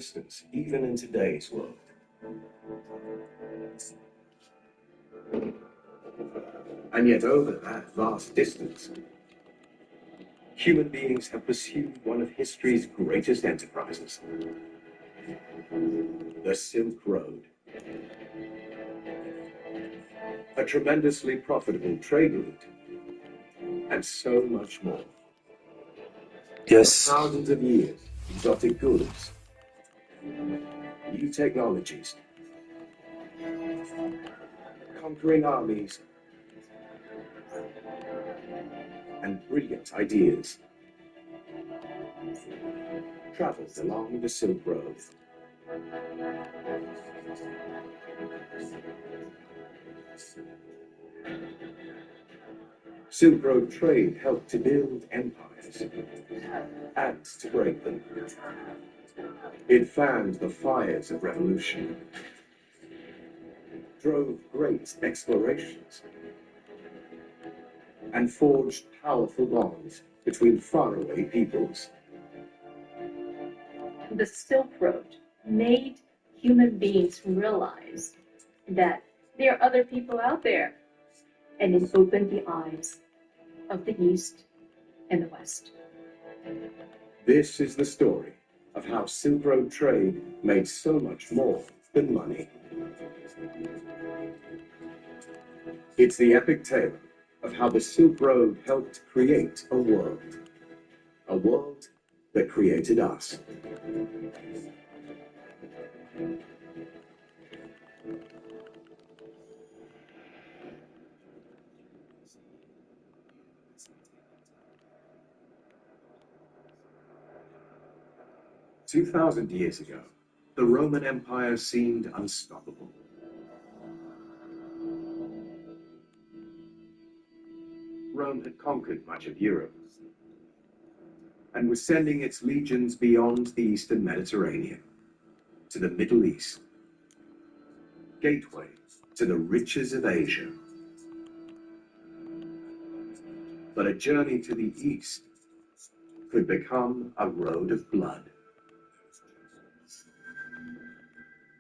distance, even in today's world. And yet over that vast distance, human beings have pursued one of history's greatest enterprises, the Silk Road. A tremendously profitable trade route, and so much more. Yes. Thousands of years, exotic goods, new technologies, conquering armies, and brilliant ideas traveled along the Silk Road. Silk Road trade helped to build empires and to break them. It fanned the fires of revolution, drove great explorations, and forged powerful bonds between faraway peoples. The Silk Road made human beings realize that there are other people out there, and it opened the eyes of the East and the West. This is the story of how Silk Road trade made so much more than money. It's the epic tale of how the Silk Road helped create a world that created us. "2,000 years ago, the Roman Empire seemed unstoppable. Rome had conquered much of Europe and was sending its legions beyond the eastern Mediterranean to the Middle East, gateway to the riches of Asia. But a journey to the east could become a road of blood.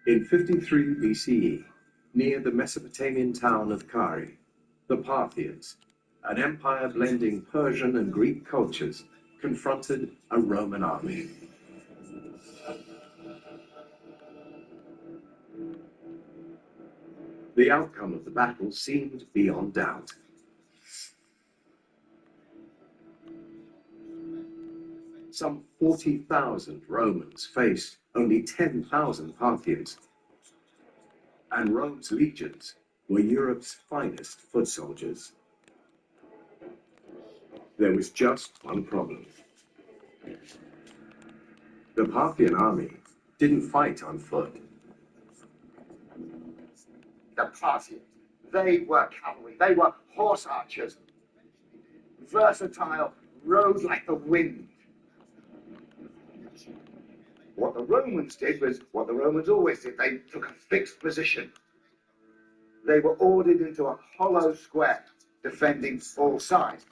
In 53 BCE, near the Mesopotamian town of Kari, the Parthians, an empire blending Persian and Greek cultures, confronted a Roman army. The outcome of the battle seemed beyond doubt. Some 40,000 Romans faced only 10,000 Parthians, and Rome's legions were Europe's finest foot soldiers. There was just one problem. The Parthian army didn't fight on foot. The Parthians, they were cavalry, they were horse archers, versatile, rode like the wind. What the Romans did was what the Romans always did. They took a fixed position. They were ordered into a hollow square, defending all sides.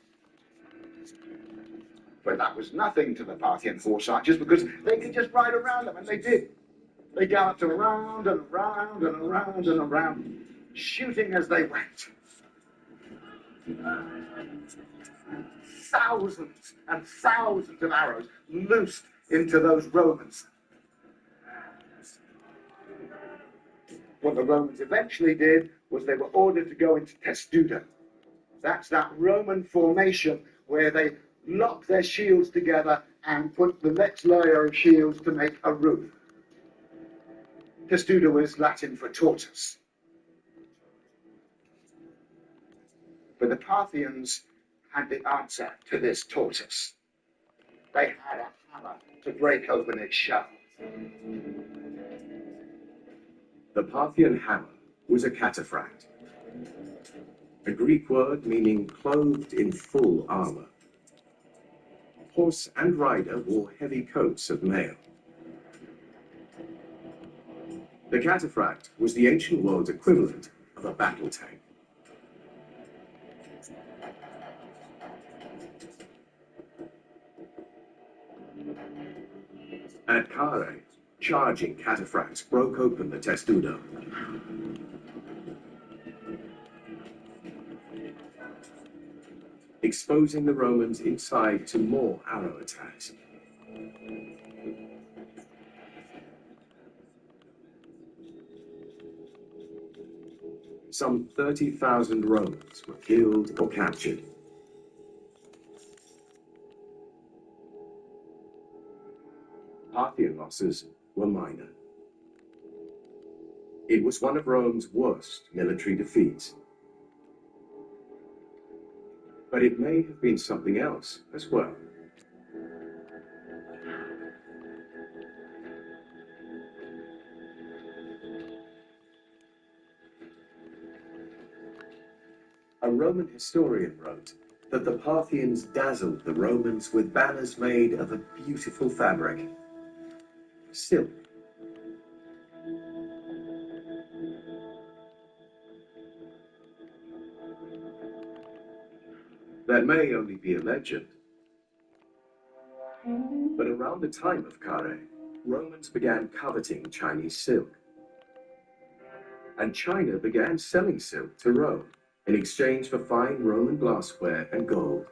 But that was nothing to the Parthian horse archers because they could just ride around them, and they did. They galloped around and around and around and around, shooting as they went. Thousands and thousands of arrows loosed into those Romans. What the Romans eventually did was they were ordered to go into testudo. That's that Roman formation where they lock their shields together and put the next layer of shields to make a roof. Testudo is Latin for tortoise. But the Parthians had the answer to this tortoise. They had a hammer to break open its shell. The Parthian hammer was a cataphract, a Greek word meaning clothed in full armor. Horse and rider wore heavy coats of mail. The cataphract was the ancient world's equivalent of a battle tank. At Kare, Charging cataphracts broke open the testudo. Exposing the Romans inside to more arrow attacks. Some 30,000 Romans were killed or captured. Parthian losses were minor. It was one of Rome's worst military defeats. But it may have been something else as well. A Roman historian wrote that the Parthians dazzled the Romans with banners made of a beautiful fabric, silk. That may only be a legend, but around the time of Carrhae, Romans began coveting Chinese silk, and China began selling silk to Rome in exchange for fine Roman glassware and gold.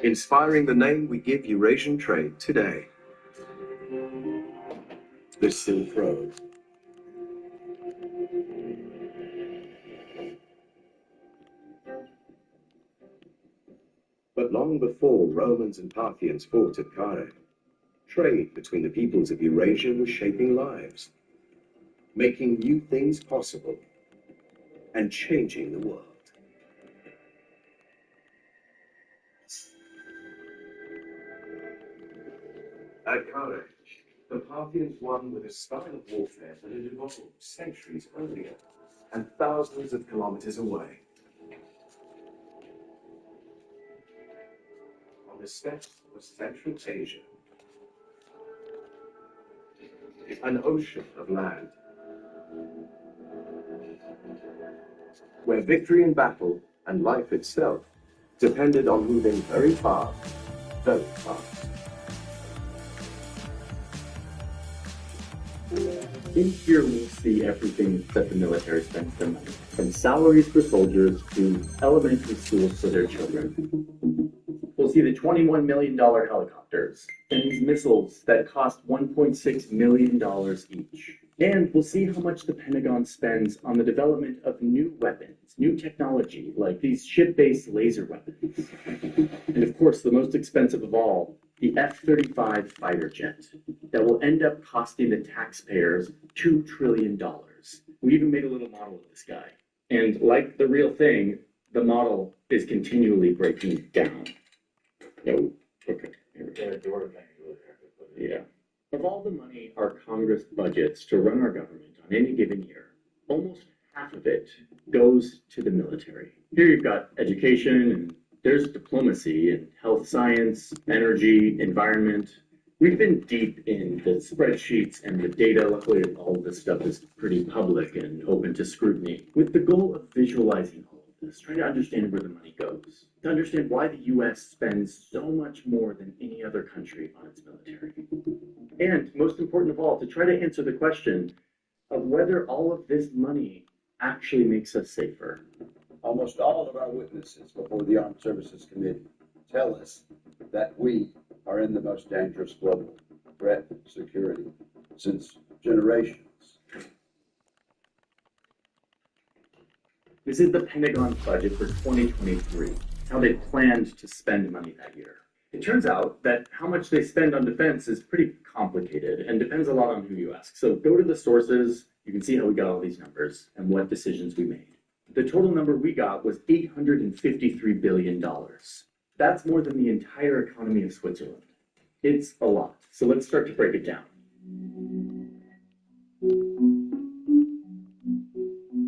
Inspiring the name we give Eurasian trade today, the Silk Road. But long before Romans and Parthians fought at Carrhae, trade between the peoples of Eurasia was shaping lives, making new things possible, and changing the world. At Carrhae, the Parthians won with a style of warfare that had evolved centuries earlier and thousands of kilometers away. On the steppes of Central Asia, an ocean of land, where victory in battle and life itself depended on moving very fast, very fast. In here, we'll see everything that the military spends their money, from salaries for soldiers to elementary schools for their children. We'll see the $21 million helicopters and these missiles that cost $1.6 million each. And we'll see how much the Pentagon spends on the development of new weapons, new technology, like these ship-based laser weapons. And of course, the most expensive of all, the F-35 fighter jet that will end up costing the taxpayers $2 trillion. We even made a little model of this guy. And like the real thing, the model is continually breaking down. No, okay. Yeah. Of all the money our Congress budgets to run our government on any given year, almost half of it goes to the military. Here you've got education, and there's diplomacy and health science, energy, environment. We've been deep in the spreadsheets and the data. Luckily, all of this stuff is pretty public and open to scrutiny, with the goal of visualizing all of this, trying to understand where the money goes, to understand why the U.S. spends so much more than any other country on its military. And most important of all, to try to answer the question of whether all of this money actually makes us safer. Almost all of our witnesses before the Armed Services Committee tell us that we are in the most dangerous global threat security since generations. This is the Pentagon budget for 2023, how they planned to spend money that year. It turns out that how much they spend on defense is pretty complicated and depends a lot on who you ask. So go to the sources, you can see how we got all these numbers and what decisions we made. The total number we got was $853 billion. That's more than the entire economy of Switzerland. It's a lot. So let's start to break it down.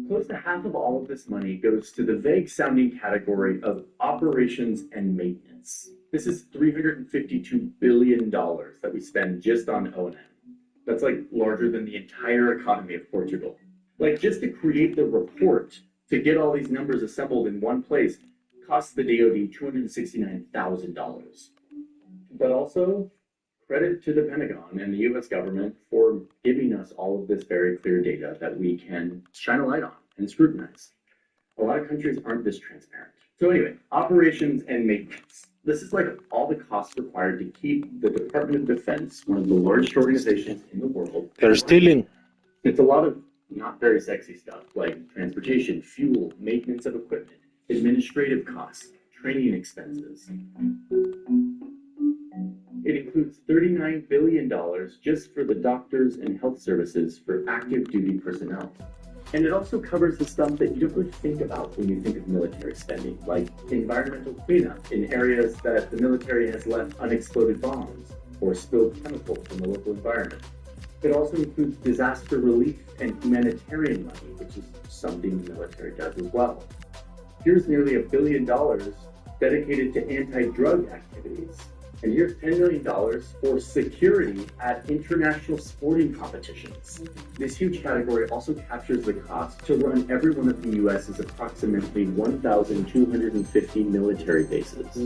Close to half of all of this money goes to the vague-sounding category of operations and maintenance. This is $352 billion that we spend just on O&M. That's like larger than the entire economy of Portugal. Like just to create the report, to get all these numbers assembled in one place, costs the DoD $269,000. But also, credit to the Pentagon and the US government for giving us all of this very clear data that we can shine a light on and scrutinize. A lot of countries aren't this transparent. So anyway, operations and maintenance. This is like all the costs required to keep the Department of Defense, one of the largest organizations in the world. They're stealing. It's a lot of not very sexy stuff like transportation, fuel, maintenance of equipment, administrative costs, training expenses. It includes $39 billion just for the doctors and health services for active duty personnel. And it also covers the stuff that you don't really think about when you think of military spending, like environmental cleanup in areas that the military has left unexploded bombs or spilled chemicals in the local environment. It also includes disaster relief and humanitarian money, which is something the military does as well. Here's nearly $1 billion dedicated to anti-drug activities. And here's $10 million for security at international sporting competitions. This huge category also captures the cost to run every one of the US's approximately 1,250 military bases,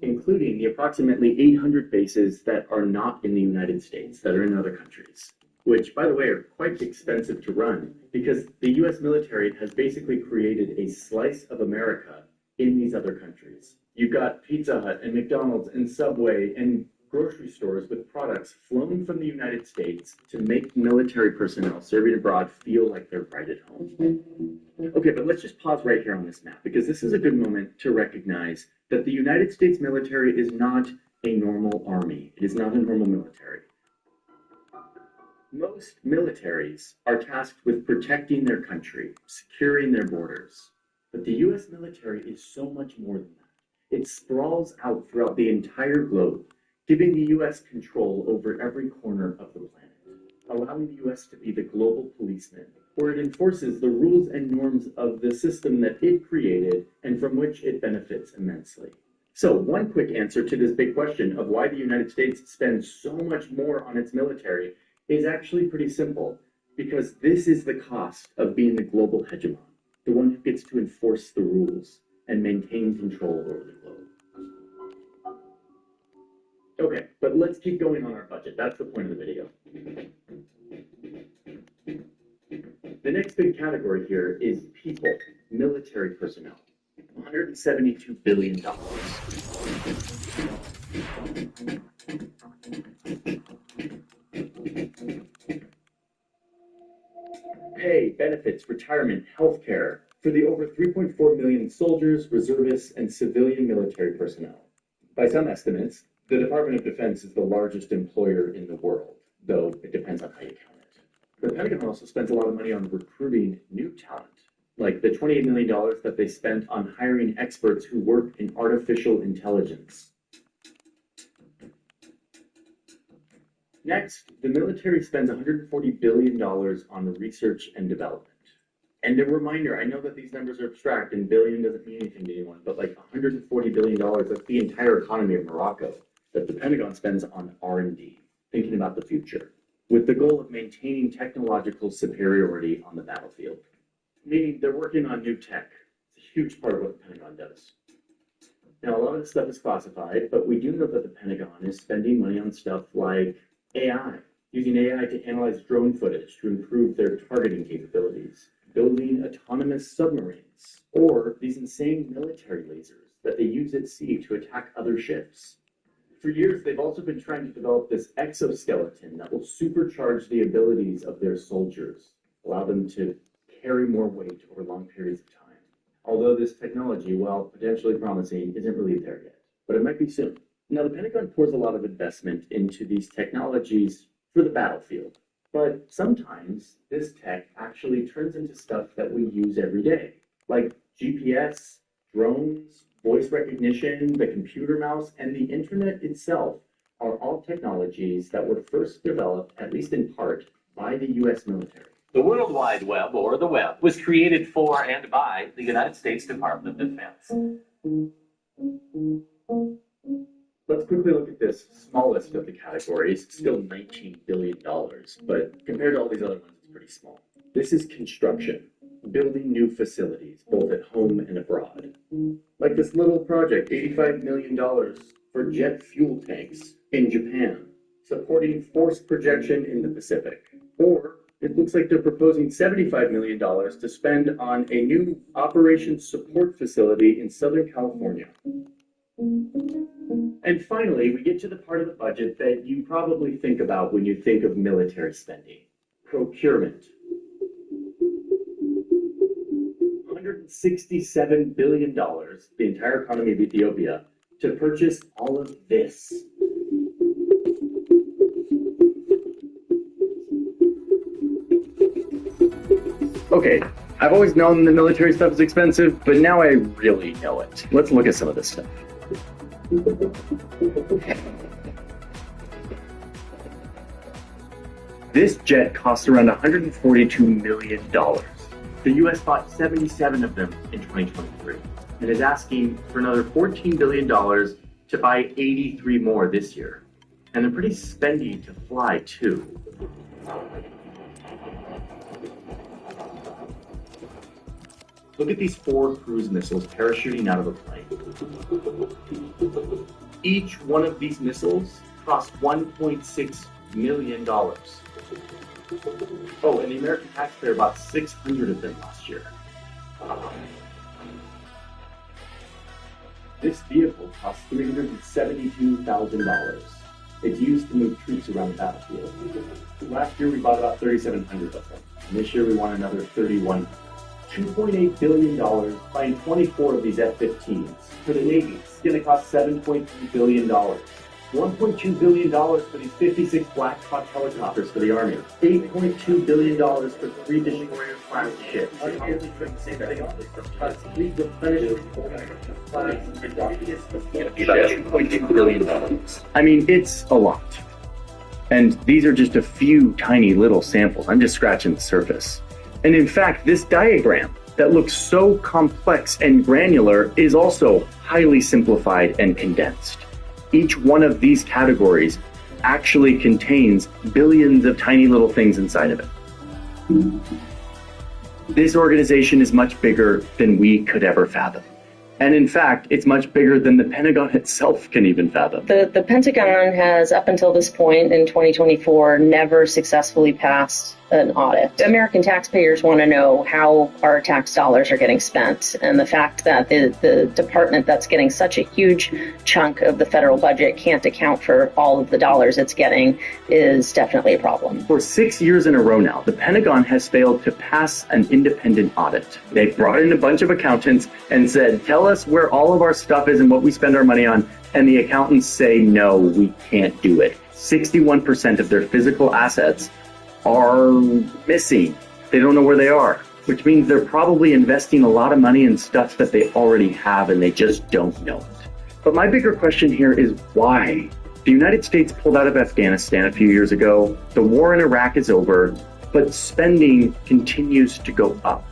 including the approximately 800 bases that are not in the United States, that are in other countries, which, by the way, are quite expensive to run because the US military has basically created a slice of America in these other countries. You've got Pizza Hut and McDonald's and Subway and grocery stores with products flown from the United States to make military personnel serving abroad feel like they're right at home. Okay, but let's just pause right here on this map because this is a good moment to recognize that the United States military is not a normal army. It is not a normal military. Most militaries are tasked with protecting their country, securing their borders. But the US military is so much more than that. It sprawls out throughout the entire globe, giving the US control over every corner of the planet, allowing the US to be the global policeman, where it enforces the rules and norms of the system that it created and from which it benefits immensely. So one quick answer to this big question of why the United States spends so much more on its military is actually pretty simple, because this is the cost of being the global hegemon, the one who gets to enforce the rules and maintain control over the globe. Okay, but let's keep going on our budget. That's the point of the video. The next big category here is people, military personnel. $172 billion. Pay, benefits, retirement, healthcare for the over 3.4 million soldiers, reservists, and civilian military personnel. By some estimates, the Department of Defense is the largest employer in the world, though it depends on how you count it. The Pentagon also spends a lot of money on recruiting new talent, like the $28 million that they spent on hiring experts who work in artificial intelligence. Next, the military spends $140 billion on research and development. And a reminder, I know that these numbers are abstract and billion doesn't mean anything to anyone, but like $140 billion, that's the entire economy of Morocco that the Pentagon spends on R&D, thinking about the future, with the goal of maintaining technological superiority on the battlefield. Meaning they're working on new tech. It's a huge part of what the Pentagon does. Now, a lot of this stuff is classified, but we do know that the Pentagon is spending money on stuff like AI, using AI to analyze drone footage to improve their targeting capabilities, building autonomous submarines, or these insane military lasers that they use at sea to attack other ships. For years, they've also been trying to develop this exoskeleton that will supercharge the abilities of their soldiers, allow them to carry more weight over long periods of time. Although this technology, while potentially promising, isn't really there yet, but it might be soon. Now, the Pentagon pours a lot of investment into these technologies for the battlefield, but sometimes this tech actually turns into stuff that we use every day, like GPS, drones, voice recognition, the computer mouse, and the internet itself are all technologies that were first developed, at least in part, by the US military. The World Wide Web, or the web, was created for and by the United States Department of Defense. Let's quickly look at this smallest of the categories, still $19 billion, but compared to all these other ones, it's pretty small. This is construction, building new facilities, both at home and abroad. Like this little project, $85 million for jet fuel tanks in Japan, supporting force projection in the Pacific. Or it looks like they're proposing $75 million to spend on a new operations support facility in Southern California. And finally, we get to the part of the budget that you probably think about when you think of military spending: procurement. $167 billion, the entire economy of Ethiopia, to purchase all of this. Okay, I've always known the military stuff is expensive, but now I really know it. Let's look at some of this stuff. This jet costs around $142 million. The US bought 77 of them in 2023 and is asking for another $14 billion to buy 83 more this year. And they're pretty spendy to fly too. Look at these 4 cruise missiles parachuting out of a plane. Each one of these missiles cost $1.6 million. Oh, and the American taxpayer bought 600 of them last year. This vehicle costs $372,000. It's used to move troops around the battlefield. Last year we bought about 3,700 of them, and this year we want another 31. $2.8 billion buying 24 of these F-15s. For the Navy, it's going to cost $7.3 billion. $1.2 billion for these 56 Black Hawk helicopters for the Army. $8.2 billion for 3 destroyer-class ships. $2.2 billion. I mean, it's a lot. And these are just a few tiny little samples. I'm just scratching the surface. And in fact, this diagram that looks so complex and granular is also highly simplified and condensed. Each one of these categories actually contains billions of tiny little things inside of it. This organization is much bigger than we could ever fathom. And in fact, it's much bigger than the Pentagon itself can even fathom. The Pentagon has, up until this point in 2024, never successfully passed an audit. American taxpayers want to know how our tax dollars are getting spent. And the fact that the department that's getting such a huge chunk of the federal budget can't account for all of the dollars it's getting is definitely a problem. For 6 years in a row now, the Pentagon has failed to pass an independent audit. They brought in a bunch of accountants and said, tell us where all of our stuff is and what we spend our money on. And the accountants say, no, we can't do it. 61% of their physical assets are missing. They don't know where they are, which means they're probably investing a lot of money in stuff that they already have and they just don't know it. But my bigger question here is why? The United States pulled out of Afghanistan a few years ago. The war in Iraq is over, but spending continues to go up.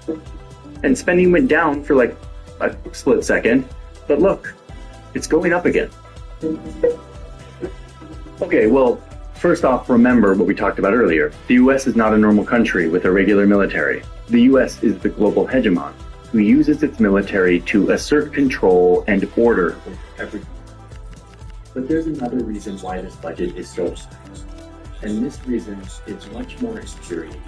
And spending went down for like a split second, but look, it's going up again. Okay, well, first off, remember what we talked about earlier. The US is not a normal country with a regular military. The US is the global hegemon who uses its military to assert control and order over everything. But there's another reason why this budget is so high. And this reason is much more infuriating.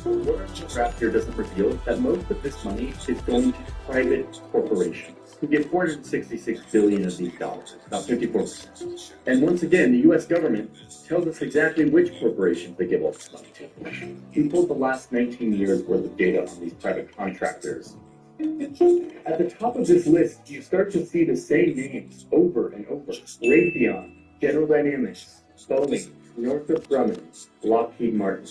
What the graph here doesn't reveal that most of this money is going to private corporations who get $466 billion of these dollars, about 54%. And once again, the US government tells us exactly which corporations they give all this money to. We pulled the last 19 years worth of data on these private contractors. At the top of this list, you start to see the same names over and over. Raytheon, General Dynamics, Boeing, Northrop Grumman, Lockheed Martin.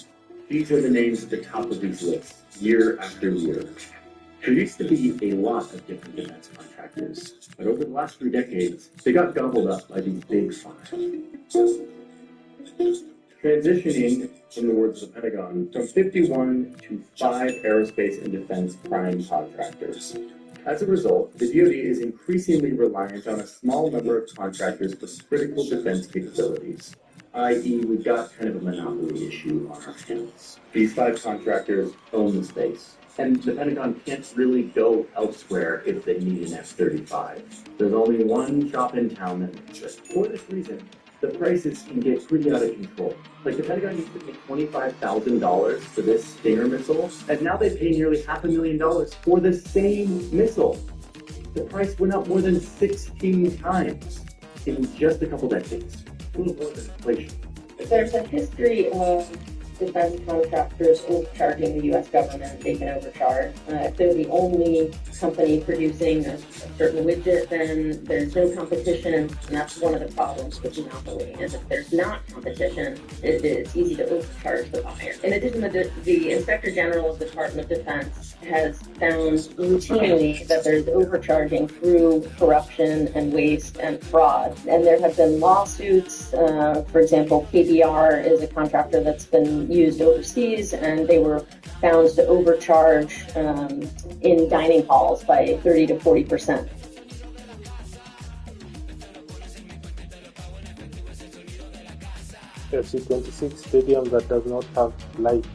These are the names at the top of these lists, year after year. There used to be a lot of different defense contractors, but over the last 3 decades, they got gobbled up by these big 5. Transitioning, in the words of the Pentagon, from 51 to 5 aerospace and defense prime contractors. As a result, the DoD is increasingly reliant on a small number of contractors for critical defense capabilities. i.e. we've got kind of a monopoly issue on our hands. These 5 contractors own the space, and the Pentagon can't really go elsewhere if they need an F-35. There's only one shop in town that makes it. For this reason, the prices can get pretty out of control. Like the Pentagon used to pay $25,000 for this Stinger missile, and now they pay nearly $500,000 for the same missile. The price went up more than 16 times in just a couple decades. A little more than inflation. There's a history of defense contractors overcharging the U.S. government. They can overcharge. If they're the only company producing a certain widget, then there's no competition, and that's one of the problems with monopoly, is if there's not competition, it's easy to overcharge the buyer. In addition, the Inspector General of the Department of Defense has found routinely that there's overcharging through corruption and waste and fraud. And there have been lawsuits. For example, KBR is a contractor that's been used overseas, and they were found to overcharge in dining halls by 30 to 40%. FC-26 stadium that does not have light.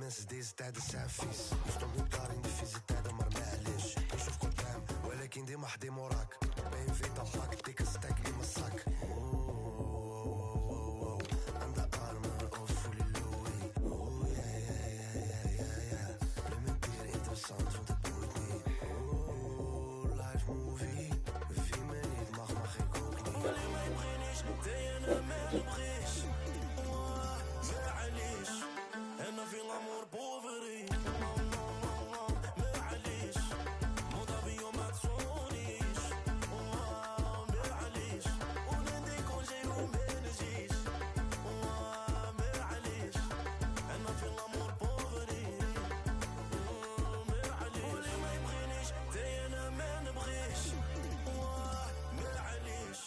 mensen deze tijden zijn vies. Je stond niet klaar in de vieze tijden, maar معليش نشوف قدام ولكن ديما حدي موراك. بين في طباك ديك ستاك in mijn zak. Aan de armen of voel je Louis. Oh yeah. Implementeer interessant, want het boeit niet. Oh, live movie. Wie me niet mag ik ook niet. Alleen mijn begin is, DNA met een bris. معليش أنا في الأمور بوفري معليش موضة بيو ما تصونيش معليش ونادي كون جاي وما نجيش معليش أنا في الأمور بوفري معليش واللي ما يبغينيش تاي أنا ما نبغيش معليش.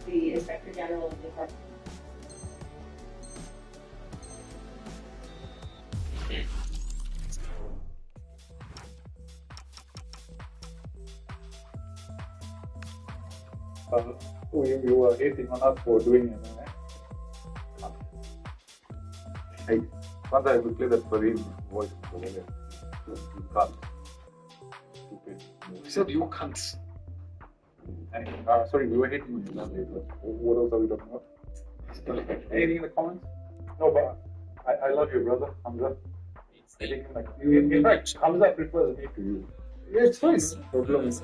The Inspector General of the Department. You were hating on us for doing it, eh? Once I will play that Fareed voice for you can't. Stupid. You said you can't. Sorry, we were hating on you that later. What else are we talking about? Anything in the comments? No, but I love you, brother, Hamza. I think in fact, Hamza prefers me to you. Yeah, it's fine. Problem is,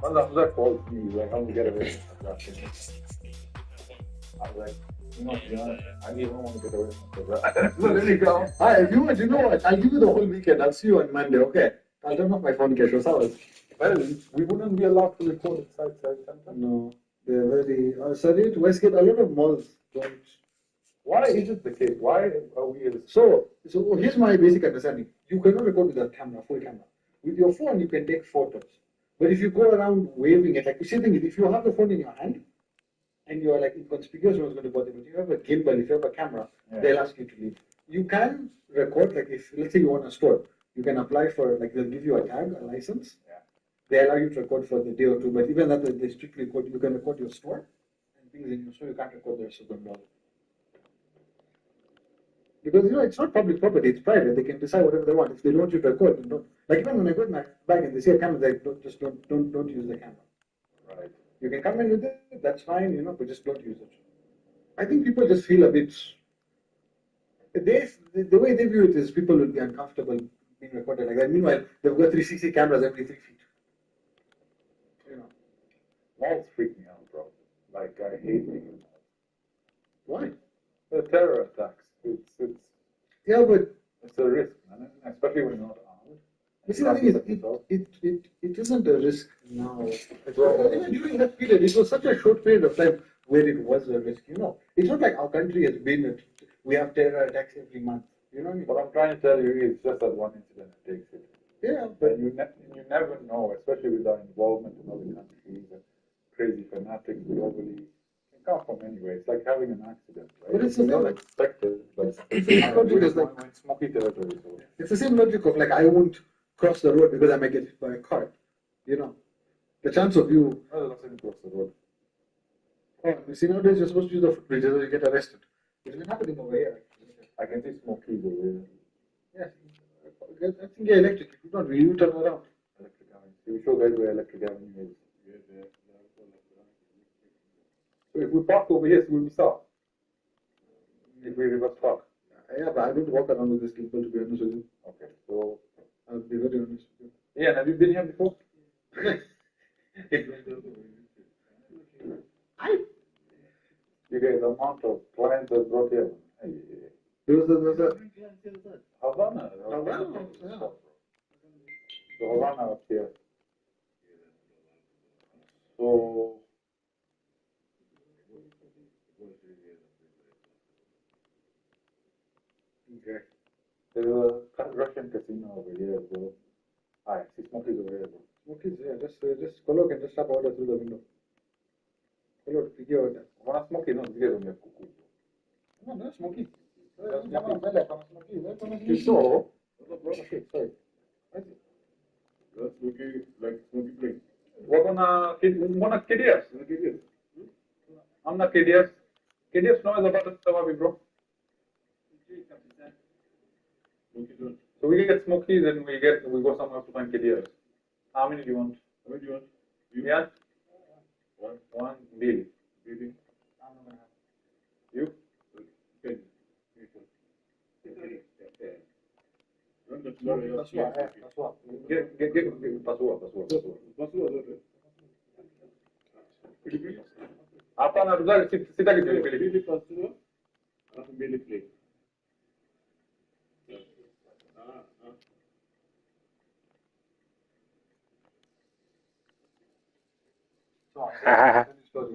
once Hamza calls me, he's like, how to get away from that. I'm like, you know, to be honest, I don't want to get away from that. No, there you go. Hi, viewers, you know what? I'll give you the whole weekend. I'll see you on Monday, okay? I'll turn off my phone, Kesho. Hours. Well, we wouldn't be allowed to record inside center. No, they're very. Sorry, to Westgate, a lot of malls don't. Why is it the case? Why are we? So here's my basic understanding. You cannot record with a camera, full camera. With your phone, you can take photos. But if you go around waving it, like the same thing is, if you have the phone in your hand and you're like inconspicuous, no one's going to bother. But if you have a gimbal, if you have a camera, they'll ask you to leave. You can record, like if let's say you want a store, you can apply for, like they'll give you a tag, a license. They allow you to record for the day or two, but even that they strictly record, you can record your store and things in your store, you can't record the rest of them. Because you know it's not public property, it's private. They can decide whatever they want. If they don't want you to record, then don't. Like even when I go in my bag and they see a camera, they don't use the camera. Right. You can come in with it, that's fine, you know, but just don't use it. I think people just feel a bit. The way they view it is people will be uncomfortable being recorded like that. Meanwhile, they've got 360 cameras every 3 feet. You know. Malls freak me out, bro. Like I hate being in malls. Why? The terror attacks. Yeah, but it's a risk, man. Especially when you're not armed. you see, the thing is, it isn't a risk now. Even during that period, it was such a short period of time where it was a risk. You know, it's not like our country has been. We have terror attacks every month. You know what I mean? What I'm trying to tell you is just that one incident that takes it. Yeah, but you never know, especially with our involvement in other countries and crazy fanatics globally. It can come from anywhere. It's like having an accident, right? But it's the not same. expected, but We're in smoky territory. So. It's the same logic of like I won't cross the road because I might get hit by a car. You know, the chance of you. Well, that's when you cross the road. Oh, you see, nowadays you're supposed to use the footbridges or you get arrested. It's been happening over here. I can see smokies over here. Yeah, I think you're electric. If you don't, you turn around. Electric Avenue. You show guys where Electric Avenue is. So if we park over here, so we'll be stopped. If we reverse park. Yeah, but I don't walk around with this people, to be honest with you. Okay, so I'll be very honest with you. Yeah, have you been here before? You guys, the amount of clients that brought here. There was a Havana. yeah. The Havana up here. So. Okay. There's a Russian casino over here as well. Hi, see Smokies over here. Smokies, yeah, just Kolo can just stop order through the window. Kolo, pick your order. One Smoky, no, because of your cuckoo. No, no, Smoky. So, okay, sorry. That's Smoky, like Smoky Play. One KDS. I'm not KDS. KDS knows about the Tawabi, bro. So we get Smokies and we go somewhere to find KDS. How many do you want? How many do you want? Yeah? One. Deal. Really? You? Okay. Get Pasua. Hapa anarudi sitaki pilipili. Alafu mbili plate.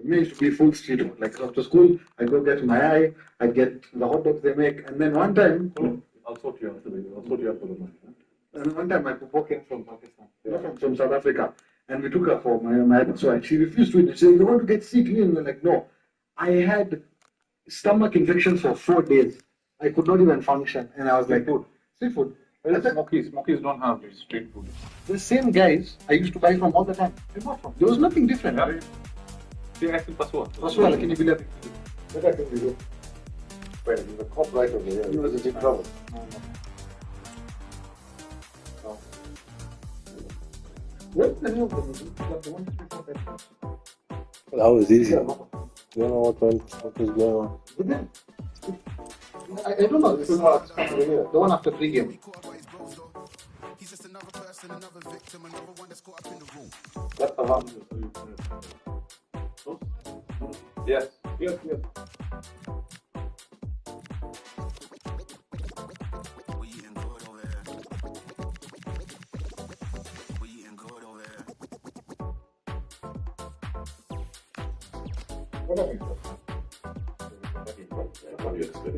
Me used to be full street food. Like after school, I go get my eye, I get the hot dogs they make, and then one time, I'll sort you after the money. and one time my papa came from Pakistan, from South Africa, and we took her for my so and she refused to eat. She said, "You want to get sick?" And we're like, "No." I had stomach infections for 4 days. I could not even function, and I was like, "Street food." Where is Smokies? Smokies don't have street food. The same guys I used to buy from all the time. I bought from. There was nothing different. Yeah. See, I think Pasua. Pasua, like, can you believe it? Where can we go? Where? There's a cop right over here. He was a big trouble. No. What's the name of the movie? The one before that. That was easy. You don't know what was going on. I don't know. This is what the one after pre-game. He's just another person, another victim, another one that's caught up in the room. That's the one. Yes. Yes. We eating good over here. We eating good over here. What happened? What do you expect?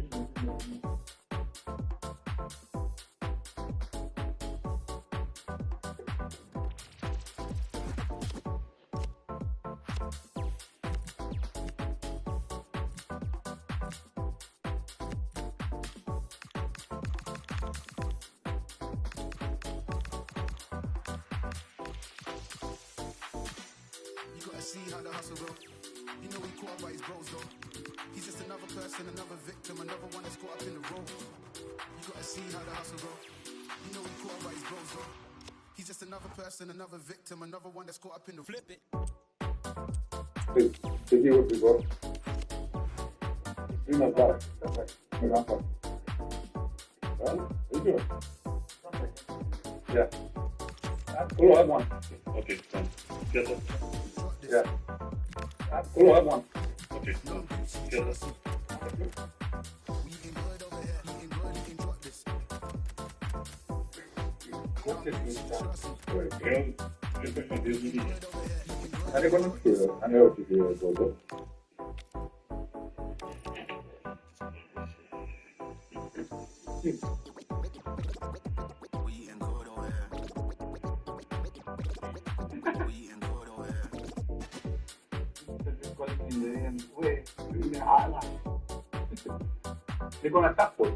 You gotta see how the hustle go. You know he caught up by his bros though. He's just another person, another victim, another one that's caught up in the road. You gotta see how the hustle go. You know he caught up by his bros though. He's just another person, another victim, another one that's caught up in the flip it. See what we got. You know that. That's right. Well, you do. Yeah. Oh, I have one. Okay, fine. Get up. Yeah. Oh, I have one. Okay, fine. Get up. Ano ko nang sure? Ano yung sure todo? We eating good over here. We eating good over here. They're gonna tap for.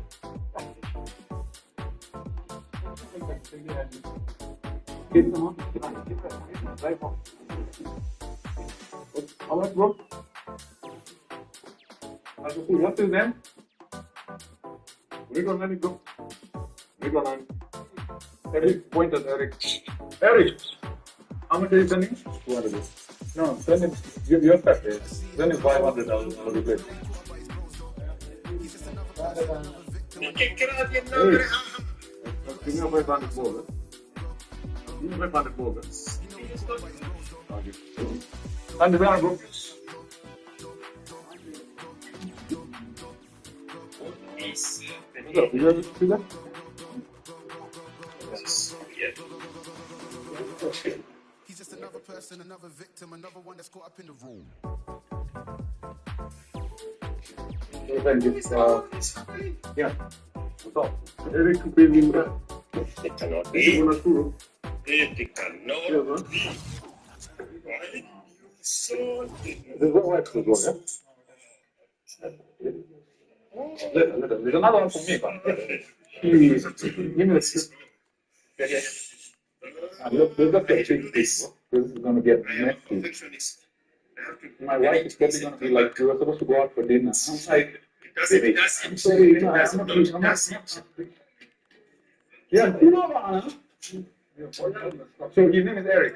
How much, bro? What's his name? Rico Nani, bro. Rico Nani. Eric, point at Eric. Eric! How much are you sending? 200. No, send him. Your stuff is. Send him 500. I'll replace. Hey, give me a 500 ball. Give me a 500 ball. And the ground, bro. You ever see that? He's just another person, another victim, another one that's caught up in the room. Yeah. So, Eric Pilgrim. There's another one for me, but there's a big piece. This is gonna get messy. My wife is probably gonna be like, "We were supposed to go out for dinner." I'm like, I'm sorry, you know, I'm not. Yeah, you know, so his name is Eric.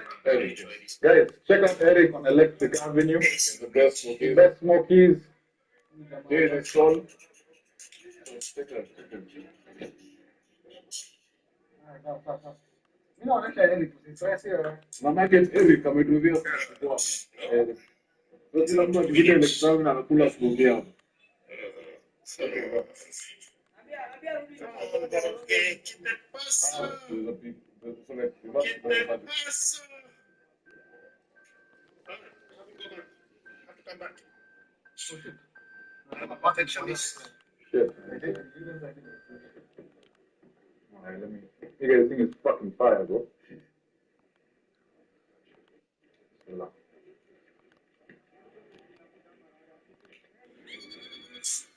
Guys, check out Eric on Electric Avenue. The best smokies. There is a stall. You know, Eric, it's right here. Mama gets Eric coming to the lazima tuite electronic na kula fundi hapo. Shit. Alright, let me. You guys think it's fucking fire, bro?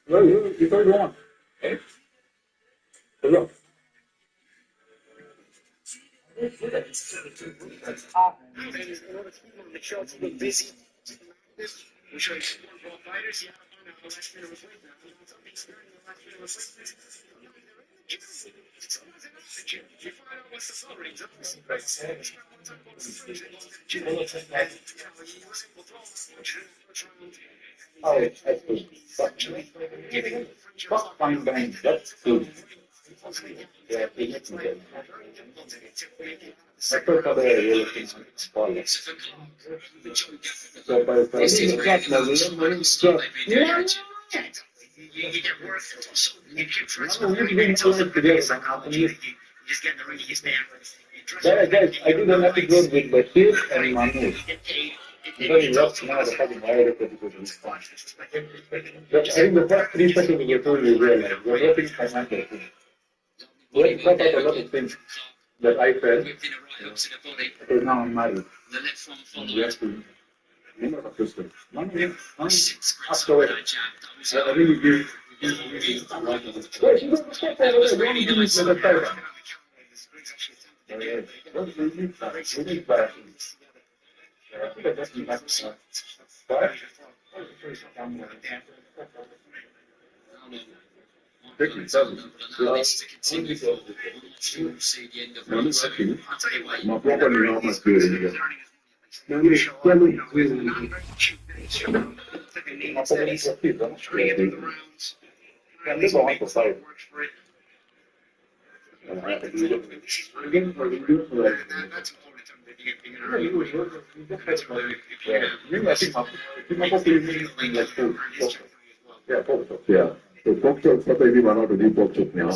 Well, you thought you want. Hello. Oh, that's good. Fuck fine bang, that's good. Yeah, it's good. I thought that I really think it's fun. So by the time you got my little stuff, yeah. Guys, I did an episode with Bashir and Mahmoud. Because he lost now the fucking virus because of his fun. I think the first 3 seconds of the tour you realize we're nothing financial things. We cut out a lot of things that I felt. Because now I'm married. And we have to remember the system. Money after it. I really give. Wait, you don't step over there. We only give me the title. What do we need that? We need that. I think that's the next one. What? Ricky, tell me. I'm second. My property now must be here. Yeah. So pork chop, what I do, I know to do pork chop now.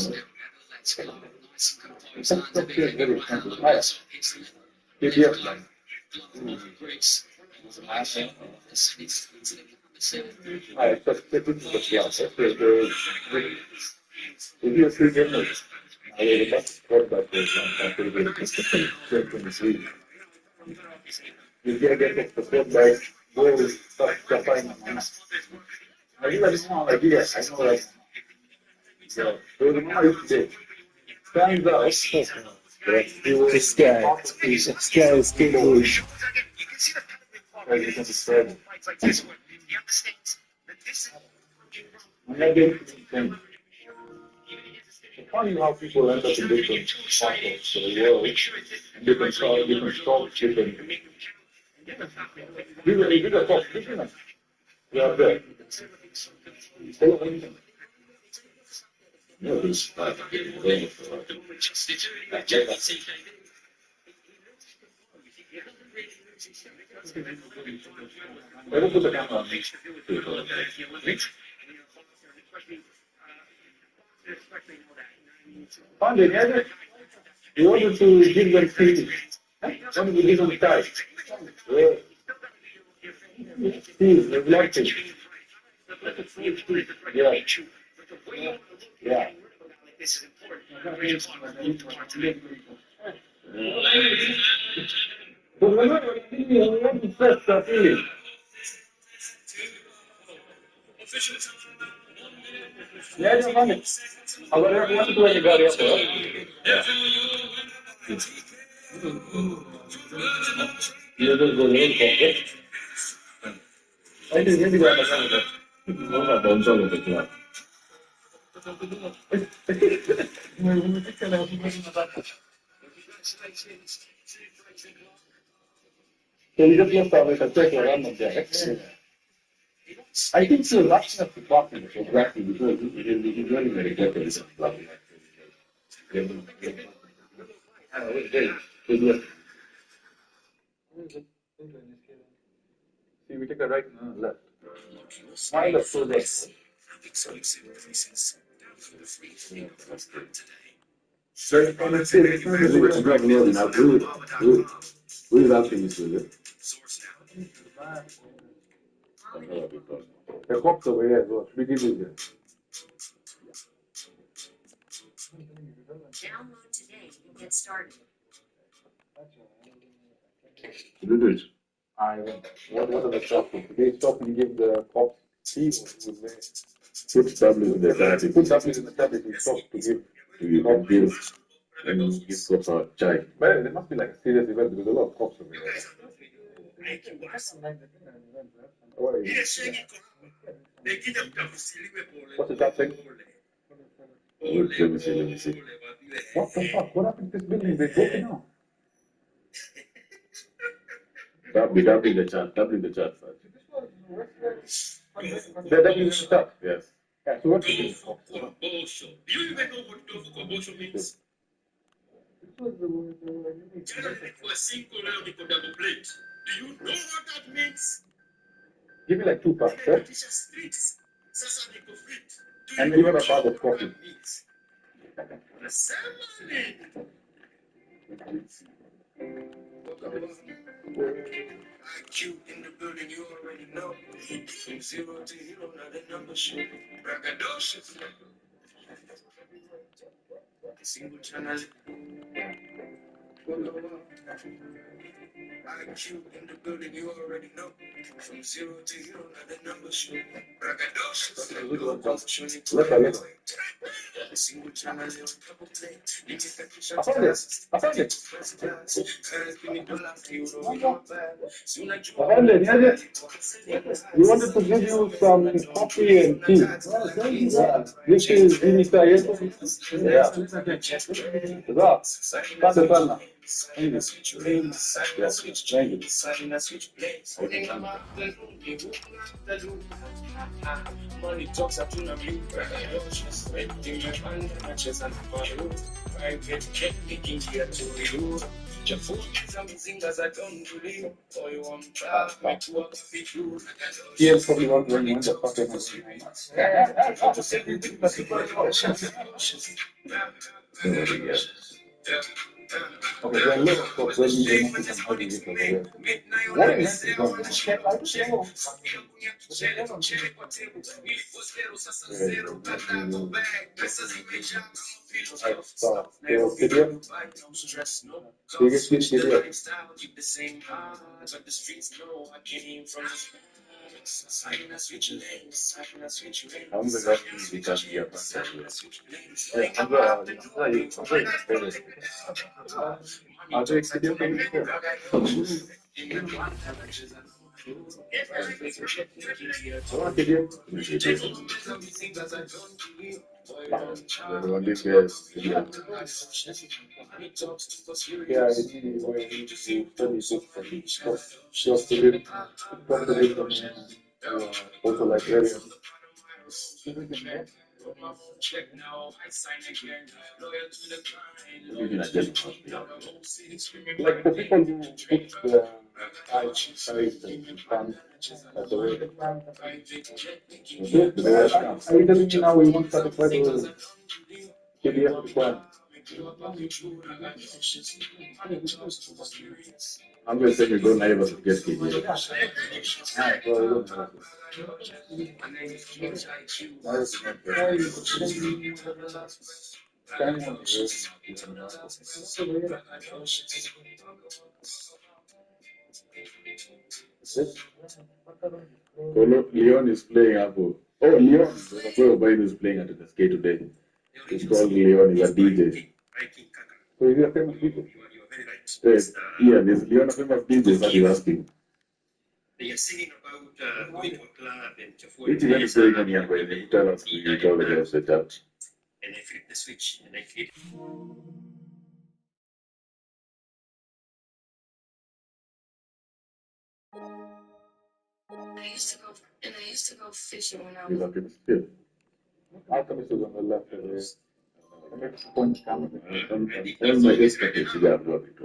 Very expensive. KTF. I just take it to the fiance. If you see them, I will just put that in. If you get the support by where we start to find I really have no idea. I know like so the more you say stands out. This guy is too bullish. As you can describe it. I'm not getting anything. It's funny how people end up in different pockets of the world, and different cultures, different. We did a competition. We are there. No, this I don't put the camera on me. Found it, yeah? You wanted to give them feeding. Wanted to give them time. Steve, neglected. Yeah. Yeah. But remember, you want to test that feeling. Yeah, I don't want it. I would have wanted to let you go up there. You don't go in for it. I didn't really want to have it. No, I don't know the club. So you just lost out a check around there. I think so. That's not the problem. Exactly. Because he's running very good. See, we take a right and a left. My left goes like Who's alchemist with it? the cops over here as well. Should we give you there? Download today and get started. Do it. What are the shops? They stop and give the cops tea or would they Put tablets in the chat. put tablets in the tablet and stop to give? You give and give cops a chai. But there must be like a serious event because a lot of cops over here. What is it? What's the chat saying? Let me see. What the fuck? What happened to this building? They broke it now. Tap in the chat. Tap in the chat first. They're definitely the chat. Yes. Yeah, so what's the Kobosho. Do you even know what tofu kobosho means? Generally, for a single Arabic or double plate. Do you know what that means? Give me like 2 parts, eh? Kisha streets. Sasa niko fit. And even a bag of coffee. IQ in the building, you already know. From 0 to hero, not a number shit. Braggadocious. Single channel. IQ in the building, you already know. From 0 to hero, not a number shit. Braggadocious. Single channel, double play. I found it. I found it. We wanted to give you some coffee and tea. Yeah. This is Vinita Yeto. Yeah. That's a fun. Money talks up to you. Renting my band and matches and my room. Private jet making here to you. Your food is amazing as I don't believe. For you want to make work with you. He is probably wondering when the fuck am Okay, there are a lot of cops that need to come over here. What is this going also like area. Check now, I sign again. Loyal to the grind. Like the people who put the size and fund as a way. Are you telling me now we won't satisfy the KDF requirement? I'm going to say you don't ever get KDF. Leon is playing Apple. Oh, Leon. Everybody is playing at the SK today. It's called Leon. He's a DJ. So is he a famous DJ? Yes. Yeah, there's Leon, a famous DJ that you're asking. They are singing about going to a club and Which event is going on here? When you tell us, you tell the girls set up. and I flip the switch and I flip. I used to go fishing when I You was. have to still. Alchemist is on the left. Point camera. And my expectation, you have to have it.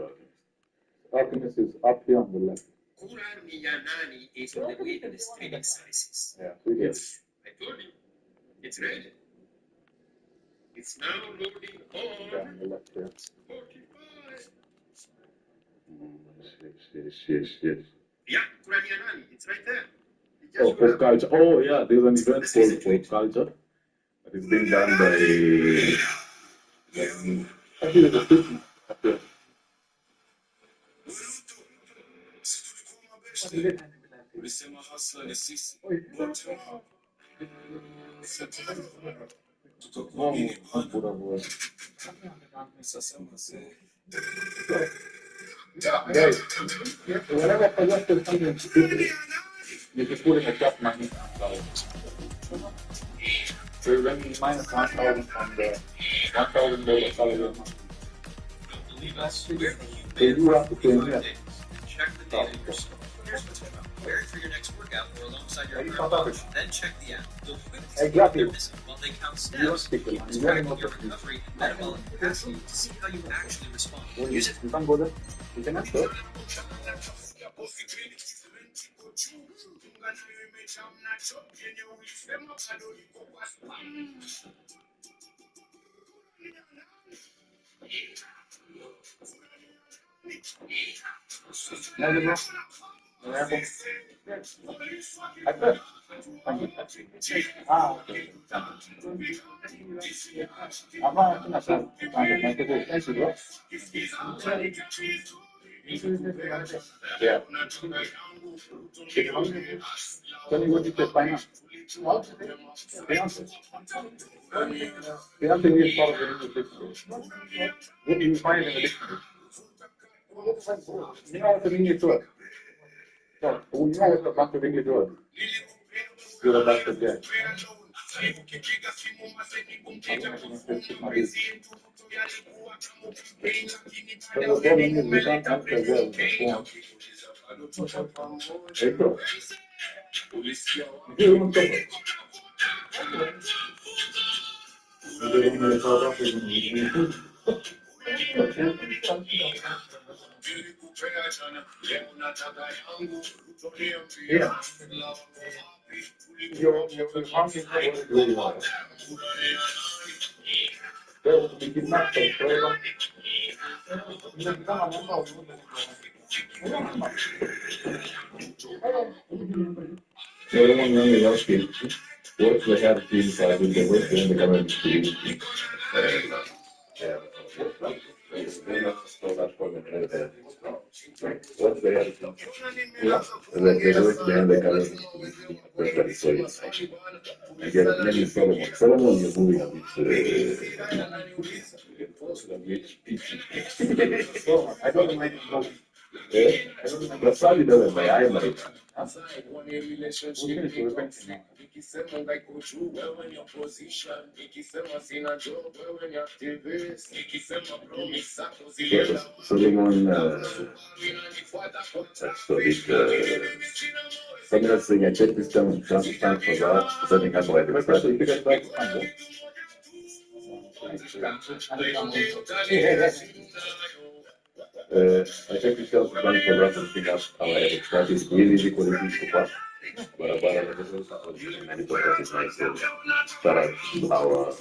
Alchemist is up here on the left. Kurani ya nani is on the way to the streaming services. Yeah. I told you, it's ready. It's now loading on Spotify. Yes. Yeah, Kurani ya nani, it's right there. You Oh, just go pop culture. Oh, yeah, there's an event called Pop Culture. That is being done by. I think there's a city up there. Ulisema hustler ni sisi. Sasa mzee. Guys, whenever I just tell something stupid, you just put in a cap minus 1,000. So when you minus 1,000 from the $1,000 salary a month, so you have to pay me a Check the data yourself. Here's what's going on. Wear it for your next workout or alongside your current watch. Then check the app. You'll quickly see what you're missing while they count steps. It's tracking your recovery and metabolic capacity to see how you actually respond. Use it. You can't go there. You can answer. I bet. Ah, okay. I'm not asking myself. Thank you, bro. Yeah. Can you go to the finance? Finance is part of the English dictionary. What do you find in the dictionary? You know what the English word? So, you know what the bunch of English word? You're a bastard guy. So the problem is we can't answer well with the phone. Hey, bro. You don't talk. Yeah. You're hunting for what really well. There will be kidnapped forever. You become a member of so everyone young is asking, what's the health inside with the West and the government community? What's the health? The West and the government community. I get many Solomon. Solomon is moving a bit. I don't like the Saudi doesn't like I like. Solomon so sometimes I check this down for that, setting up like especially because I check this down for that to pick up our extract is really quality super. But this is nice to start our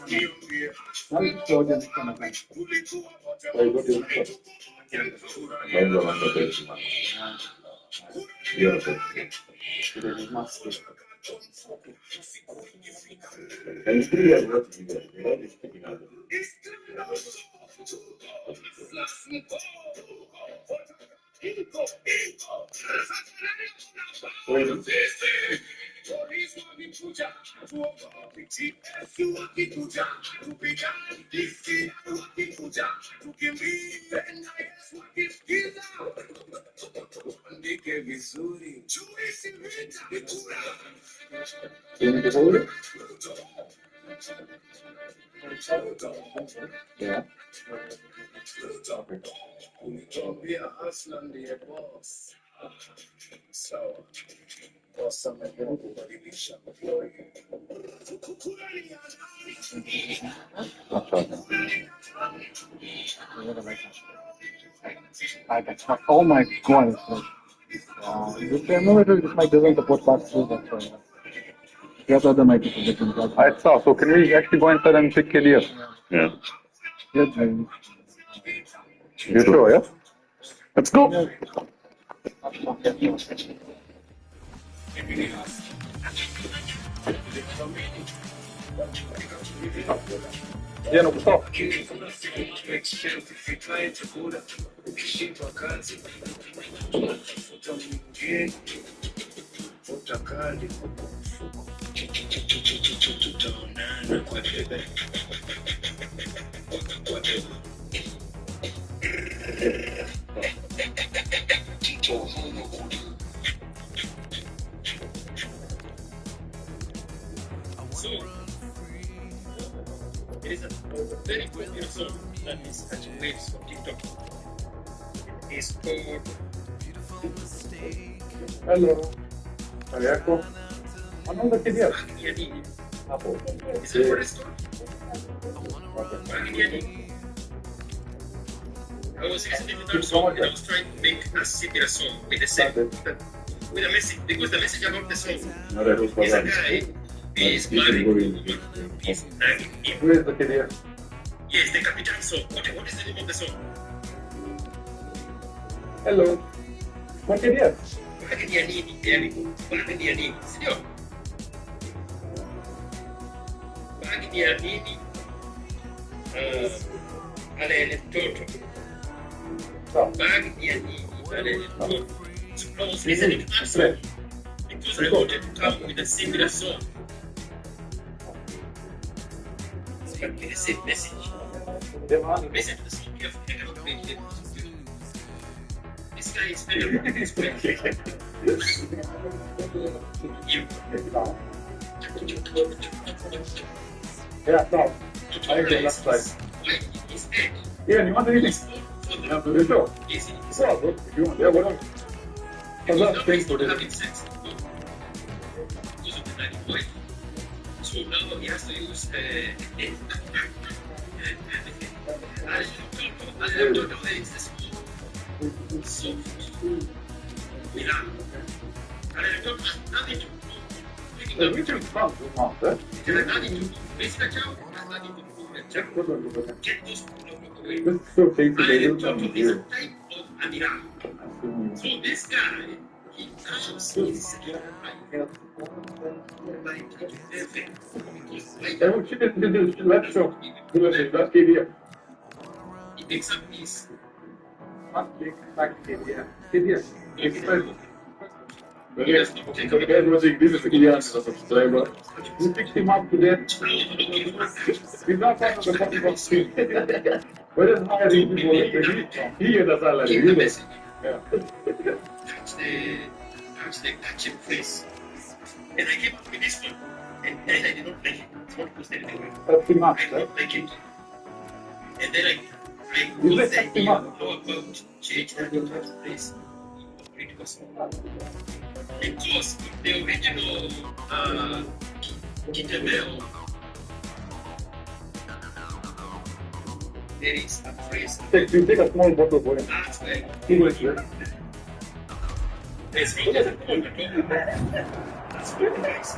and still have what you get. It's picking up. Yeah. Oh my god. This emulator, this mic doesn't support pass-through, that's why. Yes, other mic is different. Alright, so can we actually go inside and pick KDF? Yeah. Yes, maybe. You sure, yeah? Let's go! Yeah, no, stop. So, it is a very popular song that is catching waves on TikTok. It is called Hello. Ecco. Ma non da KDF? Bagnanini. Is it for this one? Bagnanini. I was listening to that song and I was trying to make a similar song with the same, with a message, because the message about the song is a guy is married to a woman, is nagging him. Where is the KDF? Yes, the Capitan song. What is the name of the song? Hello. What KDF? Bagnanini, Bagnanini, signor. Bagnanini, all'elettorto. Bagnanini, all'elettorto. So I was listening to that song because I wanted to come with a similar song. So you get the same message. Listen to the song carefully. I cannot make it. This guy is very good. You. Yeah, no. I agree, that's right. Yeah, you want anything? Yeah, you sure? Sure, bro. If you want, yeah, whatever. Because that's things to do. So now he has to use soft Milan. Nothing to do. Which is fun to want, eh? Nothing to do. Basically, nothing to do. Get those away. This is so tasty, they do Is something a here. type of Amiral. So this guy, he comes his And what she didn't do, she left show. That's KDF. He picks up his Not big, back KDF. KDF. Expensive. But yes, so the guy was saying this is the KDF as a subscriber. We picked him up today. He's not part of the fucking box team. Where is hiring people like he gets a salary. Keep the message. Yeah. Catch the catching phrase. And I came up with this one. And then I did not like it. It's not posted anywhere. That's the max, I did not like it. And then I You got said the that's the idea max. how about change that into a phrase. Because the original Kitamel, there is a phrase. You take a small bottle for him. That's where He goes here. there's that's very nice.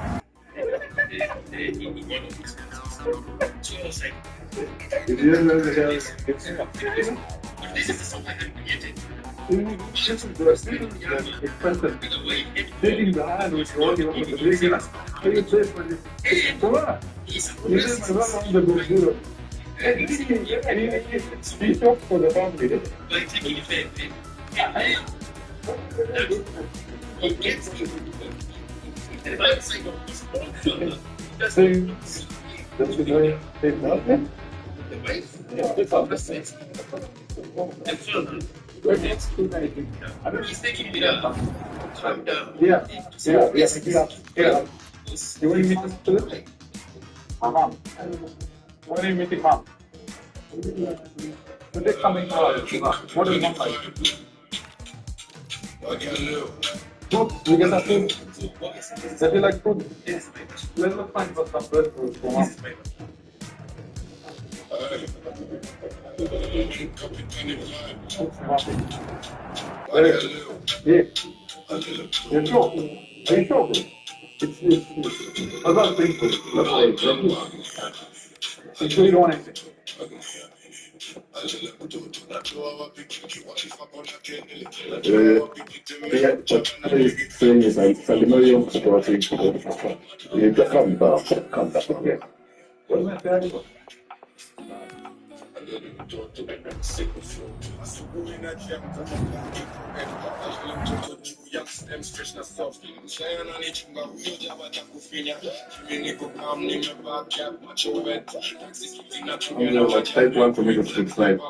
In one of his concerts. So I was like, if this is the song I had created, Expensive. Taking the hand which you want to open the big glass. Can you play for this? he's You just run on the book. And he shops for the family. by taking effect. And then he gets the right side of his phone. That's what I say nothing. The wife, the sense, the father. He's taking me down. Calm down. Yeah. You want me to do it? Mom. What are you meeting, Mom? To take something out. What is Mom like? Food. You get that food? Does he like food? Yes, Let's look find for some good food for Mom. Yeah. You're joking. Are you joking? I'm not thinking. I'm sure you don't want anything. What am I saying? Take one for me to explain.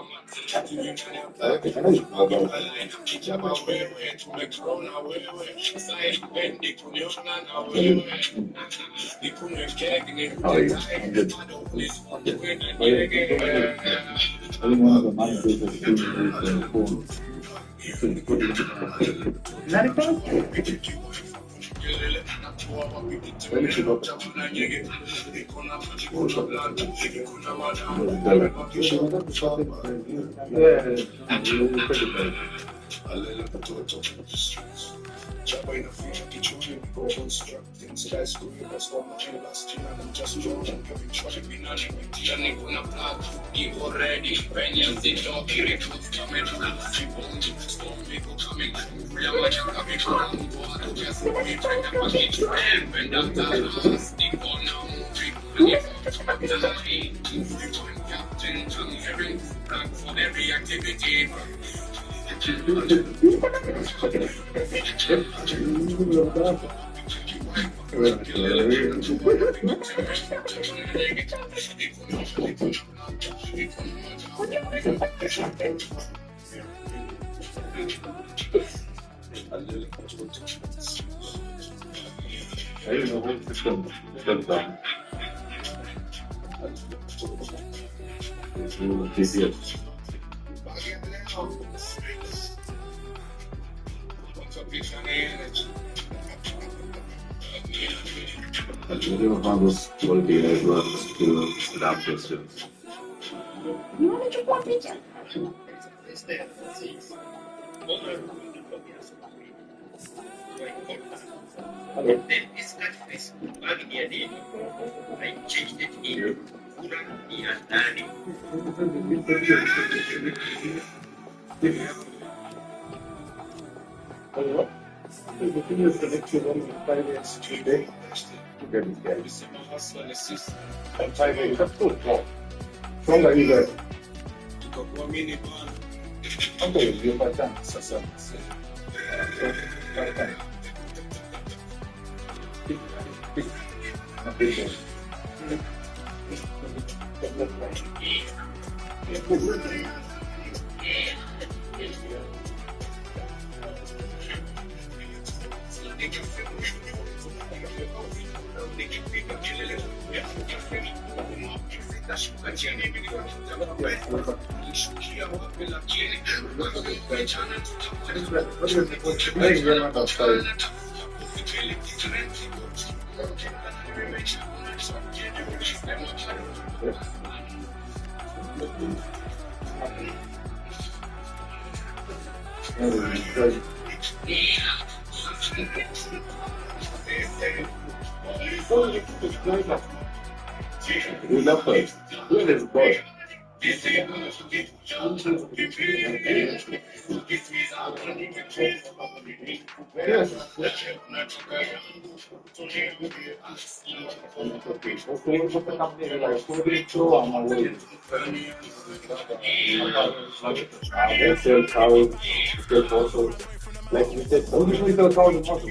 Like you said, usually they'll call the muscles.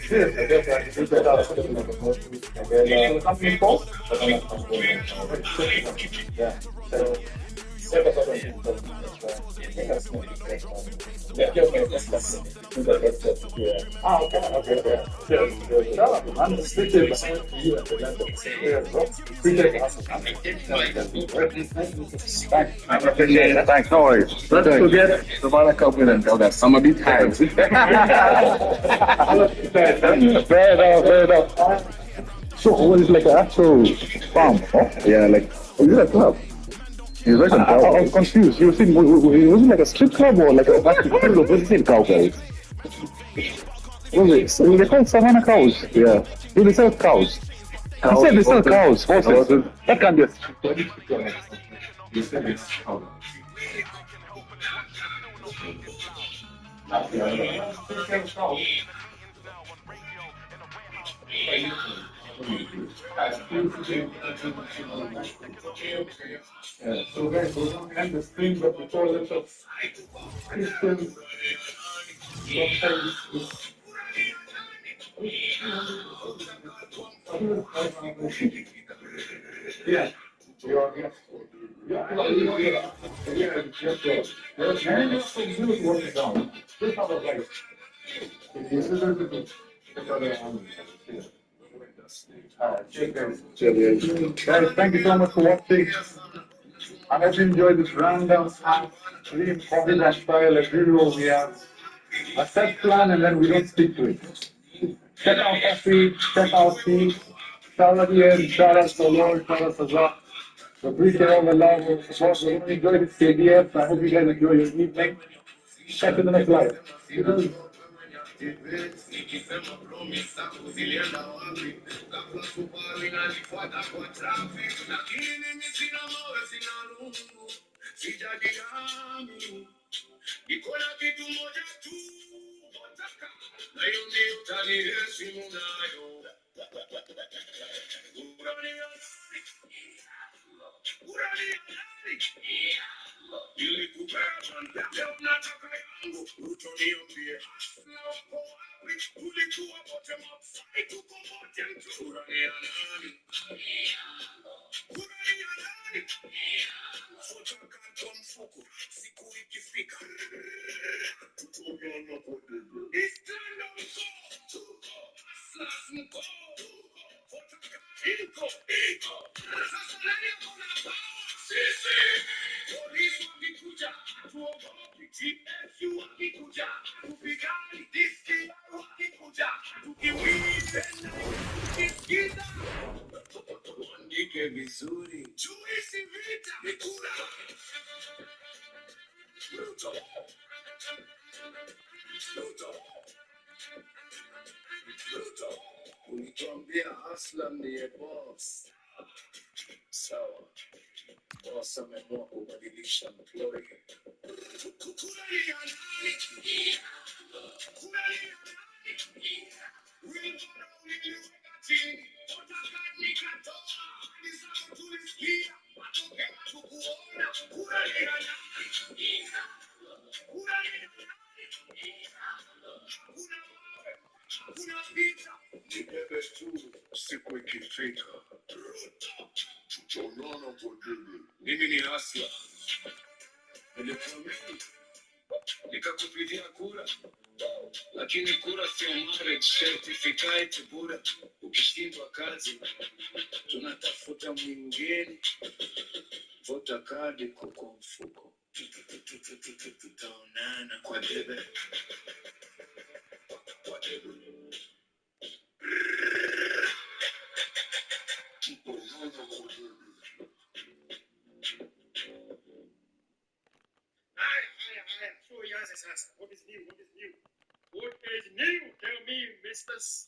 Yeah, I guess I think that and then the company post. Yeah. So. Ah, okay, okay, okay. I'm switching you and I appreciate it. Thanks, no worries. Let's forget the Monaco win and tell that some of these times. Fair enough. So, what is like an actual farm? Huh? Yeah, like, is it a club? I'm confused. You think it wasn't like a strip club or like a basketball? What is it, cowboys? What is it? They call savannah cows. Yeah. Do they sell cows? I said they sell cows, horses. That can't be a Yeah, so guys, we're going to end the stream, but before that, Christians, yeah, you're, yes. Yeah, Guys, thank you so much for watching. I hope you enjoyed this rundown. Really important that style as usual. We have a set plan and then we don't stick to it. Check out Coffee, check out Tea, shout out Ian, shout out Solor, shout out Sazak. We appreciate all the love and support. We really enjoyed this KDF. I hope you guys enjoy your evening. Catch you in the next live. Nikola kitu moja tu wataka na hiyo ndio utaniheshimu nayo. Urania nani? Nilikupea leo nataka yangu. Utoniambie na uko wapi? Tulikuwa bottom up fight, tuko bottom two. Urania nani? Urania nani? Utaka kwa mfuko siku ikifika. Tutumiana kwa debe. Istanda mko, tuko, aslas mko. Utaka iko. Sasa nani akona power? Sisi. Polisi wakikuja, tuogopi. TSU wakikuja, tupigani. Diski wakikuja, tukiwinde na tukisikiza. Tuandike vizuri. Tuisi vita. Nikula. Pluto. Ulituambia Aslam ndiye boss. Sawa. Boss ameamua kubadilisha employee. Kuralia nani? Kuralia nani? Wimbo uliliweka chini. Utaka nikatoa. Hadi sasa tulisikia. Matokeo tukuona. Kuralia nani? Kuralia nani? Hakuna mawe. Hakuna vita. Nibebe tu siku ikifika. Tutaonana kwa debe. Mimi ni Asla. Nilikuamini. Nikakupigia kura. Lakini kura sio marriage certificate bura. Ukishindwa kazi tunatafuta mwingine. Vota kadi kwa mfuko. Tutaonana kwa debe. Kwa debe. Tutaonana kwa debe. So yaze sasa. What is new? What is new? What is new? Tell me, misters.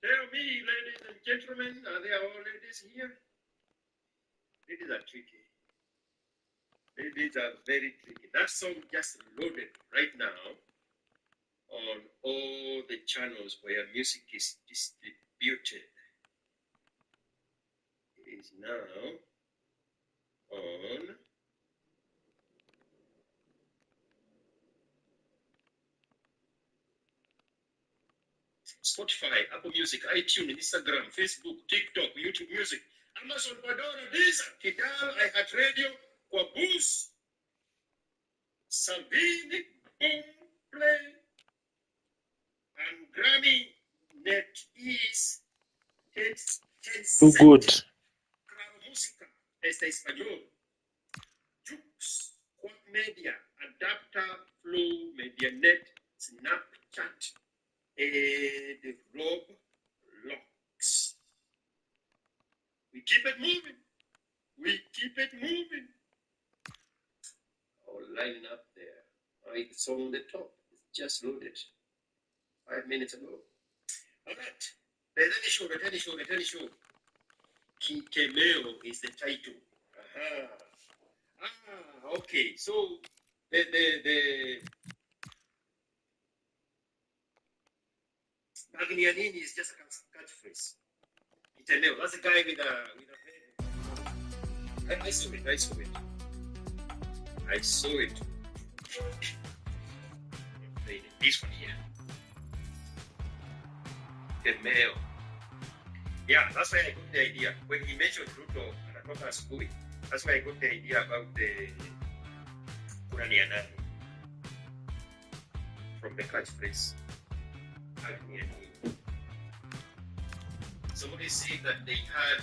Tell me, ladies and gentlemen, are there all ladies here? Ladies are tricky. Ladies are very tricky. That song just loaded right now on all the channels where music is distributed. It is now on Spotify, Apple Music, iTunes, Instagram, Facebook, TikTok, YouTube Music, Amazon, Pandora, Deezer, Kidal, iHeartRadio, Quaboost, Salvini, Boomplay, and Grammy Net is 10 Too good. Claro Música, Este Español, Jux, Quack Media, Adapter, Flow, MediaNet, Snapchat, and Roblox. We keep it moving. We keep it moving. All line up there. Right, it's on the top. It's just loaded. 5 minutes ago. All right. Let me show. Kikemeo is the title. Okay. So the Bagnanini is just a catchphrase. Kikemeo. That's the guy with a head. I saw it. This one here. Kikemeo. Yeah, that's why I got the idea. When he mentioned Ruto and Anatoka Skui, that's why I got the idea about the Kuranianani from the catchphrase. Somebody said that they had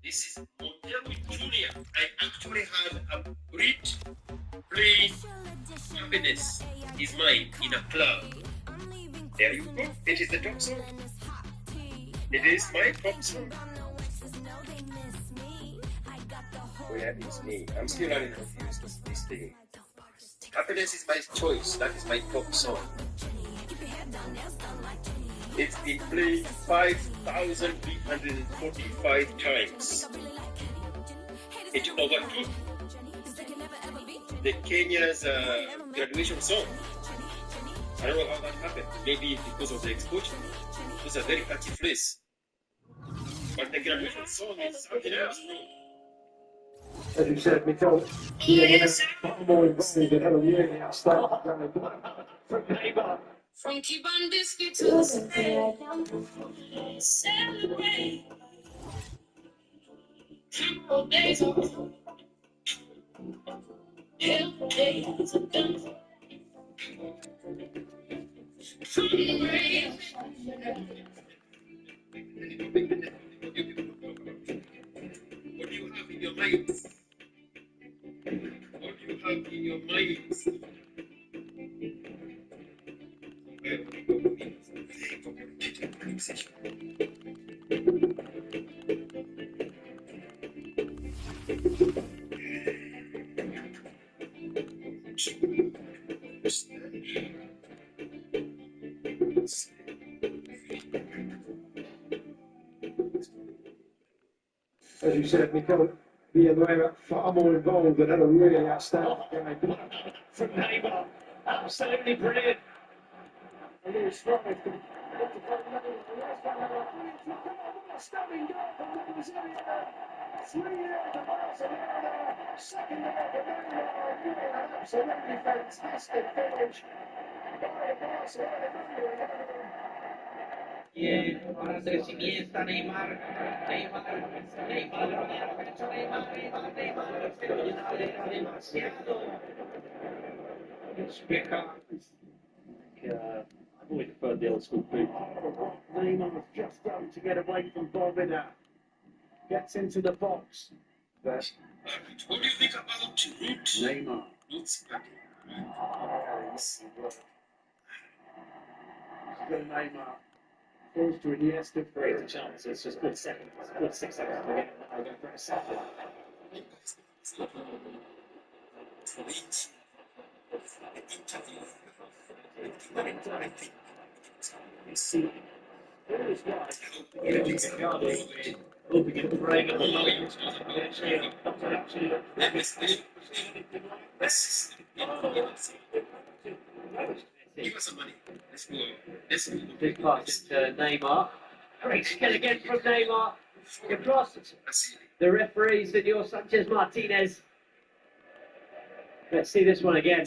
this is Montego Jr. I actually had a Brit playing Happiness Is Mine in a club. There you go. It is the top song. It is my top song. Where is me? I'm still running confused with this thing. Happiness is my choice. That is my top song. It's been played 5,345 times. It overtook the Kenya's graduation song. I don't know how that happened. Maybe because of the exposure. It was a very catchy phrase. But the graduation song is something else. As you said, Mikel, more involved than ever really outside. From Cuban biscuit to celebrate. All days are hell days are done. From rain. What do you have in your mind? What do you have in your mind? As you said, Mikel, Villanueva far more involved than ever really outstanding. From Neymar, absolutely brilliant. A little strong. Absolutely fantastic finish. Ahora se simienta Neymar, demasiado. I've always preferred the old school boot. Neymar just done to get away from Bobina. Gets into the box. What do you think about Root? Neymar. Root's Still Neymar. Falls to Iniesta for Great chance. It's just good seconds. Good 6 seconds to get I'm going for a second. Give us some money. Let's go. Big pass to Neymar. Great skill again from Neymar. Across the referee, Senor Sanchez Martinez. Let's see this one again.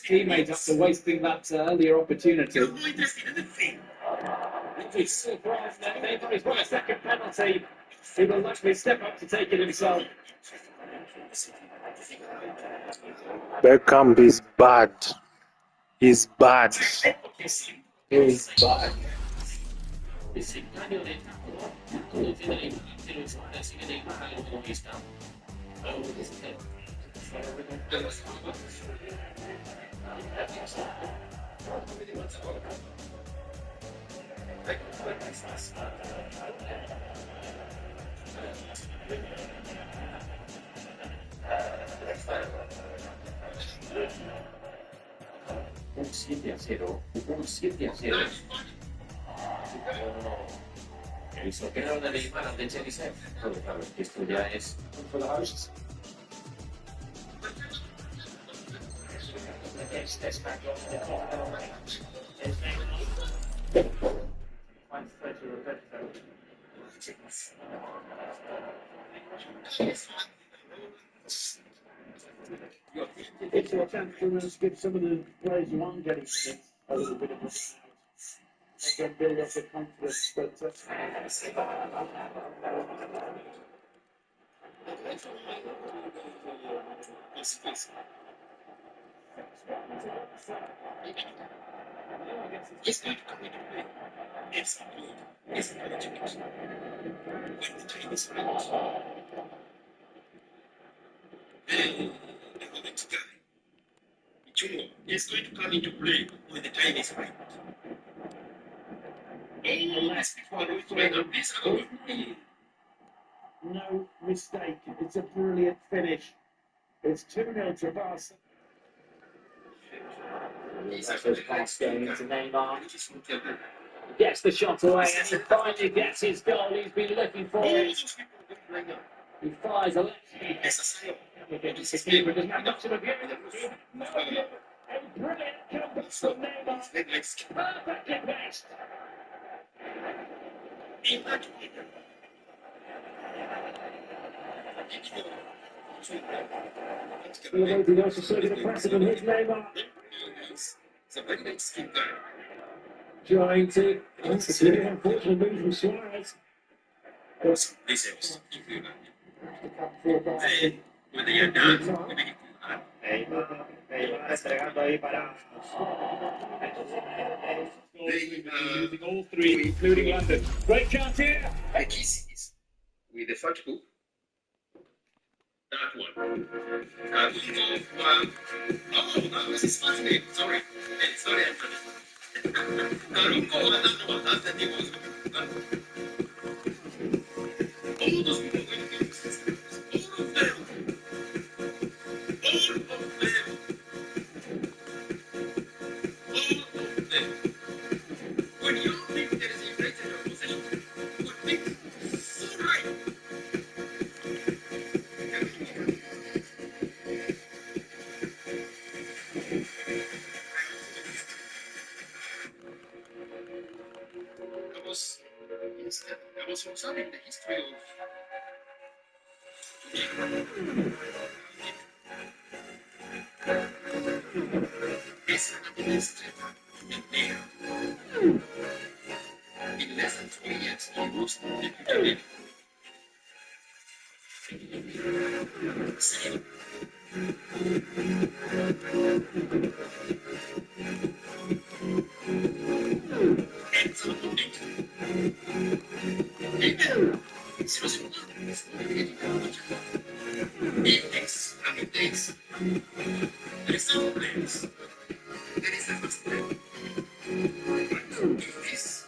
Teammates after wasting that earlier opportunity. He's got a second penalty. He will likely step up to take it himself. Beckham is bad. He's bad. He's bad. Un 7-0, un 7-0. Visto que era una de Neymar de Chelsea, claro, que esto ya es It's your chance to give some of the players who aren't getting minutes a little bit of a make them build up the confidence. But It's not coming to play. It's good. It's not education. When the time is right, then the next guy, Chumo, is going to come into play when the time is right. Unless people are playing on this hour. no mistake. It's a brilliant finish. It's 2-0 to Barca. First pass going into Neymar. Gets the shot away and he finally gets his goal. He's been looking for it. He fires a left. His keeper doesn't have much of a view. A brilliant comeback from Neymar. Perfectly placed. He goes to second the precedent. Here's Neymar. It's a very nice skill guy. Trying to see the unfortunate move from Suarez. Also, this is when they are done, we make it Neymar entregando ahí para. Using all three, including London. Great chance here. the kisses with the photo book. That one. Oh, this is fascinating. Sorry. Sorry, Anthony. Carunco, that's the name of all those people going to be all of them. All of them. All of them. When you think there is a greater opposition, you think so right. I was observing the history of this administrator in there. In less than 2 years, he was deputy. Same. And so it takes, there is no place. There is a first place. But if this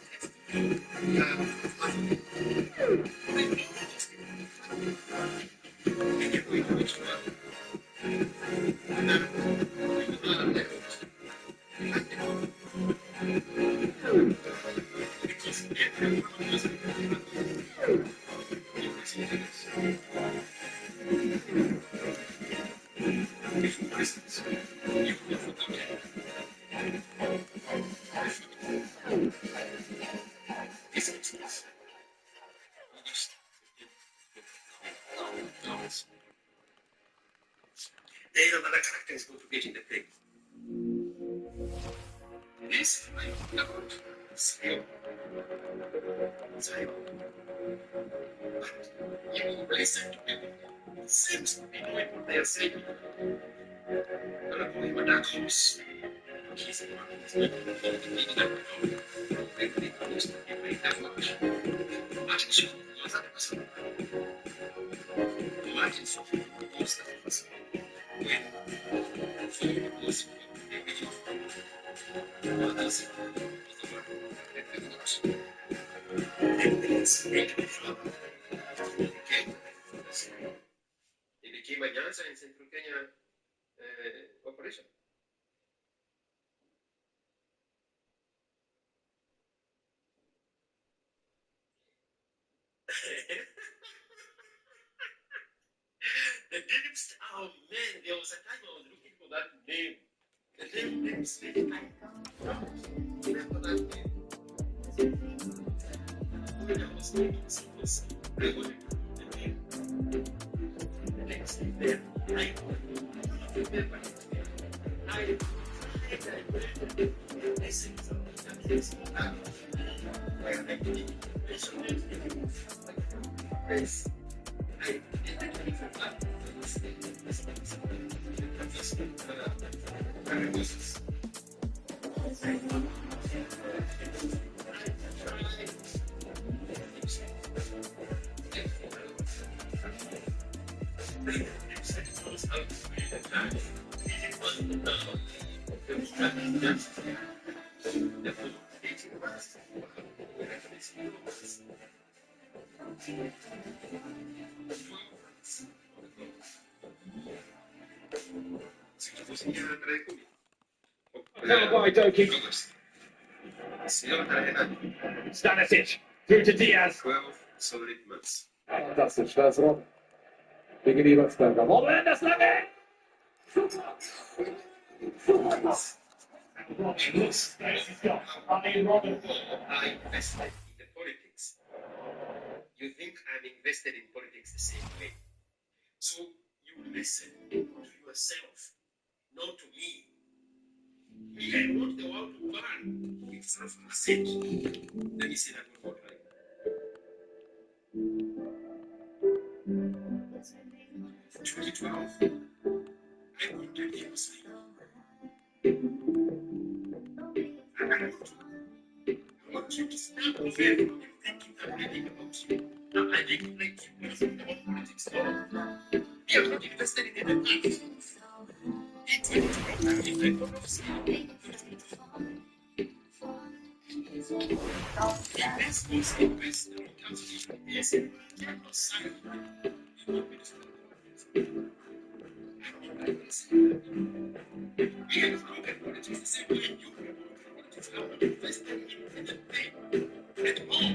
they have other characters go to get in the play. This I talking about Zion. Zion. But you listen to people. Seems to be doing what they are saying. Gonna call him a dark horse. Y de aquí mañana en Centro Kenya Operation. The names, oh man, there was a time I was looking for that name. The name names, I don't remember that name. When I was making songs, I wanted the name. The next thing there, I don't remember it. I listened to it. I didn't mention it. Yes. Stanisic through to Diaz. 12 solid months. Fantastisch, da ist Rob. Gegen Ebersberger. Robin, das lange! I invested in the politics. You think I'm invested in politics the same way. So you listen to yourself, not to me. Me, I want the world to burn with self-assent. Let me see that one more time. 2012, I wanted you to sleep. And I want you to stop very you thinking I'm reading about you. Now I make it like you know about politics. We are not invested in the past. In 2012, I think I thought of sleep. Invest was invest in country. Yes, genocide. You want me to stop politics? We are not at politics the same way you are politics. I'm not invested in the thing at all.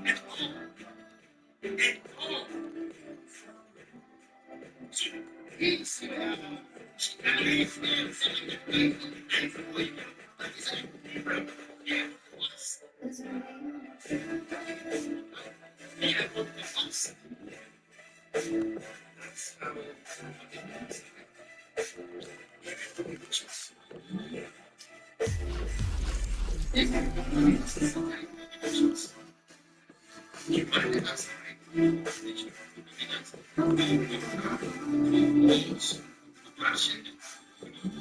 At all. At all. So, please,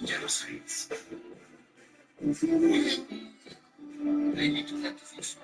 genocides. They need to let the fish.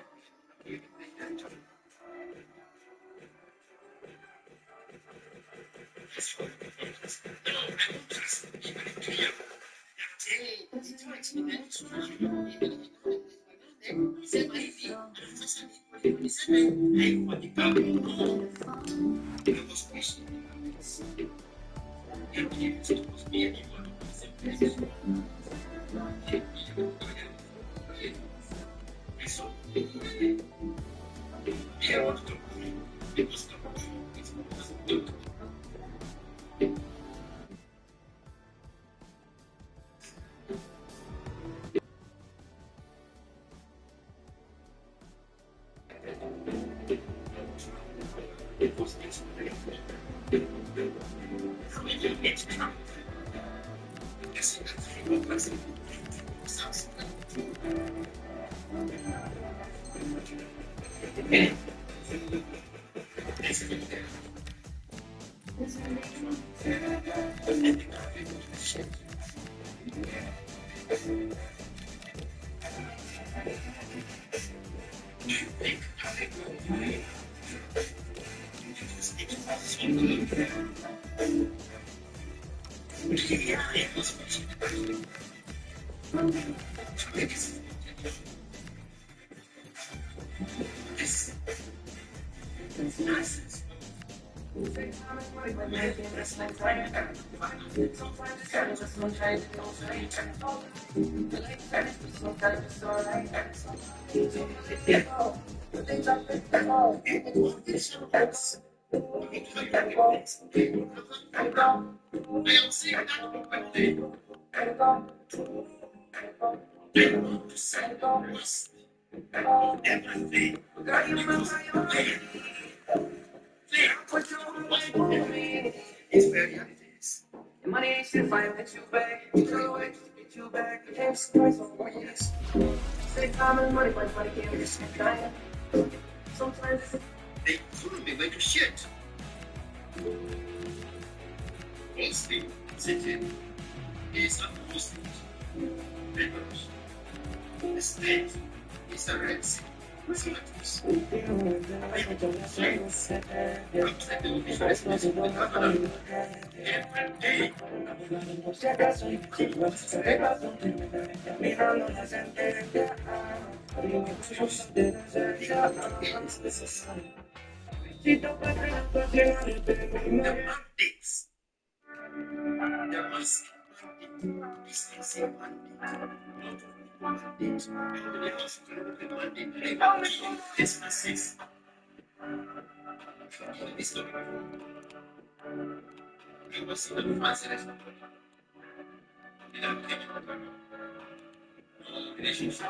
It's very how it is. Money ain't shit if I ain't met you back. You know it, get you back. You can't surprise me for years. Say time and money, but money can't be shit. Sometimes they fool me like a shit. Mostly, city is a Muslim. Papers. The state is a Red Sea. Muslims. Every day. The bandits. There must be bandit. This is a bandit. Not only bandits. They also can bandit. They want to kill businesses. This is I was in the France restaurant. Relationship.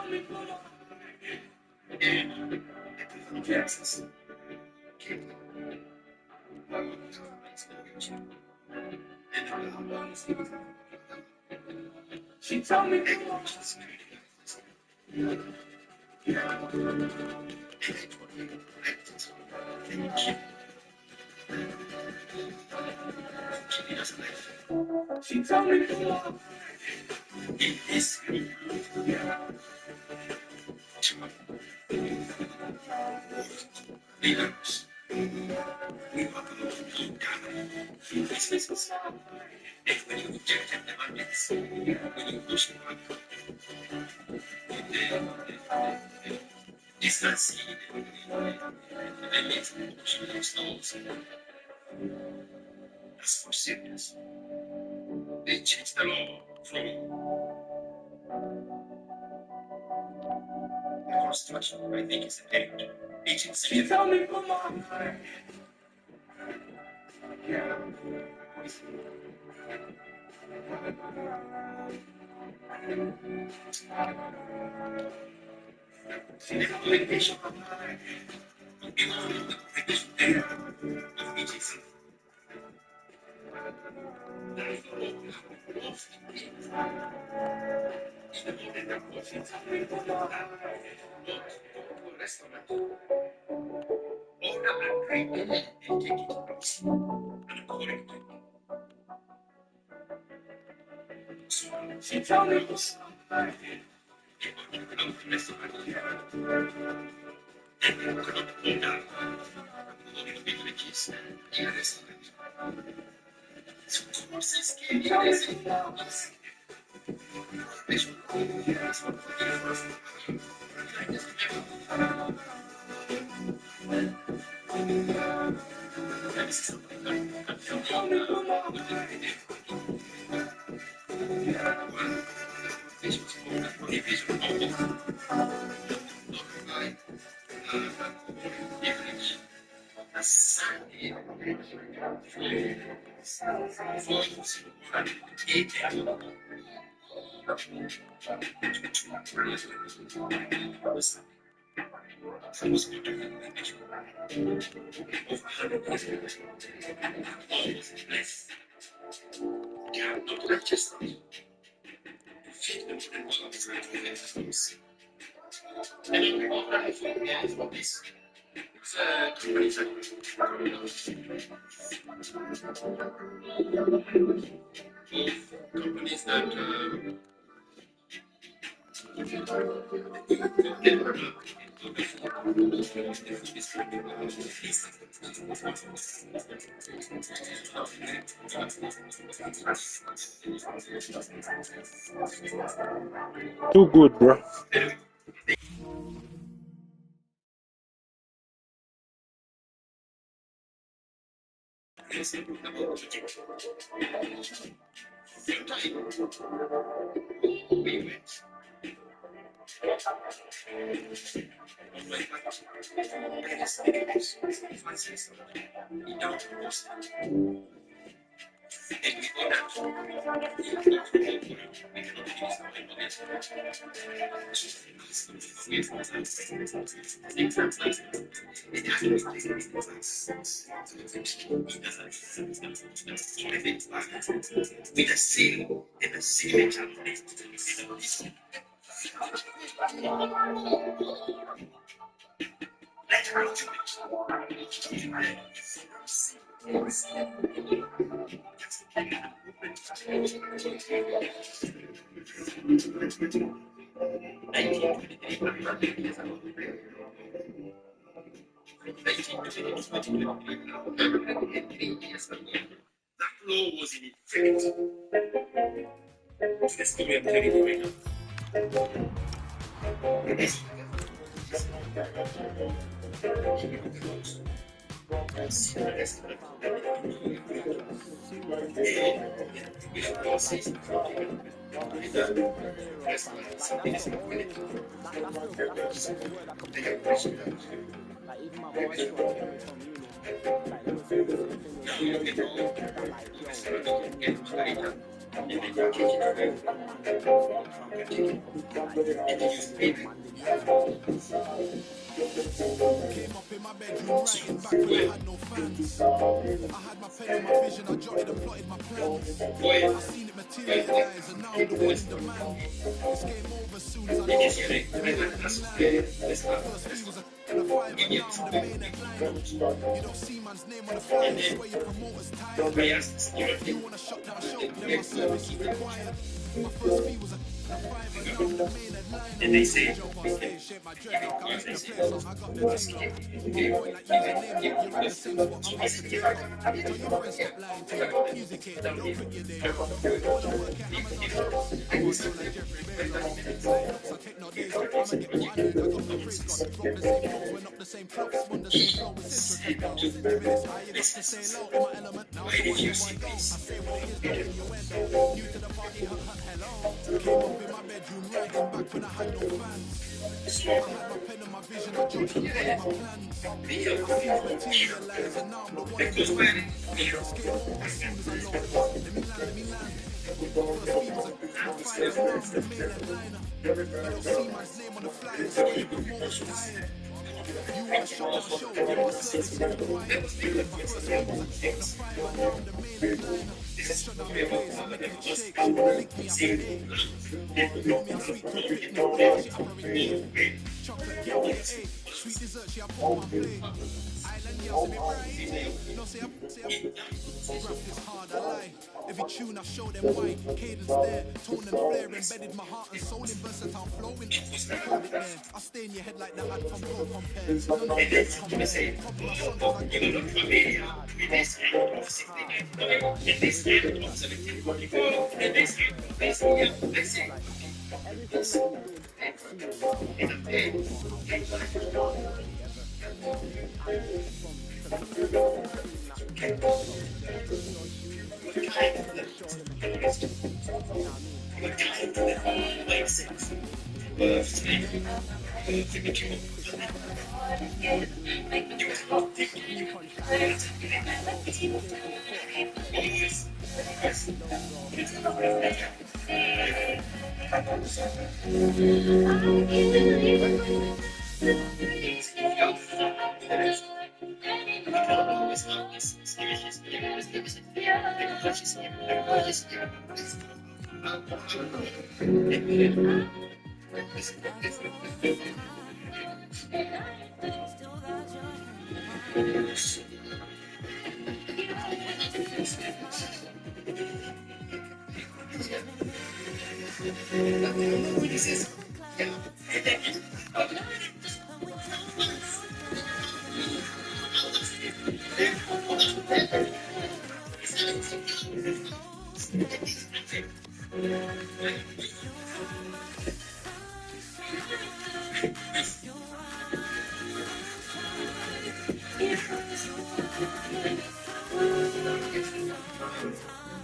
And Texas. She told me she told me it is leaders. We want to know this is if when you reject the bandits, when you push them distance and make them stones. As for sickness, they changed the law from the construction, I think it's a period. Agency. You tell me, come on. Yeah. See the communication of agency. Restaurant. Order and drink and take it across. And according to she told me this. You could open the restaurant here. And you could not pull down. According to the kids in the restaurant. So of course it's scary. Companies that Too good, bro. Came up in my bedroom writing back when I had no fans. I had my pen and my vision, I jotted and plotted my plans. I seen it materialise and now I'm the one in demand. It's game over as soon as I lost it. The middle of the land. First three was a and a five and now I'm the main headliner. You don't see man's name on the flyers where your promoters tired. You wanna shut down show, then my service is required. My first fee was a five and now I'm the main headliner. And they say joke on stage, shape my dread, I make the place so I got the name. Point like username, you're at the same spot, I'm off the tail. Tell your friends stop lying to you. Music hate, don't quit your day. Wanna work at Amazon shops, I want to like Jeffrey Bezos. So take no days off, I'ma get what I need. I got no praise God, drop the same flows, we're not the same clubs, on the same flow with central techno. 50 minutes high, you got to stay low, in my element, now so what you want go. I say what it is, don't innuendo. New to the party, hello. Came up in my bedroom, writing back when I had no fans. I had my pen and my vision, I jotted and plotted my plans. I seen it materialise and now I'm the one in the man. It's game over as soon as I lost it. Let me land. First beat was a fight and now I'm the main headliner. You don't see man's name on the flyers, so your promoters tired. You wanna shut down show, then my service is required. My first beat was a fight and now I'm the main headliner. Shut down the place, I make it shake. She wanna link me up to date. Know me, I'm sweet, quick, quick, no, she apparently. Chocolate, yeah, yeah, hey. Sweet dessert, she a put on my plate. Island girls, me right. No, say up. Rap is hard, I lie. Every tune I show them why. Cadence there, tone and flare. Embedded my heart and soul in versatile flowing. Hold it there. I stay in your head like the ad from Go Compare. None of this compare. Popular songs I get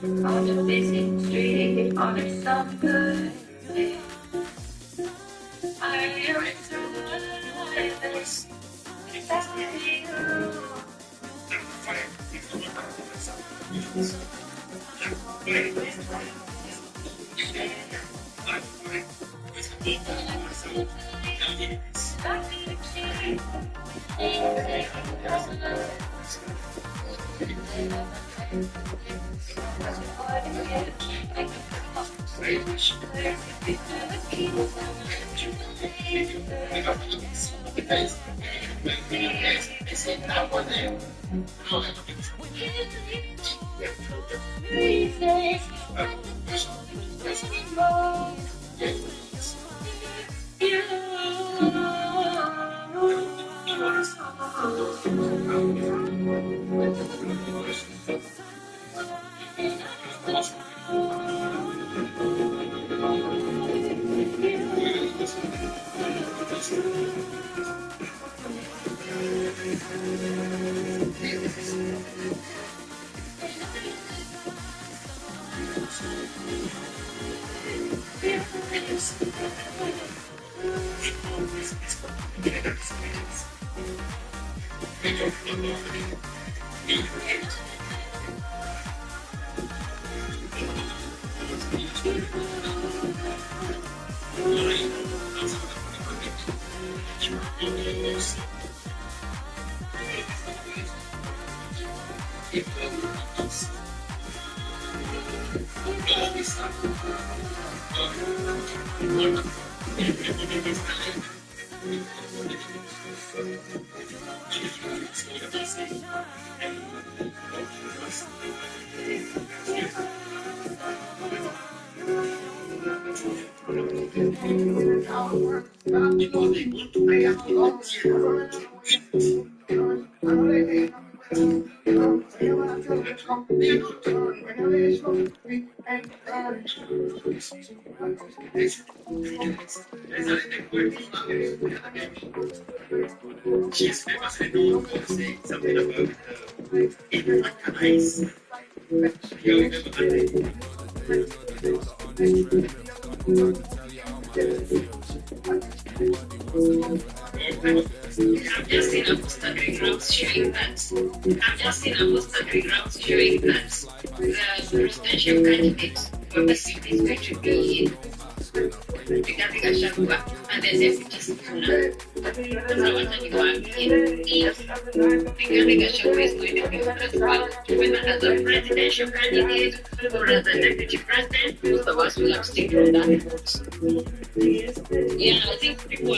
On the busy street, on a summer day, I am surprised that you I've just seen a post underground sharing that. I've just seen a post underground sharing that the presidential candidate for the seat is going to be Rigathi Gachagua and the deputy speaker. So what are you arguing? If Rigathi Gachagua is going to be president, whether as a presidential candidate or as a deputy president, most of us will abstain from that vote. Yeah, I think people are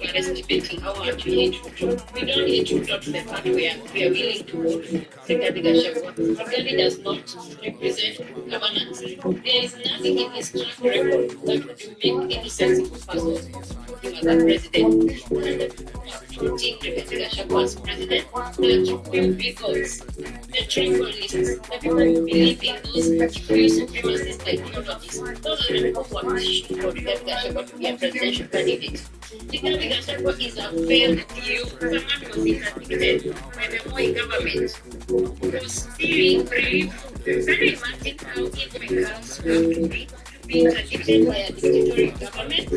overestimating how much we need to vote. We don't need to vote to the fact we are willing to vote for Rigathi Gachagua. Rigathi does not represent governance. There is nothing in his track record that would make any sensible person as a president. Putting Rigathi Gachagua as president, the true because the tribalists, the people who believe in those few supremacist ideologies, those are the people who are pushing for Rigathi Gachagua to be a presidential candidate. Rigathi Gachagua is a failed deal. Someone was interdicted by the Moi government. He was steering brave. Can you imagine how it becomes to be interdicted by a dictatorial government?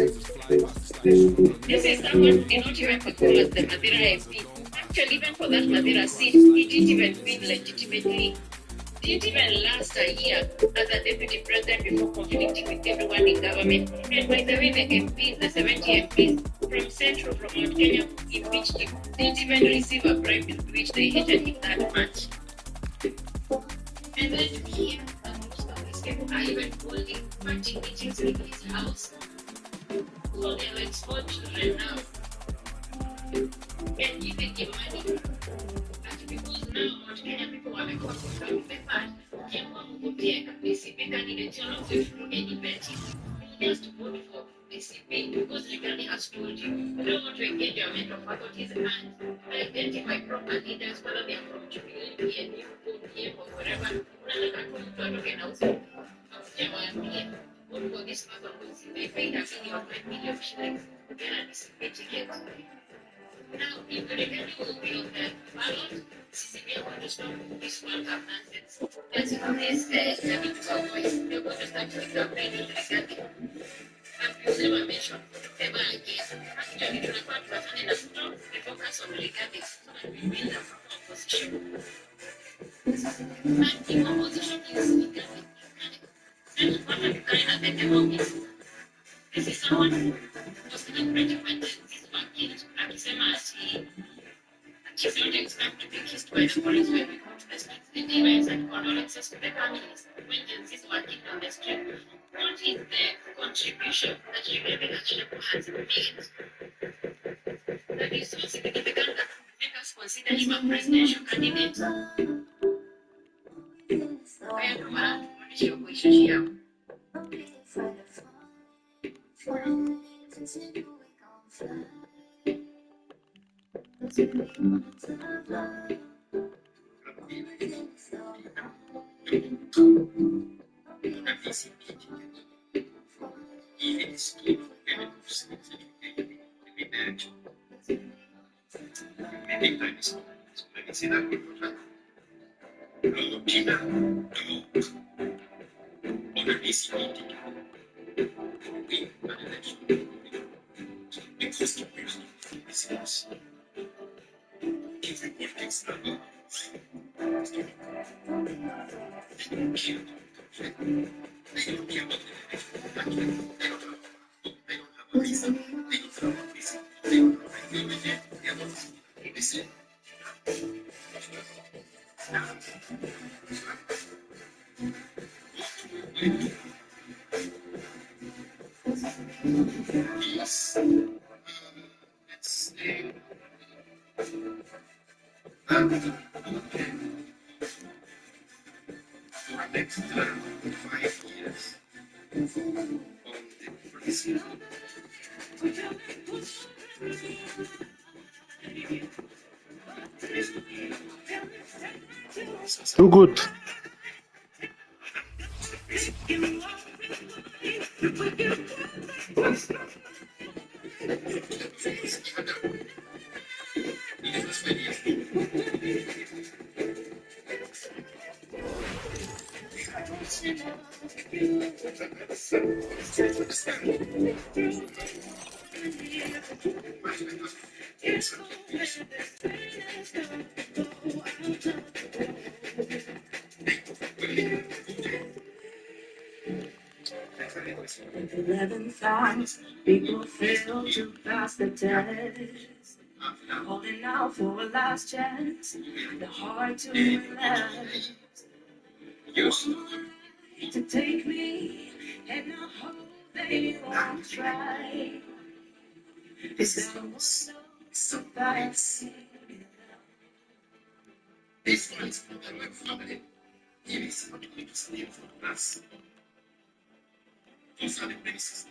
This is someone who did not even perform as the Madeira MP. Actually, even for that Madeira seat, he didn't even win legitimately. Didn't even last a year as a deputy president before conflicting with everyone in government. And by the way, the MPs, the 70 MPs from Central, from Mount Kenya, impeached him. Didn't even receive a bribe with which they hated him that much. And then here, most of these people are even holding party meetings in his house. So they're like small children now. And giving him money. And because now Mount Kenya people are like, what the fact? Kiamua kugombea DCP candidate, you're not going to do any betting. You just vote for DCP because Rigathi has told you you don't want to engage your mental faculties and identify proper leaders, whether they are from Jubilee, PNU, ODM, or whatever. Unataka mtu atoke na usiku. Hawajawaambia. Vote for this person because they paid a million, 5 million shillings to get a DCP ticket. Now, if Rigathi will be on the ballot, CCP are going to stop this one nonsense. They Contribution that you gave actually has made. That is so significant that make us consider him a presidential candidate. Kaya naman, siya po siya. Too good. People fail to pass the test, holding out for a last chance. The heart to relax, to take me, and I hope they won't try. Cause I was so bad. This one is for the family. It is what we just live for us. Those are the bases.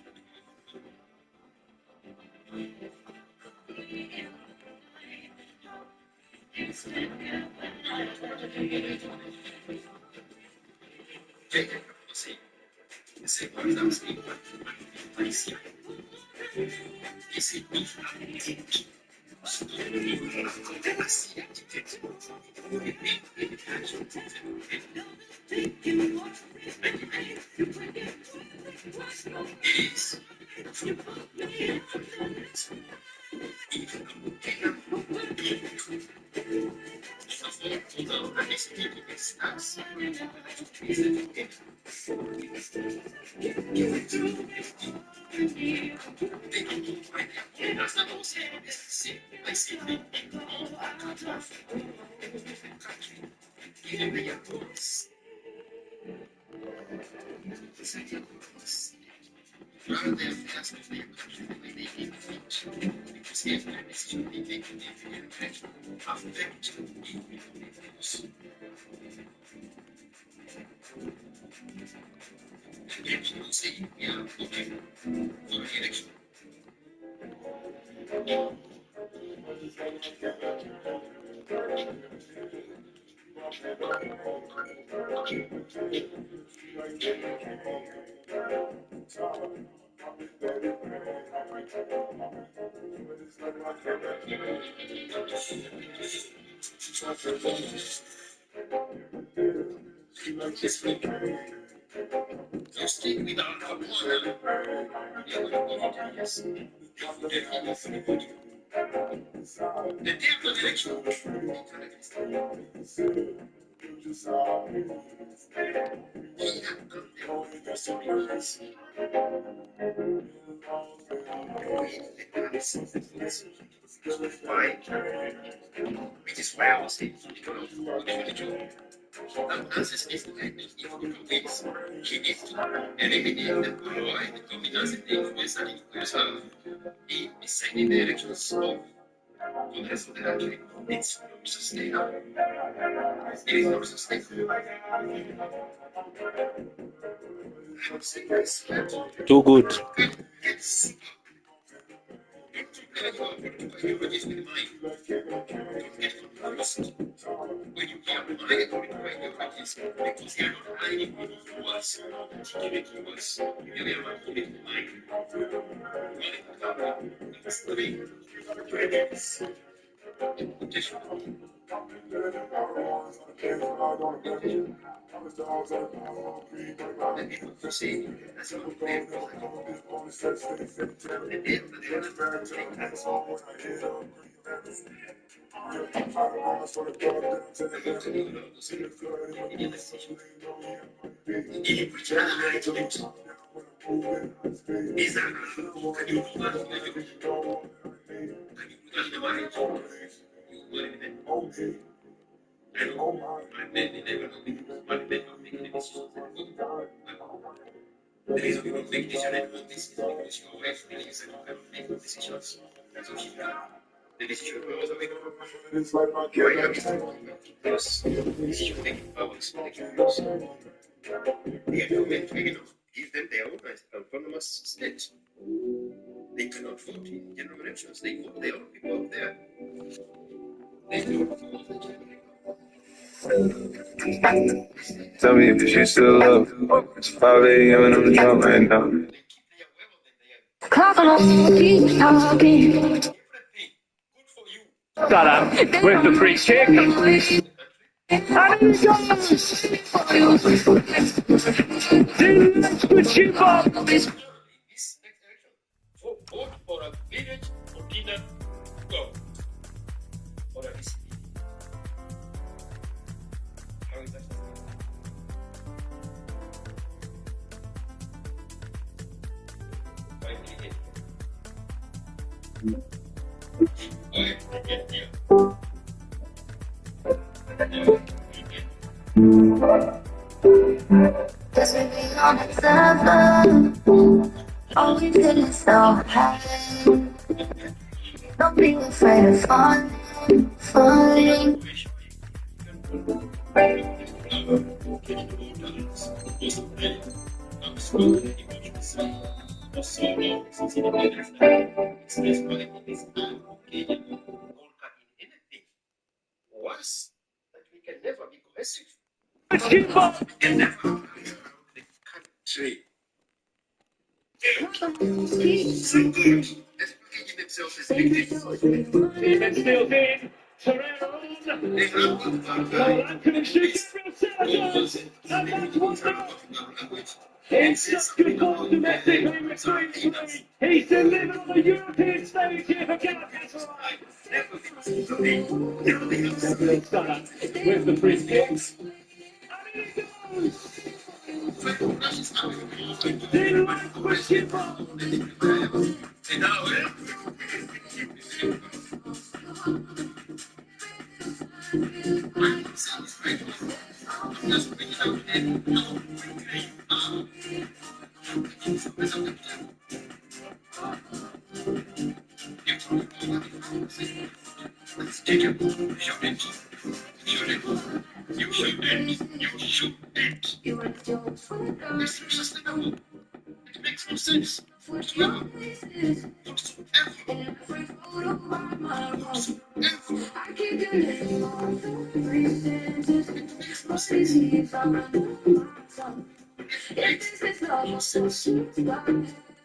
Too good. Tell me if you still love. It's 5 a.m. and I'm drunk right now. Salah with the free kick. And he goes! Delight with Chibok! Just we be on the server. Always feeling so high. Don't be afraid of falling. Worse, that we can never be cohesive. Even still in. Terrell. Anthony shoots from Salah. And that's what's up. It's just good ball domestically with 3-3. He's delivered on the European stage here for Galatasaray. Salah with the free kicks. And he goes. Delight with Chibok.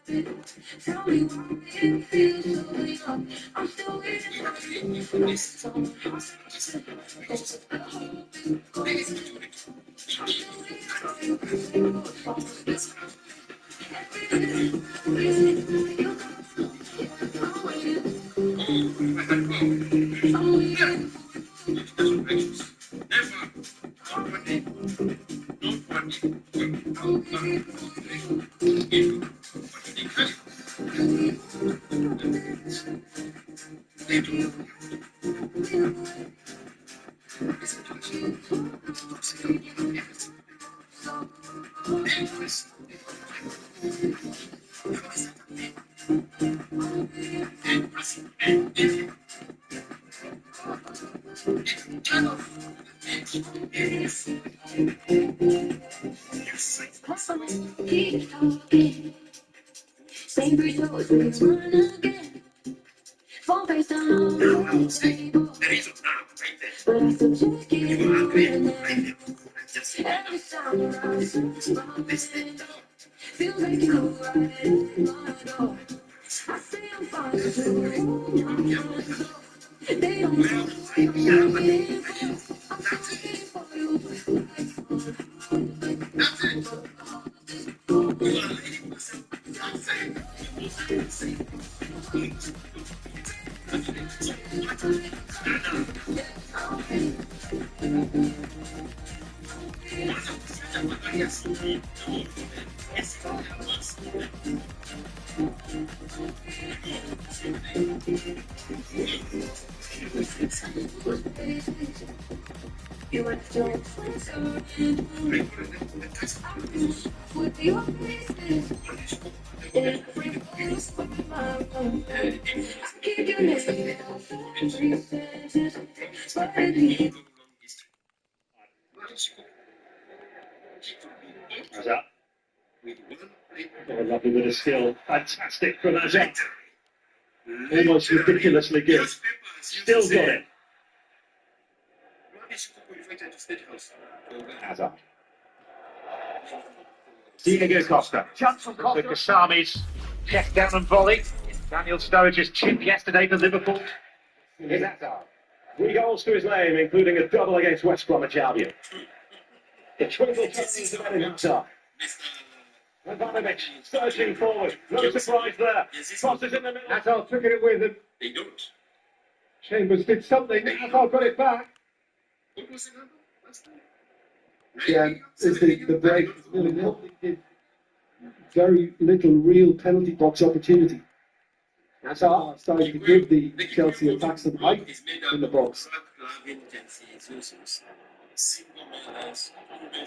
Tell me why it feels so young. I'm still waiting for you. Keep talking. Same three toes, we run again. Phone face down on the table. But I still check it in. Every time your eyes bumping. Feels like you go right in my door. I say I'm fine too. They don't know what I'm waiting for. I'm still waiting for you. You went to with your business. In every place but my room. I keep your name out 3 sentences. But baby, How's that? Oh, a lovely bit of skill. Fantastic from Hazard. Almost ridiculously good. Still got it. Hazard. Diego Costa. Chance from Costa. The Kasamis. Check down and volley. Daniel Sturridge's chip yesterday for Liverpool. Here's Hazard. 3 goals to his name, including a double against West Bromwich Albion. The twinkle turns of Eden Hazard. Ivanovic surging forward. No surprise there. Crosses in the middle. Hazard took it with him. They don't. Chambers did something. Hazard got it back. What was the number last time? Yeah, it's the break is really nil. They did very little real penalty box opportunity. Hazard started to give the Chelsea attack some height in the box.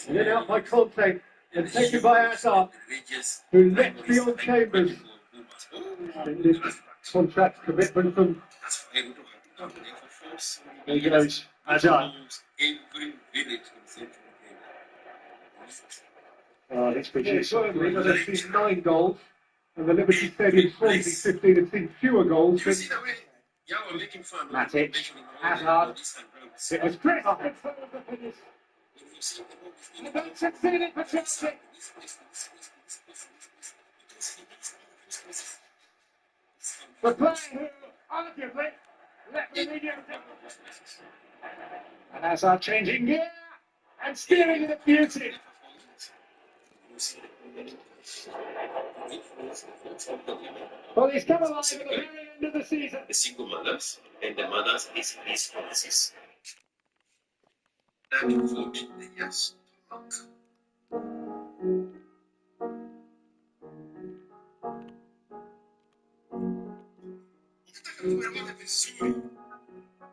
And then out by Conte and taken by Hazard, who leapt beyond Chambers. And this contract commitment from. There he goes, Hazard. He's produced. He's seen 9 goals, and the Liberty Stadium Swansea 15 have seen fewer goals. Matic, Hazard. It was Chris. And don't succeed it for Chelsea. The player who arguably left the medium. And Hazard changing gear and steering in a beauty. Well, he's come alive at the very end of the season. The single mothers and the mothers is his policies. That you vote the yes to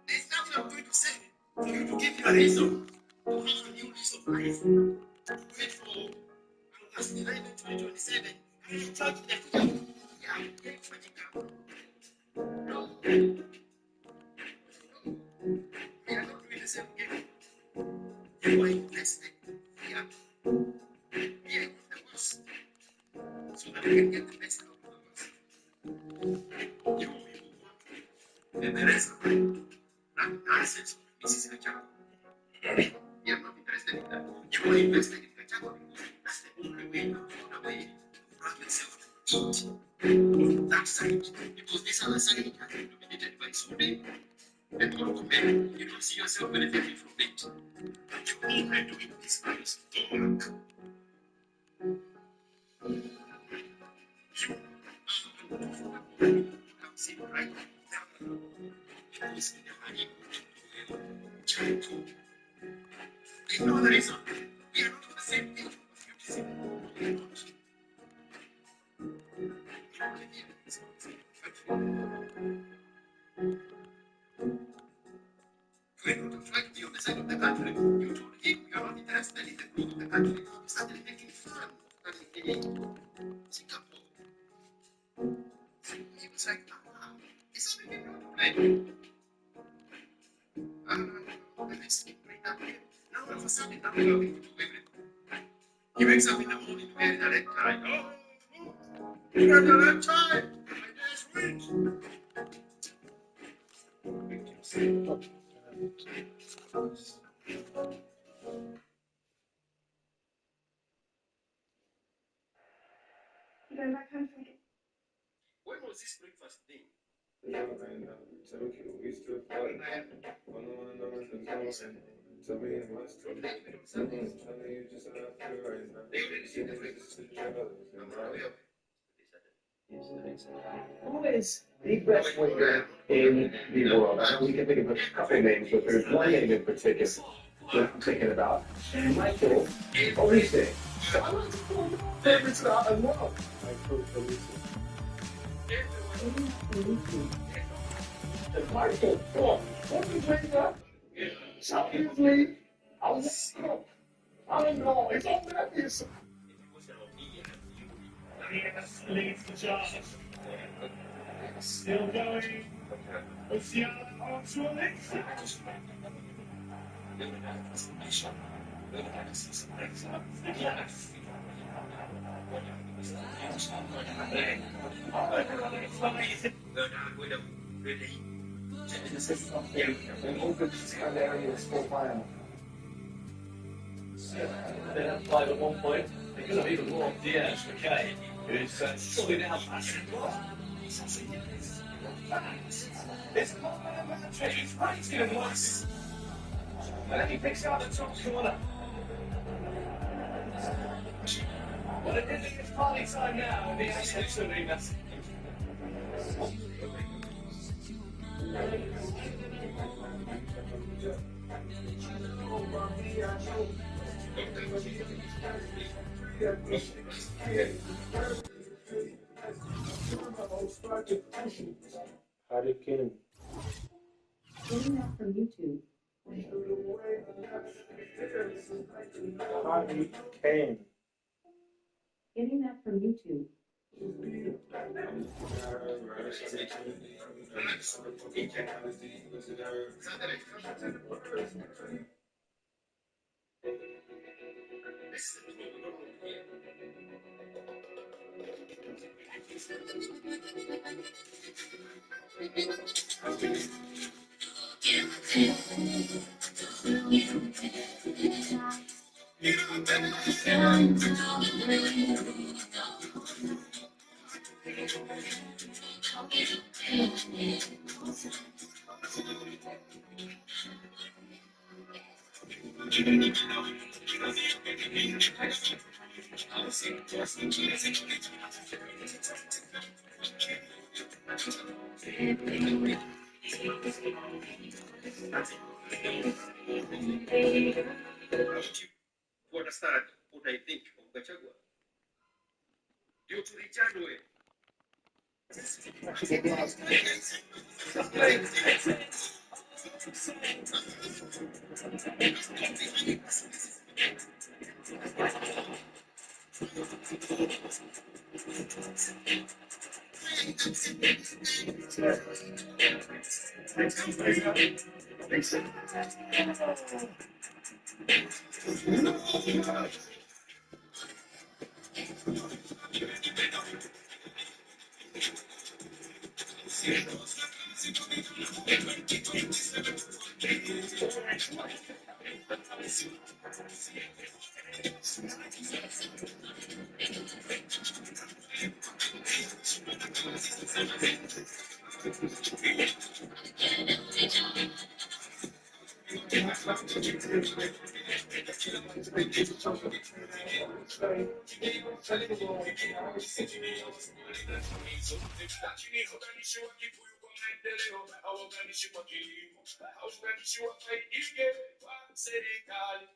There's nothing I'm going to say for you to give me a reason to have a new lease of life. To wait for August 11, 2027. And you charge the future. No. We are not doing the same game. You are invested. We are the worst. So that we can get the best out of us. You and the rest of it. That nonsense, Mrs. Kachago. We are not interested in that. You are invested in Kachago. That's the only way to run yourself. eat that side because this other side has been dominated by sodium and glucose. You don't see yourself benefiting from it. You only do it this by your stomach. I'm saying right now, because in the honey, we know the reason. We are not the same thing. We are not. When you tried to be on the side of the country, you told him you are not interested in the growth of the country. You started making fun of Singapore. So he was like, it's not even your problem. Let's bring that in. Now all of a sudden, now we are going to do everything. He wakes up in the morning wearing a red tie. Oh, you got a red tie. My day's weak. When was this breakfast thing? Who is the best winger in the world? I know we can think of a couple names, but there's one name in particular that I'm thinking about. Michael Olise. Favorites not enough. Michael Olise. Michael, come on. What do you think that? Champions League. I don't know. It's obvious. Leads the charge. Still going. Luciano onto a next. They have five at one point. They could have even more. Diaz, okay, who's surely now passing. It's not a match. He's waiting and once. And then he picks out the top corner. Well, it is it's party time now in the Apex Arena. Harry Kane. Getting that from YouTube. Harry Kane. Getting that from YouTube. To understand what I think of Gachagua. Due to the January.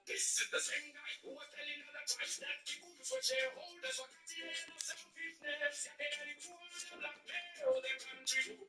This is the same guy who was telling other guys that people for shareholders were cutting in selfishness. And then it was a black hell, the country.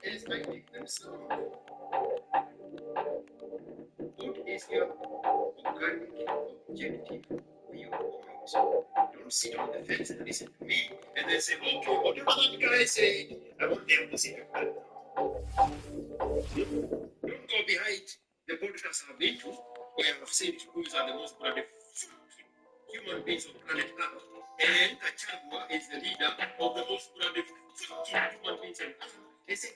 Is making them so. What is your organic objective for your point? Don't sit on the fence and listen to me and then say, okay, whatever that guy said, I want them to sit on. Don't go behind the podcast I've been to, where I've said who's are the most bloody human beings on planet Earth. And Achagua is the leader of the most bloody human beings on Earth. They say,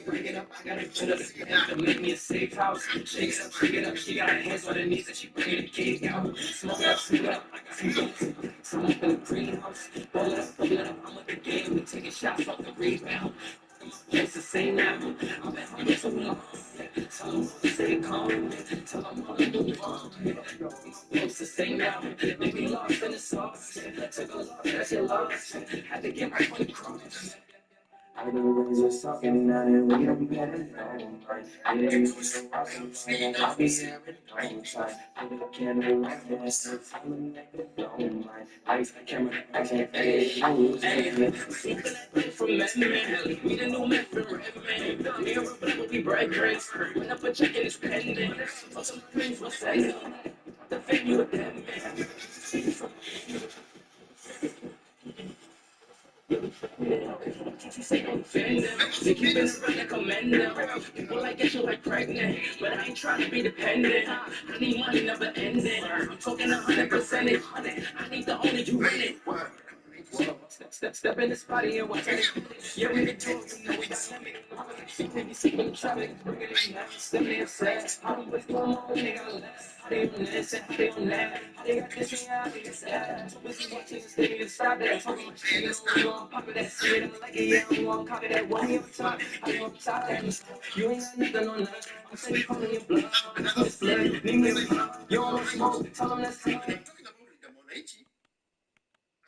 bring it up, I gotta put up, make me a safe house. Shake it up, bring it up, she got her hands on her knees and she bringing the cake out. Smoke up, I got some goats. Some up in the greenhouse. Roll it up, I'm with the game, we taking shots off the rebound. It's the same now. I've been hungry so long. Tell them to stay calm. Tell them all to do wrong. It's the same now. They be lost in the sauce. Took a loss, that's your loss. Had to get right on the cross. I know just talking now and we don't get it no more. I didn't know I'll be here with no time. I can't do this, so tell me that you don't mind. Lights, camera, action, fade, moves, from Metman, we the new man from Redman. Me and Robert will be bright grace. When I put check in his pendant, for some things will say, the thing you a dead man. They keep it around like a commander. People like get you like pregnant, but I ain't trying to be dependent. I need money never ending. I'm talking 100%. I need the only you in it. Step in the spotty and watch it. Yeah, we can do it. You know we got limit. She take me sick with traffic. Bring it in. Step in upset. I'm with my mom. Nigga, how they on this and how they on that. How they got this and how they got that. So busy watching this thing and stop that. Talking about shit. You don't want to pop it that shit. I'm like, yeah, I don't want to copy that one. You up top. I don't up top that. You ain't got nothing on that. I'm saying calling your blood. It's blood. Need me. You don't smoke. Tell them that's time.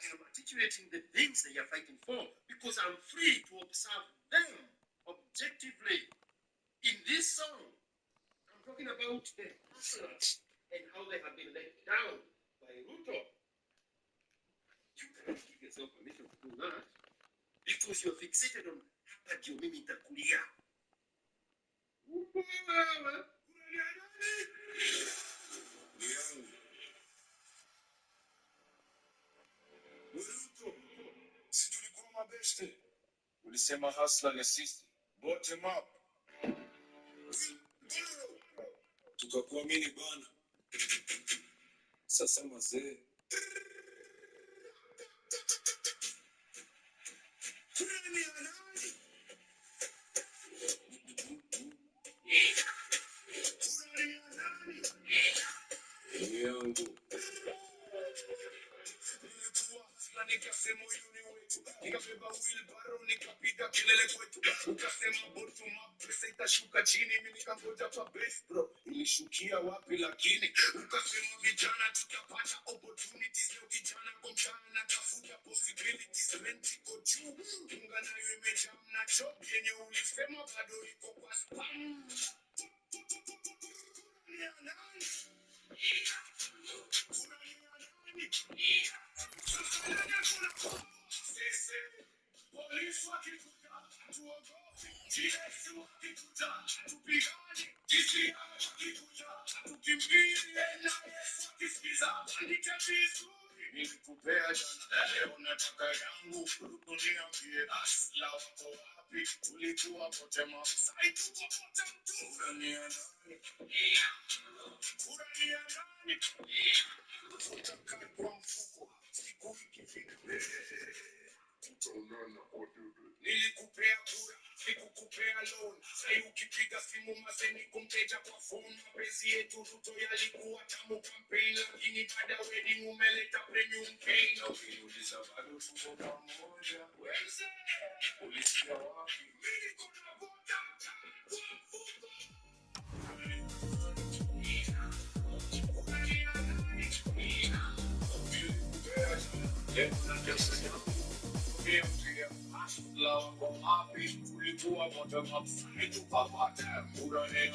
I am articulating the things they are fighting for because I'm free to observe them objectively. In this song, I'm talking about the hustlers and how they have been let down by Ruto. You cannot give yourself permission to do that because you're fixated on hapa ndio mimi nitakulia. Si tulikuwa mabeste, ulisema hustler ya sisi, bottom up, tukakuamini bana. Sasa mazee, yangu Ghafla nikasema huyu ni wetu, nikabeba wheelbarrow nikapiga kelele kwetu, ukasema bottom up pesa itashuka chini, mimi nikangoja kwa base bro, ilishukia wapi? Lakini ukasema vijana tutapata opportunities, leo kijana kwa mchana tafuta possibilities, rent iko juu, unga nayo imejaa na job yenye ulisema bado iko kwa spam. Polisi wakikuja tuogopi, GS wakikuja tupigane, DCI wakikuja tukimbie, NIS wakisikiza andike vizuri. Nilikupea jana, leo nataka yangu, uniambie asla wako wapi? Tulikuwa pote mafsai, tuko pote mtu. Urania nani? Urania nani? Utakaa kwa mfuko, siku ikifika tutaonana kwa debe. Nilikupea kura, sikukupea loan. Sai ukipiga simu maseni kumteja kwa phone. Mapenzi yetu Ruto yalikuwa tamu campaign, lakini baada ya wedding umeleta premium pain. Na ukiniuliza bado tuko pamoja. Wenze, ulisikia wapi? Mimi niko na boda kwa mfuko. Tulikuwa moto mafani tukapata urane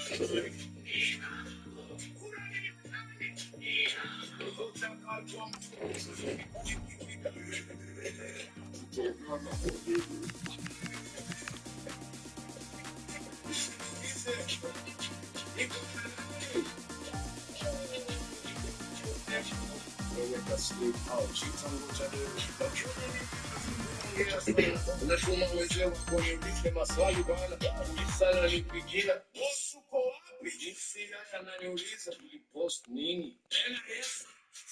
unasoma wezewa kwenye ulize maswali bana, ulisana nipigia boss uko wapi? Jinsi hata naniuliza ulipost nini? NIS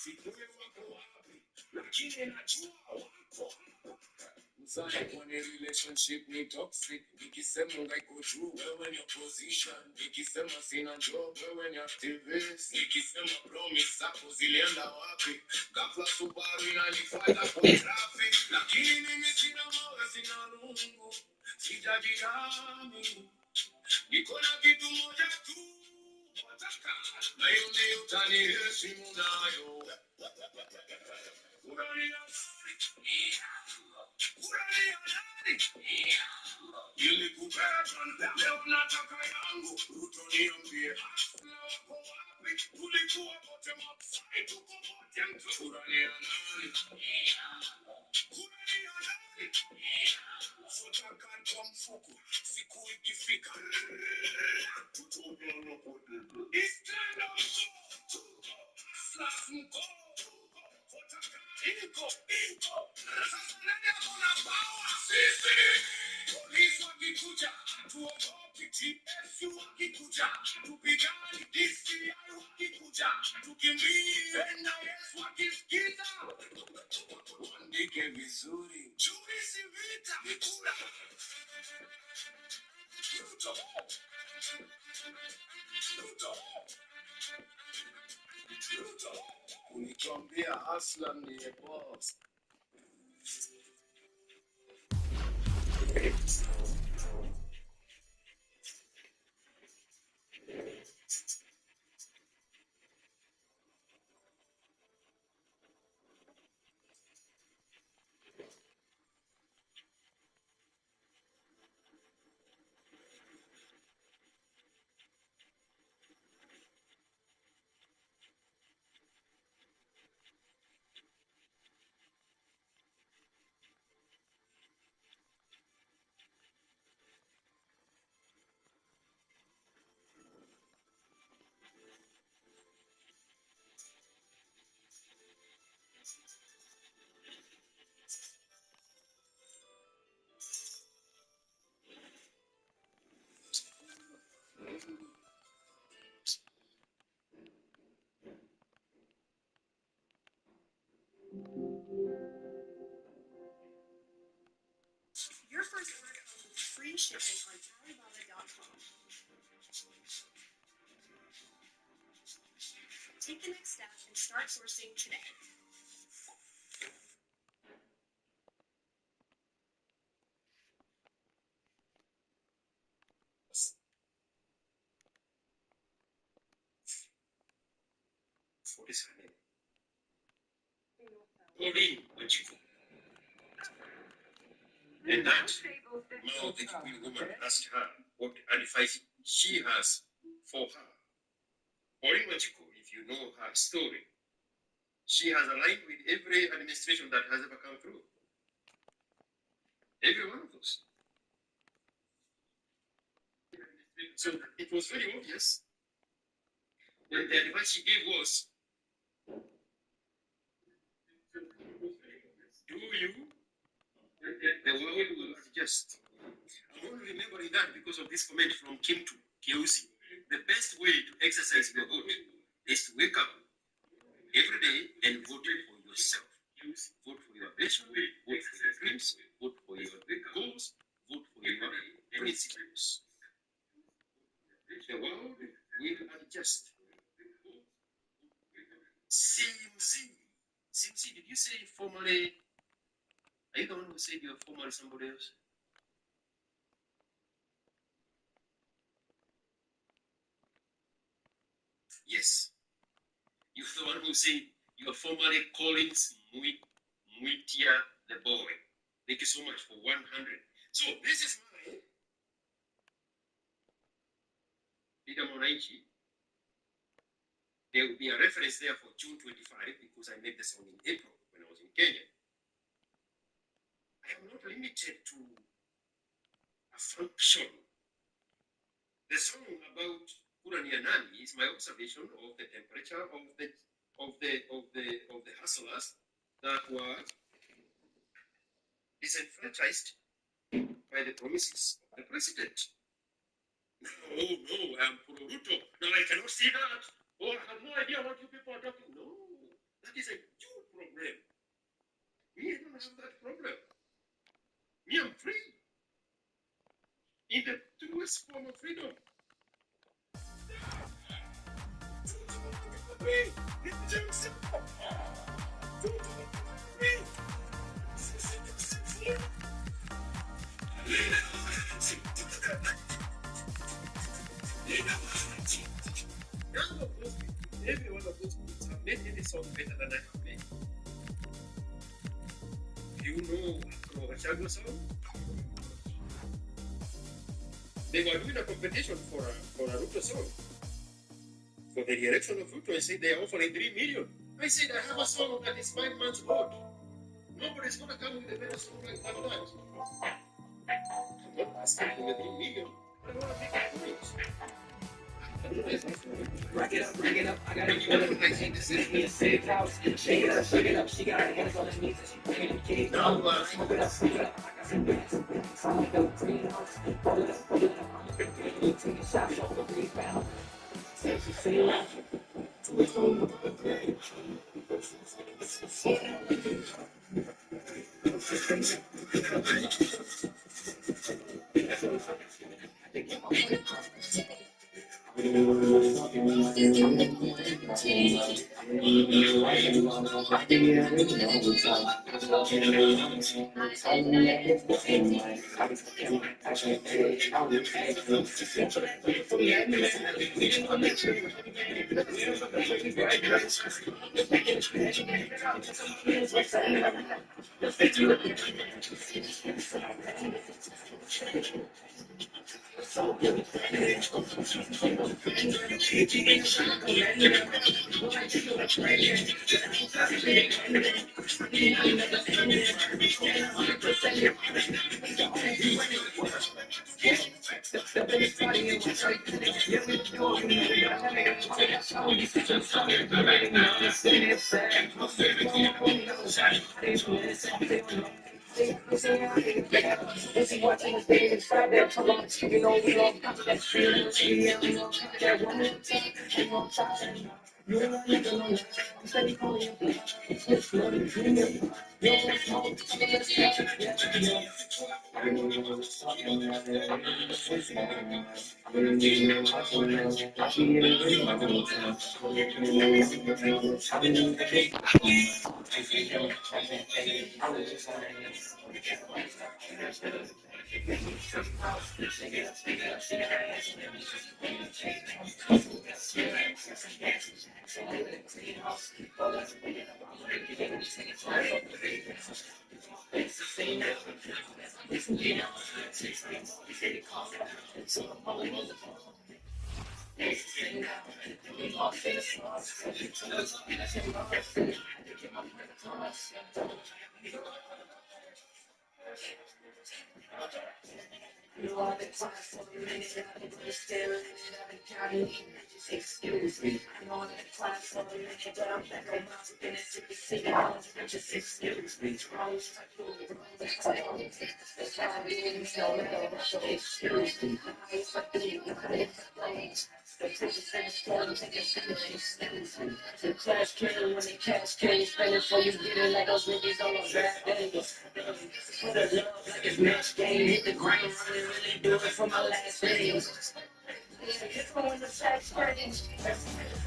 sijui wako wapi, lakini najua wako. Mzani kwenye relationship ni toxic, nikisema ngaiko juu wewe ni opposition, nikisema sina job wewe ni activist, nikisema promise zako zilienda wapi? Ghafla Subaru inanifuata kwa traffic, lakini mimi sina mawe sina rungu, sijajihami, niko na kitu moja tu wataka, na hiyo ndio utaniheshimu nayo. Urania nilikupea jana, leo nataka yangu. Ruto niambie asla wako wapi? Tulikuwa pote mafai, tuko pote mtu. Urania nani? Urania nani? Sotaka kwa mfuko, siku ikifika tutaonana kwa debe. It's time to go, asla mko. Sasa nani akona power? Sisi. Polisi wakikuja hatuogopi, TS wakikuja tupigane, DCI wakikuja tukimbie, NIS wakisikiza tuandike vizuri. Chui si vita, ni kura. Ruto. Ruto. Ruto. Ulituambia Aslan ni boss. Your first order comes with free shipping on Alibaba.com. Take the next step and start sourcing today. What is her name? Pauline Wajiko. And that Mao the Kikuyu woman asked her what advice she has for her. Pauline Wajiko, if you know her story, she has aligned with every administration that has ever come through. Every one of those. So it was very obvious. And the advice she gave was, do you? The world will adjust. I'm only remembering that because of this comment from Kim to Keusi. The best way to exercise your vote is to wake up every day and vote for yourself. Vote for your vision, vote for your dreams, vote for your goals, vote for your principles. The world will adjust. Simsi, did you say formally? Are you the one who said you're formally somebody else? Yes. You're the one who said you're formally Collins Muitia the boy. Thank you so much for 100. So this is my Leader Monaichi. There will be a reference there for June 25 because I made the song in April when I was in Kenya. I am not limited to a function. The song about Kuranianani is my observation of the temperature of the hustlers that were disenfranchised by the promises of the president. No, I'm Puruto. No, I cannot see that. Oh, I have no idea what you people are talking. No, that is a huge problem. Me, I don't have that problem. Me, I'm free. In the truest form of freedom. Every one of those groups have made any song better than I have made. Do you know a Chago song? They were doing a competition for a Ruto song. For the election of Ruto, I said they are offering 3 million. I said I have a song that is 5 months old. Nobody's gonna come with a better song like that. I'm not asking for the 3 million. I want to make a point. Rack it up, I got it. This is me a safe house. Shake it up, she got her hands on her knees and she bringing the cake. Smoke it up, I got some bands, some dope greenhouse. Roll it up, I'm taking shots off the rebound. Say she say it. You are the class for the minute, I've been still in it, I've been counting it, just excuse me. I know the class for the minute, but I'm back on my business, if you see it, just excuse me. Wrong, that's why I do it, no matter what, so excuse me. If I do it, the pictures in the store, take a excuse me. The class came when the cash came, spend it before you get it, like those niggas on the bad days. For the love, like it's match game, hit the ground running, really do it for my last days. It's going to sex change.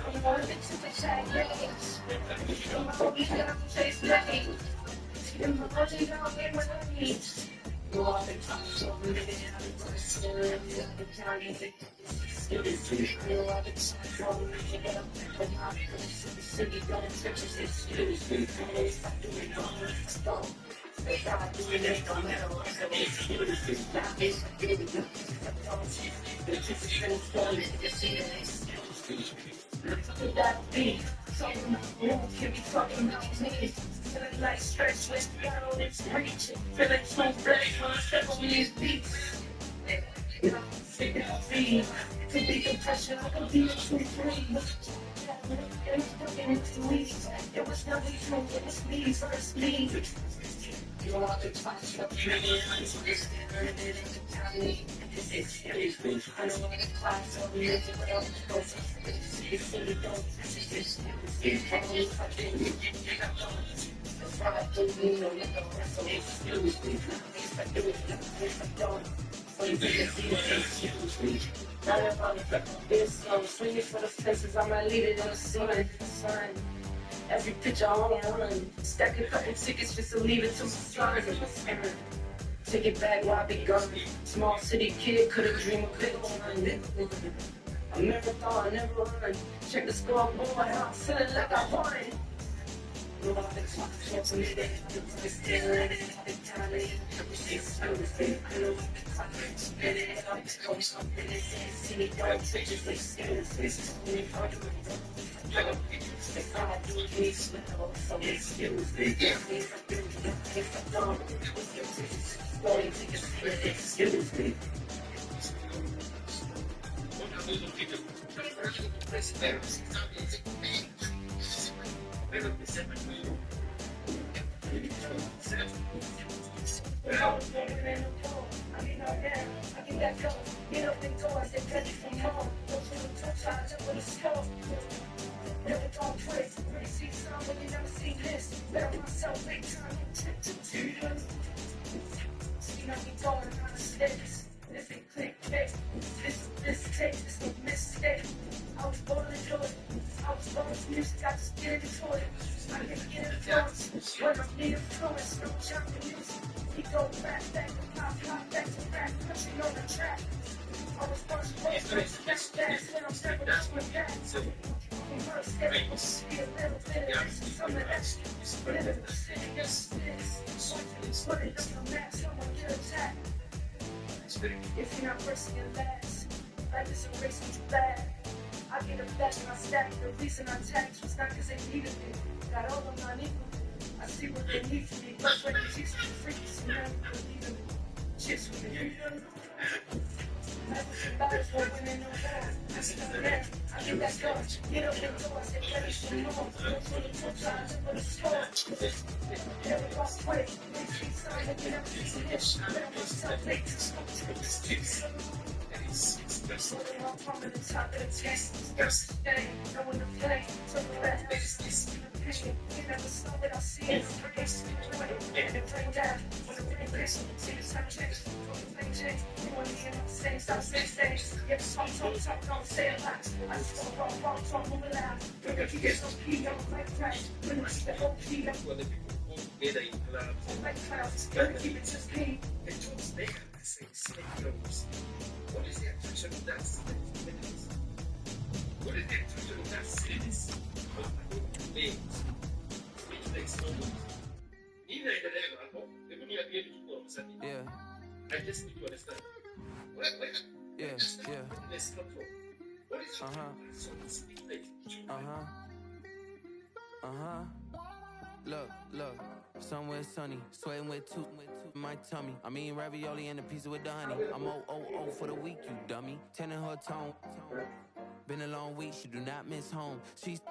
I'm going to the sex days. I'm going to chase money. I'm going to get what I need. You are the top, so I'm living out of the story of the county. You are the top, so I'm living out of the city, don't touch it, excuse me. If I do it wrong, let's go. If I do it, it don't matter what I do. Excuse me. Now if I do it, if I don't, the pictures in the story, you can see it, excuse me. Look at that beat. Talking about rules, can be talking about me. Feeling like stress when you got all this preaching. Feeling so fresh when I step on these beats. To be depression, I can be a true free. It was never true, it was me, first me. You are the top, so I'm really understanding it in the county. Excuse me, I know I'm the class, so I'm living without the coast. If you don't, excuse me. If I do it, if I do it, no, so excuse me. If I do it, if I don't, so you can see it, excuse me. Not about this, I'm swinging for the fences, I might leave it in the sun. Every picture on run, stack a couple tickets just to leave it to my son. Take it back while I be gone. Small city kid, could've dreamed of big one. I never thought I never run. Check the scoreboard, how I'm feeling like I won. You are the top, so I'm living out of the story of the county. Excuse me, I know the clock, spin it up, go something, see me don't take it, excuse me. If I do it wrong, if I do it, please smell, so excuse me. If I do it, if I don't, excuse me. Get up and go, I said, ready for more. Go to the top side, look what it's for. Never don't quit. Really see some when you never see this. Better myself, big time. See, now we going on the sticks. This ain't click, this takes, this no mistake. I was born to do it. I was born to music, I just get into it. I can get influence. When I need influence, no jumping music. We go back to pop, back to rap, pushing on the track. I was first place, best dance, when I'm stepping up with that. First step, be a little bit of this, some of that. Split it, this, put it on the map, someone get attacked. If you're not pressing your last, life is a race with you bad. I get a flash and I stack. The reason I tax was not because they needed me. Got all of my equal. I see what they need from me. Plus, when they teach me freaks, you never believe in me. Chicks with the freedom. Never survive for winning no war. I see no man. I think that's God. Get up and go. I said, ready for more. Go to the top side, look what it's for. Never lost weight. They see something that you never see this. Let myself make this smoke to this piece. Putting on top of the top of the test. First day, no one to play. So the bad business. You never saw it, I see it. Praise, and it bring down. When the rain breaks, see the sun change. When the rain change, you want to hear my saying, stop saying things. Yeah, talk, don't say a lot. I just talk, move it out. Look if you get some pee, don't like that. When you see the whole pee, don't like clouds. Gotta keep it just pee. It don't stay. What is the attention of that sentence? What is the attention of that sentence? Which makes Yeah. I just need to understand. Yeah. Look. Somewhere sunny, sweating with two my tummy. I mean ravioli and a pizza with the honey. I'm 000 for the week, you dummy. Tending her tone. Been a long week, she do not miss home. She's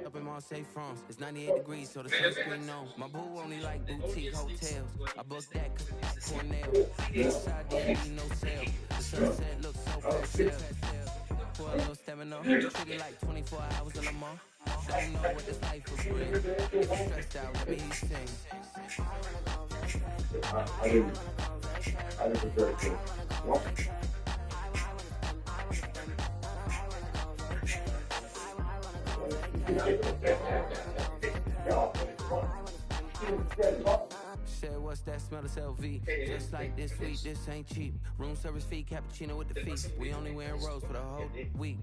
up in Marseille, France. It's 98 degrees, so the sunscreen on. My boo only like boutique hotels. I booked that cause it's Cornell. Inside didn't need no sale. The sunset looks so pastel. For a little stamina, treated like 24 hours in a month. Don't know what this life will bring. Stressed out, let me hear you sing. I didn't very good. Said, what's that smell? It's LV. Just like this week, this ain't cheap. Room service fee, cappuccino with the feast. We only wearing rose for the whole week.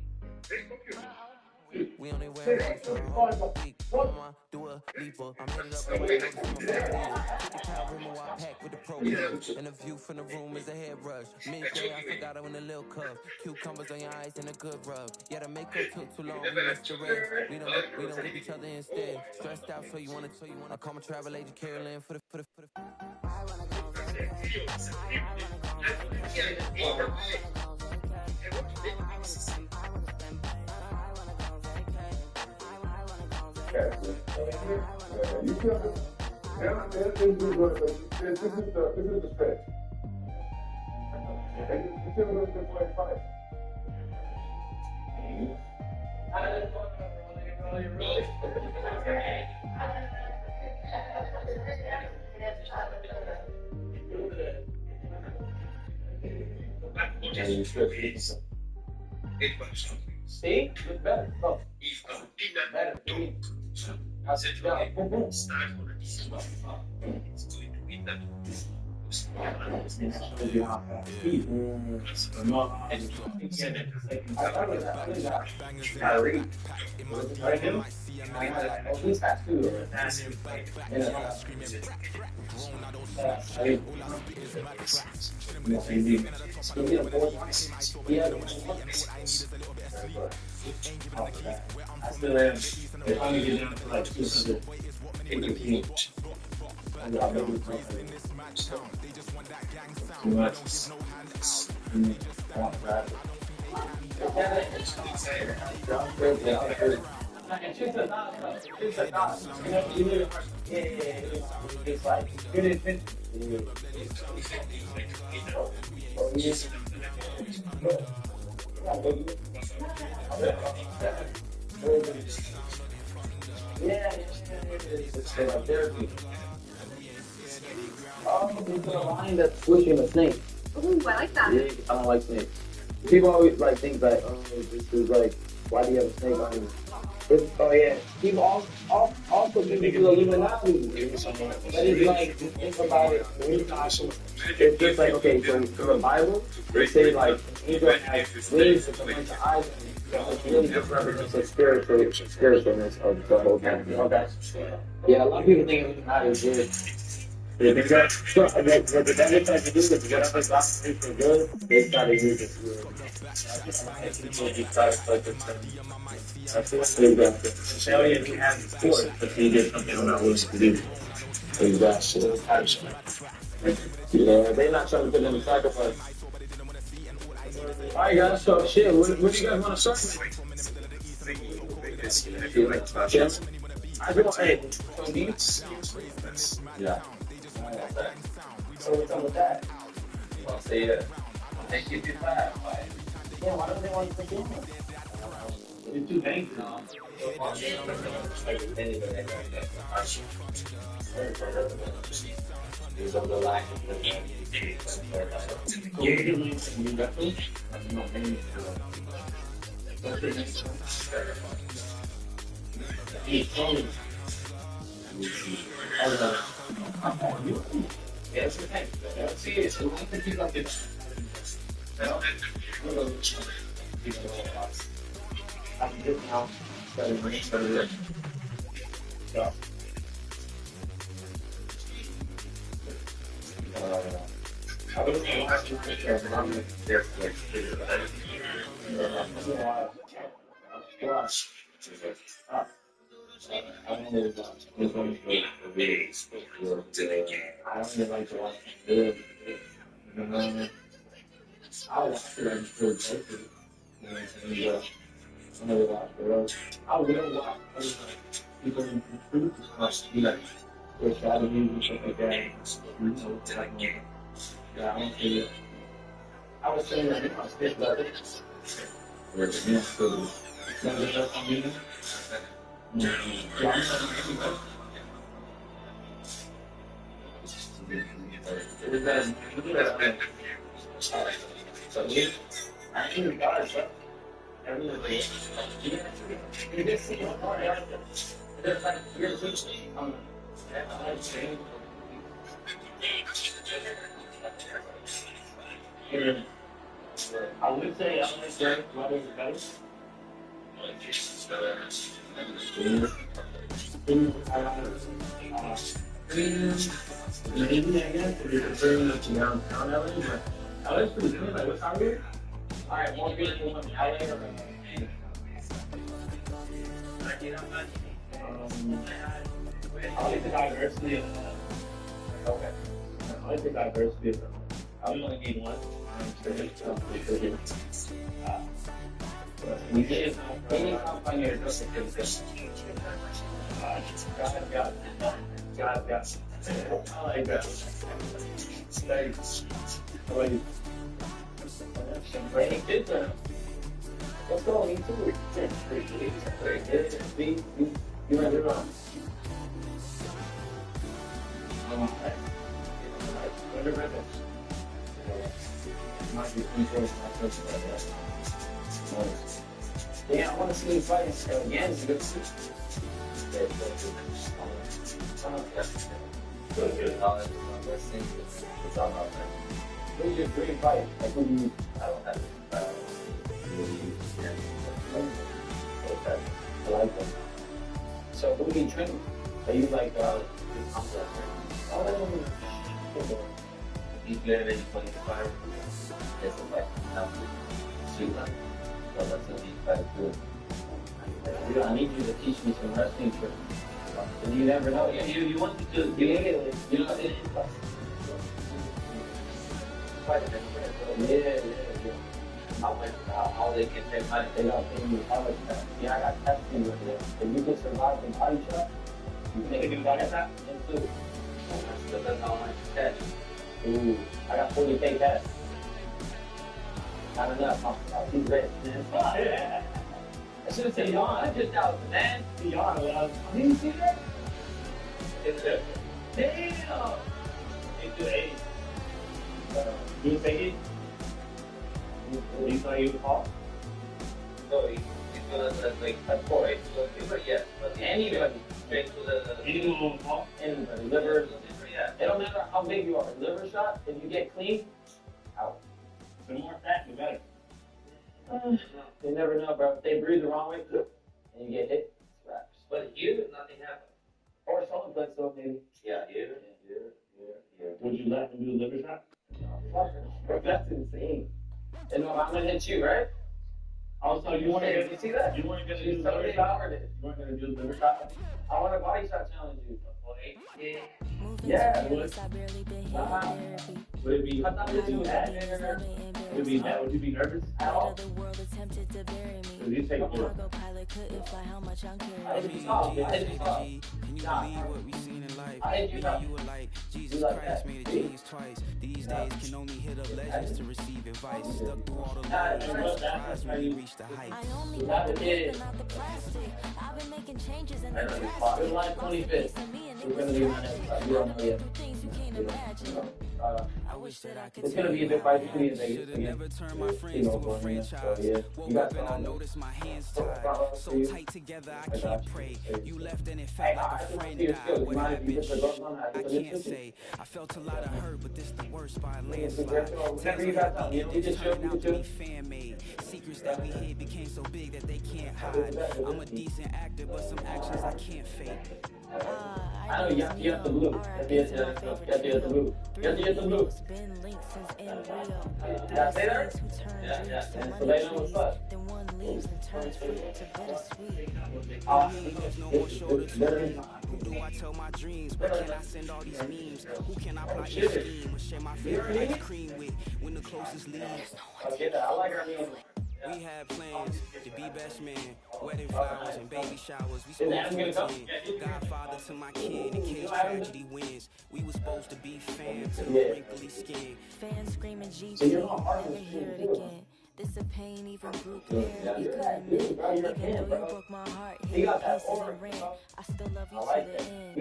We only wear rose for the whole week. Mama, do a leaper. I'm headed up the way to my family. 50 pound Rimowa pack with the pro pills. And the view from the room is a hairbrush. Midday, I forgot her in a little cup. Cucumbers on your eyes and a good rub. Yeah, the makeup took too long. We missed the rest. We don't hit each other instead. Stressed out, so you wanna. I call my travel agent Carolyn for the. See? Look better. Oh. Better. How's it going? I still am. If I get down to like 200, and I'll make it too much. It's like good adventure. Yeah, it's like therapy. Oh, it's a lion that's pushing a snake. Ooh, I like that. Yeah, I don't like snakes. People always like think like, oh, this is like, why do you have a snake on you? Oh yeah, people also think it's Illuminati. But it's like, think about it. It's just like, okay, so from the Bible, they say like, angel has wings with a bunch of eyes. It really just represents the spiritualness of the whole thing. Okay. Yeah, a lot of people think Illuminati is good. They think that what the devil tries to do is whatever God thinks is good, they try to use it good. That's what they got. Aliens have force, but they did something I'm not willing to do. Exactly. Yeah, they're not trying to put in the sacrifice. Alright guys, so shit, what do you guys want to start with? I don't, hey, so these? Yeah. So what's up with that? I'll say thank you to that. Yeah, why don't they want to begin with? You're too angry now. There's a lack of yes, okay. See, it's a lot of people get I'm good now. I was watching because I'm there for like 3 hours. I don't really watch this one for videos. I don't really like to watch videos. I'll watch it and feel guilty. You know what I'm saying? But I don't really watch videos. I will watch other people in food stuff, be like their strategies and stuff like that. You know, like, yeah, I don't see it. I was saying that I was fit level. Where the next food is not enough on me. So you actually got it, but everything you just see what part of it. It's like you're teaching I would say I'm like very weather is better. Maybe I guess if you're comparing it to downtown LA, but LA's pretty good. Like, what's out here? Alright, more beautiful one, LA or I like the diversity of okay. I like the diversity of them. I only need one. We get any company or just God, I like that. Thanks. How about you? Hey, kids, what's going on? You ready to run? Yeah, I want to see you fight again. It's a good suit. Who's your dream fight? Like, who do you? I don't have I like them. So, who do you train? Are you like, he's better than 25. There's a fight now. Shoot them. So, that's what he's trying to do. I need you to teach me some wrestling tricks. And you never know. You want to do it. You know, yeah. How they can take money. They don't pay you how much time. Yeah, I got testing with them. If you can survive the body shot, you can do that. And too. That's how much cash. Ooh, I got 40K cash. Not enough. I'll keep rich, man. I should have said yawn. I just out, man. Yawn. Did you see that? It's good. Damn. Into 80. You take it? You thought you would fall? No, he's gonna like at 4, so yes, but anybody straight to the anyone will fall? Anybody. Liver, yeah. It don't matter how big you are. Liver shot, if you get clean, out. The more fat, the better. You never know, bro. If they breathe the wrong way, and you get hit, it's wraps. But here, nothing happened. Or someone played so maybe. Yeah, here. Would you let them do the liver shot? No, that's insane. And I'm gonna hit you, right? Also, you weren't gonna see that? You weren't gonna do the liver shot? You weren't gonna do the liver shot? I want a body shot challenge you. Yeah. Would it be? I thought it was bad. Would it be bad? Would you be nervous at all? Would you take it? I didn't talk. Jesus Christ made a genius twice. These days can only hit up legends to receive advice. Stuck through all the levels, surprised when you reach the height. I only know the plastic. I've been making changes in the drastic. July 25th. We're gonna be on it. You don't know yet. It's gonna be a bit fight between Vegas again. You know, going in. So yeah, you got some. I noticed my hands tied so tight together I can't pray. You left and it felt like a friend died. What happened? I can't say. I felt a lot of hurt, but this the worst by a landslide. Tales turned out to be fan made. Secrets that we hid became so big that they can't hide. I'm a decent actor, but some actions I can't fake. I know you have the blue. You have the blue. You have the blue. Did I say that? Yeah. And so they know what's up. Who do I tell my dreams? Where can I send all these memes? Who can I plot your scheme or share my favorite ice cream with when the closest leaves? We had plans to be best man, wedding flowers and baby showers. We spoke 14, godfather to my kid in case tragedy wins. We were supposed to be fam to the wrinkly skin. Fans screaming GG, never hear it again. This a pain, even group hair, we couldn't admit. Even though you broke my heart, here pieces and rent. I still love you to the end.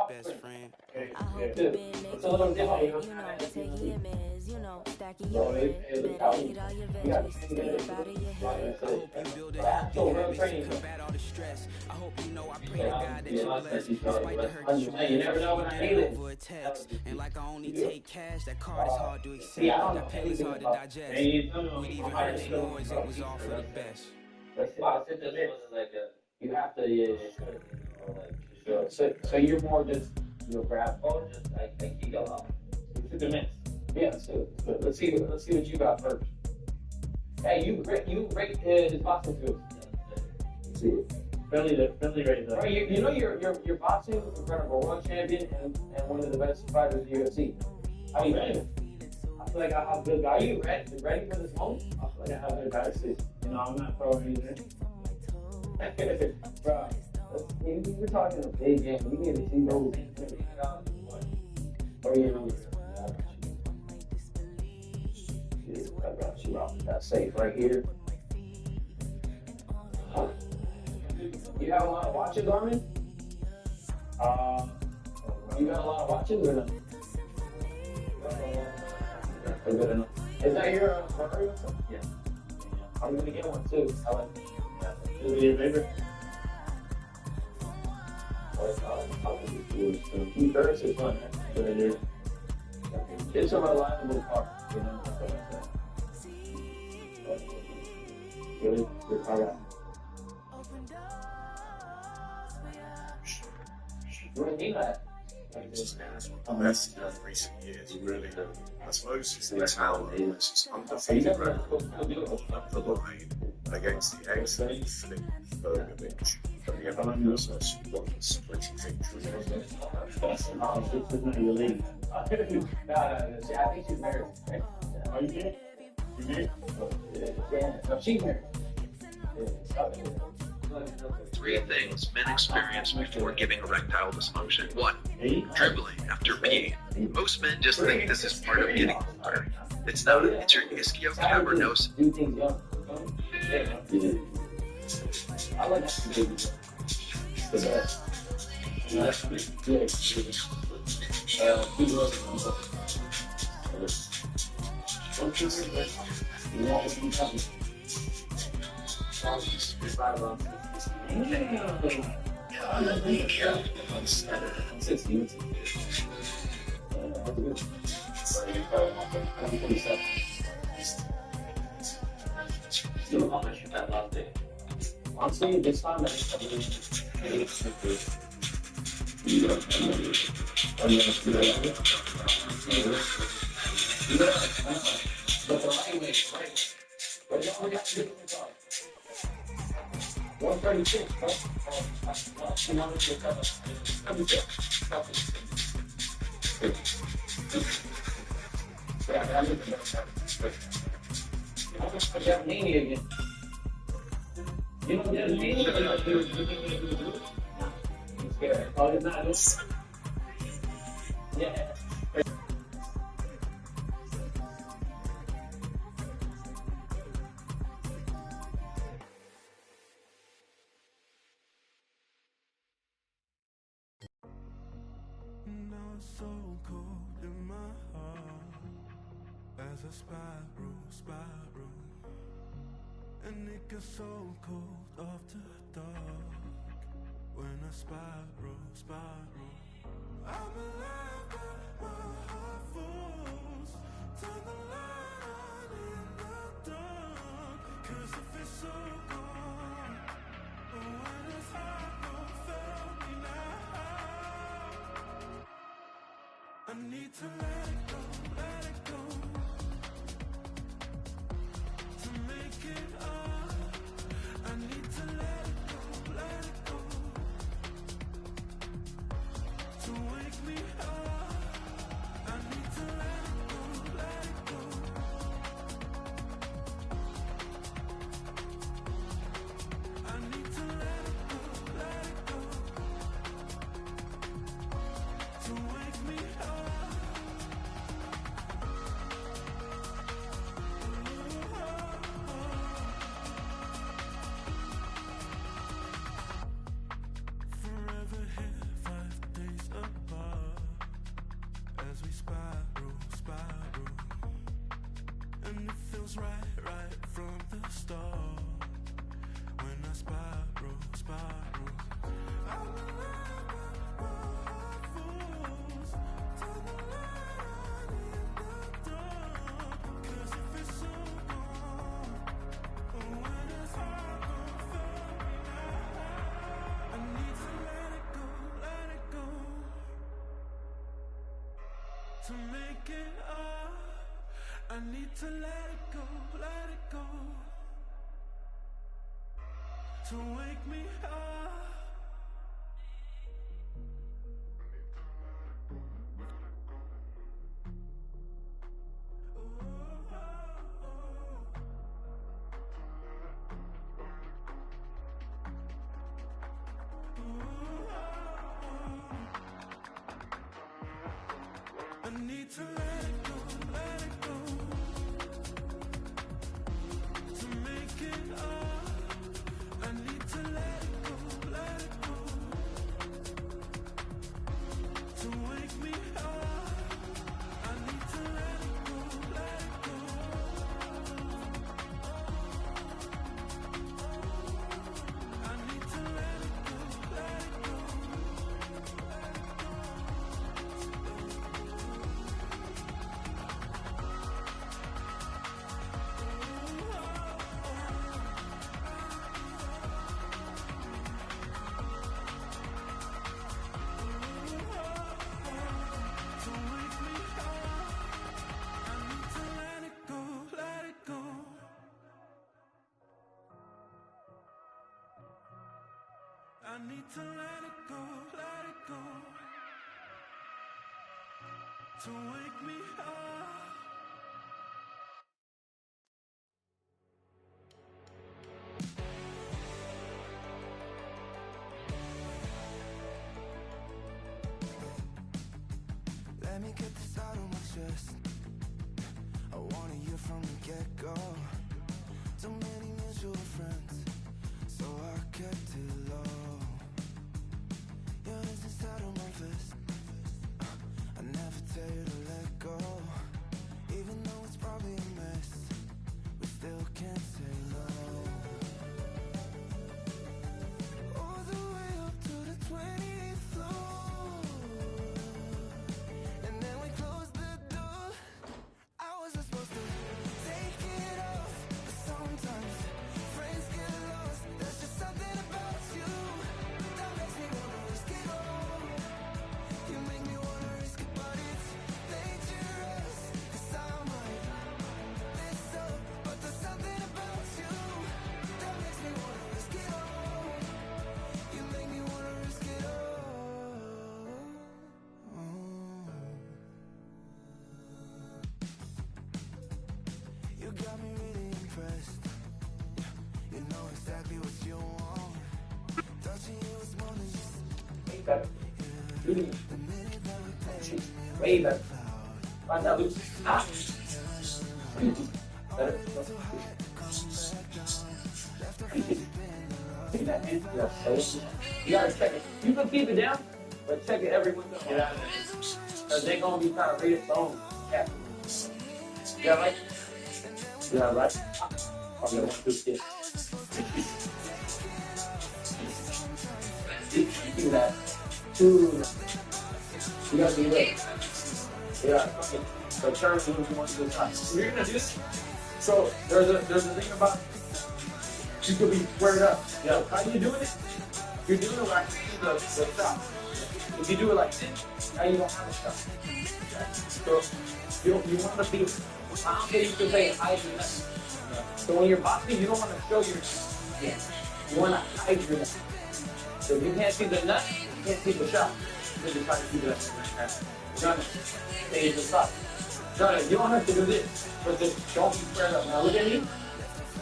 Best friend. I hope you been making taking your meds, stacking your bread. Better eat all your veggies, stay up out of your head. I hope you build a happy habits to combat all the stress. I hope you know I pray to God that you're blessed. Despite the hurt you did over a text. And like I only take cash, that card is hard to accept. That pain is hard to digest. We'd even heard some noise, it was all for the best. You have to, so you're more just, grab phone, just like you go out. To the mix. Yeah, so let's see what you got first. Hey, you rate his boxing skills. Let's see it. Friendly rate though. Right, you're boxing in front of a world champion and one of the best fighters in the UFC. How you ready? I feel like I have good guys. Are you ready for this moment? I feel like I have good guys too. I'm not throwing anything. Bro, we're talking a big game. We need to see those. Or I got you off that safe right here. You have a lot of watches, Armin? You got a lot of watches or no? Good enough. Is that your Ferrari or something? Yeah. I'm gonna get one too. I like it. Is it your favorite? Keep Ferris is fun, right? It's a reliable car, Good car. What do you mean that? Best of recent years, really. I suppose it's the tower, which is undefeated up the line against the excellent Filip Bogovic from the Americas, who won the split victory. This is not your league. I think she's married. Are you married? You married? Yeah. No, she's married. Three things men experience before giving erectile dysfunction. 1. Dribbling after peeing. Most men just think this is part of getting older. It's not. It's your ischiocavernosus. I like that. Honestly, this time I but the right way, but you only got to do it 136, right? Mania again. You know, there's mania. I'm scared. Oh, it's not this. Yeah. So cold in my heart as a spiral, and it gets so cold after dark when I spiral. I'm alive but my heart falls. Turn the light on in the dark, 'cause it feels so cold. But when it's hot, don't fail me now. to let it go, let it go. To make it up, I need to let it go, let it go. To wake me up, I need to let it go, let it go. I need to let it go, let it go. To wake me up. Forever here, 5 days apart, as we spiral, spiral, and it feels right, right from the start. When I spiral, spiral, I'm fools, turn the light in the dark. 'Cause if it's so gone, when it's hard, don't fail me now. I need to let it go, let it go. To make it up, I need to let it go, let it go. To wake me up. I need to let it go, let it go. To make it up, I need to let it go, let it go. To wake me up, I need to let it go, let it go. I need to let it go, let it go. To wake me up, I need to let it go, let it go. I need to let it go, let it go. To wake me up. Let me get this out of my chest. I wanna hear from the get-go. So many mutual friends, so I kept it low. Your hands inside of my vest. I never tell you to let go. Even though it's probably a mess, we still can't say no. All the way up to the 20th floor, and then we closed the door. I wasn't supposed to take it off, but sometimes friends get lost. There's just something about you that makes me wanna risk it all. You make me wanna risk it, but it's dangerous. 'Cause I might mess up, but there's something about you that makes me wanna risk it all. You make me wanna risk it all. You got me really impressed. You know exactly what you want. Touching you is more than just the minute that we play. Way better. Find out who's hot. Better. See that, man? You gotta check it. You can keep it down, but check it every once in a while. Get out of there. Because they're gonna be trying to read it phone. Yeah. Yeah, right? Yeah, right? Oh, you want to do this. Do that. Two. You gotta be ready. Yeah. Okay. So turn to what you want to do. You're gonna do this. So there's a thing about you could be squared up. Yeah. How you doing it? You're doing it like the shot. If you do it like this, now you don't have a shot. So you want to be, I don't think you can say hide your nut. So when you're boxing, you don't want to show your nut. You want to hide your nut. So if you can't see the nut, you can't see the shot. You're just trying to see the nut. Jonathan, stay in the shot. Jonathan, you don't have to do this, but just don't be squared up. Now look at me.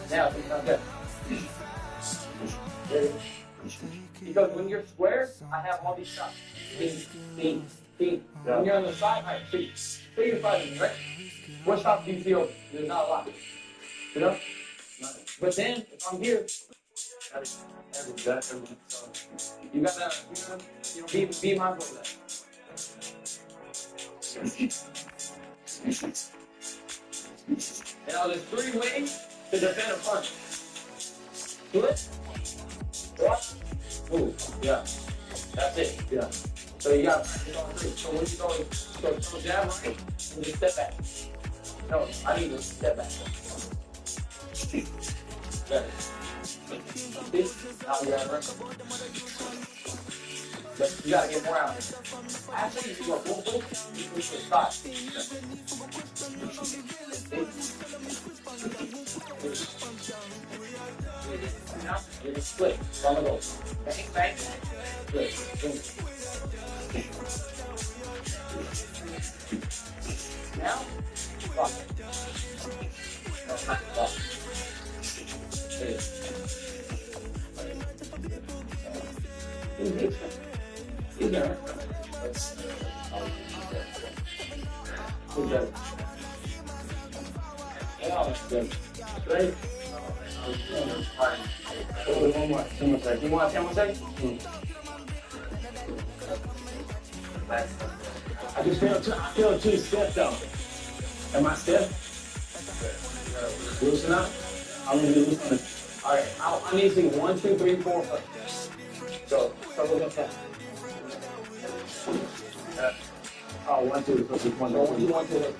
Now, it's not good. Because when you're square, I have all these shots. See. When you're on the side, I see. Say you're fighting, right? What shots do you feel there's not a lot? You know? But then, if I'm here, you gotta be mindful of that. Now, there's 3 ways to defend a punch. Split, what? Move. Yeah. That's it. Yeah. So you got 3. So when you go jab right, and just step back. No, I need to step back. Better. Now you got right. But you gotta get more out of it. After you go boom, you can stop. Now, you just split. From the goal. Bang. Split. Boom. Now, block. Block. Great. One more. 10 more seconds. You want 10 more seconds? I just feel too stiff though. Am I stiff? Loosen up. I'm gonna be loosening. All right. I need to see 1, 2, 3, 4 first. So we're gonna oh, 1, 2. So 1, 2.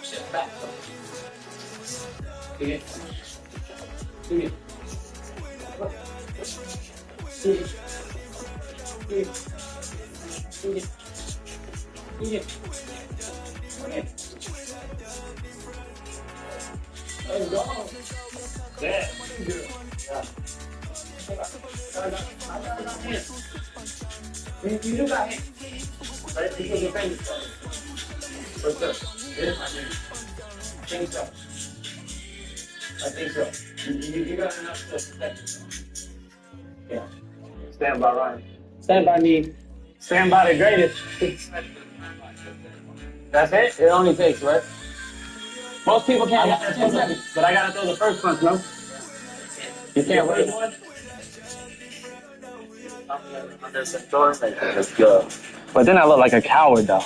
Step back. Again. Again. Let's go. There. Good. Yeah. I got hands. You do got hands. Right? Because your fingers. What's up? Yeah, I think so. You got enough to protect yourself. Yeah. Stand by Ryan. Stand by me. Stand by the greatest. That's it? It only takes, right? Most people can't get 10 seconds, but I gotta throw the first punch, no? You can't wait one? Let's go. But then I look like a coward, though.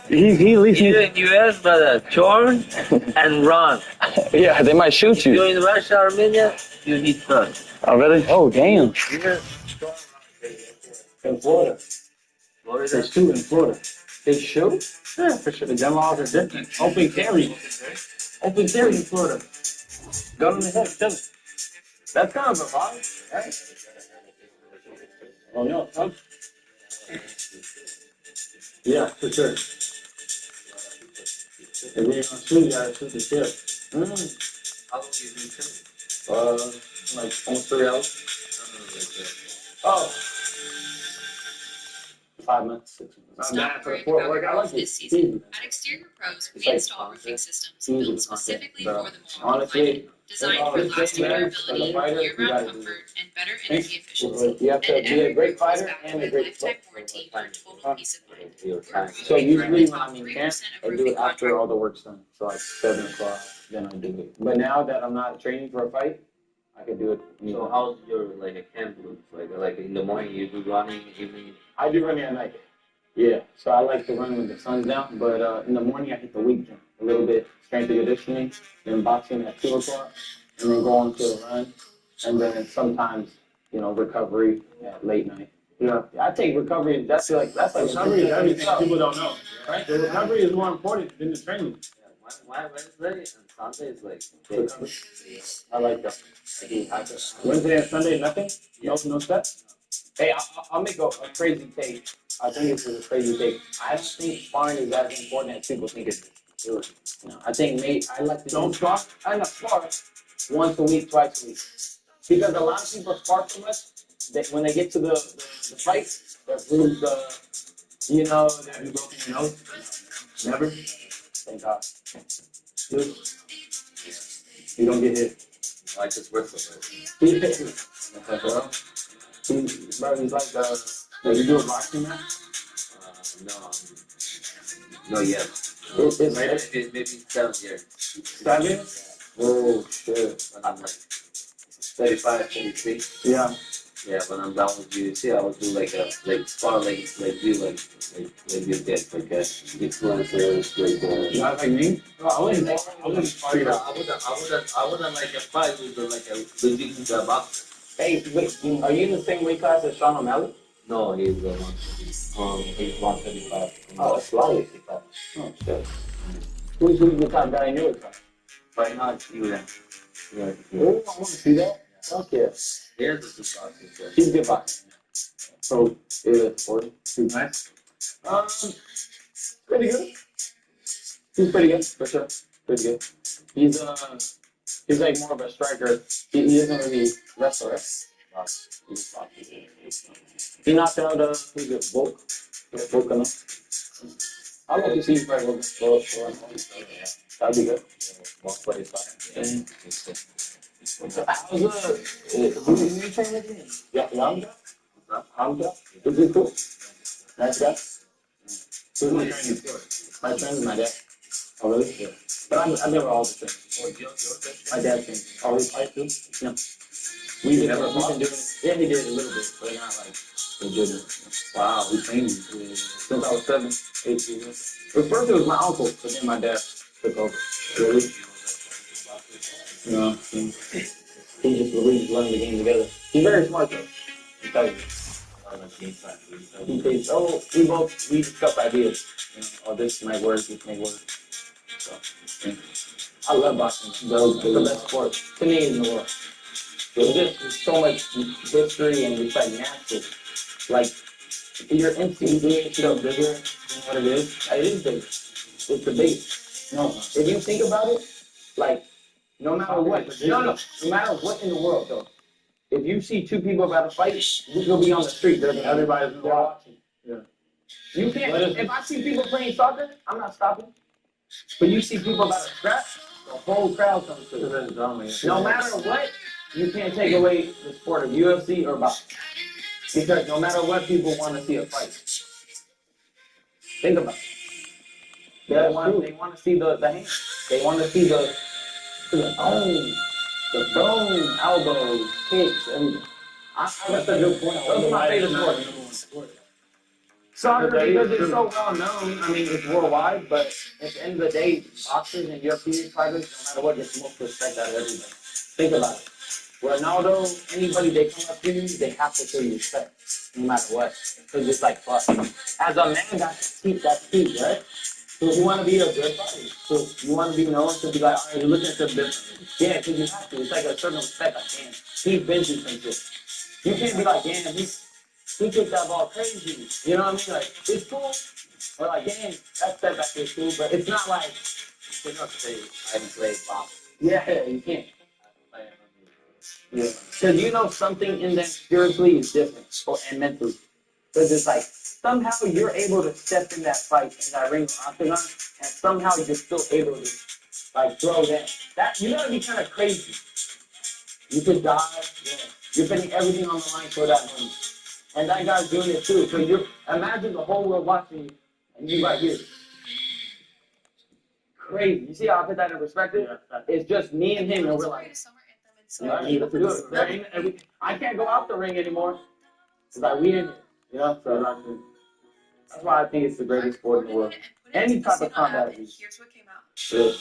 He leaves me. You're in US, brother. Turn and run. Yeah, they might shoot you. You're in Russia, Armenia, you need turn. Oh, really? Oh, damn. In Florida. There's 2 in Florida. They shoot? Yeah, for sure. The gun laws are different. Open carry. Open carry in Florida. Gun in the head, kill it. That's kind of a vibe, right? Oh, no, huh? Yeah, for sure. If you're gonna shoot, you gotta shoot the ship. How long you been shooting? Like almost 3 hours. Oh. 5 months, 6 months. I'm down for the 4th work. I like this it. season. At Exterior Pros, we install roofing systems built specifically for the memorial climate, designed for lasting durability, year-round comfort, and better energy efficiency. You have to be a great fighter and a great player. So usually when I'm in camp, I do it after all the work's done. So like 7 o'clock, then I do it. But now that I'm not training for a fight, I can do it. So how's your like a camp look? Like in the morning you do running, evening? I do running at night. Yeah, so I like to run when the sun's down, but in the morning I hit the weight gym. A little bit strength and conditioning, then boxing at 2 o'clock, and then go on to the run, and then sometimes, recovery at late night. Yeah, I take recovery, that's like recovery is everything people don't know, right? The recovery is more important than the training. Why Wednesday and Sunday is like recovery. I like that. Wednesday and Sunday, nothing? No steps? Hey, I'll make a crazy take. I think it's a crazy thing. I don't think sparring is as important as people think it is. Really. You know, I think I like to don't spar. I like spar once a week, twice a week. Because a lot of people spar so much that when they get to the fight, they lose you know, have you broken your nose? Never? Thank God. Dude, you don't get hit. Like it's worth it. He hit you. Bro, he's like, you do a boxing match? No, yet. Maybe 7 years. 7? Oh, shit. When I'm like 35, 36. Yeah. Yeah, when I'm down with UFC, I would do like spar like you get like influencers Not like me? No, I wouldn't spar you. I wouldn't like a fight with like a legit boxer. Hey, wait, are you in the same weight class as Sean O'Malley? No, he's he's 135. Oh, that's light. Oh, shit. Who's the top guy in your class? Right now, it's you then. Oh, I want to see that. Fuck yeah. Here's the two boxers. He's good boxing. So, yeah, 42. Nice. Pretty good. He's pretty good, for sure. Pretty good. He's like more of a striker. He doesn't really wrestle, right? He knocked out, who's it, Volk? Volk, I'd love to see you fight Volk. That'd be good. 145. How's who did you train with him? Yeah, Hamza? Is he cool? Nice guy? Who's my trainer? My trainer's my dad. Oh, really? Yeah. But I've never all the trained. My dad trained. Oh, he fight too? Yeah. We've been doing it. Yeah, he did a little bit, but not like legitimate. Wow, he trained me since I was 7, 8 years. At first it was my uncle, but then my dad took over. Really? No, we just learned the game together. He's very smart though. We discuss ideas. You know, oh, this might work, this may work. So, yeah. I love boxing. It's the best sport to me in the world. There's so much history and it's like natural. Like your instinct being so bigger than what it is. It is big. It's the base. No, if you think about it, like no matter what, no matter what in the world though, if you see two people about to fight, you'll be on the street. Everybody's watching. Yeah. You can't. If I see people playing soccer, I'm not stopping. But you see people about to scrap, the whole crowd comes to it. No matter what, you can't take away the sport of UFC or boxing. Because no matter what, people want to see a fight. Think about it. They want to see the hands. They want to see the bone, elbows, kicks, everything. That's a good point. That's my favorite sport. Soccer, because it's so well known, I mean, it's worldwide, but at the end of the day, boxers and UFC fighters, no matter what, get the most respect out of everybody. Think about it. Ronaldo, anybody they come up to you, they have to show you respect, no matter what. Because it's like fuck. As a man, that's key, right? So if you want to be a good fighter, so you want to be known to be like, all right, you're looking at the business. Yeah, because you have to. It's like a certain respect, like, damn, he's been through some shit. You can't be like, damn, he kicked that ball crazy. You know what I mean? Like, it's cool. Or like, damn, that step back is cool, but it's not like, you know, say, I haven't played boxing. Yeah, you can't. Yeah. Because you know something in them spiritually is different, and mentally. Because it's like, somehow you're able to step in that fight, in that ring or octagon, and somehow you're still able to, like, throw that. You gotta be kind of crazy. You could die, yeah. You're putting everything on the line for that money. And that guy's doing it too. So imagine the whole world watching you, and you right here. Crazy. You see how I put that in perspective? It's just me and him, and we're like, I can't go out the ring anymore. It's like we in it. You know? So that's why I think it's the greatest sport in the world. Any type of combat. Here's what came out. Yeah.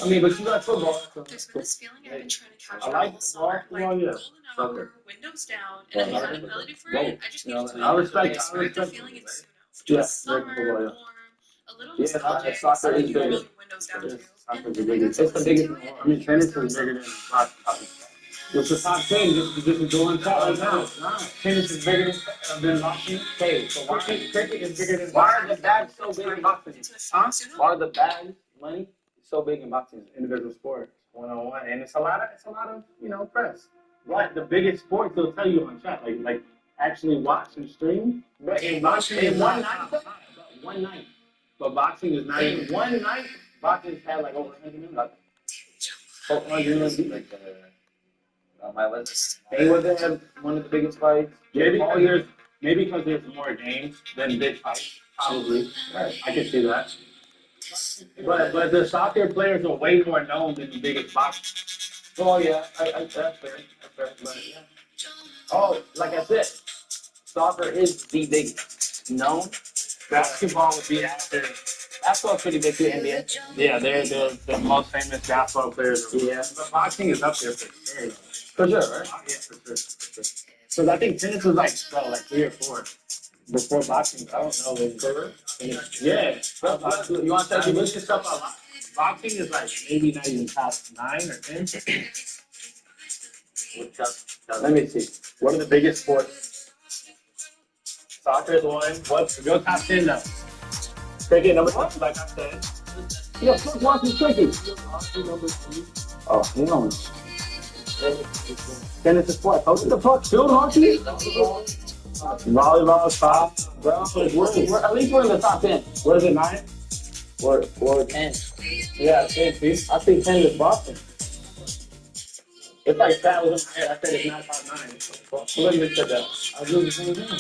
I mean, but you like football. So. There's been this feeling I've been trying to capture I like all summer, like golden hour, windows down, and I had a melody for it. I just needed to describe the feeling in Suno. Just summer, warm, a little nostalgic, soccer is bigger. windows down too. It's the biggest in the world. I mean, tennis is bigger than hockey. What's the top 10? This is going top right now. Tennis is bigger than boxing. Okay, so why cricket is bigger than boxing? Why are the bags so big in boxing? Huh? Why are the bags, money, so big in boxing? Individual sport, one-on-one, and it's a lot of press. Right, the biggest sports they'll tell you on chat, like actually watch and stream. But in boxing, in one night. But boxing is not even one night. Boxing's had like over 100 million. On my list. Mayweather had one of the biggest fights. Maybe because there's more games than big fights. Probably. Right. I can see that. But the soccer players are way more known than the biggest boxers. Oh yeah, that's fair. But yeah. Oh, like I said, soccer is the biggest known. Basketball would be after. Basketball's pretty big too, NBA. Yeah, they're the most famous basketball players. Yeah, but boxing is up there for sure. For sure, right? Yeah, for sure. Because I think tennis was like 3 or 4 before boxing. I don't know. Yeah. You want to look this up a lot? Boxing is like maybe not even top 9 or 10. Let me see. What are the biggest sports? Soccer is one. What's your top 10 now? Cricket number 1, like I said. Yeah, foot watching cricket. Oh, hang on. Tennis is what? What the fuck? Field hockey? Volleyball, top. At least we're in the top 10. What is it, 9? Or 10? Yeah, 10, please. I think 10 is Boston. It's like that was in my head. I said it's not top 9. Who even said that? I was doing the same thing.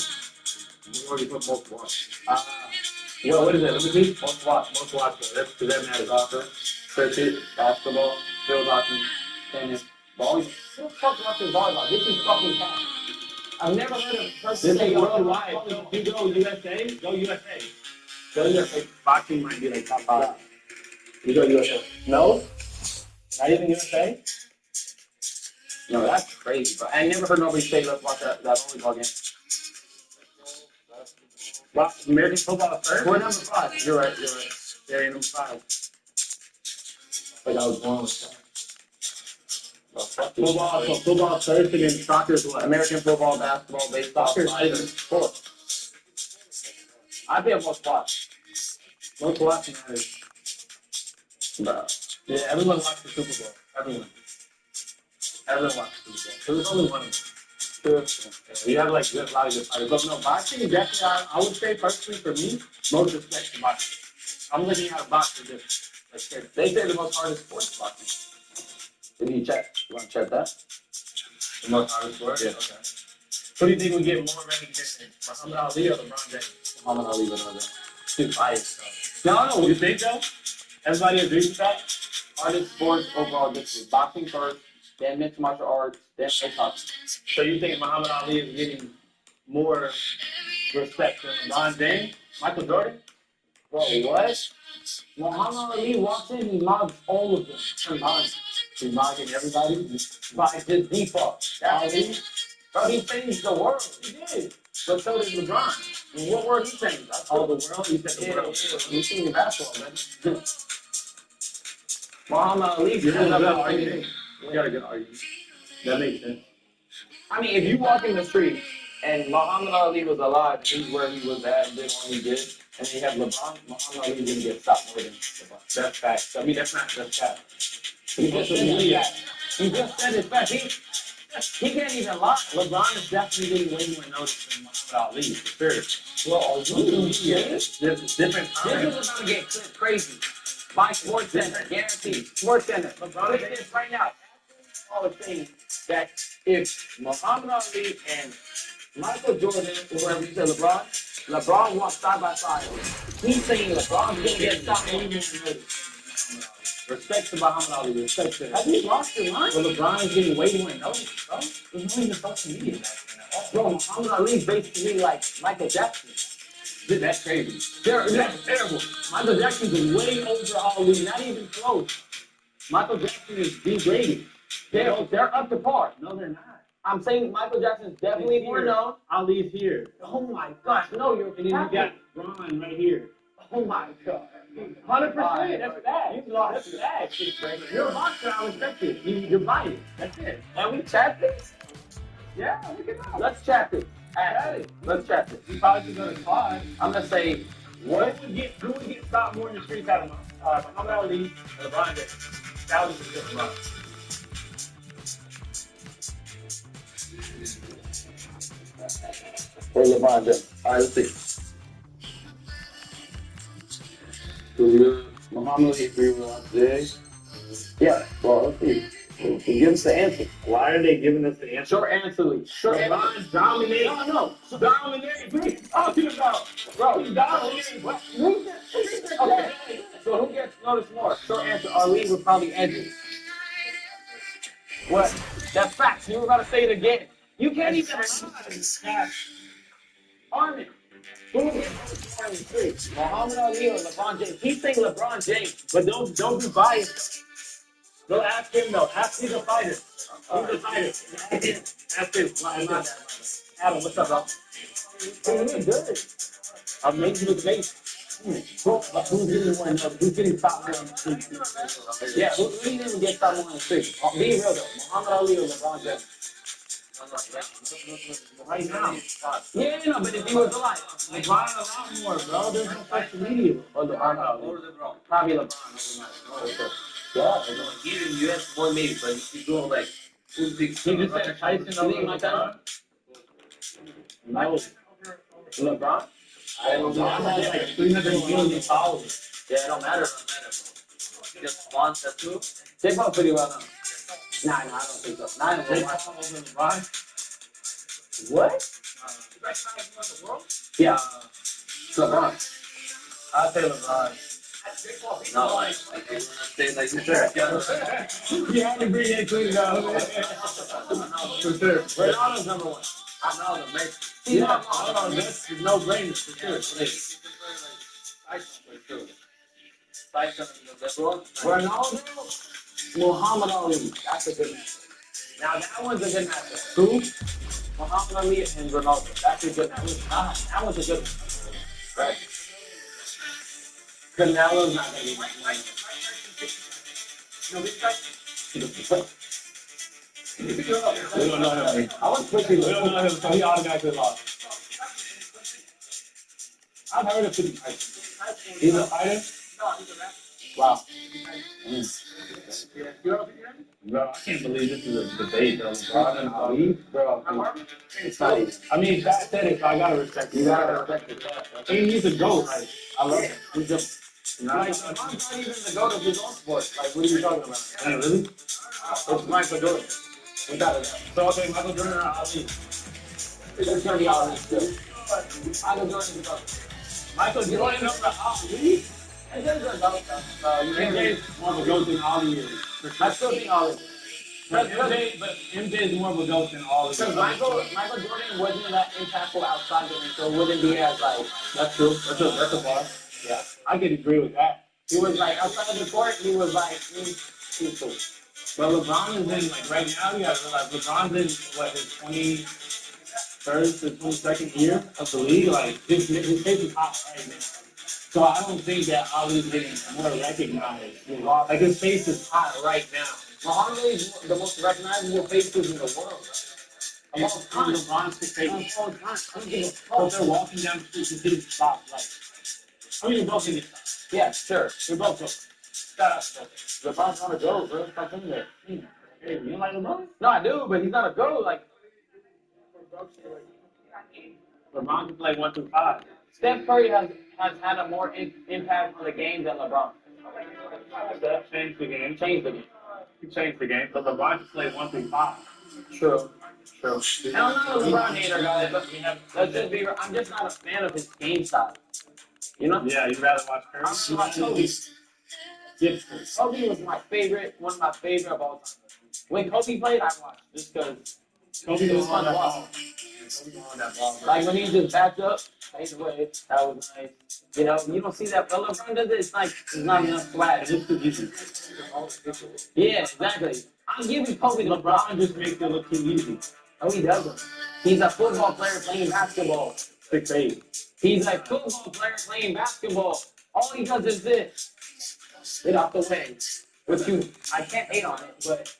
We already put most watch. Well, what is it? Let me see. Most watch. That's because that matters. Soccer, cricket, basketball, field hockey, tennis, volleyball. Who the fuck watches volleyball? This is fucking cat. I've never heard of a person say worldwide. So if you go USA, go USA. Go USA. Boxing might be like top 5. You go USA. No? Not even USA? No, that's crazy, bro. I never heard nobody say, let's watch that volleyball game. Well, American football first? We're number 5. You're right. They're number 5. Like I was born with that. Football first, and then soccer is what? American football, basketball, baseball. Soccer is 4. I think most watch. Most watch matters. Bro. Yeah, everyone watched the Super Bowl. Everyone watched the Super Bowl. So there's only one of them. You have like a lot of good fighters. But no, boxing definitely, I would say personally for me, most respect to boxing. I'm looking at a boxer different. They say the most hardest sport is boxing. Did you check? You want to check that? The most hardest sport? Yeah. Okay. Who do you think would get more recognition? Muhammad Ali or LeBron James? Muhammad Ali would know that. Too biased though. No, you think though? Everybody agrees with that? Hardest sports overall different. Boxing first, then mixed martial arts, then kickboxing. So you think Muhammad Ali is getting more respect than LeBron James? Michael Jordan? Bro, what? Muhammad Ali walks in, he mobs all of them combined. He's mobbing everybody by his default. Ali, bro, he changed the world. He did. But so did LeBron. And what word he changed? Oh, the world? He said the world. He's seen basketball, man. Muhammad Ali, you got a good argument. You got a good argument. That makes sense. I mean, if you walk in the street and Muhammad Ali was alive, he's where he was at and did what he did, and then you have LeBron, Muhammad Ali didn't get stopped more than LeBron. That's fact. I mean, that's not just fact. He just said it's fact. He can't even lie. LeBron is definitely getting way more notice than Muhammad Ali, for sure. Well, there's different times. This is going to get crazy. By Sports Center, guaranteed. Sports Center. LeBron is this right now. All the things that if Muhammad Ali and Michael Jordan, or whoever you said LeBron walk side by side, he's saying LeBron's going to get stopped and even noticed. Respect to Muhammad Ali, respect to him. Have you lost your mind? Well, LeBron is getting way more noticed, bro. There's no even social media back then at all. Bro, Muhammad Ali is basically like Michael Jackson. That's crazy. That's terrible. Michael Jackson is way over Ali, not even close. Michael Jackson is degraded. They're up to par. No, they're not. I'm saying Michael Jackson is definitely more known. Ali's here. Oh my gosh, no, you're. And then you got Ron right here. Oh my God. 100%. That's bad. You lost. That's bad. You're a boxer. I respect it. You're biased. That's it. And we chat this. Yeah, look at that. Let's chat this. Let's chat this. You probably should go to class. I'm gonna say, who would get stopped more in the streets out of Muhammad Ali or LeBron James? That was just LeBron. Or LeBron James. All right, let's see. Do Muhammad Ali agree with LeBron? Yeah. Well, let's see. Give us the answer. Why are they giving us the answer? Short answer, Lee. Short LeBron dominated. No. Dominated. What are you talking about? Bro, he dominated. What? Okay. So who gets noticed more? Short answer, Ali would probably edge it. What? That's facts. You were about to say it again. You can't even lie. Armin. Who gets more in the streets? Muhammad Ali or LeBron James? He's saying LeBron James, but don't be biased. Go ask him though. Ask he's a fighter. He's a fighter. Ask him. Adam, what's up, bro? He's good. Amazing with base. Who's getting one? Who's getting top one in the street? Yeah, who didn't even get top one in the street? Be real though. Muhammad Ali or LeBron James? Right now. Yeah, no, but if he was alive, LeBron a lot more, bro. There's no social media. Or LeBron. Probably LeBron. Yeah, here in the US, more maybe, but if you go like, who's big? He just said Tyson over my time. No. LeBron? I don't know. LeBron has like 300 million followers. Yeah, it don't matter. Just one, that's two. They both pretty well now. Nah, I don't think so. Nah, they over LeBron. What? Yeah. LeBron. I'll say LeBron. No, like you say like sure. You had to bring that clean though. For sure. Ronaldo's number one. Ronaldo, mate. Yeah, Ronaldo, that's no brainer for sure. Ronaldo, Muhammad Ali. That's a good match. Now that one's a good match. Who? Muhammad Ali and Ronaldo. That's a good match. That one's a good match. Right. Canelo's not going to be my We don't know him. I want to we don't know him, so he automatically lost. I've heard of 50 Tyson. He's a fighter? No, he's a rapper. Wow. Bro, I can't believe this is a debate, though. LeBron and Ali, bro. I mean, Pat said it, so I gotta respect it. You gotta respect it. And he's a GOAT, like, I love him. He's just, like, LeBron's not even the GOAT of his own sport. Like, what are you talking about? Hey, really? It's Michael Jordan. Without it. So, okay, Michael Jordan or Ali? It's gonna be Ali still. Michael Jordan is up. Michael Jordan over Ali? And then there's another stuff. MJ's more of a GOAT than Ali is. I still think Ali. But MJ is more of a GOAT than Ali. Because Michael Jordan wasn't that impactful outside the ring, so it wouldn't be as like. That's true. That's a bar. Yeah, I could agree with that. He was like outside the court. He was like he's cool. But LeBron is in like right now. You gotta realize LeBron's in what his 23rd to 22nd year of the league. Like his pace is hot right now. So I don't think that Ali's getting more recognized. Like his face is hot right now. Muhammad Ali is the most recognizable faces in the world. Of all time. LeBron's face. Of all time. I don't give a fuck. They're walking down the street and getting stopped. Like, I mean, you're both in it. Yeah, sure. You're both going. Shout out to LeBron's not a GOAT, bro. Stop in there. Hey, you don't like LeBron? No, I do, but he's not a GOAT. Like, LeBron can play 1 through 5. Steph Curry has had a more impact on the game than LeBron. Steph changed the game. He changed the game, but LeBron can play 1 through 5. True. I'm not a LeBron hater, guys, but let's just be real. I'm just not a fan of his game style. You know? Yeah, you'd rather watch Curry? I'm watch Kobe. Yeah, Kobe was my favorite, one of my favorite of all time. When Kobe played, I watched just because Kobe was fun to watch. Like when he just backed up, fade away, that was nice. You know, you don't see that. But LeBron does it, it's like there's not enough swag. Yeah, exactly. I'm giving Kobe the LeBron just makes it look too easy. Oh, he doesn't. He's a football player playing basketball. 6'8". He's a football player playing basketball. All he does is this. Get out the way. Which I can't hate on it, but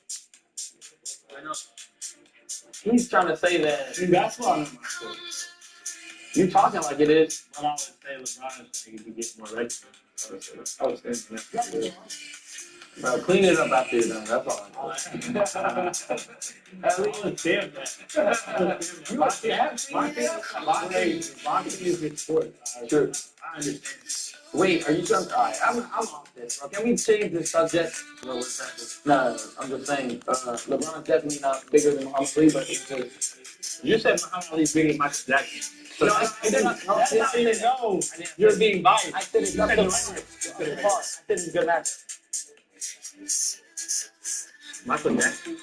he's trying to say that. Basketball. You're talking like it is. But I would say LeBron is going to get more regular. I was saying that. Bro, clean it up after you're done. That's all. At least damn that. You a damn Boxing is a sport. Sure. I understand. Wait, are you trying? Alright, I'm off this, bro. Can we change the subject? No, I'm just saying. LeBron's definitely not bigger than Muhammad Ali, but he's just. You said Muhammad Ali's bigger than Michael Jackson. So No, I didn't know. You're being biased. I said it's up to the part. I said it's a good match. Michael Jackson.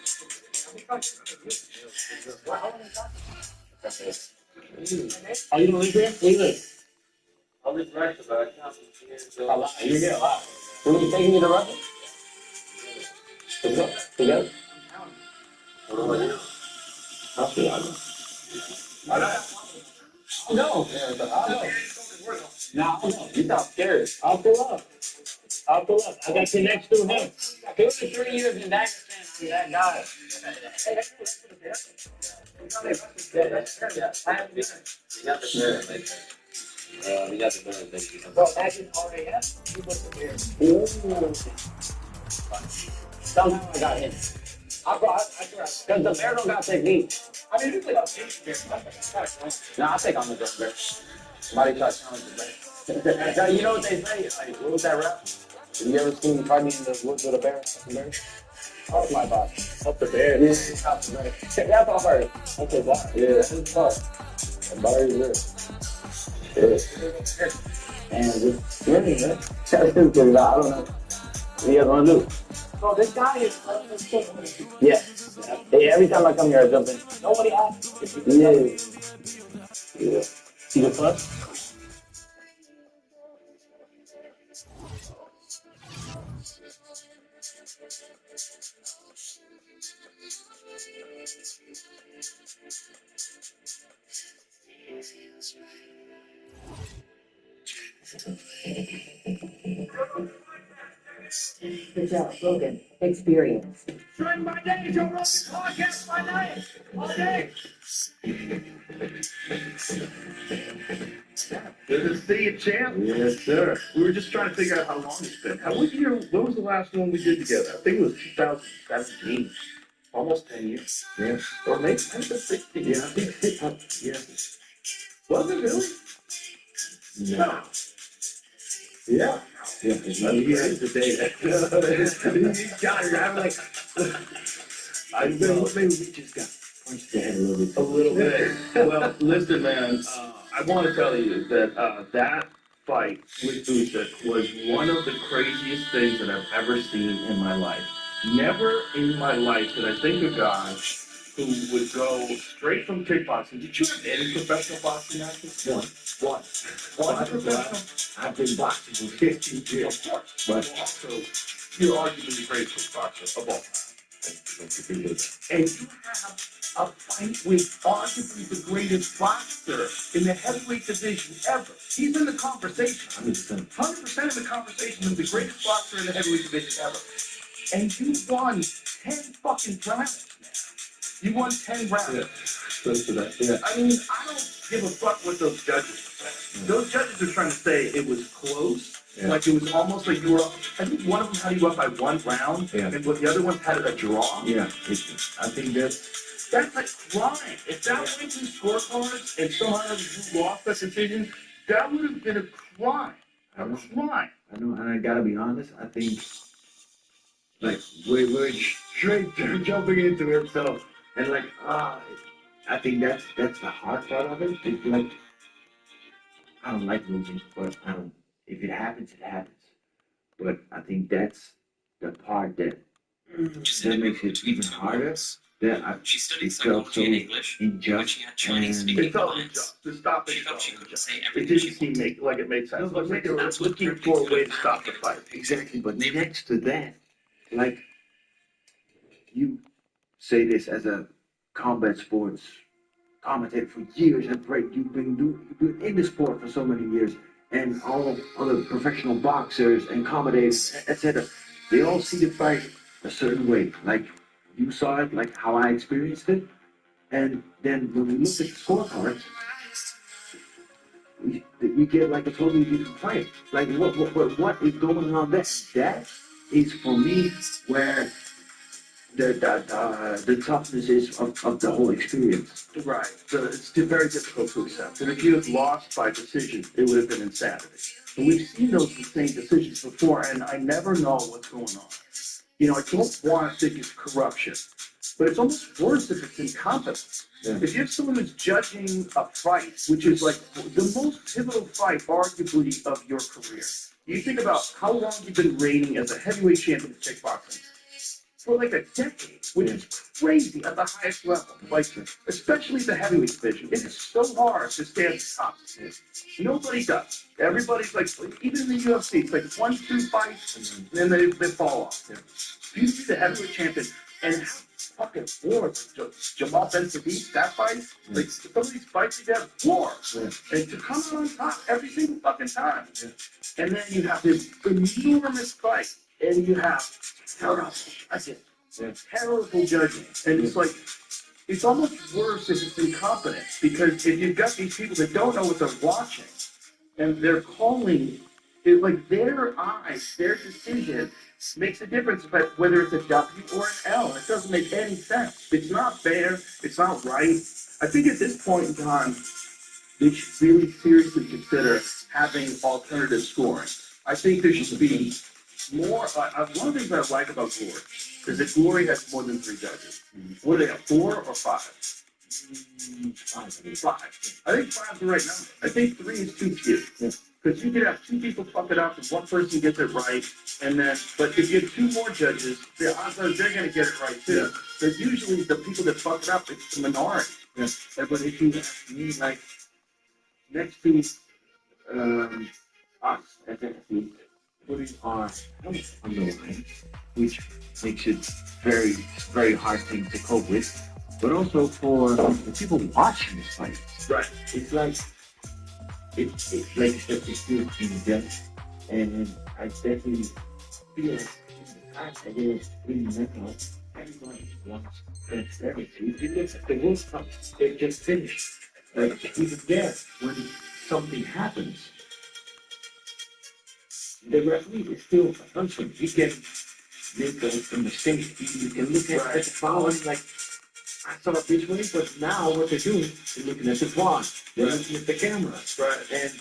Are you gonna leave here? Where you live? I'll leave Russia, but I can't be here. A lot. You're here a lot. Who are you taking you to Russia? Together? I'll see. No. Nah, you sound scared. I'll pull up. I got connects through him. 2 to 3 years in Dagestan, I'm that guy. We got the better thing. Bro, imagine RAF. Tell me how I got him. Because the bear don't got technique. I mean, you play up Nah, I'll take on the bear. Somebody try to challenge the bear. Now, you know what they say? Like, what was that rap? Have you ever seen me fighting in the woods with a bear? Off my body. Up the bear. Yeah, off the bear. That's all hard. Okay, that. Yeah, that's hard. The bar is there. Yeah. And just swimming, man. I don't know. What do you guys want to do? Bro, this guy is. Yeah. Hey, every time I come here, I jump in. Nobody asked. Yeah. Yeah. See the fun? Good job, Logan. Experience. During my day, Joe Rogan podcast my night. All day. Good to see you, champ. Yes, sir. We were just trying to figure out how long it's been. When was the last one we did together? I think it was 2017. Almost 10 years. Yeah. Or maybe 16. Yeah, I think yeah. Was it really? No. Yeah. Yeah, it's the day that got it. I'm like, I know. Maybe we just got punched in the head a little bit. A little bit. Well, listen, man. I want to tell you that that fight with Usyk was one of the craziest things that I've ever seen in my life. Never in my life did I think a guy who would go straight from kickboxing. Did you have any professional boxing matches? One professional? I've been boxing for 15 years. Of course. But also, you're arguably the greatest kickboxer of all time. And you have a fight with arguably the greatest boxer in the heavyweight division ever. He's in the conversation. 100% of the conversation of the greatest boxer in the heavyweight division ever. And you won 10 fucking rounds. You won 10 rounds. Yeah. Close to that. Yeah. I mean, I don't give a fuck what those judges say. Yeah. Those judges are trying to say it was close. Yeah. Like it was almost like you were up. I think one of them had you up by 1 round, and what the other one had a draw. Yeah. I think that's a crime. If that went to scorecards and somehow you lost that decision, that would have been a crime. A crime. I know, and I gotta be honest, I think, like, we're straight jumping into it, so, and like, I think that's the hard part of it. It's like, I don't like losing, but if it happens, it happens. But I think that's the part that makes it even harder. She studied psychology and English, but she had Chinese-speaking clients. To stop it. She felt she couldn't say everything. It didn't seem like it made sense. Like they were looking for a way to stop the fight. Exactly, but next to that, like, you say this as a combat sports commentator for years, and you've been in the sport for so many years, and all other professional boxers and commentators, etc. They all see the fight a certain way, like you saw it, like how I experienced it. And then when we look at the scorecards, we get like a totally different fight. Like what is going on there? That is for me where the toughness is of the whole experience. Right. So it's very difficult to accept. And if you had lost by decision, it would have been insanity. But we've seen those same decisions before, and I never know what's going on. You know, I don't want to think it's corruption, but it's almost worse if it's incompetence. Yeah. If you have someone who's judging a fight, which is like the most pivotal fight, arguably, of your career. You think about how long you've been reigning as a heavyweight champion of kickboxing. For like a decade, which is crazy at the highest level, like especially the heavyweight division. It is so hard to stand top. Nobody does. Everybody's like, even in the UFC, it's like 1-2 fights, and then they fall off. You see the heavyweight champion, and how fucking bored Jamal Ben Saddik, that fight, like some of these fights you get war, and to come out on top every single fucking time, and then you have this enormous fight, and you have terrible judging, and it's like it's almost worse if it's incompetent, because if you've got these people that don't know what they're watching, and they're calling it like their eyes, their decision makes a difference about whether it's a W or an L. It doesn't make any sense. It's not fair. It's not right. I think at this point in time, they should really seriously consider having alternative scoring. I think there should be more. One of the things I like about Glory is that Glory has more than 3 judges. What do they have, 4 or 5? 5. I think 5 is the right number. I think 3 is too few. Because you could have 2 people fuck it up and one person gets it right, and then, but if you have 2 more judges, the odds are they're going to get it right too. Because usually the people that fuck it up, it's the minority. But if you ask me, like, next to us as athletes, putting our health on the line, which makes it very, very hard thing to cope with, but also for the people watching this fight. Right. It's like, it's like it's still in depth, and I definitely feel like in the past I did in mental, everybody wants dexterity. If you look at the World Cup, they just finished. Like even there, when something happens, the referee is still a function. He can make a mistake. You can look at the foul and like, I saw it this way, but now what they're doing, they're looking at the clock, they're looking at the camera, and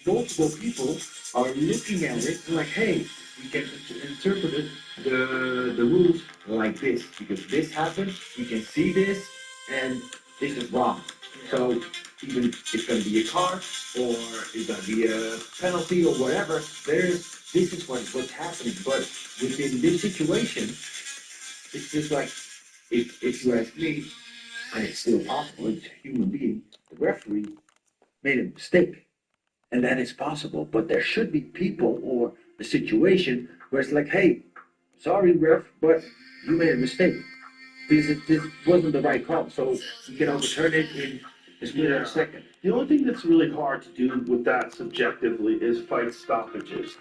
multiple people are looking at it and like, hey, we can interpret the rules like this, because this happened, you can see this, and this is wrong. So even it's going to be a card, or it's going to be a penalty, or whatever, this is what's happening. But within this situation, it's just like, if you ask me, and it's still possible, it's a human being, the referee made a mistake. And that is possible. But there should be people or a situation where it's like, hey, sorry, ref, but you made a mistake. This wasn't the right call. So you can overturn it in a second. The only thing that's really hard to do with that subjectively is fight stoppages.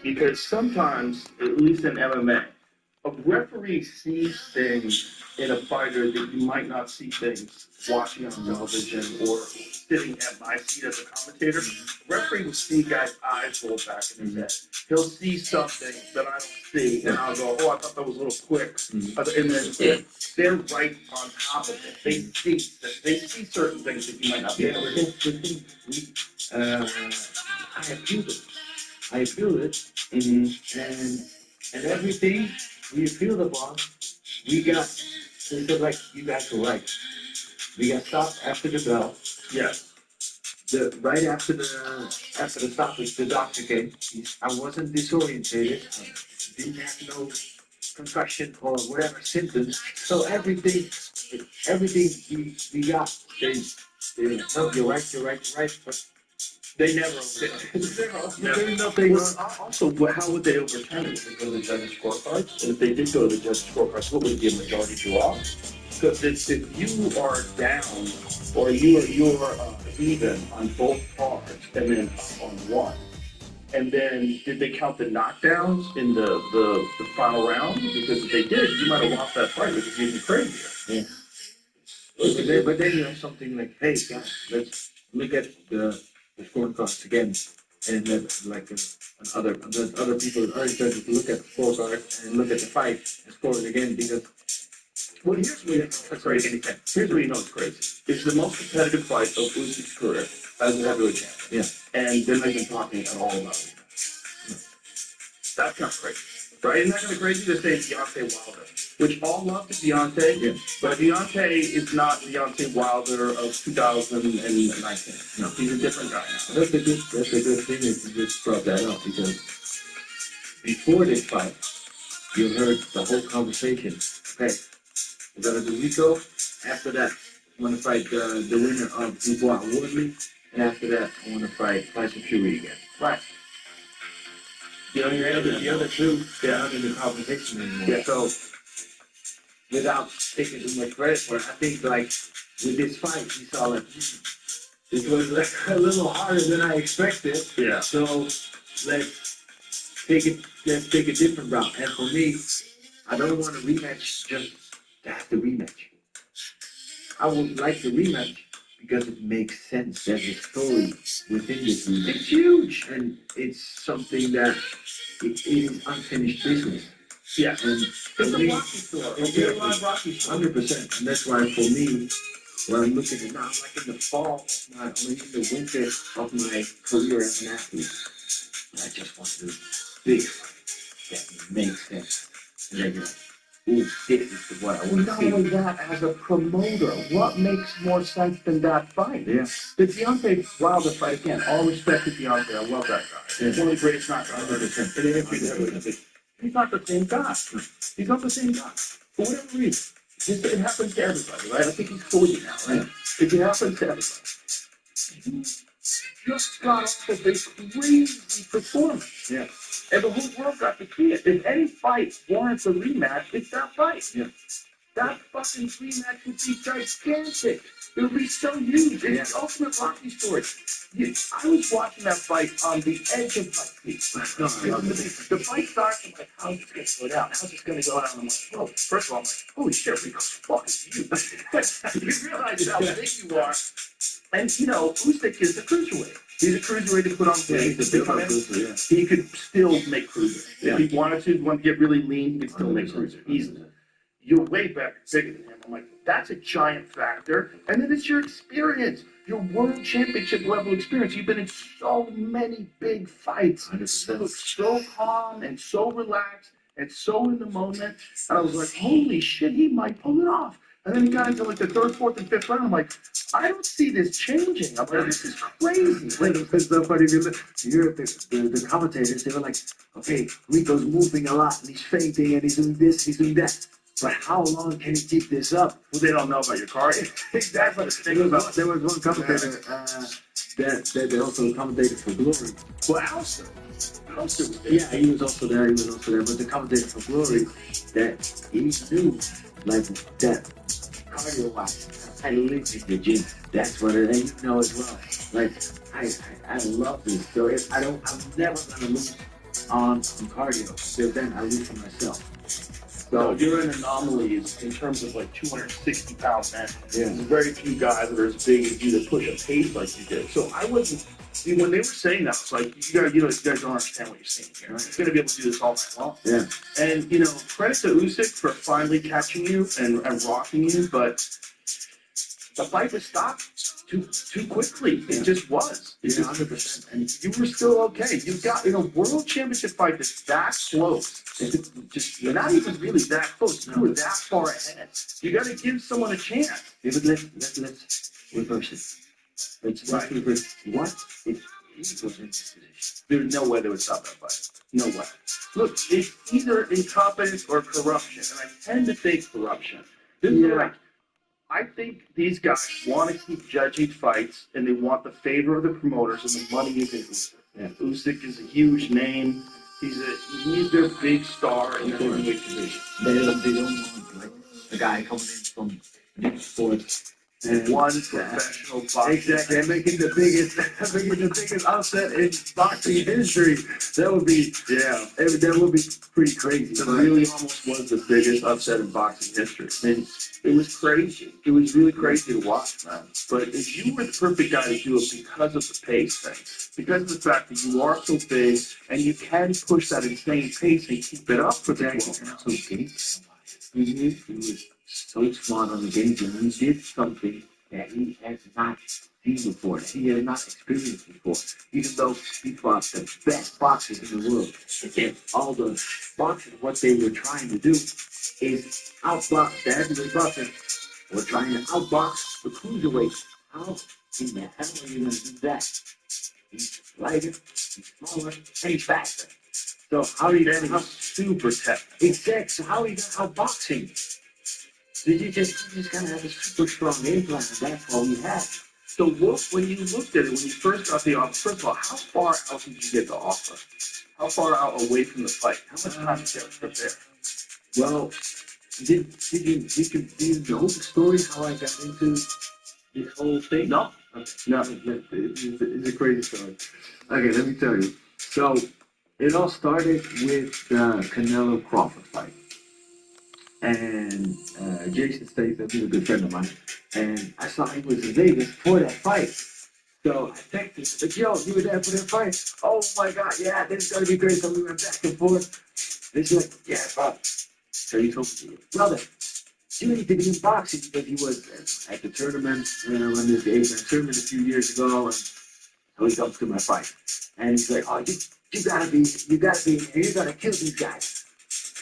Because sometimes, at least in MMA, a referee sees things in a fighter that you might not see things watching on television or sitting at my seat as a commentator. A referee will see a guy's eyes roll back in his head. He'll see something that I don't see, and I'll go, oh, I thought that was a little quick. And then they're right on top of it. They see certain things that you might not be able to see. I appeal it, and everything, we appeal the ball, we got, it's like, you guys were right. We got stopped after the bell. Yes. Right after the stoppage, the doctor came. I wasn't disorientated. Didn't have no concussion or whatever symptoms. So everything we got. They no, you're right. But they never Also, how would they overturn it? Would they go to the judges' scorecards? And if they did go to the judges' scorecards, what would it be, a majority draw? Because if you are down or you're even on both cards and then up on one, And then did they count the knockdowns in the final round? Because if they did, you might have lost that fight, which is even crazier. Yeah. But then you have something like, hey guys, let's look at the scorecards again, and then like other people are starting to look at the scorecard and look at the fight and score it again because. Well, here's what it's crazy. Here's what you know it's crazy. It's the most competitive fight of Usyk's career as a heavyweight champion. Yeah. And they're not even talking at all about it. That's kind of crazy. Right? Isn't that kind of crazy to say Deontay Wilder? Which all love to Deontay, but Deontay is not Deontay Wilder of 2019. No, he's a different guy now. That's a good thing that you just brought that up because before this fight, you heard the whole conversation. Okay, we're gonna do Rico. After that, I want to fight the winner of Dubois Woodley, and after that, I want to fight Tyson Fury again. Right. The other two, they're not in the conversation anymore. Yeah. So, without taking too much credit for it, I think like with this fight, we saw like it was like a little harder than I expected. Yeah. So let's take a different route. And for me, I don't want a rematch just to have the rematch. I would like the rematch because it makes sense. There's a story within this rematch. It's huge, and it's something that it is unfinished business. Yeah, and it's a Rocky story. It's a live Rocky story. 100%. And that's why for me, when I'm looking at it now, I'm like in the fall of my, or in the winter of my career as an athlete, I just want to do big fight that makes sense. And then you're like, ooh, this is what I want to Not see. only that, as a promoter, what makes more sense than that fight? Yeah. The Deontay Wilder fight, again, all respect to Deontay, I love that guy. He's one of the greatest knockouts in the history. He's not the same guy. He's not the same guy. For whatever reason. It happens to everybody, right? I think he's 40 now, right? It happens to everybody. He just got off of this crazy performance. Yeah. And the whole world got to see it. If any fight warrants a rematch, it's that fight. Yeah. That fucking rematch would be gigantic. It would be so huge. It's the ultimate Rocky story. I was watching that fight on the edge of my seat. The fight starts, I'm like, how's this going to go down? How's this going to go down? I'm like, whoa. First of all, I'm like, holy shit, Rico, fuck you. You realize how big you are. And, you know, Usyk is a cruiserweight. He's a cruiserweight to put on weight. He could still make cruiser. If he wanted to get really lean, he could still make cruiser easily. You're way bigger than him. I'm like, that's a giant factor. And then it's your experience, your world championship level experience. You've been in so many big fights. You look so calm and so relaxed and so in the moment. And I was like, holy shit, he might pull it off. And then he got into like the third, fourth, and fifth round. I'm like, I don't see this changing. I'm like, this is crazy. Because the funny thing, you hear the commentators, they were like, okay, Rico's moving a lot and he's fainting and he's doing this, he's doing that. But how long can he keep this up? Well, they don't know about your cardio. Exactly. There was one commentator that also commentated for Glory. Well, Alistair was there. Yeah, he was also there. But the commentator for Glory, that he knew, like, that cardio-wise, I lived in the gym. That's what it is, you know, as well. Like, I love this. So I'm never gonna lose on cardio. So then I lose for myself. So you're an anomaly in terms of like 260-pound men. Yeah. There's very few guys that are as big as you that push a pace like you did. So I wasn't. When they were saying that, it's like you guys don't understand what you're seeing here. He's going to be able to do this all night long. Yeah. And credit to Usyk for finally catching you and rocking you, but the fight was stopped too quickly. It just was. Yeah, 100%. And you were still okay. You got in a world championship fight that's that close. You're not even really that close. You were that far ahead. You got to give someone a chance. Yeah, but let's reverse it. Let's reverse. What if he was in this position? There's no way they would stop that fight. No way. Look, it's either incompetence or corruption, and I tend to think corruption. I think these guys want to keep judging fights, and they want the favor of the promoters, and the money is in Usyk. Yeah. Usyk is a huge name. He's their big star in the heavyweight division. They don't want like a guy coming in from new sports And one professional boxer. Exactly, and making the biggest upset in boxing history. That would be, that would be pretty crazy. It really almost was the biggest upset in boxing history. And it was crazy. It was really crazy to watch, man. But if you were the perfect guy to do it because of the pace thing, because of the fact that you are so big and you can push that insane pace and keep it up for that long. He was so smart on the game plan. He did something that he has not seen before, that he has not experienced before. Even though he fought the best boxers in the world, and all the boxers, what they were trying to do is outbox the heavyweight boxer, or trying to outbox the cruiserweight. How in the hell are you going to do that? He's lighter, he's smaller, and he's faster. So how are you going to super tough? Exactly. So how are you going to outbox him? Did you just kind of have a super strong game plan, and that's all we had. So when you looked at it, when you first got the offer, first of all, how far out did you get the offer? How far out away from the fight? How much time did you have to prepare? Well, did you know the story how I got into this whole thing? No. No, it's a crazy story. Okay, let me tell you. So, it all started with the Canelo Crawford fight. And Jason Statham, he's a good friend of mine. And I saw he was in Vegas for that fight. So I texted him, like, yo, you were there for that fight? Oh my God, yeah, this is going to be great. So we went back and forth. And he's like, yeah, bro. So he told me, brother, you need to be in boxing, because he was at the tournament, when this Asian tournament a few years ago. And so he comes to my fight. And he's like, oh, you gotta be in here. You gotta kill these guys.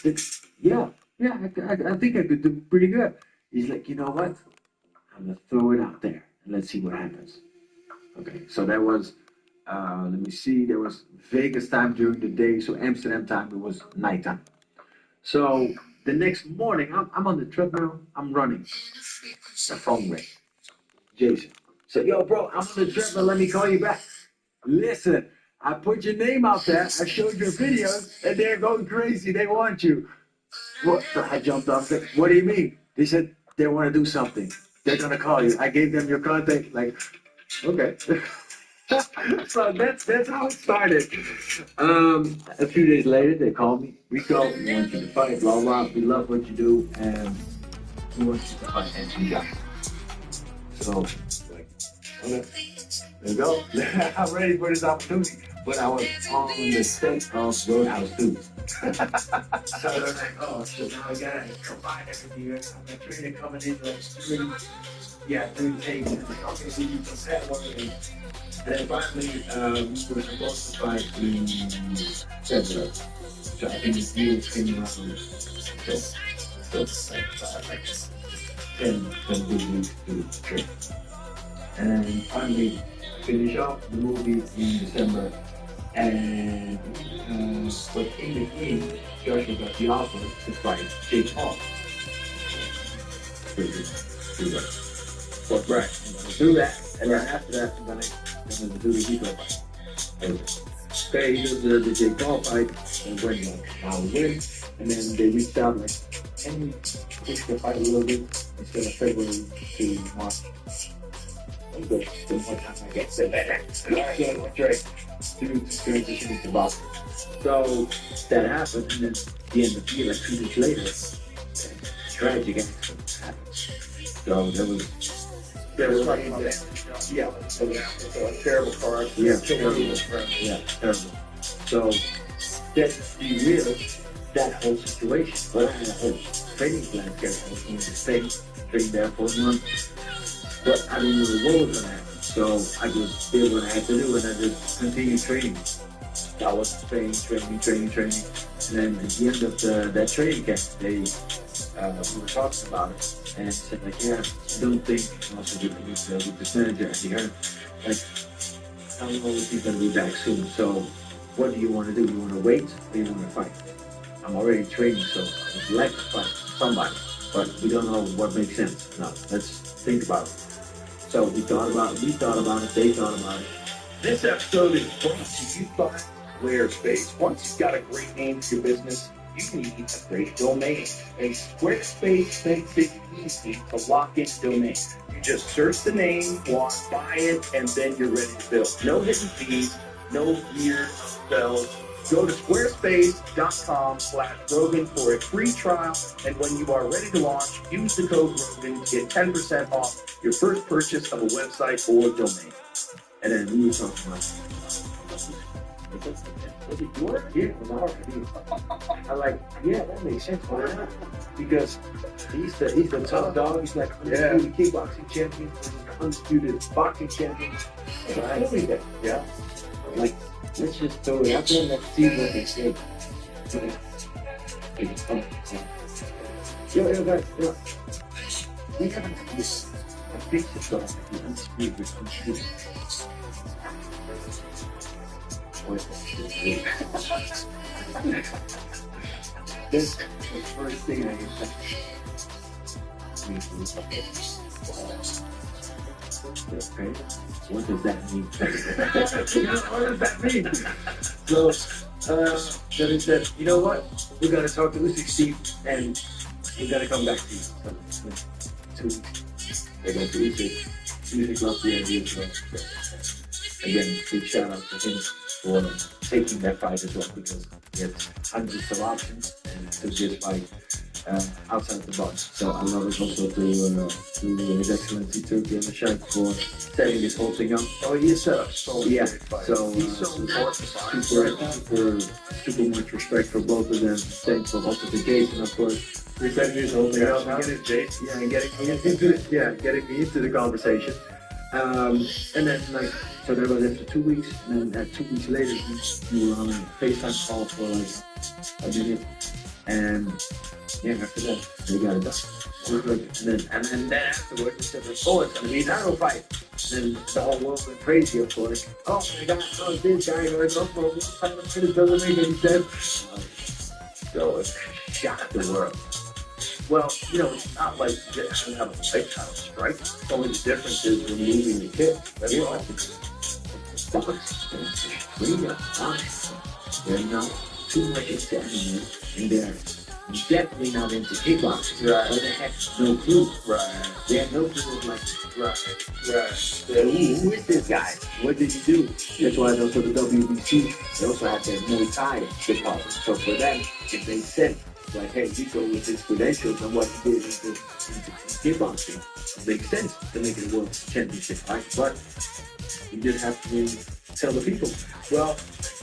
Like, yeah, I think I could do pretty good. He's like, you know what? I'm gonna throw it out there and let's see what happens. Okay, so that was, let me see, there was Vegas time during the day, so Amsterdam time, it was nighttime. So the next morning, I'm on the treadmill, I'm running. The phone rang. Jason said, yo, bro, I'm on the treadmill, let me call you back. Listen, I put your name out there, I showed your videos, and they're going crazy, they want you. What? So I jumped off, said, what do you mean? They said, they want to do something. They're going to call you. I gave them your contact, like, okay. So that's how it started. A few days later, they called me. Rico, we want you to fight, blah, blah. We love what you do, and we want you to fight Anthony Johnson. So, like, okay, there you go. I'm ready for this opportunity. But I was on the set of Roadhouse 2. So they're like, oh, so now I gotta combine everything. I'm a trainer coming in like 30 days. Like, okay, so you can set one of them. And then finally, we were supposed to fight in February. So I think the deal came around like 10 good weeks to train. And finally, finish off the movie in December. And but in between, Joshua got the offer to fight Jake Paul. Pretty good. But right, I'm gonna do that, and then after that, I'm gonna do the Rico fight. Okay, he does the Jake Paul fight, and win. I'll win, and then they reached out like, can we push the fight a little bit instead of February to March? I'm good. The more time I get, the better. So I try to transition into boxing. So that happened, and then at the end of the year, like 2 weeks later, tragic accident happened. So there was so a terrible car accident. Yeah, terrible. So that derailed that whole situation. But I had a whole training plan scheduled. I was going to stay, train there for a month. But I didn't know what was going to happen. So I just did what I had to do, and I just continued training. I was training. And then at the end of that training camp, we were talking about it, and said like, yeah, I don't think, also with this manager at the end, like, I don't know if he's going to be back soon. So what do you want to do? You want to wait, or you want to fight? I'm already training, so I would like to fight somebody, but we don't know what makes sense. Now, let's think about it. So we thought about it, they thought about it. This episode is brought to you by Squarespace. Once you've got a great name for your business, you need a great domain. A Squarespace makes it easy to lock in domain. You just search the name, buy it, and then you're ready to build. No hidden fees, no weird spells. Go to squarespace.com/Rogan for a free trial, and when you are ready to launch, use the code Rogan to get 10% off your first purchase of a website or domain. And then we were talking about, was it your? Yeah, I'm like, yeah, that makes sense, man. Because he's the top dog. He's like undisputed kickboxing champion, undisputed boxing champion. And I believe that. Yeah. Like, let's just throw it out there and let's see what they say. Yo, guys, yo. We haven't this. I think it's going to be undisputed. This is the first thing I get back. Okay, what does that mean? What does that mean? So, then he said, you know what? We gotta talk to Usyk, Steve, and we gotta come back to you. So, 2 weeks. They go to Usyk. Usyk loves the idea as well. Again, big shout out to him for taking that fight as well, because he had hundreds of options and took this fight outside the box. So I love it also to His Excellency Turkey and Mashak for setting this whole thing up. Oh, he is set up so yeah. So he's so important. Super much respect for both of them. Thanks for also to Jason, of course. Revenge holding up. Yeah, and getting me into the conversation. And then so that was after 2 weeks, and then 2 weeks later, we were on a FaceTime call for like a minute, and yeah, after that, they got it done. And then afterwards, we said, oh, it's gonna be an arrow fight. Then the whole world went crazy, of course. Oh my God, oh, this guy, or no, it doesn't make any sense. So it shocked the world. Well, you know, it's not like you have a lifetime strike. The only difference is removing the kick. That's all. They're not too much into MMA, and they're definitely not into kickboxing. Right. So they have no clue. Right. They have no clue of like, Right. who is this guy? What did he do? That's why also the WBC, they also have their Muay Thai department. So for them, if they said, like, hey, we go with his credentials and what he did into kickboxing, it makes sense to make it a world championship, right? But you just have to tell the people. Well,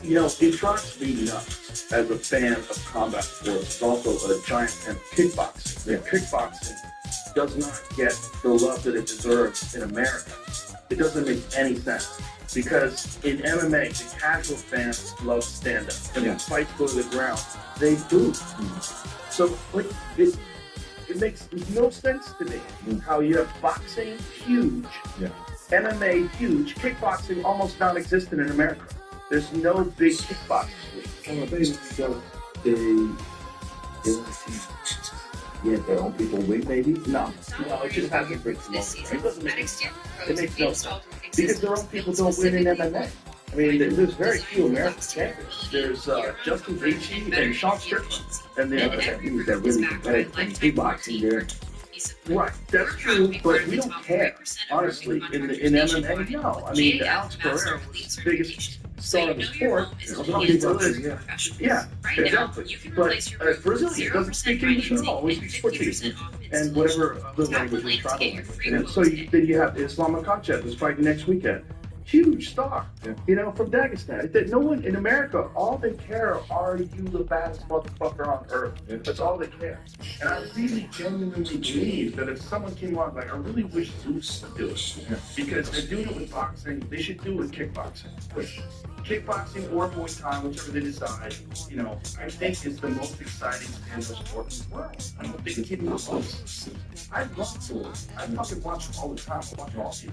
you know, it drives me nuts as a fan of combat sports. It's also a giant fan of kickboxing. Yeah. Kickboxing does not get the love that it deserves in America. It doesn't make any sense. Because in MMA, the casual fans love stand-up. When the fights go to the ground, they boo. So, like, it makes no sense to me how you have boxing huge, MMA huge, kickboxing almost non-existent in America. There's no big kickboxing league. Well, basically, they want to see their own people win, maybe? No, it just hasn't been promoted. It doesn't make sense. It makes no sense. Because their own people don't win in MMA. I mean, there's very few American champions. There's Justin Gaethje and Sean Strickland. And the other teams that really competitive in kickboxing there. Right, that's true, but we don't care, honestly, in MMA, no. I mean, Alex Pereira was the biggest star of the sport. Yeah, exactly. But Brazilian doesn't speak English at all, only speaks Portuguese. And whatever other language is traveling. And so then you have Islam Makhachev who's fighting next weekend. Huge star, you know, from Dagestan. No one in America, all they care are you the baddest motherfucker on earth. That's all they care. And I really genuinely believe that if someone came on, like, I really wish Zeus would do it. Because they're doing it with boxing, they should do it with kickboxing. Kickboxing or Muay Thai, whichever they decide, you know, I think is the most exciting stand-up sport in the world. I'm a big kid in the sports. I love to. I fucking watch them all the time. I watch all of you.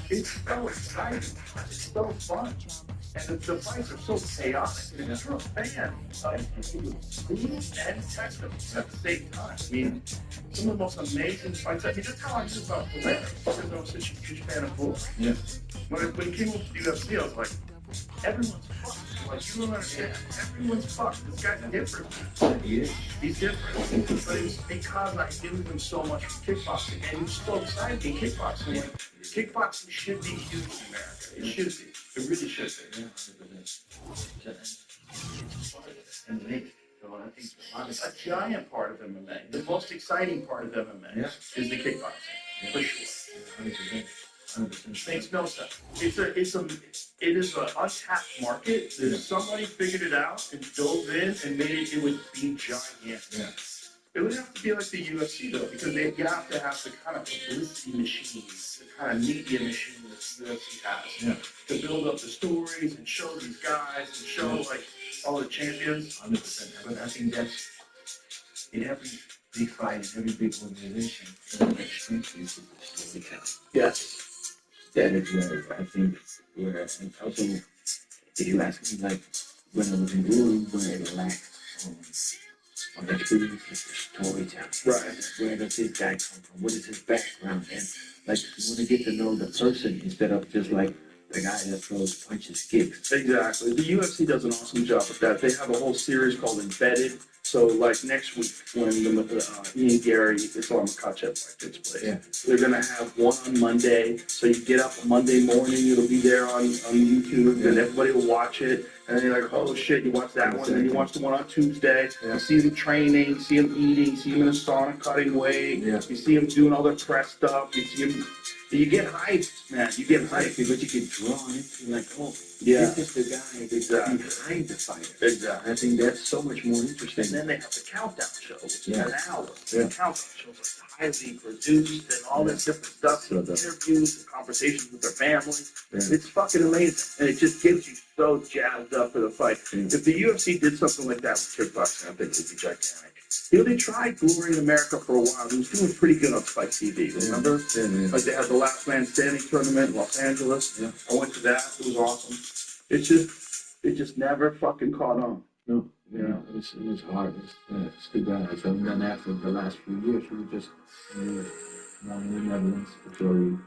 It's so exciting. It's so fun. And the fights are so chaotic. And if you're a fan of Zeus and Texas at the same time, I mean, some of the most amazing fights. I mean, that's how I knew about Blair. Because I was such a huge fan of Bull. When he came over to the UFC, I was like, everyone's fucking Like, you don't understand. Everyone's fucked. This guy's different. He's different. But it's because I knew him so much from kickboxing. And he was so excited in kickboxing. Like, kickboxing should be huge in America. It should be. It really should be. A giant part of MMA. The most exciting part of MMA is the kickboxing, for sure. Makes no sense. It is an untapped market. There's somebody figured it out and dove in and made it. It would be gigantic. It would have to be like the UFC though, because you have to have the kind of publicity machine, the kind of media machine that the UFC has to build up the stories and show these guys and show like all the champions. 100%. But I think that's in every big fight, every big organization, every strength is storytelling. Yes. That is where I think where, and also, if you ask me, like, when I was in Glory, where it lacked on experience with the storytelling. Right. Where does this guy come from? What is his background? And, like, you want to get to know the person instead of just, like, the guy that throws punches, kicks. Exactly. The UFC does an awesome job with that. They have a whole series called Embedded. So, like next week, when the Ian Gary Islam Makhachev fight takes place, they're gonna have one on Monday. So you get up on Monday morning, it'll be there on YouTube, and everybody will watch it. And then you're like, oh shit, you watch that one, and then you watch the one on Tuesday. You see them training, see them eating, see them in a sauna cutting weight. You see them doing all their press stuff. You see them. You get hyped, man. You get hyped because you get drawn into like, oh, yeah. This is the guy behind the fighter. Exactly. I think that's so much more interesting. And then they have the countdown show, which is an hour. Yeah. The countdown show is highly produced and all this different stuff, and interviews and conversations with their families. It's fucking amazing, and it just gets you so jazzed up for the fight. If the UFC did something like that with kickboxing, I think it would be gigantic. You know, they tried Glory in America for a while. It was doing pretty good on Spike TV, remember? Like they had the Last Man Standing tournament in Los Angeles. I went to that. It was awesome. It just never fucking caught on. No, it was hard. It's too bad. So then after the last few years, we were just more in the Netherlands. Majority,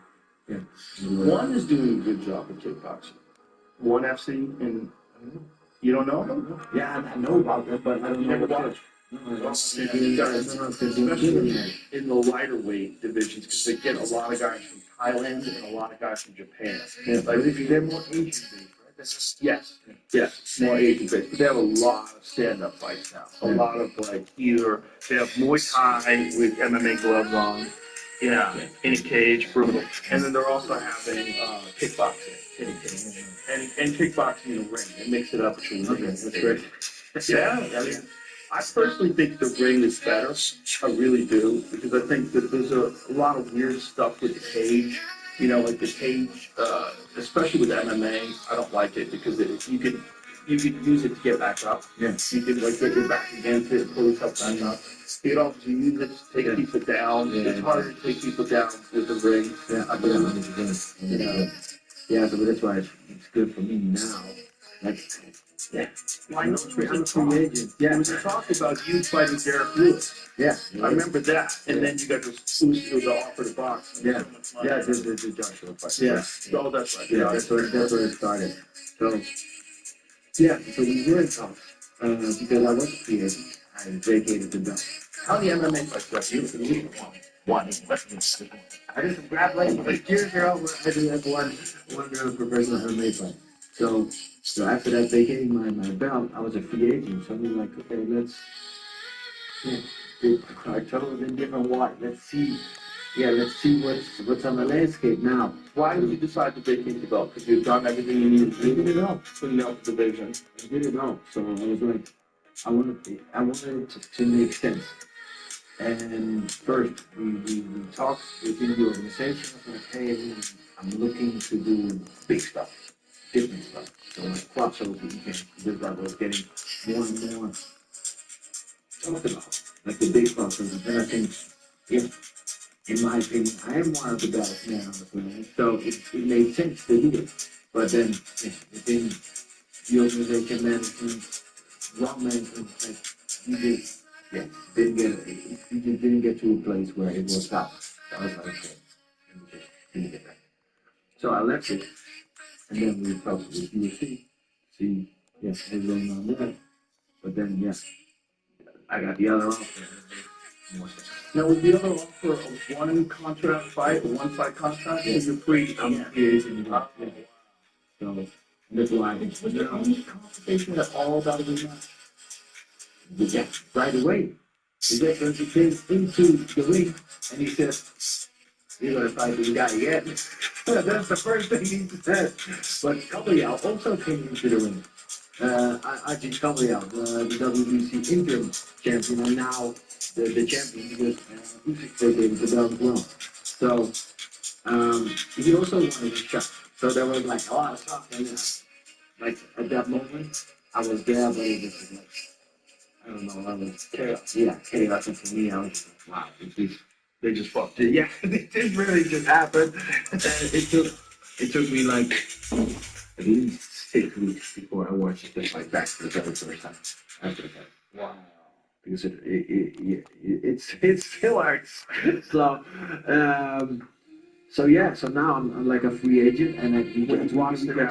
One is doing a good job of kickboxing. One FC, and you don't know them? Yeah, I know about them, but I don't know. Never watched. Especially in the lighter weight divisions, because they get a lot of guys from Thailand and a lot of guys from Japan. Like they're more Asian based, right? Yes, more Asian based. But they have a lot of stand-up fights now. A lot of like either they have Muay Thai with MMA gloves on, in a cage, brutal, and then they're also having kickboxing, and kickboxing in the ring. They mix it up. That's great. Yeah, I mean. I personally think the ring is better. I really do, because I think that there's a lot of weird stuff with the cage. You know, like the cage, especially with MMA, I don't like it because you could use it to get back up. You could like get your back against it, pull yourself back up. You can also use it to take people down. It's harder to take people down with the ring. So that's why it's good for me now. Like. Well, I know there was a talk about you fighting Derek Lewis. I remember that. And then you got the offer to box. The Joshua fight. Oh, that's right. That's where it started. So, so we were in talks because I was a free agent. I vacated the belt. How the MMA fights got you? One. I did some grappling like years ago. I did have one professional MMA fight. So after that vacating my belt, I was a free agent. So we were like, okay, let's I told them different what. Let's see what's on the landscape now. Why did you decide to vacate the belt? Because you've done everything you needed to do. I did it all. Clean up the division. I did it all. So I was like, I wanted it to make sense. And first, we talked within the organization. I was like, hey, I'm looking to do big stuff. Different stuff. So like crossover, I was getting more and more talked about, like the big crossovers. And I think, in my opinion, I am one of the best now. So it made sense to do it. But then within the organization management, wrong management, like didn't get to a place where it worked out. I was like, okay, and we just didn't get that. So I left it. And then we talked with UFC, see Yes, it was going on there. But then, yes, I got the other offer. Now, was the other offer a one contract fight, a one fight contract? Yes. Or you're free? I'm free agent. Yeah. So that's why. Was there any conversation at all about a rematch? Yeah, right away. The difference he came into the ring and he said, "You're gonna fight this guy again." That's the first thing he said. But Gabriel also came into the ring. Ajit Gabriel, the WBC interim champion, and now the champion because Usyk gave the belt as well. So he also wanted a shot. So there was like a lot of talk, and like at that moment, I was there, but it was like. I don't know, I was chaos. Yeah, chaos. And for me, I was just like, wow, they just fucked it. Yeah, it didn't really just happen. And it took me like at least 6 weeks before I watched it like back for the very first time. After that. Wow. Because it still hurts. So yeah, so now I'm like a free agent, and you get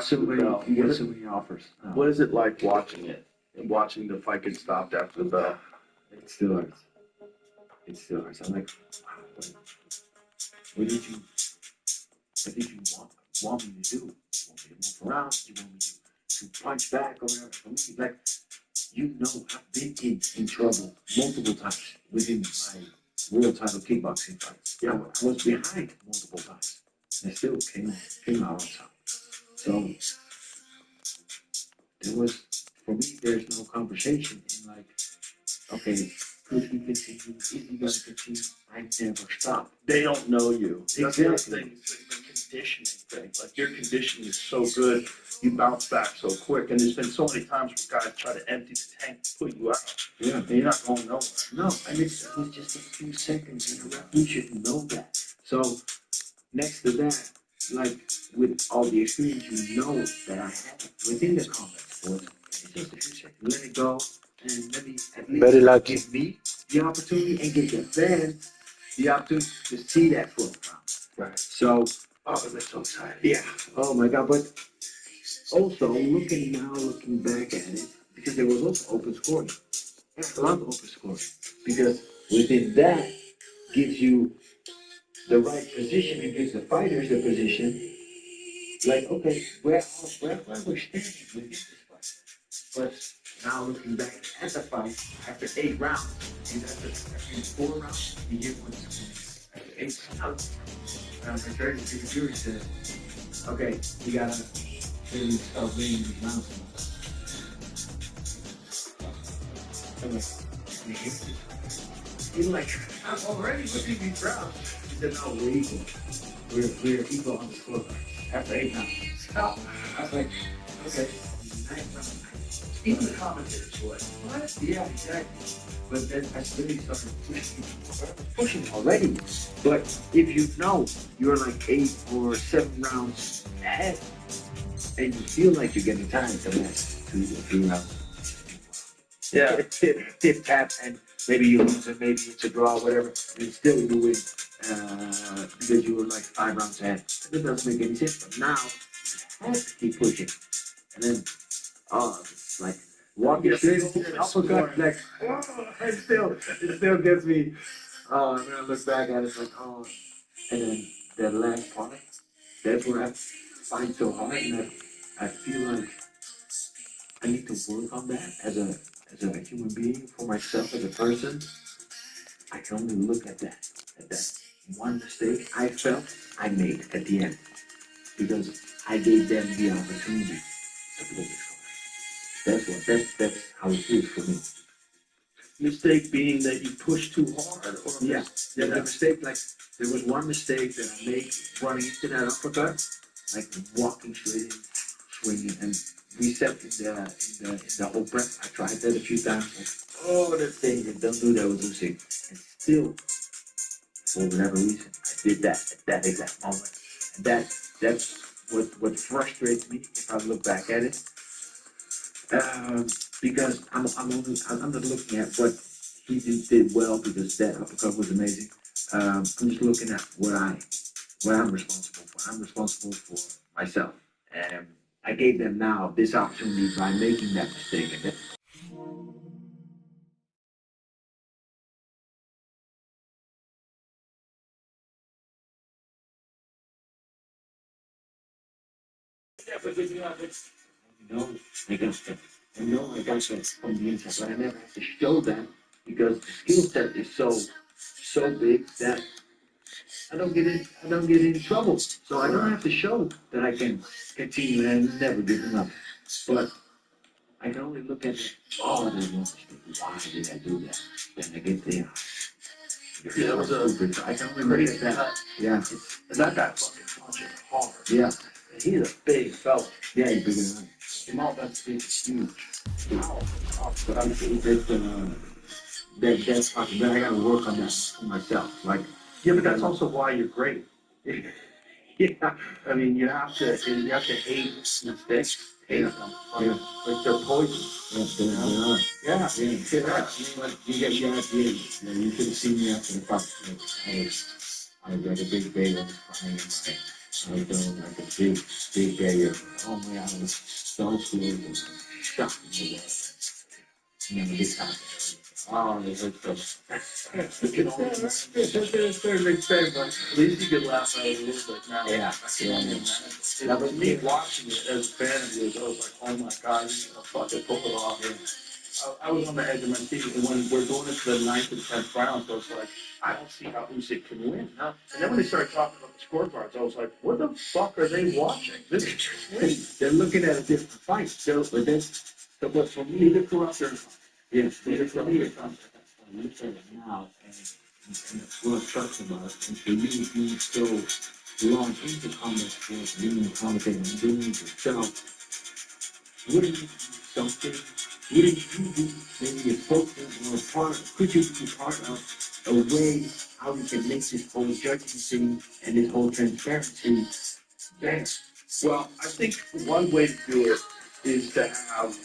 so many offers. What is it like watching it? And watching the fight get stopped after the bell? It still hurts. It still hurts. I'm like, wow, what did you want me to do? You want me to move around? You want me to punch back or whatever? For me, like, you know, I've been in trouble multiple times within my world title kickboxing fights. Yeah, I was behind multiple times. And I still came out on top. So there was, for me, there's no conversation in like, okay, could he continue? Is he going to continue? I never stop. They don't know you. That's Exactly. the thing, the conditioning thing. Like your conditioning is so good, you bounce back so quick. And there's been so many times where guys try to empty the tank to put you out. Yeah. And you're not going nowhere. No, and it was just a few seconds in a rep. You should know that. So next to that, like with all the experience you know that I have within the combat sport, it's just a few seconds. Let it go and let me at least Very lucky. give me the opportunity and give the fans the opportunity to see that full round. Right. So that's so exciting. yeah. Oh my God. But also looking back at it, because there was also open scoring. There's a lot of open scoring. Because within that gives you the right position and gives the fighters the position. Like, okay, where we're standing within this fight. But now looking back at the fight, after 8 rounds, and after 4 rounds, you get one after 8 rounds. My trainer, Peter Fury, said, okay, you gotta really start winning these rounds. I'm like, he's like, I'm already winning these rounds. He said, no, we're equal. We're equal on the scorecard after 8 rounds. So I was like, okay, 9 rounds. Even the commentators were like, what? Yeah, exactly. But then I really started pushing already. But if you know you're like 8 or 7 rounds ahead, and you feel like you're getting tired the last 2 or 3 rounds. Yeah. Tip tap, and maybe you lose it, maybe it's a draw, whatever, and still you win because you were like 5 rounds ahead. That doesn't make any sense. But now you have to keep pushing, and then it's like walking straight into an uppercut, like it still gets me. Oh, I'm gonna look back at it like and then that last part, that's where I find so hard, and I feel like I need to work on that as a human being for myself as a person. I can only look at that one mistake I felt I made at the end because I gave them the opportunity to pull this card. That's how it feels for me. Mistake being that you push too hard, or Yeah, the mistake, like there was one mistake that I made running into that uppercut, like walking straight in, swinging, and reset in the whole press. I tried that a few times. Like, that thing, don't do that with Usyk. And still, for whatever reason, I did that at that exact moment. And that's what frustrates me if I look back at it. Because I'm not looking at what he did well because that uppercut was amazing. I'm just looking at what I'm responsible for. I'm responsible for myself. I gave them now this opportunity by making that mistake. And I know I got that from the inside, but I never have to show that because the skill set is so big that I don't get in trouble. So I don't have to show that I can continue and never give up. But I can only look at it, oh, that was why did I do that? Then I get there. Yeah, it was a I can only look at that. Yeah. That guy fucking punches hard. Yeah. He's a big fella. Yeah, he's bigger than Jamal Benzema is huge. but I'm sure that's fucking, but I gotta work on that for myself. Like, Yeah, but that's also why you're great. yeah. I mean, you have to hate mistakes. Hate them. Yeah. Like they're poison. Yeah. Yeah. You get the idea. You should have seen me after the fight. I was at a big day. I was crying. I was doing like a big day. Oh my God, I was so fluid and shocked. This happened. Oh, it hurt so. It's very big thing, but at least you could laugh at it a little bit now. Yeah. That was me watching it as a fan of yours. I was like, oh my God, he's gonna fucking pull it off. I was on the edge of my seat, and when we're going into the 9th and 10th rounds, I was like, I don't see how Usyk can win. And then when they started talking about the scorecards, I was like, what the fuck are they watching? This is crazy. They're looking at a different fight. But for me, the corruption. yes, for me, it's look at it now and we're talking about it. And for you being so long into combat sports, being a commentator and doing it yourself, wouldn't you do something? Wouldn't you do maybe a spokesman or a part? Could you be part of a way how we can make this whole judging thing and this whole transparency better? Well, I think one way to do it is to have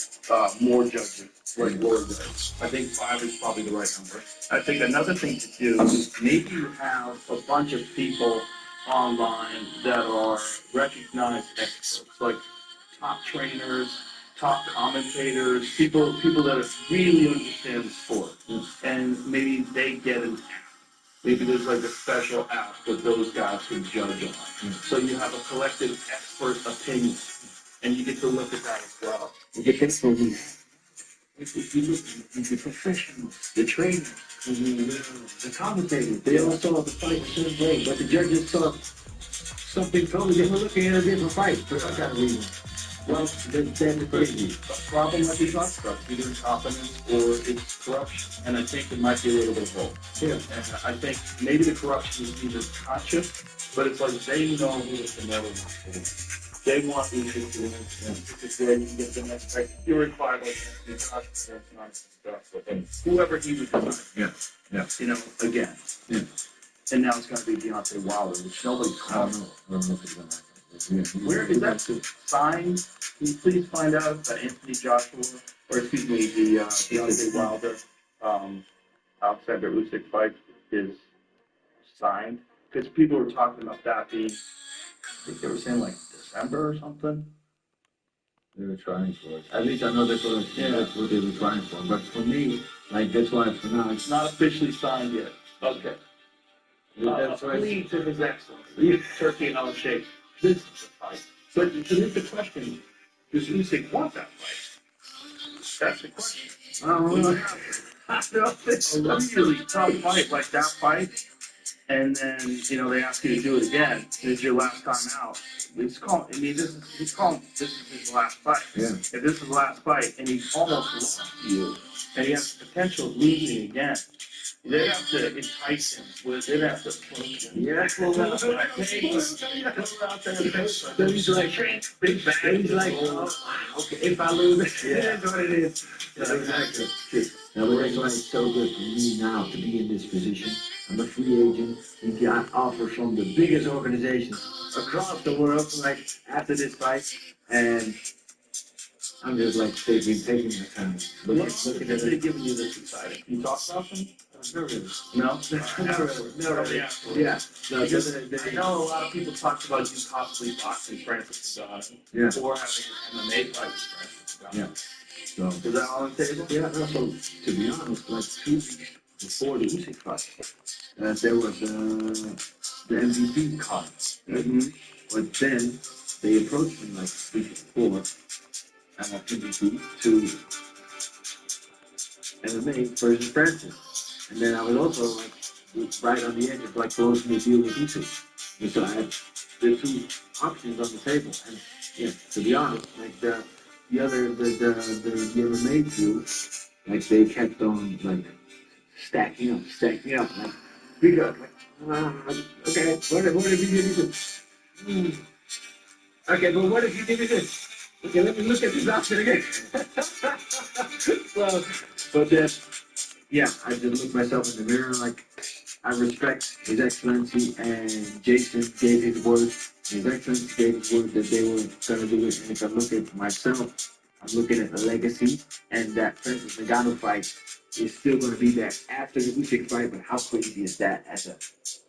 more judges, like Lord does. I think 5 is probably the right number. I think another thing to do is maybe you have a bunch of people online that are recognized experts, like top trainers, top commentators, people that really understand the sport, and maybe they get an app. Maybe there's like a special app that those guys can judge on. So you have a collective expert opinion, and you get to look at that as well. You get this for me. If you look at the professionals, the trainers, the commentators, they all saw the fight the same way, but the judges saw something totally different, looking at a different fight for some kind of reason. Well, then the crazy. A problem like we talked about, either incompetence or it's corruption, and I think it might be a little bit of both. Yeah. And I think maybe the corruption is either conscious, but it's like they know who the Canelo wants to win. They want Usyk to win. It's where you get the next fight. You're required like whoever he would decide. Yeah. You know, again. Yeah. And now it's going to be Deontay Wilder, which nobody's calling. Where is that signed? Can you please find out that Anthony Joshua, or excuse me, the Deontay Wilder, Alexander Usyk fight is signed? Because people were talking about that being, I think they were saying like December or something. They were trying for it. At least I know that's what they were trying for. But for me, like that's why for now It's not officially signed yet. Okay. That's why. Plea to His Excellency, Turkey and Al Sheikh. This is the fight. But here's the question: does Usyk want that fight? That's the question. It's a really tough fight, like that fight, and then they ask you to do it again. This is your last time out. This is his last fight. Yeah. If this is the last fight, and he's almost lost to you, and he has the potential of losing again. They'd have to entice him with, they'd have to pull him. Yeah. Then he's like, big bag. Then he's like, okay, if I lose, that's what it is. Yeah, exactly. Now, that's why it's so good for me now to be in this position. I'm a free agent. We got offers from the biggest organizations across the world, like after this fight, and I'm just like taking my time. What have they given you this exciting? Can you talk about them? Not really. No? Not really. Not really. Yeah. No, Because just, I know a lot of people talked about you possibly boxing Francis Ngannou. Yeah. Or having an MMA fight with Francis Ngannou. Yeah. So, Is that on the table? yeah, no, so to be honest, like 2 weeks before the Usyk fight, there was the MVP card. But then they approached me like 3 weeks before MVP to MMA versus Francis. And then I was also like right on the edge of like closing the deal with Usyk. And so I had the 2 options on the table. And yeah, to be honest, like the MMA view, like they kept on like stacking up, like we got like okay, what if you give me this? Okay, but what if you give me this? Okay, let me look at this option again. So, but then, yeah, I just looked myself in the mirror like I respect His Excellency, and Jason gave his word. His Excellency gave his word that they were gonna do it. And if I look at myself, I'm looking at the legacy, and that Francis Ngannou fight is still going to be there after the Usyk fight. But how crazy is that as a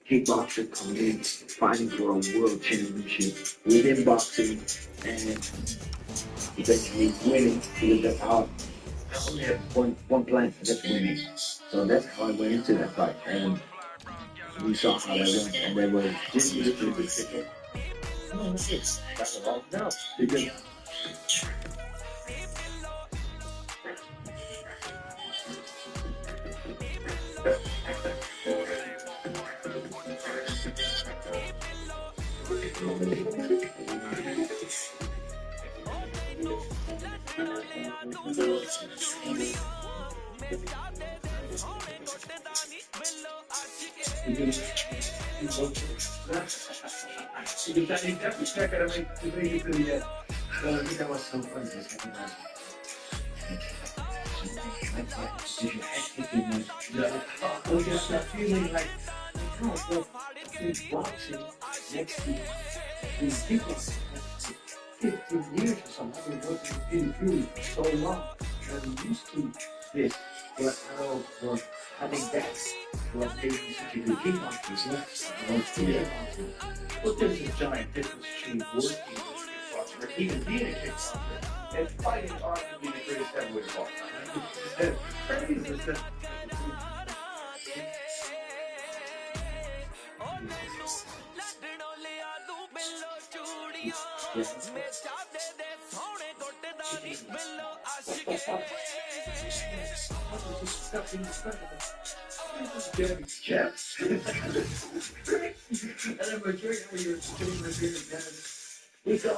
kickboxer coming in, fighting for a world championship within boxing, and eventually winning? Because that's how I only have one plan, and that's winning. So that's how I went into that fight, and we saw how that went, and there was just a bit of no, that's it. That's all. No, because. That was so funny. I was just feeling like, well, boxing next to these people 15 years or something. I've been working with Peter Fury so long. I'm used to this. But I think that's what made me such a good kickboxer. But there's a giant difference between working with a kickboxer and even being a kickboxer and fighting arguably the greatest heavyweight of all time. Jeff. And I'm like, when you're sitting right here again, we go,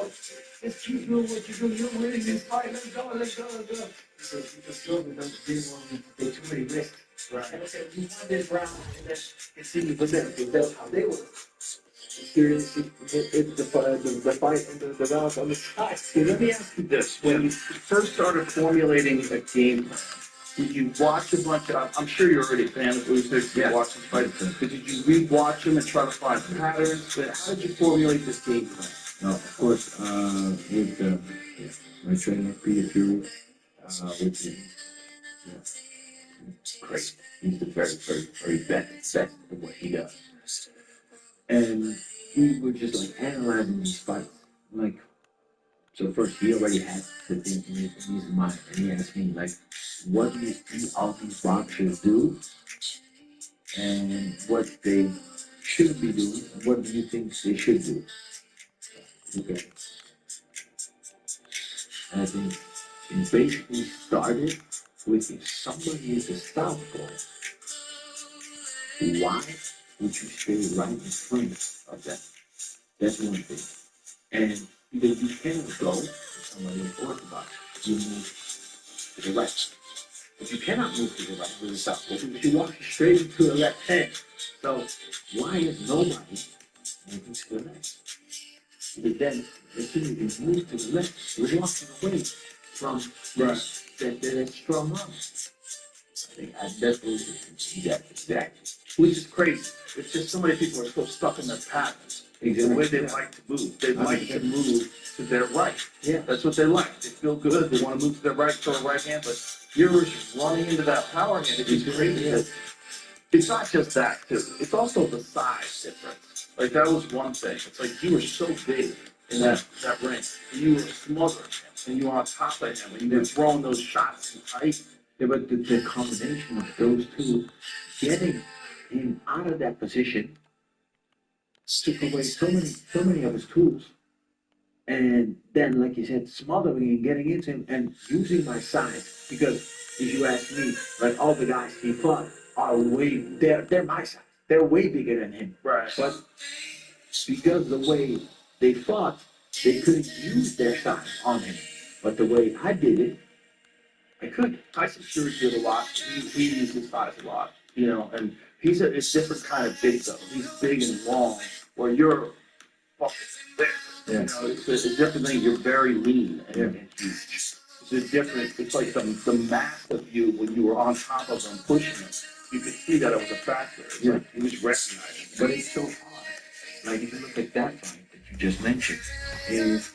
just keep doing what you're doing. You're winning this fight. Let's go. So you just go with them. Didn't want to take too many risks. Right. And I said, you won this round, and then continue with them, because that's how they were experiencing the fight and the rounds on the side. Okay, let me ask you this. When you first started formulating a game plan, did you watch a bunch of, I'm sure you're already a fan of Usyk, you watch his fights, but did you re-watch him and try to find patterns? But how did you formulate this game plan? No, of course, with my trainer, Peter Fury, which is great. He's the very best at what he does. And we were just like analyzing these fights. Like, so first he already had the thing in his mind, and he asked me like, what do you see all these boxers do, and what they should be doing, and what do you think they should do? Okay. And I think it basically started with if somebody is a southpaw, why would you stay right in front of them? That's one thing. And because you cannot go to somebody in orthodox, you move to the right. But you cannot move to the right with a southpaw because you walk straight into the left hand. So why is nobody moving to the left? But then, as soon as you move to the left, you're walking away from that strong arm. I think I definitely see that exactly. Which is crazy. It's just so many people are so stuck in their patterns. Exactly. The way they like to move. They like to move to their right. Yeah. That's what they like. They feel good. They want to move to their right, throw a right hand, but you're running into that power hand. It's crazy. it's not just that too. It's also the size difference. Like that was one thing. It's like you were so big in that ring. And you were smothering him, and you were on top of him, and you were throwing those shots in tight. Yeah, but the combination of those two, getting him out of that position, took away so many of his tools. And then, like you said, smothering and getting into him and using my size. Because if you ask me, like all the guys he fought are they're my size. They're way bigger than him. Right. But because the way they fought, they couldn't use their size on him. But the way I did it, I could. Tyson Fury did a lot. He used his size a lot, you know, and he's a different kind of big though. He's big and long, where you're fucking thick. Yeah. You know, it's a different thing. You're very lean, and it's a different. It's like the mass of you when you were on top of him, pushing him. You could see that it was a factor. It's like he was recognizing. But it's so hard. Like if you look at that fight that you just mentioned, is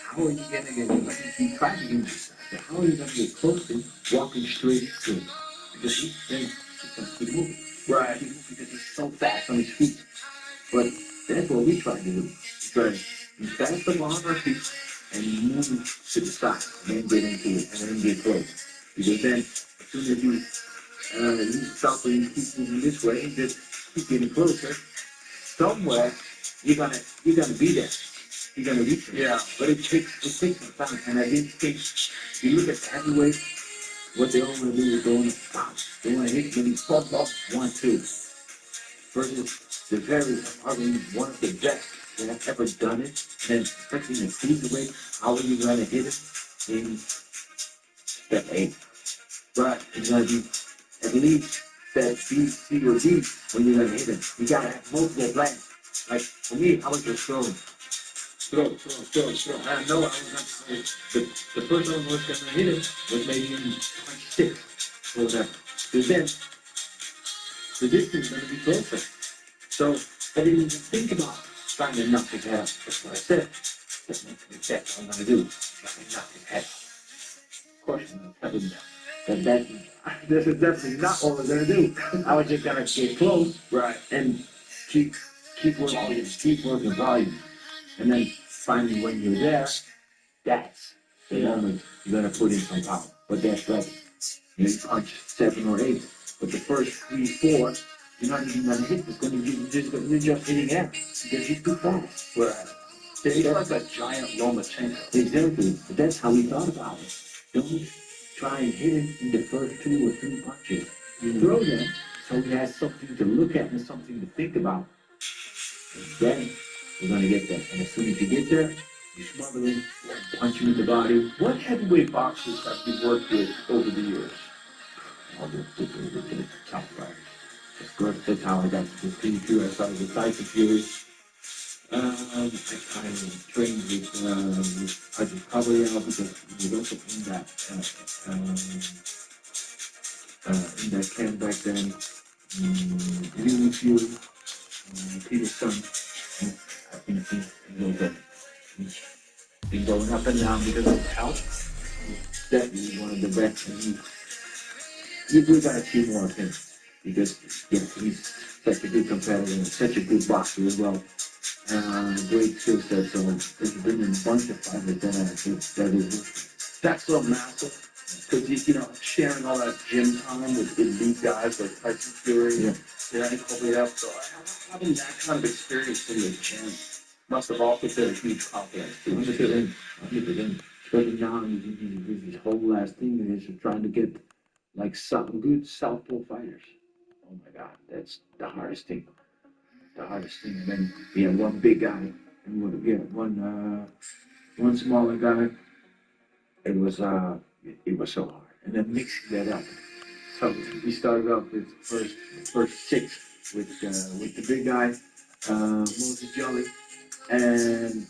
how are you gonna get? Like you try to use your size, but how are you gonna get close to him walking straight into him? Because he can keep moving. Right. Because he's so fast on his feet. But that's what we try to do. We try to be fast on our feet and move to the side, and then get into it, and then get close. Because then, as soon as you stop and you keep moving this way, and just keep getting closer, somewhere you're gonna be there. You're gonna reach it. Yeah. But it takes some time, and I didn't think. If you look at the heavyweight, what they all want to do is they want to pop. They want to hit when you pop up 1-2. Versus the very probably one of the best that have ever done it. And then especially in the cruiserweight, how are you gonna hit it in step 8? But it's gonna be at least step B, C, or D when you're gonna hit it. You gotta have multiple plans. Like for me, I was just throwing. Throw. And I know I was gonna the first one was gonna hit it was maybe in 26 or whatever. Because then the distance is gonna be closer. So I didn't even think about trying to knock his head off. That's what I said. That's what I'm gonna do. Try to knock his head off. Of course, I didn't know. This is definitely not what I was gonna do. I was just gonna get close, right, and keep working volume. And then finally when you're there, that's the moment you're gonna put in some power. But that's like you punch 7 or 8. But the first 3, 4, you're not even gonna hit. You're just hitting air because he's too fast. Right. He's like a giant Lomachenko. Exactly. But that's how we thought about it. Don't try and hit him in the first 2 or 3 punches. You throw them so he has something to look at and something to think about. And then you're gonna get there. And as soon as you get there, you smother him, punch him in the body. What heavyweight boxers have you worked with over the years? All the top fighters. Of course, that's how I got to the PQ. I started with Tyson Fury. I trained with Arjun Caballero because he was also in that camp back then. Liu Fury, Peter Sun. I think he's been going up and down because of health. He's definitely one of the best. And we gotta see more of him because he's such a good competitor and such a good boxer as well. Great skill set. So there's been a bunch of fighters that is. That's so massive because you know sharing all that gym time with elite guys like Tyson Fury and Caballero. So having that kind of experience in the gym must have also been a huge confidence. 100%. Especially now, his whole last thing is trying to get like some good southpaw fighters. Oh my God, that's the hardest thing. And then we have one big guy and we have one smaller guy. It was so hard. And then mixing that up. So we started off with first 6 with the big guy, Moses Jolly, and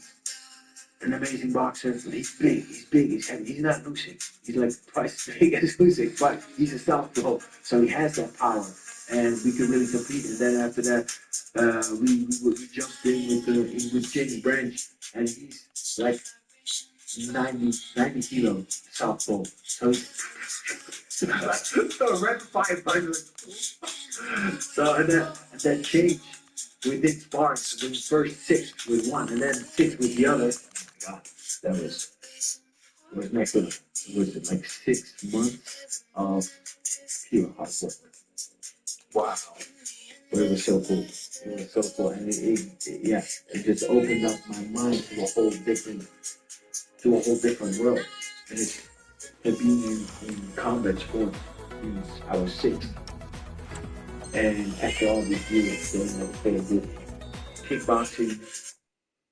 an amazing boxer. He's big, he's heavy. He's not Usyk. He's like twice as big as Usyk, but he's a southpaw, so he has that power. And we could really compete. And then after that, we jumped in with James Branch, and he's like 90 kilos southpaw. So the red fight, So and that changed within sparring. So the first 6 with one, and then 6 with the other. Oh my God, that was next level. It was like 6 months of pure hard work. Wow. But it was so cool. It was so cool, and it just opened up my mind to a whole different world. And it's to be in combat sports since I was 6. And after all these years, then I started this kickboxing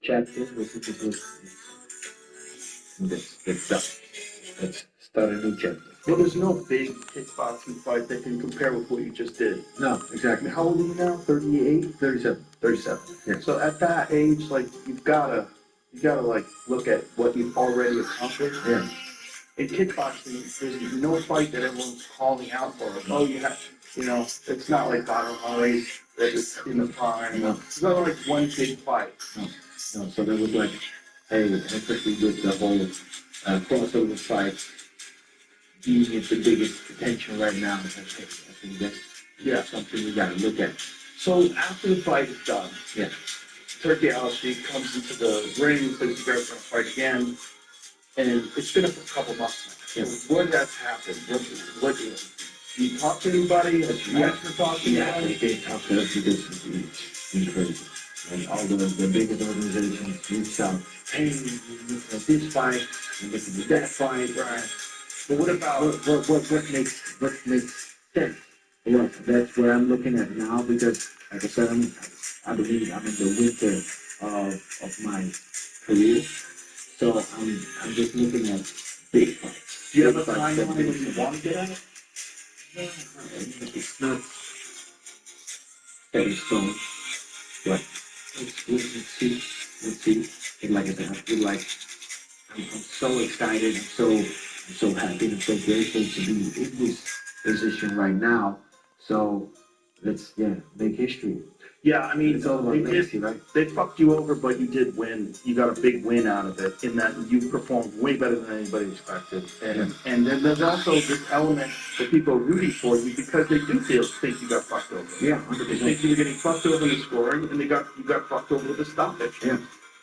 chapter, which is that's done. Let's start a new chapter. Well, there's no big kickboxing fight that can compare with what you just did. No, exactly. How old are you now? 38? 37. 37. Yeah. So at that age, like, you gotta like look at what you've already accomplished. Yeah. In kickboxing, there's no fight that everyone's calling out for. Oh, it's not like Battle Royale that is in the prime. No. It's not like one big fight. No. So there was like, hey, especially with the whole crossover fight, being at the biggest attention right now. I think that's something we gotta look at. So after the fight is done, Yeah. Turkey Al-Sheikh comes into the ring, says you guys are gonna fight again, and it's been a couple months now. Yeah. So what has happened? What do you talk to anybody? Has your manager talked to Yeah, anybody? they can't talk to us because it's incredible. And all the biggest organizations reach out, hey, we're looking at this fight, we're looking at that fight, right? But what about What makes sense? Well, that's what I'm looking at now because, like I said, I believe I'm in the winter of my career. So I'm just looking at big fights. do you have a Big fights timeline that when make you sense. want to get at it? It's not set in stone, but let's see. And like I said, I feel like I'm so excited, I'm so happy, and I'm so grateful to be in this position right now. So let's make history. Yeah, I mean, It's all about legacy, right? they fucked you over, but you did win. You got a big win out of it in that you performed way better than anybody expected. And then there's also this element that people are rooting for you because they do think you got fucked over. Yeah, They think you were getting fucked over in the scoring, and you got fucked over with the stoppage. Yeah.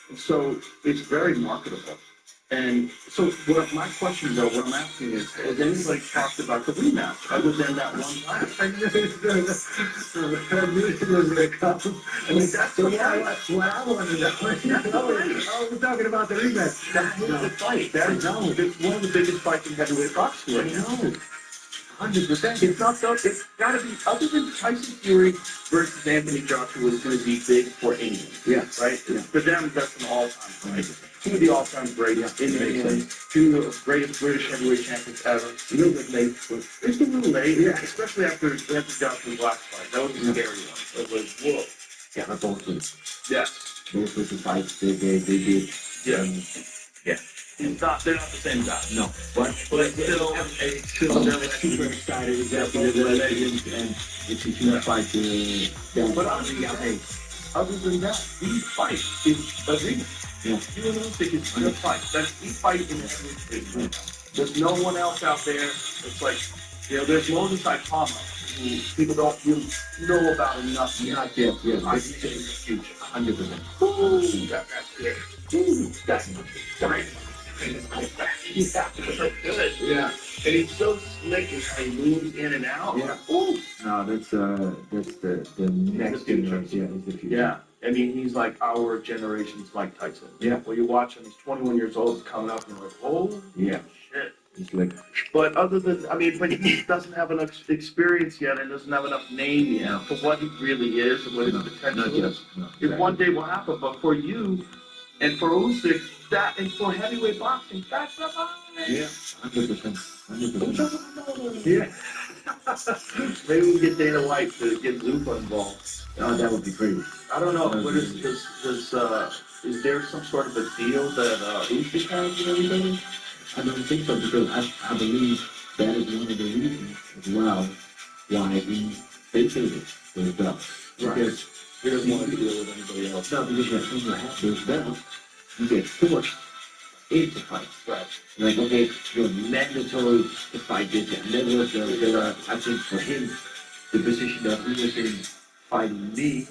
And so it's very marketable. And so my question though, what I'm asking is, has anybody talked about the rematch other than that one time? I knew it was gonna come. I mean, that's So what I wanted to know, we're talking about the rematch. That is the fight. It's one of the biggest fights in heavyweight boxing right now. 100%. It's not so. It's got to be other than Tyson Fury versus Anthony Joshua is going to be big for England. Yeah. Right. Yeah. For them, that's an all-time fight. Two of the all-time greats in England. Two of the greatest British heavyweight champions ever. A little bit late, but it's a little late. Yeah. Especially after Anthony Joshua's last fight. That was a scary one. It was whoa. Yeah, but both of them. Yeah. Both of the fights they did. Yeah. Yeah. They're not the same guy. No, but still, they're super excited. Exactly, they're legends, and it's a huge fight down. But other than that, the fight is a rematch. Yeah. You don't think it's a fight. That's the fight in the There's no one else out there. It's like, there's Moses Saitama, who people don't really know about enough. Not yet, yeah. I think in the future. 100%. Ooh, that's good. Ooh, that's great. He's so good. Yeah. And he's so slick in how he moves in and out. Yeah. Ooh. No, that's the next generation. Yeah, it's the future. Yeah. I mean, he's like our generation's Mike Tyson. Yeah. When you watch him, he's 21 years old, he's coming up, and you're like, oh, Yeah. shit. It's like, But but he doesn't have enough experience yet and doesn't have enough name yet for what he really is and what his potential not yet. is. No, It exactly. one day will happen, but for you and for Usyk, that and for heavyweight boxing, that's the fight. Yeah, 100%. 100%. Yeah. Maybe we get Dana White to get Zuffa involved. Oh, that would be crazy. I don't know. What is there some sort of a deal that Usyk has with everybody? I don't think so because I believe that is one of the reasons as well why he vacated those belts. Right. Because He doesn't want to deal with anybody else. no, because when you have those belts, you get forced into fights. Right. Like, okay, you're mandatory to fight this. And that was I think for him, the position that he was in fighting me,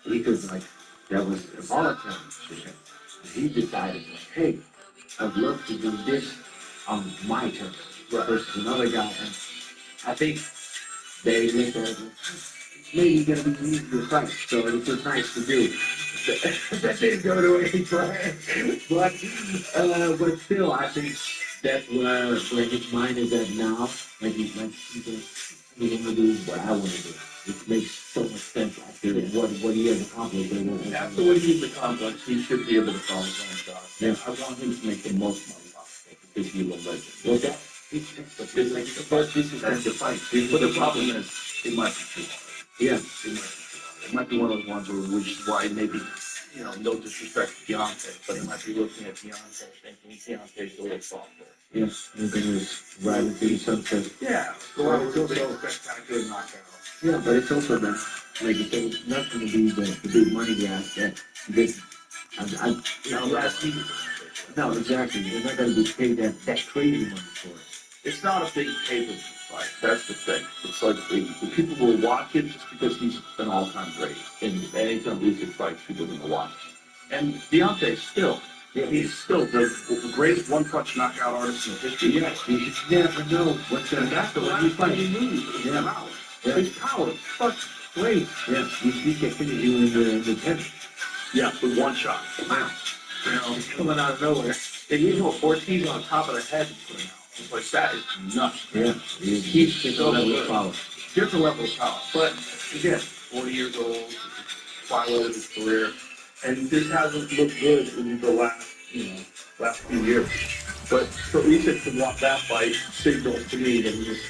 he could like, that was a volatile position. He decided like, hey, I'd love to do this on my terms versus another guy. And I think they looked at it, maybe gonna be an easier fight, so it was nice to do. That didn't go to any plan, but still, I think that's where his mind is at now. Like he's gonna do what I want to do. It makes so much sense after what he has accomplished. After what he's accomplished, he should be able to call his own shot. Yeah. I want him to make the most money possible because he's a legend. Okay. Because like the first piece is going to fight. But the problem is, it might be too hard. Yeah. It might be too hard. It might be one of the ones which is why maybe, no disrespect to Beyonce, but it might be looking at Beyonce thinking Beyonce's a little softer. Yes, you're gonna ride into the sunset. Yeah, go out with a spectacular knockout. Yeah, but it's also that, like you said, it's not going to be the big money grab that because no, exactly. They're not going to be paid that crazy money for it. It's not a big pay-per-view fight. That's the thing. It's like the people will watch it just because he's an all-time great. And anytime Usyk fights, people are going to watch. And Deontay still. He's still the greatest one-punch knockout artist in history. Yes, you should never know what's going to happen when you fight. Yeah. His power is fucking great. Yeah, he can finish you in the 10th. Yeah, with one shot. Wow. It's coming out of nowhere. And Ortiz on top of the head. It's like, that is nuts. Yeah, he's just a level of power. Different level of power. But again, 40 years old, twilight of his career. And this hasn't looked good in the last few years. But for Usyk to want that fight signals to me that he's,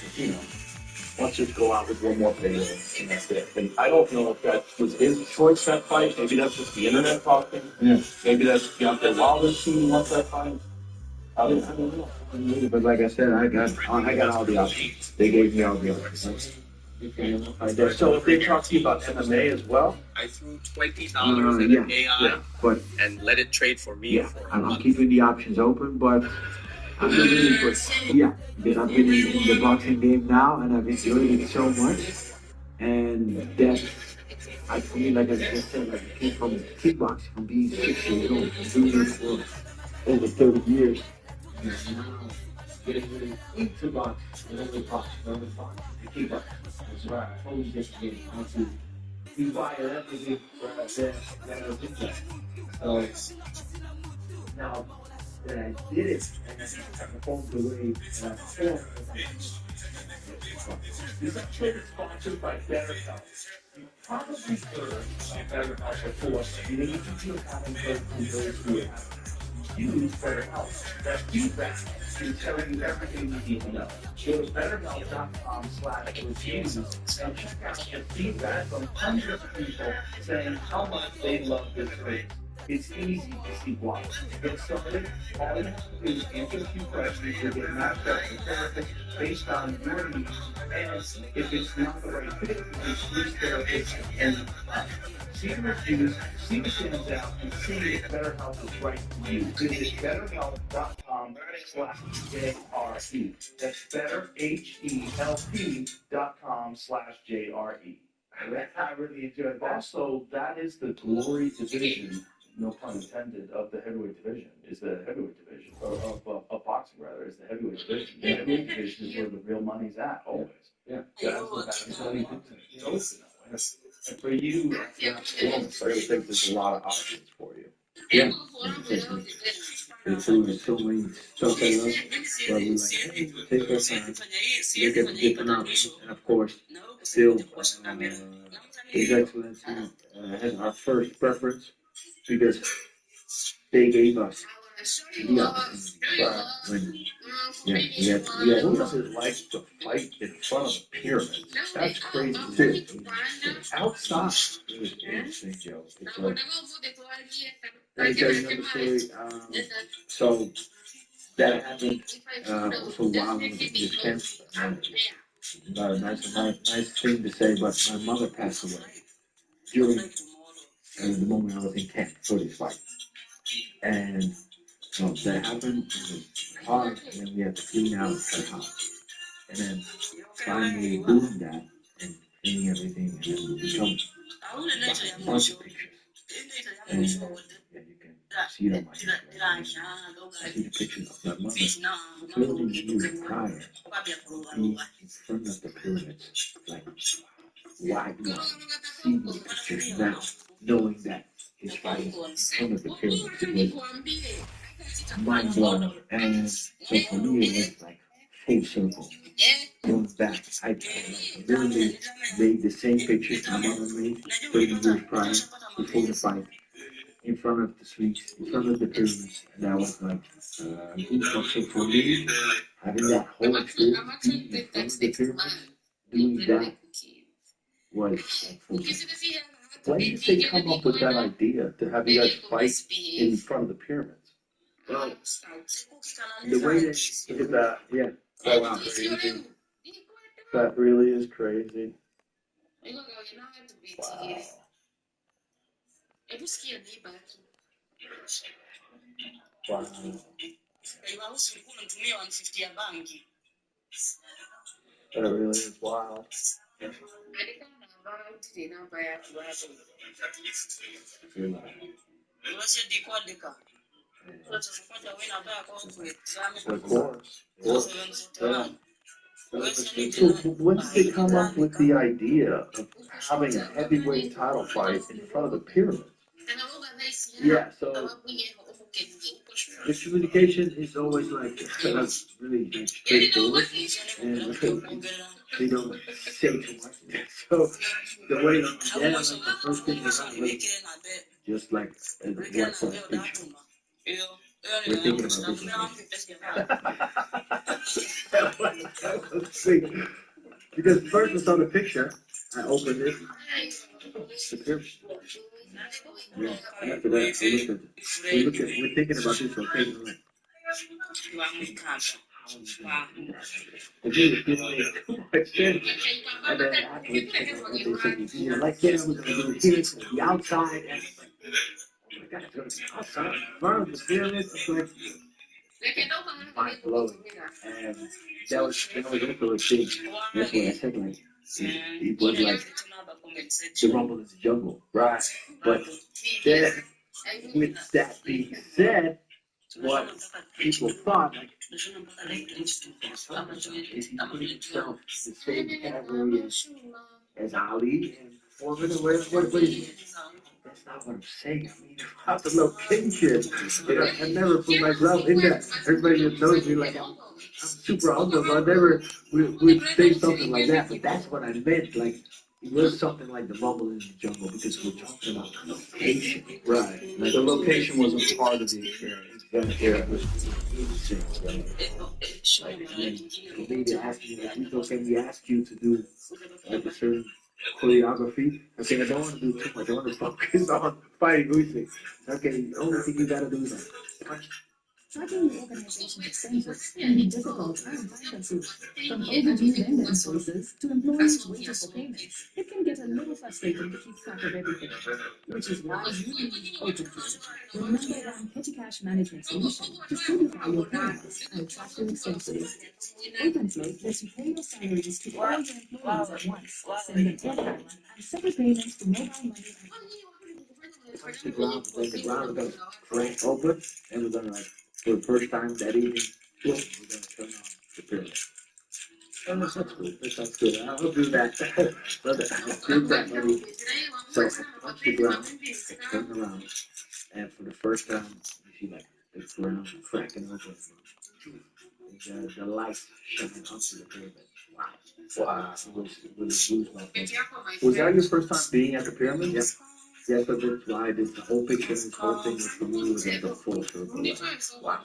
let's just go out with one more payday, and that's it. And I don't know if that was his choice, that fight. Maybe that's just the internet talking. Yeah. Maybe that's Deontay Wilder's team wants that fight. I don't know. But like I said, I got all the options. They gave me all the options. So if they talk to you about MMA as well? I threw $20 at an AI but and let it trade for me. yeah, I'm keeping the options open, but I'm really because I've been in the boxing game now and I've enjoyed it so much, and that for me, like I just said, like I came from kickboxing, from being 6 years old, doing this for over 30 years. And now getting really into boxing, and only boxing, the kickboxing. That's right. I always just get onto be wired everything that I was in that. So now that I did it, and I performed the way that I performed, This episode is sponsored by BetterHelp. You probably heard of BetterHelp before. You haven't heard from those who have used BetterHelp. That feedback is telling you everything you need to know. Go to BetterHelp.com/reviews and check out the feedback from hundreds of people saying how much they love this phrase. It's easy to see why. Get started. All you have to do is answer a few questions to get matched up with therapist based on your needs. And if it's not the right fit, you can switch therapists and see the reviews, see what stands out, and see if BetterHelp is right for you. Visit BetterHelp.com/JRE. That's BetterHelp.com/JRE. I really enjoyed that. Also, that is the glory division, no pun intended, of the heavyweight division. Is the heavyweight division of boxing, rather, is the heavyweight division. The heavyweight division is where the real money's at, always. Yeah. That's and for you, I really think there's a lot of options for you. Yeah. There's so many stuff I love, but we like, hey, take our time, look at the different options, and of course, still, His Excellency has our first preference because they gave us the opportunity. Who doesn't like to fight in front of the pyramids? That's crazy too. Outside. It was interesting, Joe. It's like, let me tell you another story. So that happened also while I was in this camp. Not a nice thing to say, but my mother passed away during the moment I was in camp for this fight. And that happened, it was hard, and then we had to clean out her house. And then finally doing that, become bunch of pictures. And you can see it on my Instagram. I see the pictures of my mother 30 years prior being in front of the pyramids. Like, why do I see these pictures now, knowing that his father was in front of the pyramids? It was mind blowing. And so for me, it was like full circle. Going back, I literally made the same pictures my mother made 30 years prior before the fight, in front of the Sphinx, in front of the pyramids. And that was like goosebumps. So for me, having that whole experience, being in front of the pyramids, doing that was like full circle. When did they come up with that idea to have you guys fight in front of the pyramids? Well, the way that she did that, yeah. Oh, wow, crazy. That really is crazy. Wow. Wow. That really is wild. Of course. Yeah. So when did they come up with the idea of having a heavyweight title fight in front of the pyramids? Yeah, so the communication is always like really like, straightforward, and they don't say too much. So the way like the first thing is like just like a WhatsApp picture. We're thinking about this. Because first I saw the picture, I opened it, the pyramid. Yeah, and after that, we're thinking about this, okay? If you didn't make too much sense, and then afterwards, they said, like, yeah, we're going to do it here, the outside, and oh my God, it's going to be outside, in front of the pyramids, it's like, mind blowing. And that was also a thing. That's what I said, like, it was like the rumble in the jungle, right? But then, with that being said, what people thought, like, is he putting himself in the same category as Ali and Foreman, or what is he? That's not what I'm saying. I mean, about the location. You know, I never put myself in that. Everybody just knows me like I'm super humble, so I never would say something like that. But that's what I meant. Like, it was something like the rumble in the jungle, because we're talking about location. Right. Like, the location wasn't part of the experience. Yeah, it was insane, right? Like, and then for me to ask you, like, okay, we ask you to do like a certain choreography. Okay, I don't want to do too much. I want to focus on fighting Usyk. Okay, the only thing you gotta do is like punch. Tracking the organization expenses can be difficult and time-consuming. From overdue vendor invoices to employees waiting for payments, it can get a little frustrating to keep track of everything, which is why you need OpenFlow, the number one petty cash management solution to simplify your payouts and track your expenses. OpenFlow lets you pay your salaries to all your employees at once, send them airtime, and settle payments to mobile money. Punch the ground, then the ground is gonna crack open, and we're gonna, like, for the first time that evening, boom, we're gonna turn on the pyramid. Oh, that sounds good. That sounds good. I'll do that. I'll do that, buddy. So I punch the ground, I turn around, and for the first time, you see like the ground cracking open. The light shining onto the pyramid. Wow. Wow. It was goosebumps. Was that your first time being at the pyramid? Yep. Yeah, so that's why this whole picture, this whole thing was for me was like a full circle. Like, wow.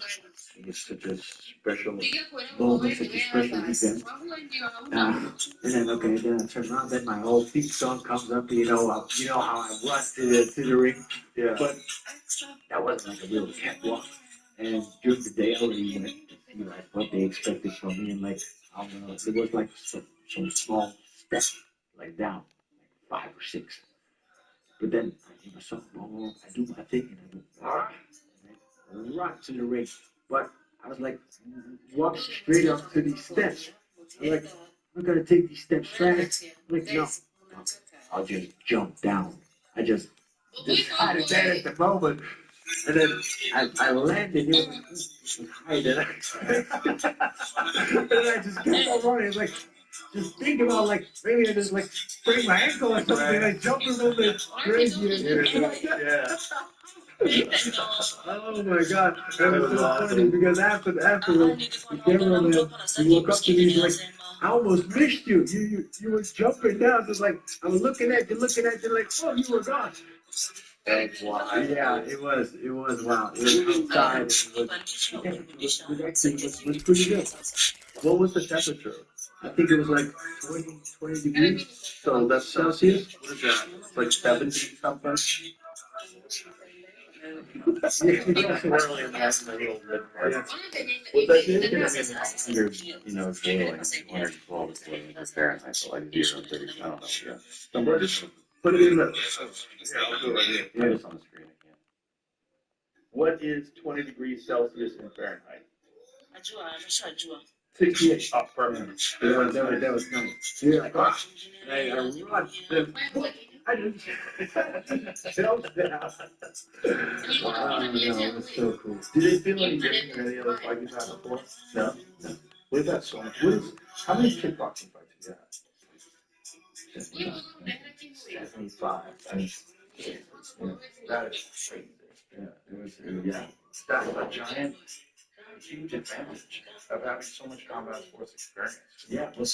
It's such a special moment, such a special event. And then okay, then I turn around, then my whole theme song comes up, you know how I run to the ring. Yeah. But that wasn't like a real catwalk. And during the day I already went to see like what they expected from me, and like I don't know, it was like some small steps like down, like 5 or 6. But then I do my song, I do my thing, and I go right to the ring. But I was like, walk straight up to these steps. I'm like, I'm not gonna take these steps fast. I'm like, no. I'll just jump down. I just decided that at the moment. And then I landed it was higher than I expected. And then I just kept on running. It's like, just think about like, maybe I just like sprain my ankle or something. And I jumped a little bit crazy. Yeah. Oh my god, that was so funny because afterwards, the cameraman, he woke up to me, he's like, I almost missed you. You were jumping down. Just like, I was looking at you, like, oh, you were gone. That's wild. Yeah, it was wild. It was outside. It was pretty good. What was the temperature? I think it was like 20 degrees. So that's Celsius. What is that? It's like 70 something. Swirling that in the little lip part. Was that It's it? gonna be 100, you know, boiling, 112 Fahrenheit, so like 0 30. I don't know. Yeah. Somewhere just put it in the. Yeah, I'll do it right here. Yeah. It's on the screen. I can't. What is 20 degrees Celsius in Fahrenheit? 68. Oh, perfect. That was nice. You're like, ah, I run. I just jumped down. Wow, no, it was so cool. Did it feel any different than any other fight you've had before? No. What is that so much? How many kickboxing fights have you had? 75. I mean, that is crazy. Yeah, yeah. That's a giant, huge advantage of having so much combat sports experience. Yeah, but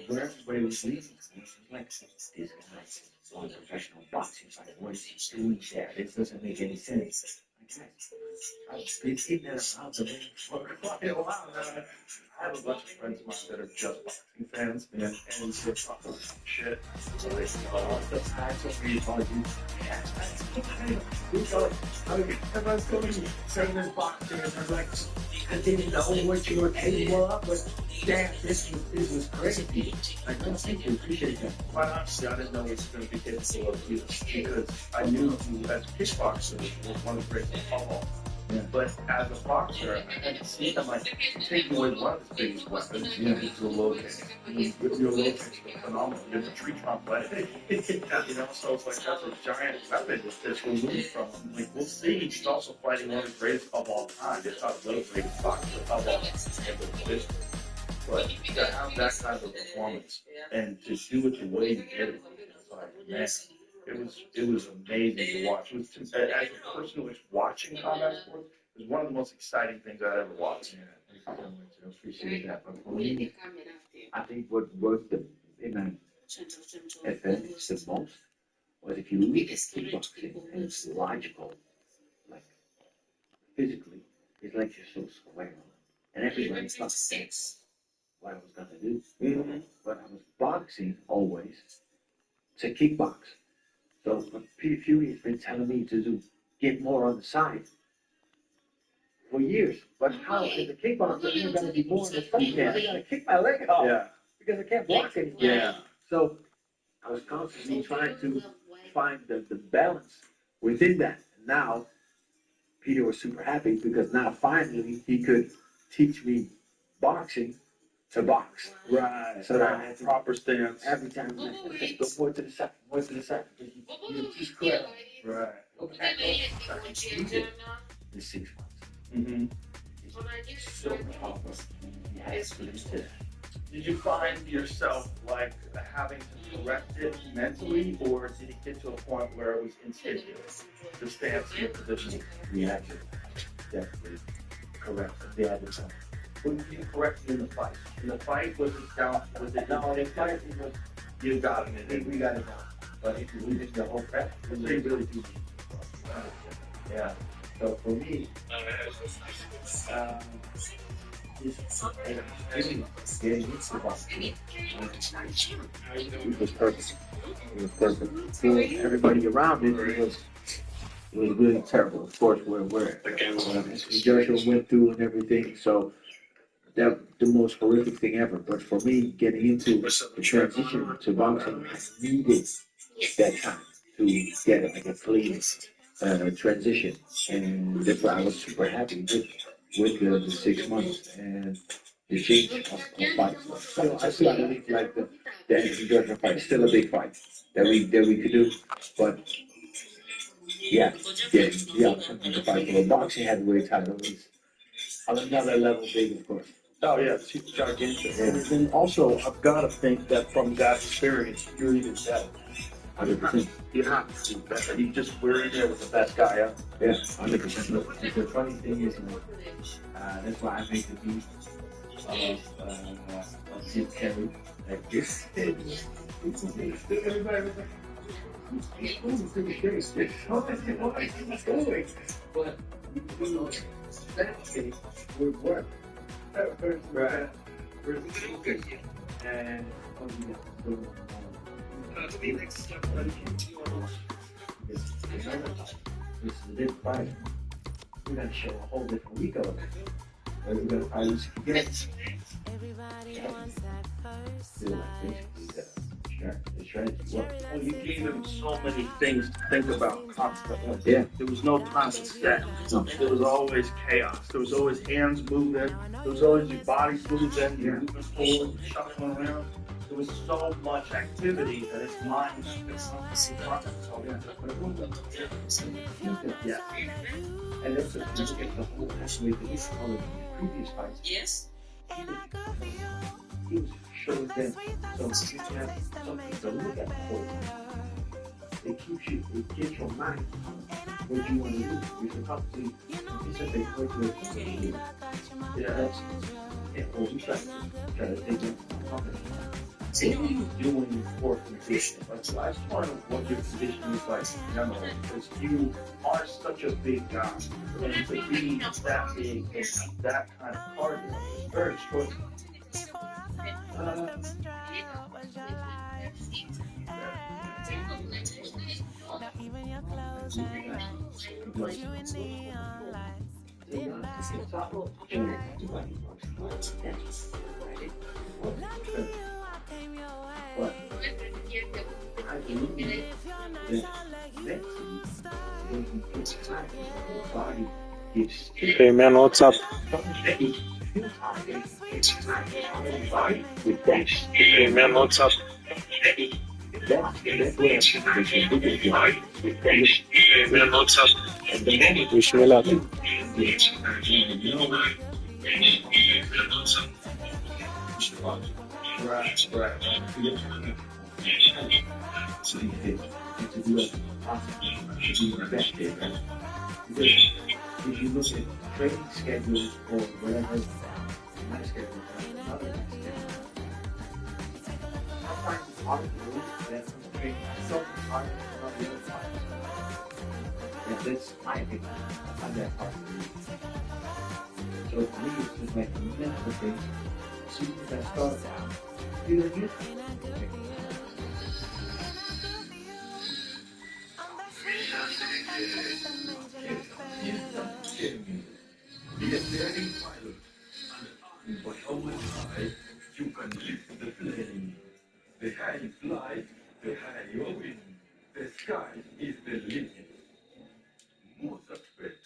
where everybody was leaving, it was like, this guy's on professional boxing fight. What is he doing there? This doesn't make any sense. I've been in and around the ring for quite a while now. I have a bunch of friends of mine that are just boxing fans, and they're talking shit. So they the facts of me are you. I was going to trainers boxing, and they're like, I didn't know what you were capable of, but damn, this was crazy. Like, thank you, appreciate that. Quite honestly, I didn't know what was going to be capable of either, because I knew you as a kickboxer was one of the greatest of all. Yeah. But as a boxer, I had to see him like taking away one of his biggest weapons, which is the low kick. Your low kick is phenomenal. You're the tree trunk, but you know, so it's like that's a giant weapon that's removed from him. Like we'll see, he's also fighting one of the greatest of all time. It's not the greatest boxer of all time. But to have that kind of performance and to do it the way he did it, it's like, man. It was amazing to watch. It was, as a person who was watching combat sports, it was one of the most exciting things I'd ever watched. Yeah, I appreciate that. But for me, I think what worked in an advantage the most was if you look at kickboxing and it's logical, like physically, it's like you're so square on. And everybody thought that's what I was gonna do. Mm-hmm. But I was boxing always to kickbox. So Peter Fury has been telling me to get more on the side for years. But how as a kickboxer, I'm gonna be more on the side. Yeah. I gotta kick my leg off Yeah. because I can't block anymore. Yeah. So I was constantly trying to find the balance within that. Now Peter was super happy because now finally he could teach me boxing to box. Right. So that I had to proper stance. every time I go more to the side, more to the side. You're too square. Right. Okay. In 6 months. Mm-hmm. So powerful. Yes, Did you find yourself like having to correct it mentally, or did it get to a point where it was instinctive? The stance and the position. we had to definitely correct it. They had to come. When you corrected in the fight, was it down? Was it No, in fight it was you got it? I think we got it down. But if you leave it the whole prep, they really do. Yeah. So for me, getting into the boxing, it was perfect. It was perfect. For everybody around it was really terrible. Of course, where Joshua went through and everything. So that the most horrific thing ever. But for me, getting into the transition to boxing, I needed that time to get like a clean transition, and that's why I was super happy with the 6 months. And The change of fights. So I still believe like the Anthony Joshua fight is still a big fight that we could do, but yeah, the opportunity to fight for a boxing heavyweight title is on another level big, of course. Oh yeah, it's gigantic. And also, I've got to think that from that experience, you're even better. 100%. You have to be better. You just were in there with the best guy out. Yeah, 100%. The funny thing is, that's why I make the beat of Jim Carrey. Like this. But that thing would work. Right. And this live fight. We're gonna show a whole different week of it. We're gonna find this again. Well, you gave him so many things to think about constantly. Yeah. There was no time to set. There was always chaos. There was always hands moving. There was always your body moving. You're moving forward, shuffling around. There was so much activity that his mind was Yeah. And that's the whole aspect of this color in the previous fights. Yes. He was showing them so you have something to look at the whole time. It gets your mind what you want to do. You can probably it's a big way to do. Yeah, that's well, we try to take it from it. So what are you doing for conditioning? Like, so I just want to know what your conditioning is like in general, because you are such a big guy. And to be that big and have that kind of cardio is very extraordinary. I believe that body gets Hey man, what's up? Hey man, what's up? Hey man, what's up? Wish me luck. Right. So you can to do it possibly to be effective. Because if you look at training schedules or whatever, my schedule or another schedule, I find it hard to believe that I'm training myself as hard as on the other side. And that's my opinion. I find that hard to believe. So for me, it's just like a mental thing. As soon as I start down, feeling good. Be a daring pilot and but how much high you can lift the plane. The higher you fly, the higher you win. The sky is the limit. Most respect.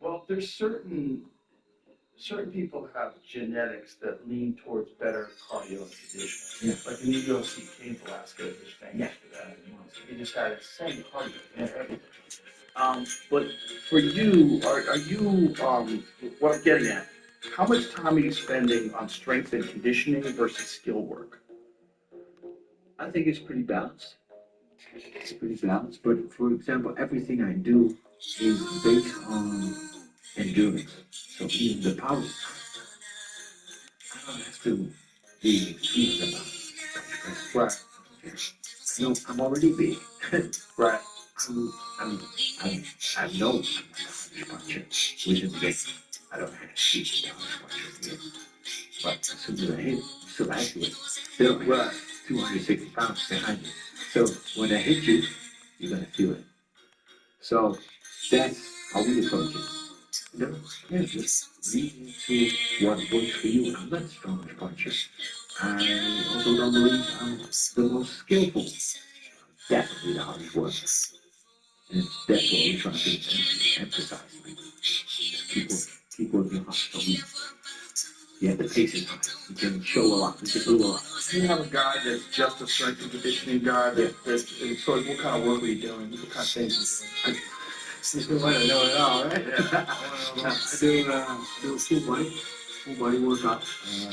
Well, there's certain people have genetics that lean towards better cardio and conditioning. Yeah. Like Emilio C. Cain Velasquez was famous for that. He just had insane cardio and everything. But for you, are you what I'm getting at? How much time are you spending on strength and conditioning versus skill work? I think it's pretty balanced. It's pretty balanced, but for example, everything I do is based on endurance. So even the power, I don't have to be extreme about it. Right. No, I'm already big. Right. I know I'm puncher within the game. I don't have to be a puncher. But as soon as I hit, still accurate. Still right. 260 pounds behind you. So when I hit you, you're gonna feel it. So that's how we approach it. You know, yeah, just lead into what works for you. I'm not the strongest puncher. I also don't believe I'm the most skillful. Definitely the hardest work. And that's what we're trying to emphasize. Like, just keep working hard. So Yeah, the pace is high. You can show a lot. You can do a lot. You have a guy that's just a strength and conditioning guy. And so what kind of work are you doing? What kind of things are you doing? You want to know it all, right? I do a full body workout 2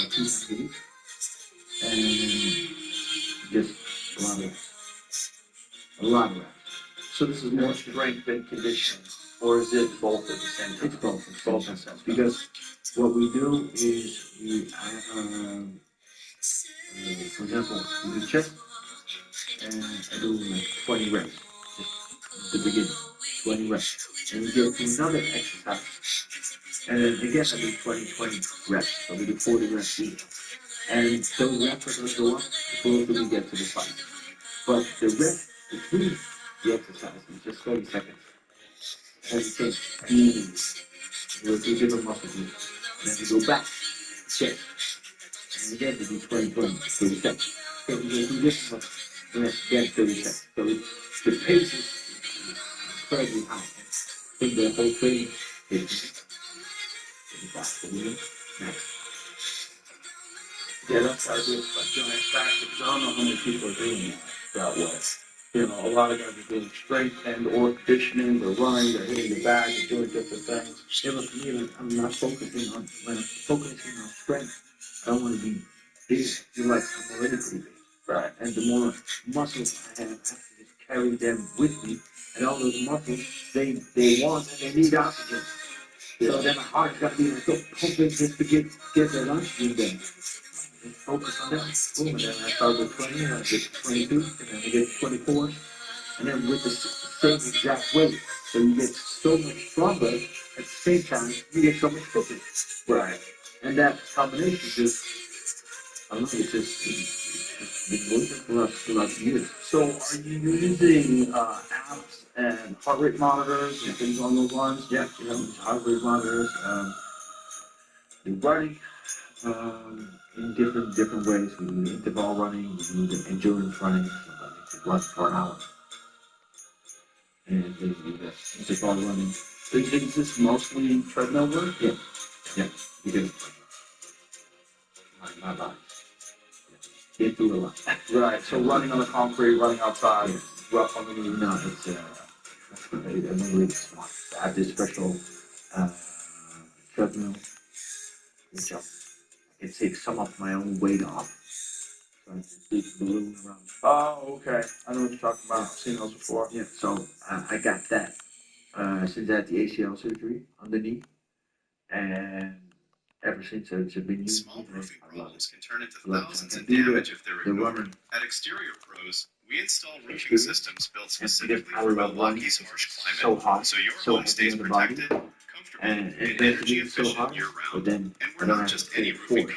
times a week, and just a lot of reps. So this is more strength than conditioning, or is it both at the same time? It's both. It's both at the same time. Because what we do is for example, we do chest, and I do like 20 reps, just the beginning, 20 reps. And we get to another exercise, and then again I do 20 reps, so we do 40 reps each. And those reps are going to go up the closer we get to the fight. But the rest between the exercise is just 30 seconds. And it takes beans. We'll do different muscle groups. And then we go back, check. And again, we do 30 seconds. So we do different muscle. And then again, 30 seconds. So the pace is incredibly high. I think the whole training is 35 max. Yeah, that's why I do it like giant factor, because I don't know how many people are doing that way. You know, a lot of guys are doing strength and or conditioning, they're running, they're hitting the bag, they're doing different things. Yeah, but for me, I'm not focusing on, when I'm focusing on strength, I don't want to be big. You're like, I'm already pretty big. Right. And the more muscles I have to just carry them with me. And all those muscles, they want and they need oxygen. So then my heart's got to be like, pumping just to get that oxygen there. Focus on that. Boom, and then I start with 20, and I get 22, and then I get 24, and then with the same exact weight. So you get so much stronger, at the same time, you get so much fitter. Right. And that combination just, I don't know, it's just been working for us throughout the years. So are you using apps and heart rate monitors and things on those lines? Yeah, you know, heart rate monitors, the running, in different ways. We do interval running, we do the endurance running, sometimes you run for an hour. And they do the interval running. Is this mostly treadmill work? Yeah, yeah, because my body. Yeah. Can't do a lot. Right, so running on the concrete, running outside, rough on the knee. No, it's I'm really smart. I have this special treadmill, which I can take some of my own weight off. So I can keep balloon around. Oh, okay. I know what you're talking about. I've seen those before. Yeah, so I got that since I had the ACL surgery on the knee, and ever since it's been used. Small roofing problems can turn into thousands in damage if they're ignored. At Exterior Pros, we install roofing systems built specifically for Milwaukee's harsh climate, so your home stays protected, comfortable, and energy efficient year-round. And we're not just any roofing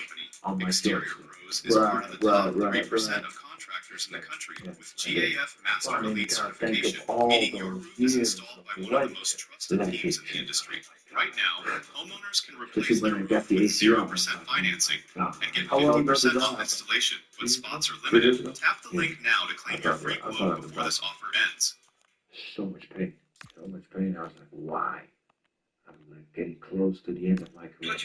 company. Exterior Pros is part of the top 3% of contractors in the country with GAF Master Elite certification, meaning your roof is installed by one of the most trusted teams in the industry. Right now, homeowners can replace their roof with 0% financing and get 50% off installation when spots are limited. Tap the link now to claim your free quote before this offer ends. So much pain. I was like, why? I'm like getting close to the end of my career. And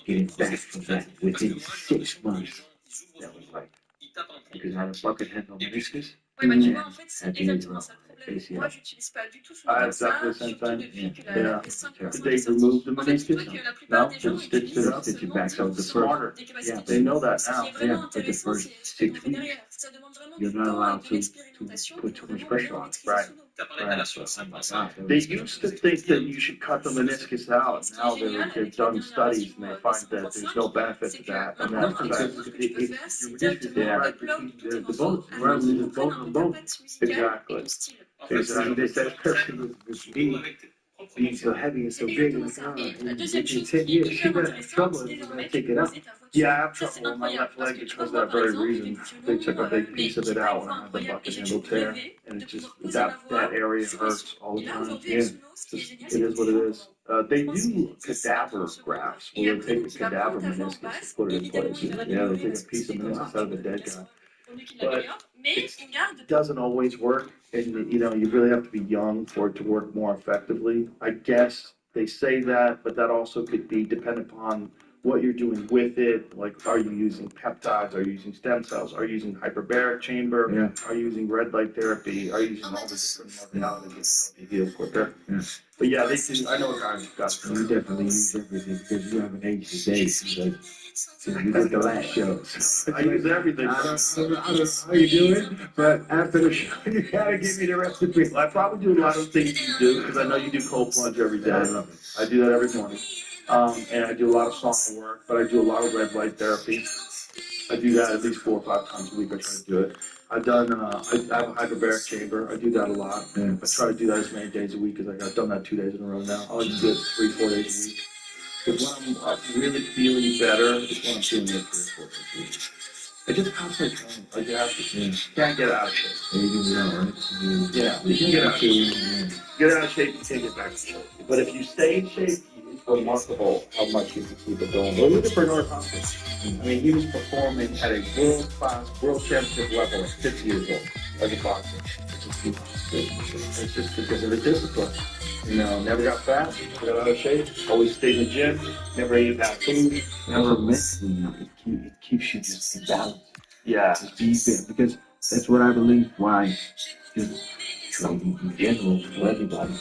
getting back from that within 6 months, that was like, because I had a bucket handle meniscus. Oui, bah tu vois, en fait, c'est exactement ça le problème. Moi, j'utilise pas du tout ce Ah, modèle exactly ça, the same surtout thing. depuis que Yeah. les 5 Did they remove the En fait, meniscus? dis-toi que la plupart des gens Stitched it utilisent up. Stitch it seulement back out the Smarter. des capacités Yeah, they know that Ce now. qui est vraiment Yeah, but the intéressant, first c'est ce 6 qu'on fait weeks, derrière. Ça demande vraiment you're du not temps et allowed de to l'expérimentation put pour too much vraiment pressure bien on it. maîtriser Right. sous l'eau. They used to think that you should cut the meniscus out. Now they've done studies and they find that there's no benefit to that. And Maintenant, that's avec that. ce que tu peux faire, c'est directement Yeah. upload tous tes The morceaux bones, à rather qui than comprennent bone un on peu ta bone. patte musicale et Exactly. ton style. Exactly. They said, especially with me being so heavy and so C'est big, exactement like, ça. oh, Et la in deuxième chose 10 qui est years, hyper you're gonna have intéressante, trouble c'est if you're désormais gonna de take it out. poser ta voiture. Yeah, I have Ça, c'est trouble on my incroyable left parce leg que tu because vois, of moi, that par very exemple, j'ai reason. des They took a violons, big mais piece qui of it n'est pas out une when I voix had the incroyable. Et bucket j'ai handle toujours tear. rêvé And de it's just pouvoir poser ma voix that area sur un hurts son. all Et the là, time. aujourd'hui, Yeah. avec Suno, ce qui est Just, génial, it c'est que is tu what it joues is. They pendant do 10, cadaver 30 secondes. grafts Et where après, they donc, take tu a vas prendre cadaver ta voix en meniscus and basse. put it in Évidemment, place. il va Yeah, they l'améliorer take a parce que piece c'est of des cordes meniscus out of a dead qui guy. pour lui qui But l'améliore, mais it on garde doesn't always work, and you know you really have to be young for it to work more effectively. I guess They say that, but that also could be dependent upon what you're doing with it. Like, are you using peptides? Are you using stem cells? Are you using hyperbaric chamber? Yeah. Are you using red light therapy? Are you using all the different modalities to heal quicker? Yeah. But yeah, they do. I know a guy who's got You definitely use everything because you haven't aged today. You did the last shows. I use everything. I don't know how you do it, but after the show, you gotta give me the recipe. I probably do a lot of things you do because I know you do cold plunge every day. I do that every morning. And I do a lot of sauna work, but I do a lot of red light therapy. I do that at least 4 or 5 times a week. I try to do it. I've done, I have a hyperbaric chamber. I do that a lot. I try to do that as many days a week as I've done that 2 days in a row now. I like to do it 3 or 4 days a week. But when I'm really feeling better, it's when I'm feeling it 3 or 4 days a week. I just constantly training. Like, you have to, can't get out of shape. Yeah, you can get out of shape. Get out of shape, you can't get back in shape. But if you stay in shape, it's remarkable how much you can keep it going. Well, look at Bernard Hopkins. I mean, he was performing at a world-class, world championship level at 50 years old as a boxer. It's just because of the discipline. You know, never got fat, got out of shape, always stayed in the gym, never ate bad food. Never mentally, it keeps you just in balance. Yeah. Just be fit, because that's what I believe why just training in general for everybody.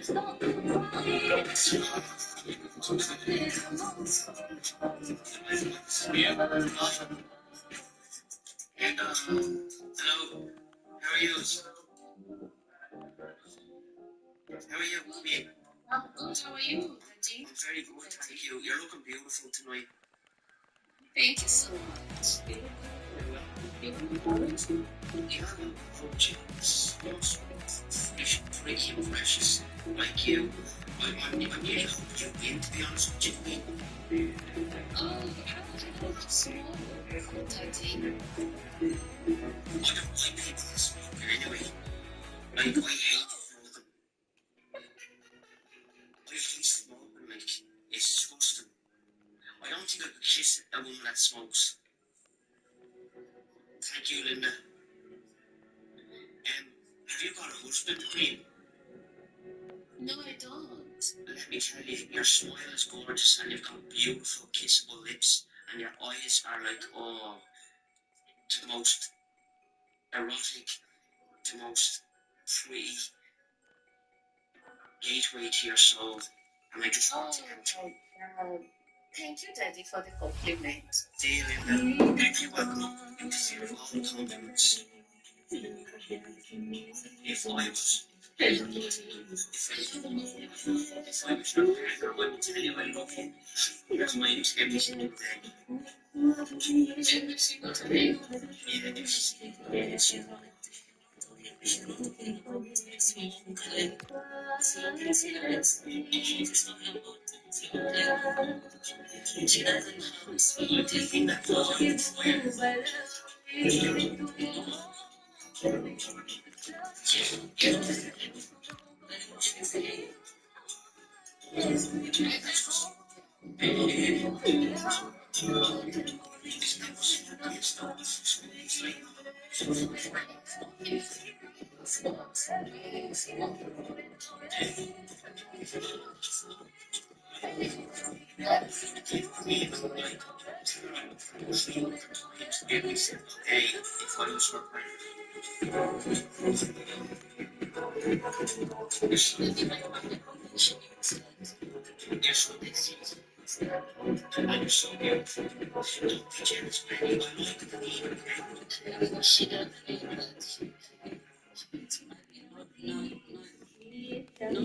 And hello, how are you? How are you? Me? I'm good. How are you, Daddy? I'm very good, thank you. You're looking beautiful tonight. Thank you so much. You have a project so freaky and precious like you. I'm really hoping you win, to be honest with you. Oh, I don't know. Small, Daddy. I don't like people that smoke anyway. I hate smoking. I hate smoking, like, it's disgusting. I don't think I could kiss a woman that smokes. Thank you, Linda. Have you got a husband, Queen? No, I don't. Let me tell you, your smile is gorgeous and you've got beautiful kissable lips and your eyes are like, oh, the most erotic, the most pretty gateway to your soul. And I just want to Thank you, Daddy, for the compliment. deal in them. You're welcome. You deserve all the compliments. If I was your parent, I wouldn't tell you I love you. Because my name's every single day. Every single day. Yes. I'm so beautiful. Don't be jealous, baby. I like the She got No,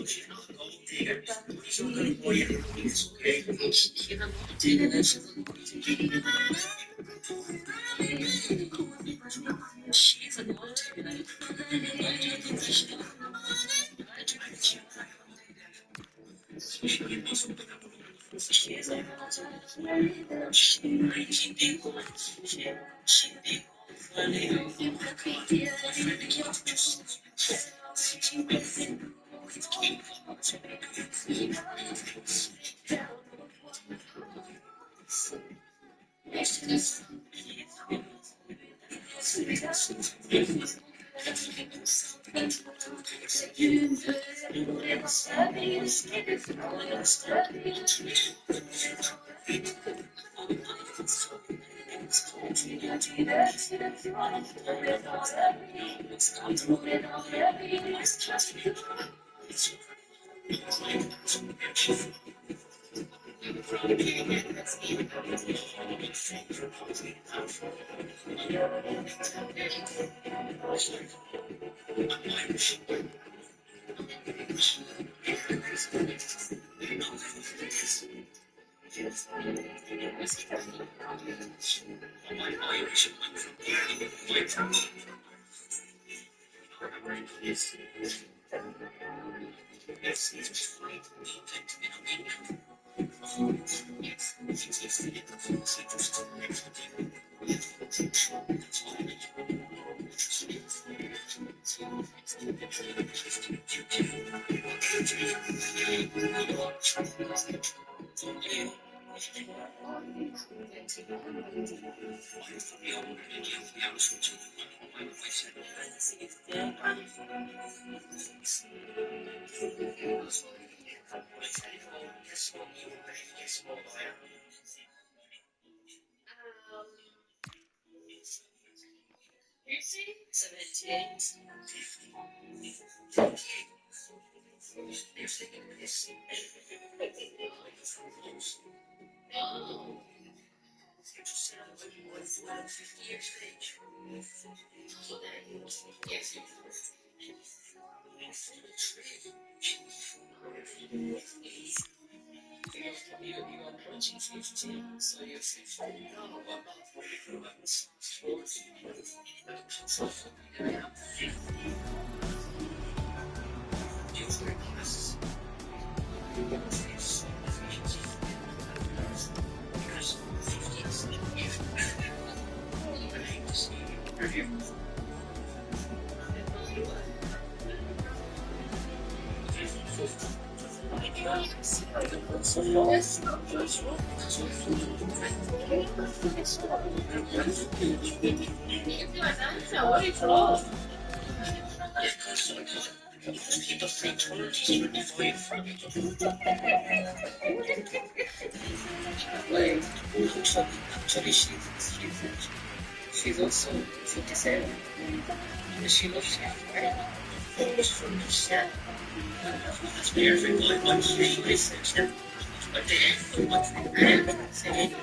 she's not a gold digger. She's not going to buy you things, okay? She's a gold digger. Actually, she's also 57. And she loves you, right? Always from the set. That's perfect. Like, she researched them. But then, what's the brand? Saying,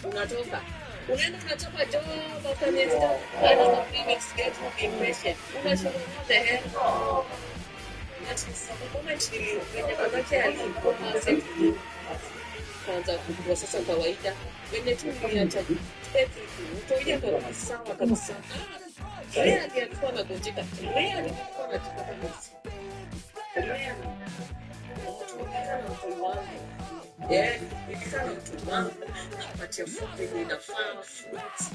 unatoka unaenda unachapa job after next another 3 weeks get impression unasema what the hell that's the moment when babake alikuwa kwanza kwa sasa kawaida when tu niacha everything utoja sawa kabisa yeye alikuwa anagonjeka yeye alikuwa anachukua kabisa yeah, nikisema mtu wangu napatia fupi ninafaa fruits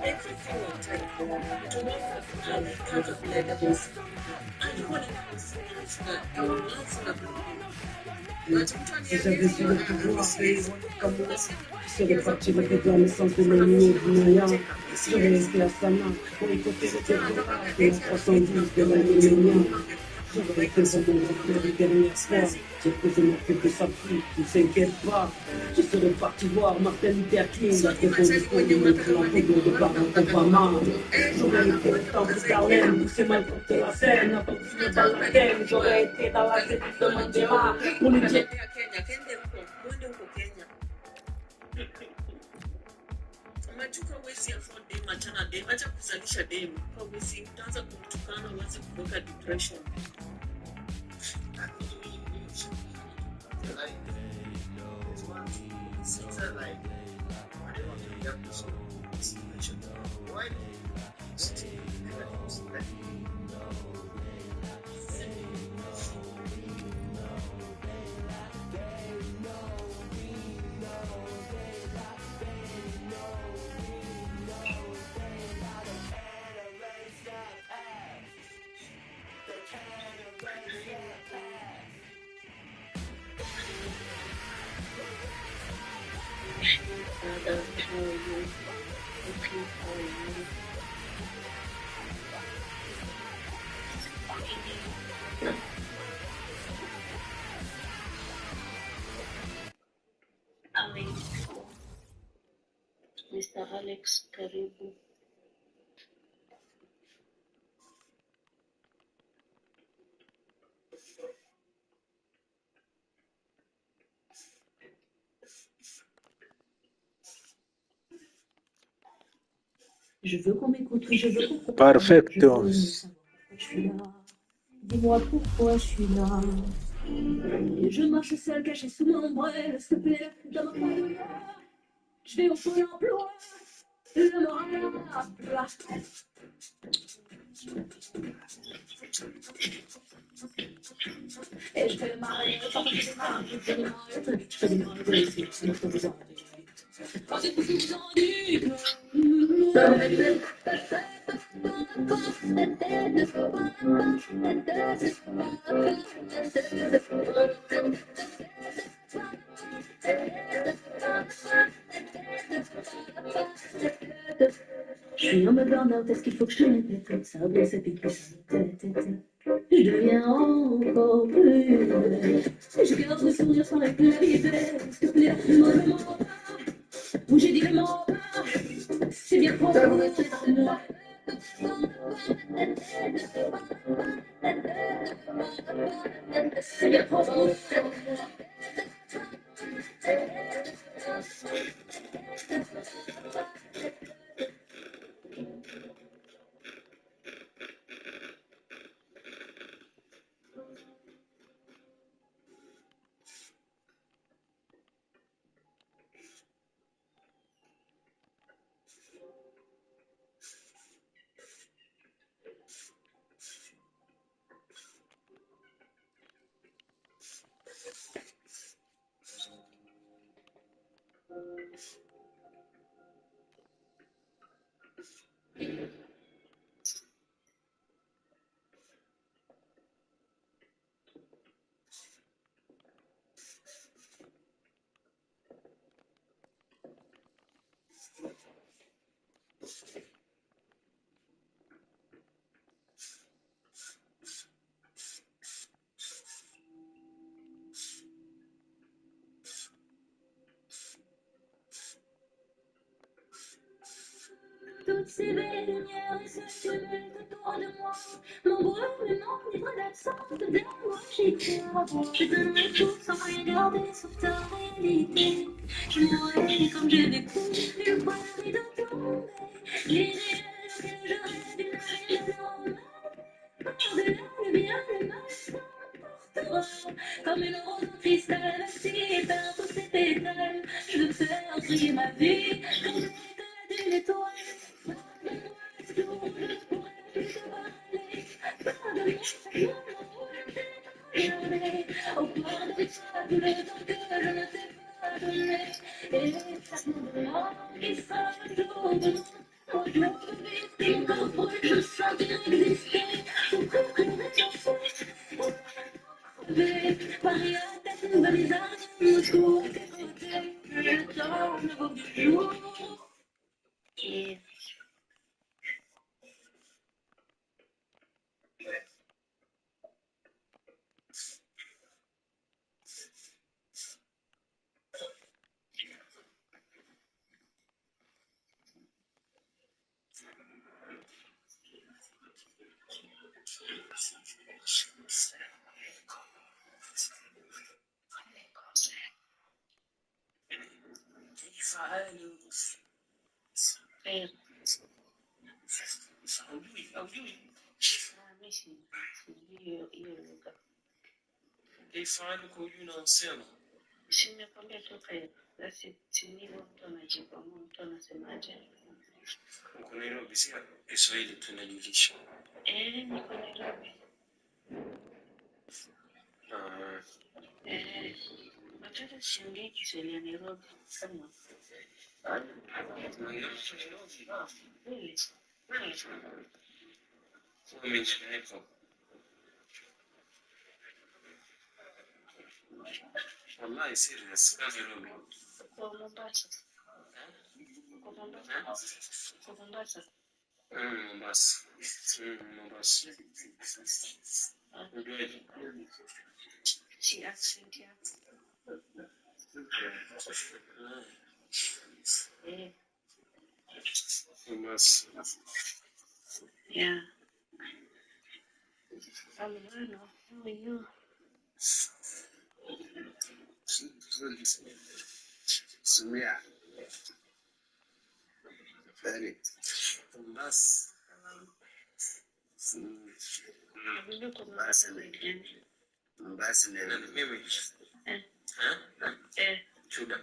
everything on time mtu wangu anataka kuleta pesa alikuwa na serait parti avec la naissance de l'ennemi du moyen. Serait resté à Sana pour écouter le développement de la 312 de l'année millénaire. J'aurais été son bon frère les dernières fois. J'ai posé mon fils de sa fille, ne s'inquiète pas. Je serais parti voir Martin Luther King, la réponse pour lui mettre la photo de Barack Obama. J'aurais été au temple d'Harlem, c'est mal contre la scène, n'a pas pu me dans la thème. J'aurais été dans la cellule de Mandela pour lui dire. Machuka wezi afford dem achana dem acha kuzalisha dem kwa wezi utaanza kumtukana uanze kuweka depression. Mr. Alex, karibu. Je veux qu'on m'écoute, oui, je veux qu'on comprenne. Perfecto. Je suis là. Dis-moi pourquoi je suis là. Et je marche seule, cachée sous mon ombrelle, s'il te plaît, donne-moi pas de l'air. Je vais au pôle emploi, le moral à plat. Et je fais marrer, je fais marrer, je fais marrer, je fais marrer, je fais marrer. Parce que vous en dites. suis en mode burn-out, est-ce qu'il faut que je te répète? Ça brûle, ça pique, ça me tête. Je deviens encore plus belle. Je garde le sourire sans la clavier belle. S'il te plaît, dis-moi le mot. Où j'ai dit le mot. C'est bien trop tard. C'est bien trop tard. Toutes ces belles lumières et ce tumulte autour de moi m'embrument et m'enivrent d'absence d'amour chez toi. Je donnerai tout sans rien garder sauf ta réalité. Je mourrai comme j'ai vécu, je vois la vie de tomber. L'idéal que je rêve d'une vie normale. Par-delà le bien, le mal, s'emportera comme une rose en cristal vacille par tous ses pétales. Je veux faire briller ma vie comme l'éclat d'une étoile. Au point de ça, tout le temps que je ne t'ai pas donné. Et chaque moment qui sera un jour de nous. Au jour de vie, quand brûle, je sentirai exister. Pour préparer ton souffle. Paris à tête, une valise à Moscou à tes côtés. Le temps ne vaut du jour. Et Ifahamu kwa ujumla unasema. Nimekwambia toka basi tinivo mtu anajibu ama mtu anasemaje? Uko Nairobi sio? Kiswahili tunajulisha. Niko Nairobi. Watoto siongei Kiswahili ya Nairobi kama. Really? Umecheka. Wallahi serious kama Nairobi. Kwa Mombasa. Kwa Mombasa. Kwa Mombasa. Mombasa. Mombasa. Ujuaje? Si accent yako. Mombasa. Yeah. Alvaro, how are you? Sumia. Very. Mombasa. Mombasa ni mimi. Chuda.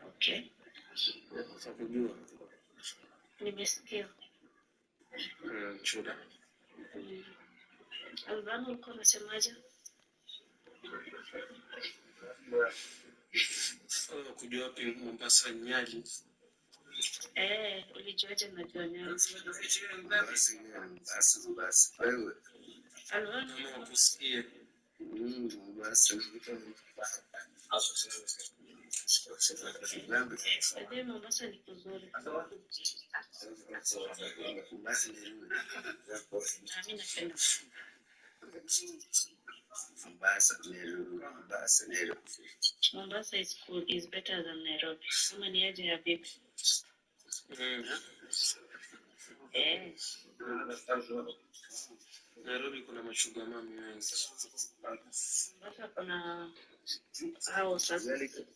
Okay. Sakujua. Nimesikia. Chuda. Alvaro ulikuwa unasemaje? Kujua wapi Mombasa Nyali. Ulijuaje najua Nyali? Mombasa. Wewe. Alvaro nakusikia. Mombasa. Baadaye Mombasa ni kuzuri. Mimi napenda Mombasa is cool, is better than Nairobi. Kama ni aje ya vipi? Nairobi kuna mashuga mami wengi. Mombasa kuna hao sasa wengi.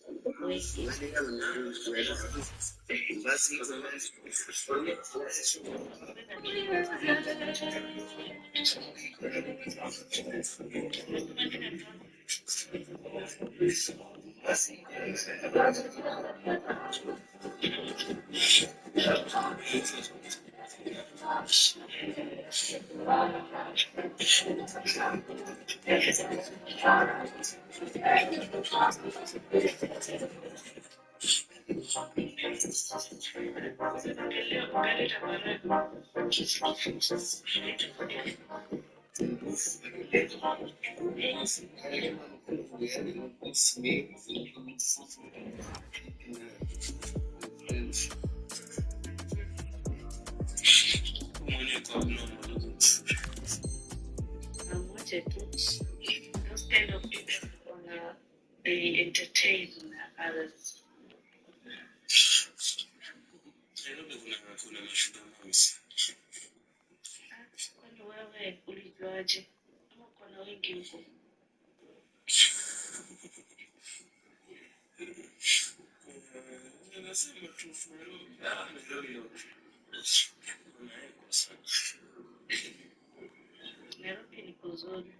Mmoja tu. Those kind of people wanna be entertained others. Nairobi kuna mashuga mami. Kwani wewe ulijuaje? Ama kuna wengi huko? Nasema tu Nairobi. Nairobi ni kuzuri.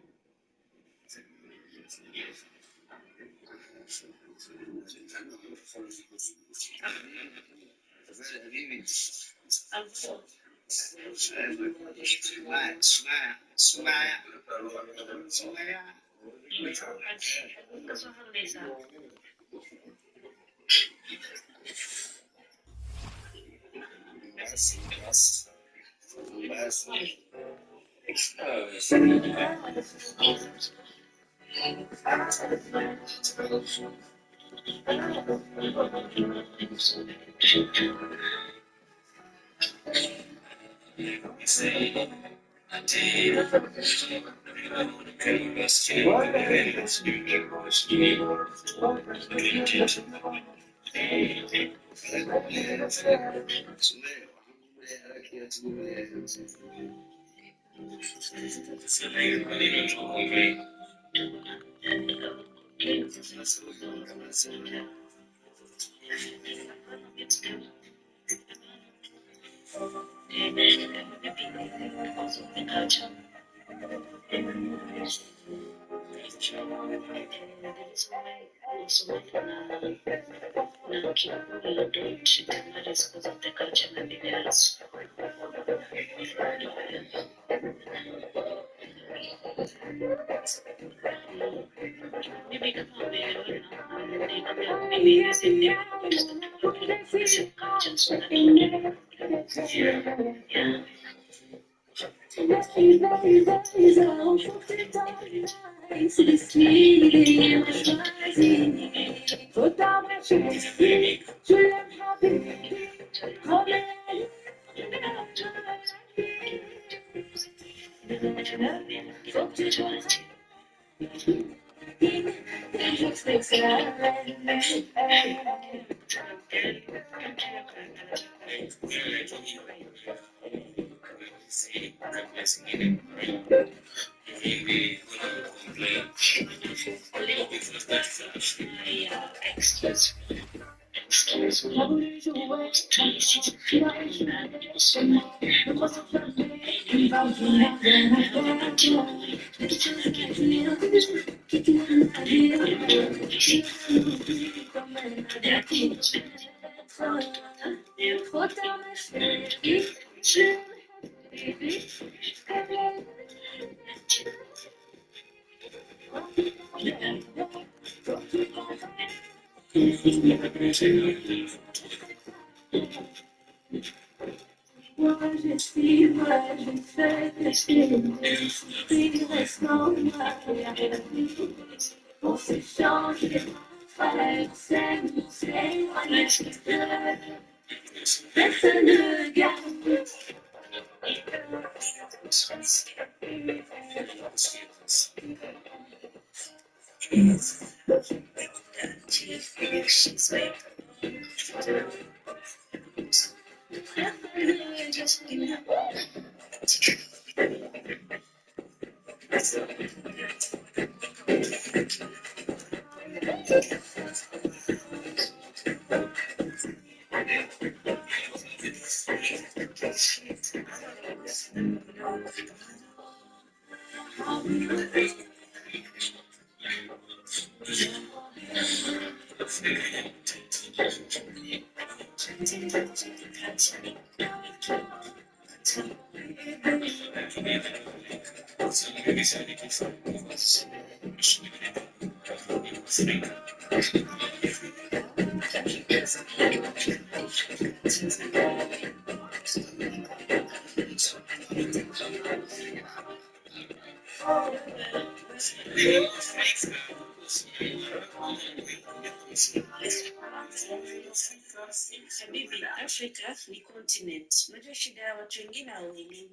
Habibi, Afrika ni continent. Unajua shida ya watu wengine hauelewi.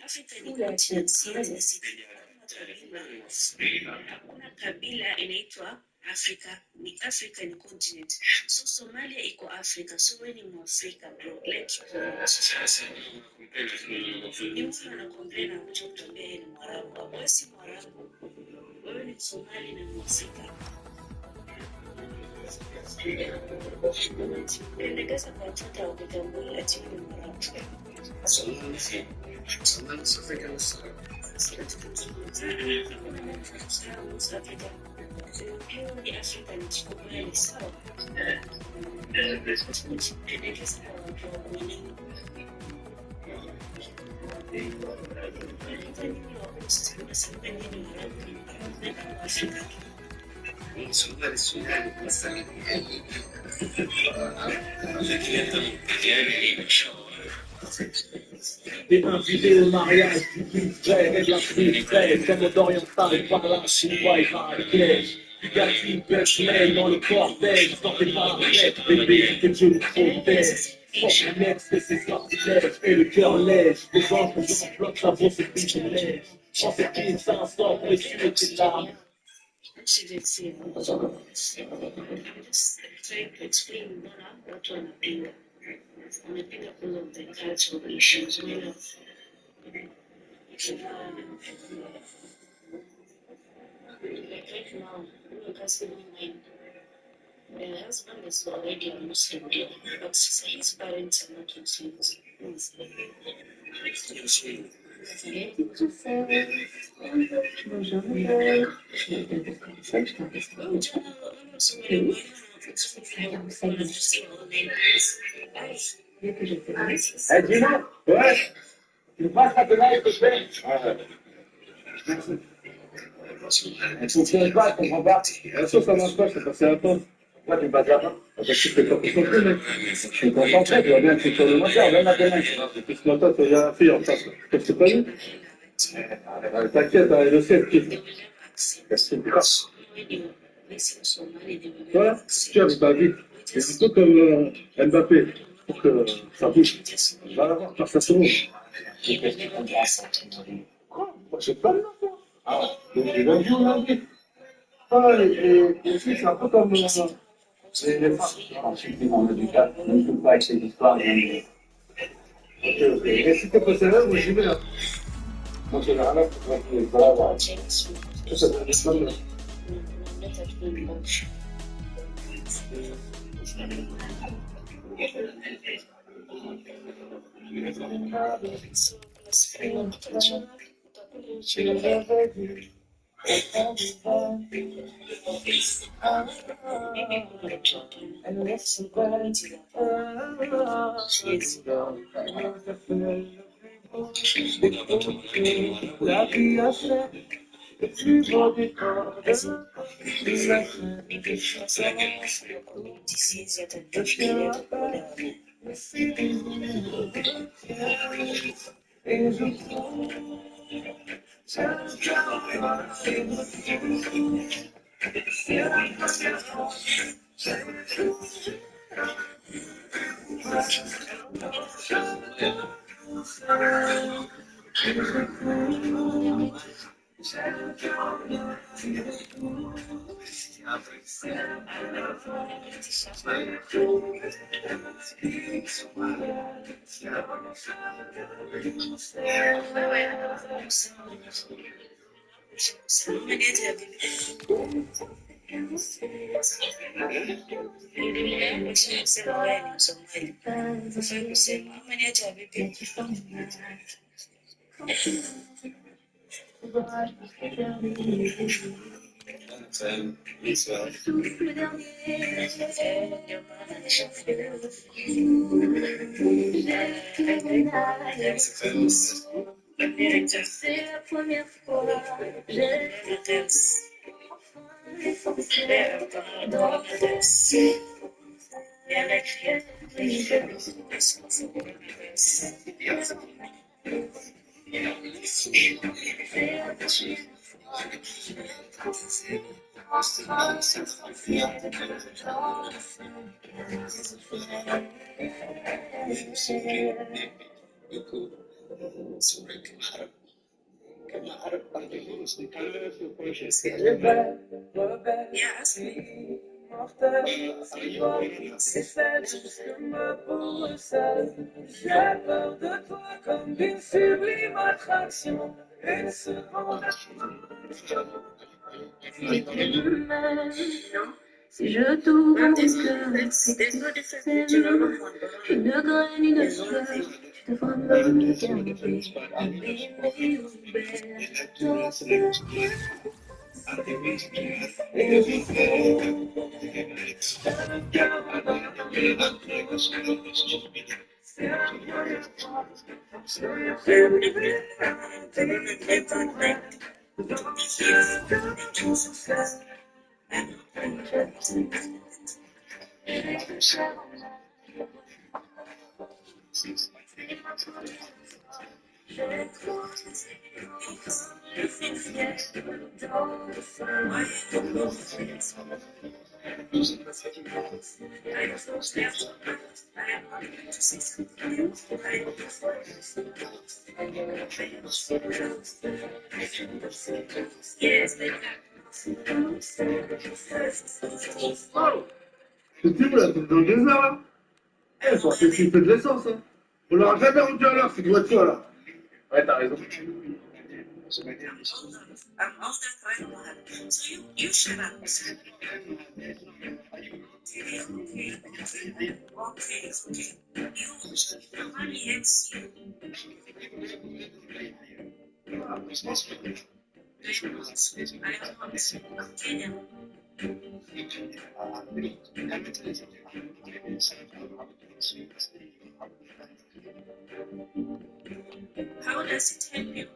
Afrika ni continent, hakuna kabila inaitwa Afrika. Ni Afrika ni continent. So Somalia iko Afrika. So wewe ni Mwafrika bro. Like ni mtu anakomplain na mtu kutuambia yeye ni Mwarabu. Wewe si Mwarabu. Wewe ni Somali na Mwafrika. Pendekeza kwa watoto wa kutambua ati ni Mwarabu. Somali is African. T'es invité au mariage du plus frère et de la plus fraîche, comme mode oriental par la chinois et par les pièges. Du gars qui pêche l'aile dans le cortège, sortez par la tête, bébé, que Dieu nous protège. Fuck mon ex, que c'est sortilège, et le cœur lège, les anges que je m'enflotte, la voix c'est privilège. J'en sais qui ça sort pour essuyer tes larmes. I'm just trying to explain mbona watu wanapinga all of the cultural issues. Like right now, the husband is already a Muslim, but his parents are not Muslims. Eh, Dino? Ouais. Tu passes la tenaille que je fais? Merci. Elle fonctionne pas, elle comprend pas. La sauce, ça marche pas, je fais passer un temps. Moi, tu me passes la main. Parce que je fais pas plus non plus, mec. Je suis concentré, tu vois bien que c'est sur le moteur, donne la tenaille. C'est plus moteur que j'ai la fille en face. Qu'est-ce que c'est pas lui? T'inquiète, le ciel qui. Qu'est-ce que c'est grâce? Voilà, tu as vu ta vie. C'est un peu comme Mbappé. Pour que ça bouge. Va la voir, faire ça sur nous. Quoi? Moi, j'ai pas le nom, quoi. Ah ouais. Donc, j'ai lundi ou lundi. Ah, les filles, c'est un peu comme les femmes. Ensuite, on a du cas. On ne joue pas avec ces histoires. Ok. Et si t'es pas sérieux, moi, j'y vais. Moi, j'ai rien à faire. Voilà. Tout ça, c'est des choses. C'est la première fois, j'ai J'ai peur de toi comme d'une sublime attraction. Une seconde. Si je t'ouvre mon cœur, c'est que c'est ni de grain ni de fleurs, je te ferai me garder, abîmer ou belle, dans ce cœur. Ce type là, c'est dans le désert là. Eh, faut arrêter de de l'essence, hein. On l'aura jamais rendu à l'heure, cette voiture là. Ouais, t'as raison. How does it help you?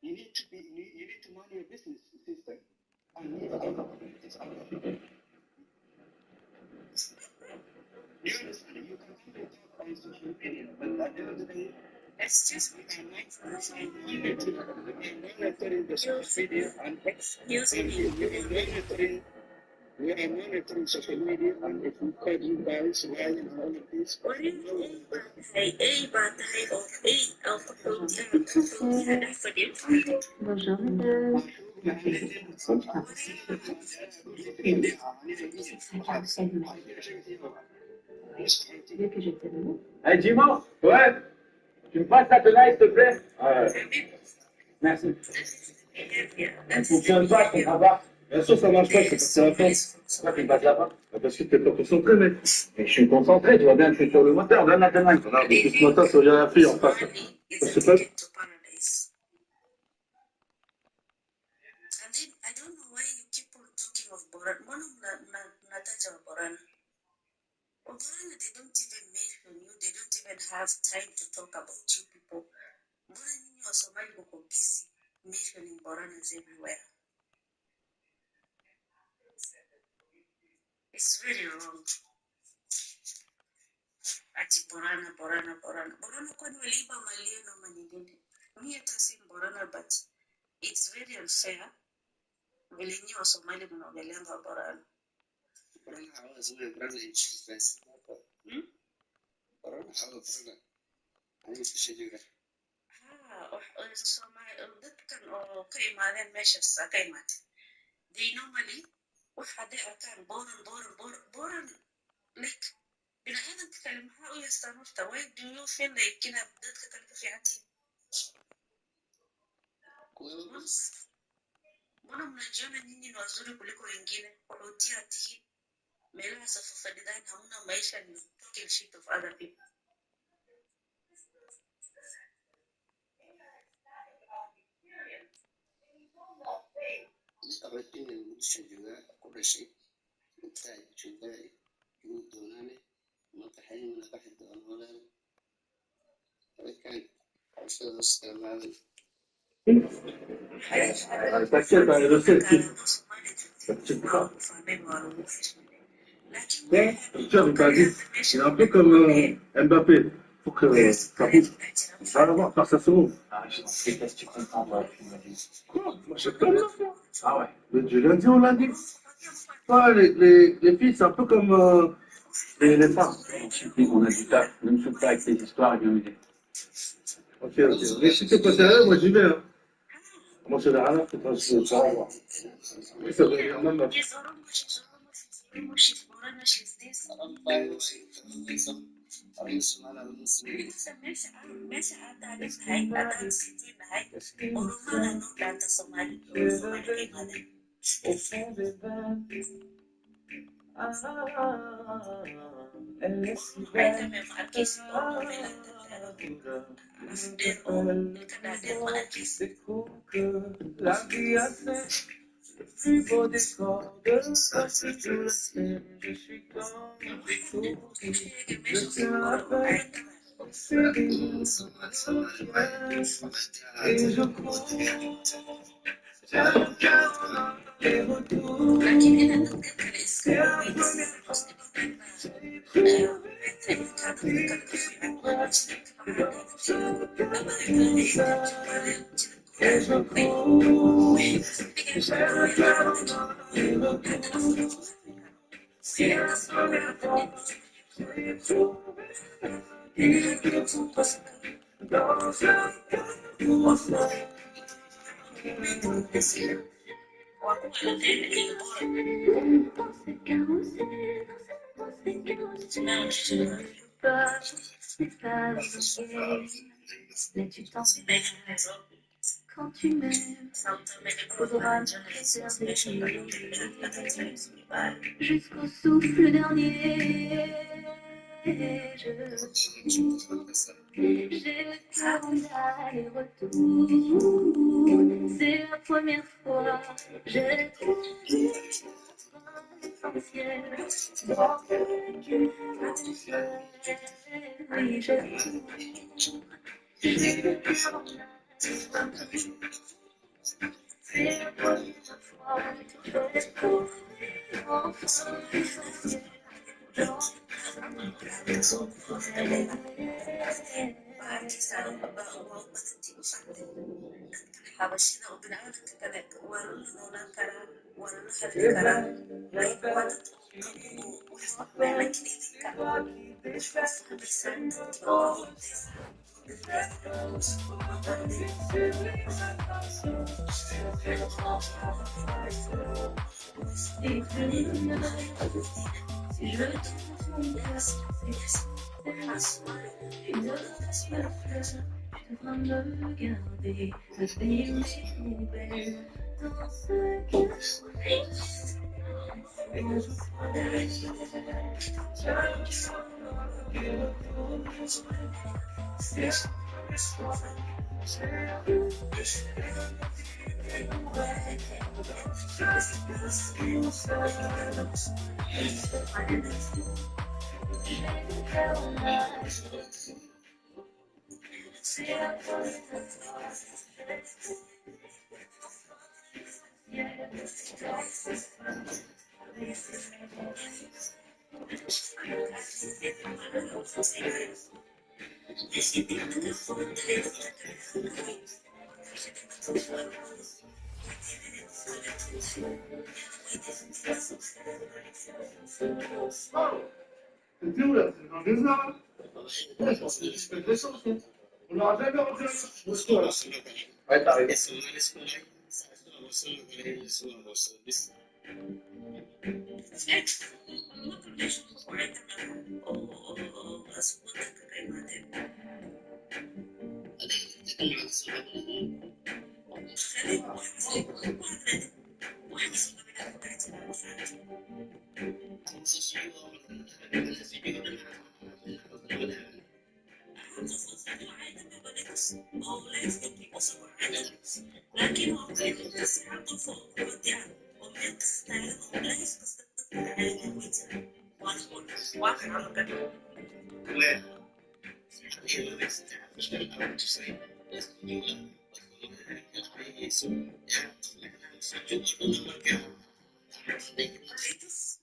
You need to mind your business, sister. You understand? You can feel it on social media, but at the end of the day, excuse me, I'm monitoring the social media and we are monitoring social media and if we call you guys while in all of this, Bonjour madame. Tu veux que je te donne? Hey, Jimo? Ouais? Tu me passes ta tenaille, s'il te plaît? Merci. Ça fonctionne pas, je comprends pas. Bien sûr, ça marche pas, c'est pas ça. Pourquoi tu me passes là-bas? Parce que t'es pas concentré, mec. Mais je suis concentré, tu vois bien que je suis sur le moteur, donne la tenaille. Regarde, depuis ce matin, ça vient la fille en face. C'est pas. They don't even have time to talk about you people. Mbona nyinyi Somali wako busy mentioning Boranas everywhere. It's very wrong. Ati Borana. Borana kwani waliiba mali yenu ama ni nini? Mi hata si Borana, but it's very unfair. Vile nyinyi wa Somali mnaongeleanga Borana. Borana hawezi wewe brother hichi pesa. Borana hawa brother. Ani fishe jiga. Somali that can okay maadeen meesha sakay maat. They normally waxa day arkaan Boran like bina aadanka kale maxaa u yeestaan horta? Why do you feel like inaad dadka kale ka fiicantiin? Mbona mnajiona nyinyi ni wazuri kuliko wengine? Walutia tihi meelaha safafadidaan hamna maisha, ni talking shit of other people. أردت أن نشجع كل شيء نتاج جداي يمدونني متحين من أحد الأولاد ولكن عشان استعمال C'est un peu comme Mbappé. Faut que ça bouge. Ça va voir, faire sa seconde. Qu'est-ce que tu comprends pas? Quoi? Moi, j'ai pas le faire. Ah ouais. Mais du lundi au lundi. Ouais, les filles, c'est un peu comme les femmes. On a du taf, ne me saoule pas avec tes histoires, viens m'aider. Ok. Mais si t'es pas sérieux, moi j'y vais. Hein. Moi, c'est la rana, c'est pas ce que ça va voir. Oui, ça va être quand même. She's this. Mesha hata adan sijui nahay urumana no data Somali kimade. Aita me markis no me Quand tu m'aimes, faudra me préserver jusqu'au souffle dernier. J'ai le cœur en aller-retour. C'est la première fois j'ai trouvé l'essentiel dans le cœur. Oui, j'ai le cœur en aller-retour. C'est la première fois que j'ai trouvé enfin l'essentiel dans Habashida ubinadamu kale wanaona kara wanahadhara like watu lakini si je trouve mon casque, une autre me fleur, tu devras me garder, m'aimer belle dans ce cœur.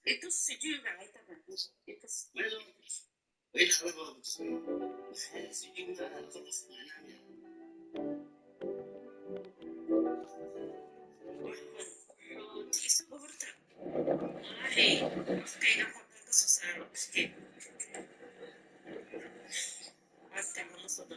Itu sijui unaita nani? Itu Isso curta. Ai, fiquei na conta do sucesso. Fiquei. Até não sou do.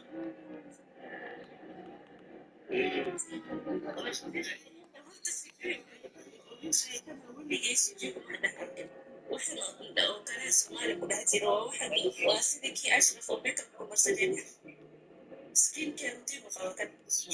Ninguém se diu nada. واحد لو كان الصومالي كلها واحد واسيدي كي أشرف وبيت الكومرسيين سكين كيرتي وخلاص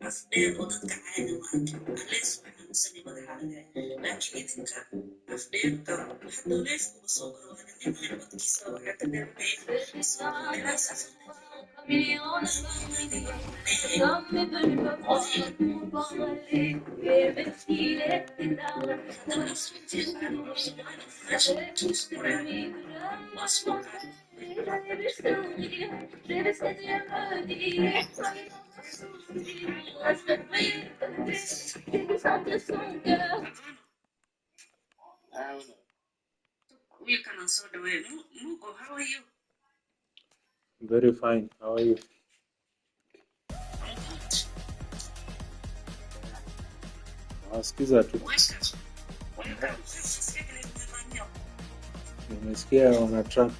أفضل ودك عادي ليش إحنا مسلمين ولا حاجة لكن إذا أفضل حتى ليش بصور وأنا دي بحب كيسة وحتى دربي للأسف We can also do it. Mugo, how are you? Very fine. How are you? Nasikiza tu. Nimesikia wana track.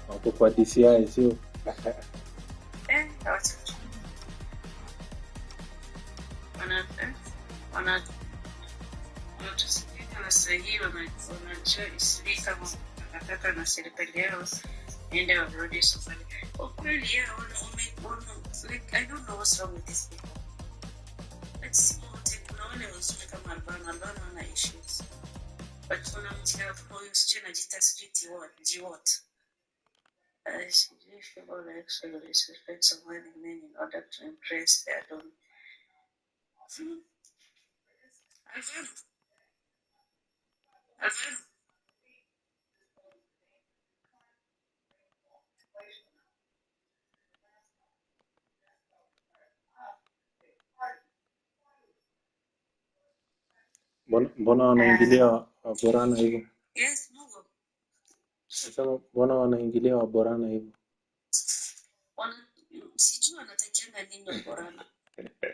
Wako kwa DCI sio? Wanatusikika na sahihi wanajua isili kama takataka na serikali yao ende warudi safari. Ukweli yao like I don't know what's wrong with these people. Let's see kuna wale wazuri kama Albano wana issues. But kuna mtia huyo sijui najita sijui jiwot. People actually disrespect someone in men in order to impress their own. Alvaro. Mbona wanaingilia waborana hivyo? Yes, Mungu. Sasa mbona wanaingilia waborana hivyo? Sijui wanatakianga nini waborana.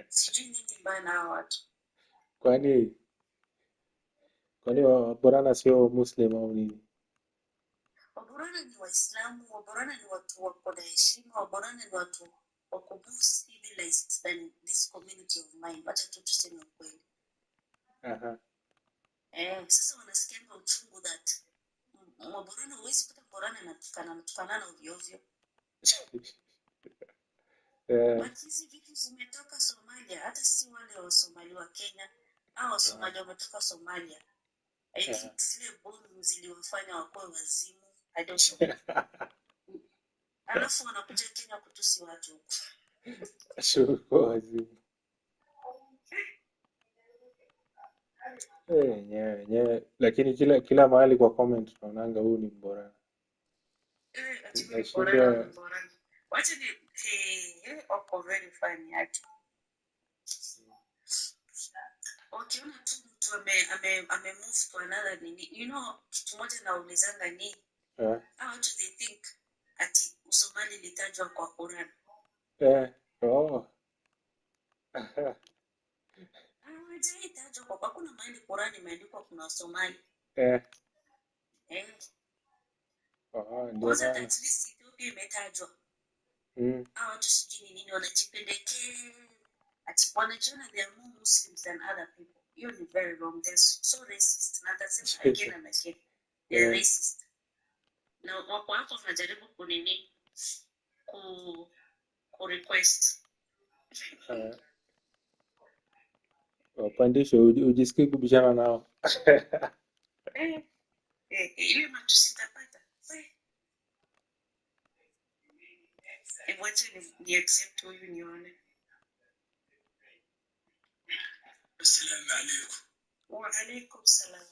Sijui nini mbaya na hao watu. Kwani waborana sio Muslim au nini? Waborana ni Waislamu, waborana ni watu wako na heshima, waborana ni watu wako more civilized than this community of mine. Wacha tu tuseme ukweli. Aha. Sasa wanasikianga uchungu that waborana huwezi kuta borana anatukana ovyo ovyo. Hizi vitu zimetoka Somalia. Somalia, hata si wale wa Somali wa Kenya au Wasomali wametoka Somalia. I think zile bomu ziliwafanya wakuwe wazimu. I don't know. Alafu wanakuja Kenya kutusi watu huko. Yenyewe lakini kila mahali kwa comment tunaonanga huu ni mbora. Nashinda Wacha ni wako very funny ati. Ukiona tu mtu ame move to another nini, you know, kitu moja naulizanga ni how do they think ati Usomali litajwa kwa Quran? Haitajwa kwa hakuna mahali Quran imeandikwa kuna Somali. Kwanza at least Ethiopia imetajwa. Watu sijui nini wanajipendekea ati wanajiona they are more Muslims than other people. You're very wrong. They're so racist. Na tasema again and again. They're racist. Na wako hapo wanajaribu kunini ku request. wapandishe ujisikie kubishana nao. Ile matusi tapata. Wacha ni accept huyu nione. Assalamu alaikum. Wa alaikum salam.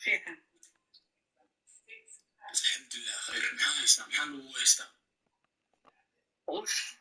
فيها الحمد لله خير. محايسة محل ويستا وش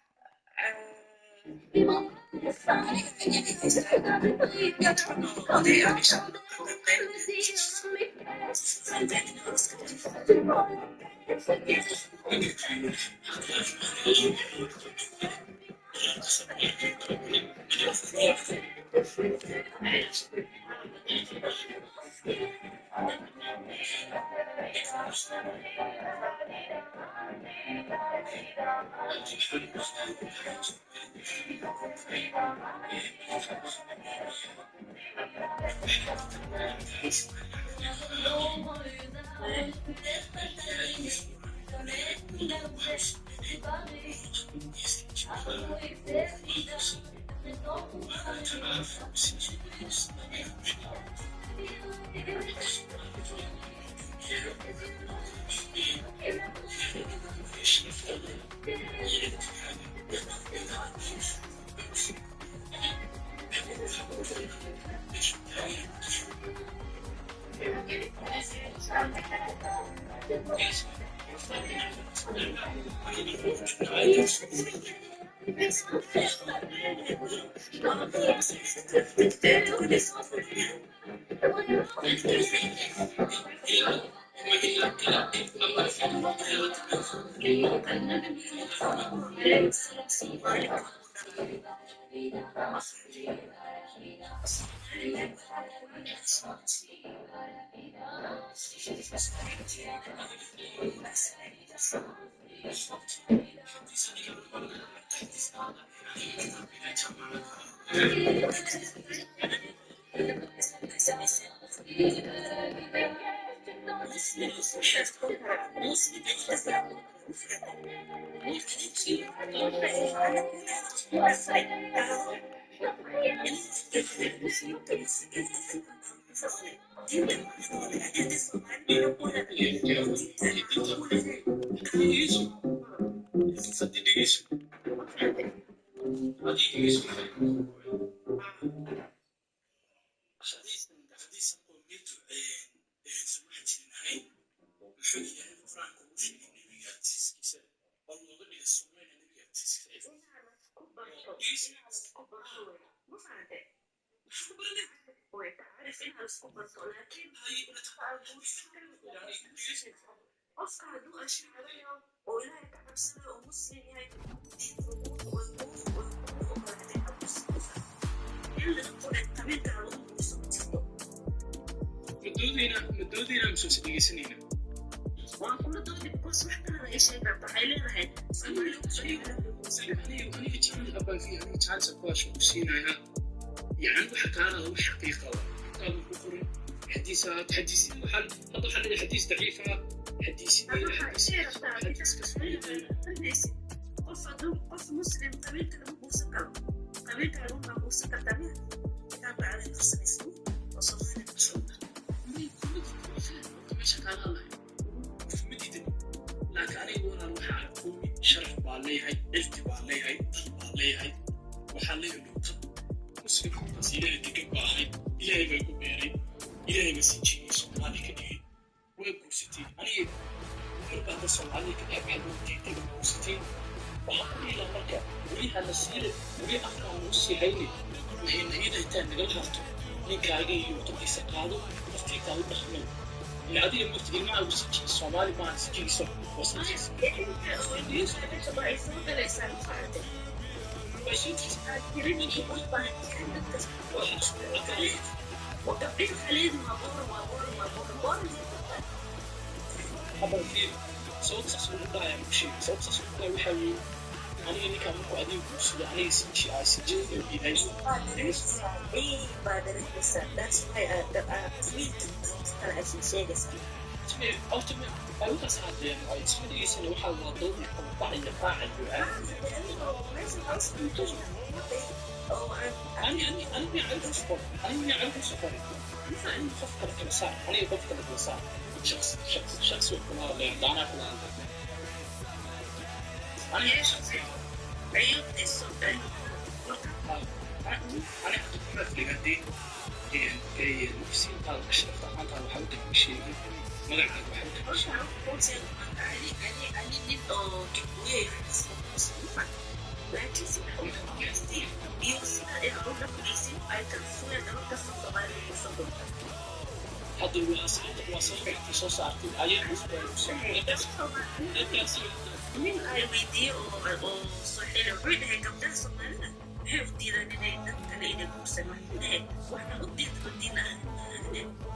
مدودينا مش دقيسنينا وكل دول بس واحدة ايش بحيلها هاي أنا كان أبغى فيها أنا كان سقاش وسيناها يعني وحكانا هو حقيقة قالوا بكرة حديثات حديث محل هذا حديث ضعيفة حديث كسر qof muslim qabiilka lama guursan karo qabiilka laguma guursan kartaa miya kitaabka aday farsanaysa oo soomaaliya ku soo meesha kaala hadlayo ma diidan laakiin aniga walaan waxaa arkuumi sharaf baa leeyahay cilti baa leeyahay dad baa leeyahay waxaa leeyahay dhulka muslimkaas ilaahay degan baa ahayd ilaahay baa ku beeray ilaahay baa sinjiyey soomaali ka dhigay way guursatay aniga marbaada soomaaliya ka dhex baxay diintay baa guursatay waxaa ku dhiila marka weli hana siile weli afkaan u sii hayne waxay nahiyada xitaa nagala harto ninkaaga iyo dadkiisa qaado naftiikaa u dhaqmay adiga marti ilmaha sinjiga soomaali maahan sinjigiisa waa sinjigiisa hadal fiir sababtaas ugu dhacaya musheeg sababtaas ugu dhacaya waxaa weeye aniga ninkaan markuu adiga guursada aniga sinjiyada u yahay ultimate awoodaas haddeen ay isma dhigeysana waxaa waa doodii qabadacaya raacayo aniga safar qof kale kala saar aniga qof kale kala saar shaksi kula hadlaya daanaa kula hadlaya aniga shaksi aniga kuma filigantay nafsiintaada ka sharafta ahaantaada waxaa u dagma sheegay magacaaga waxaa u dagma hadda waa sababta soo saartay nin ay weydiiyey oo soo xilay wuxuu dhahay gabdhaha soomaalida waxay u diidaan inay dad kale inay guursan waxay dhahay waxaan u diidba diin ahaan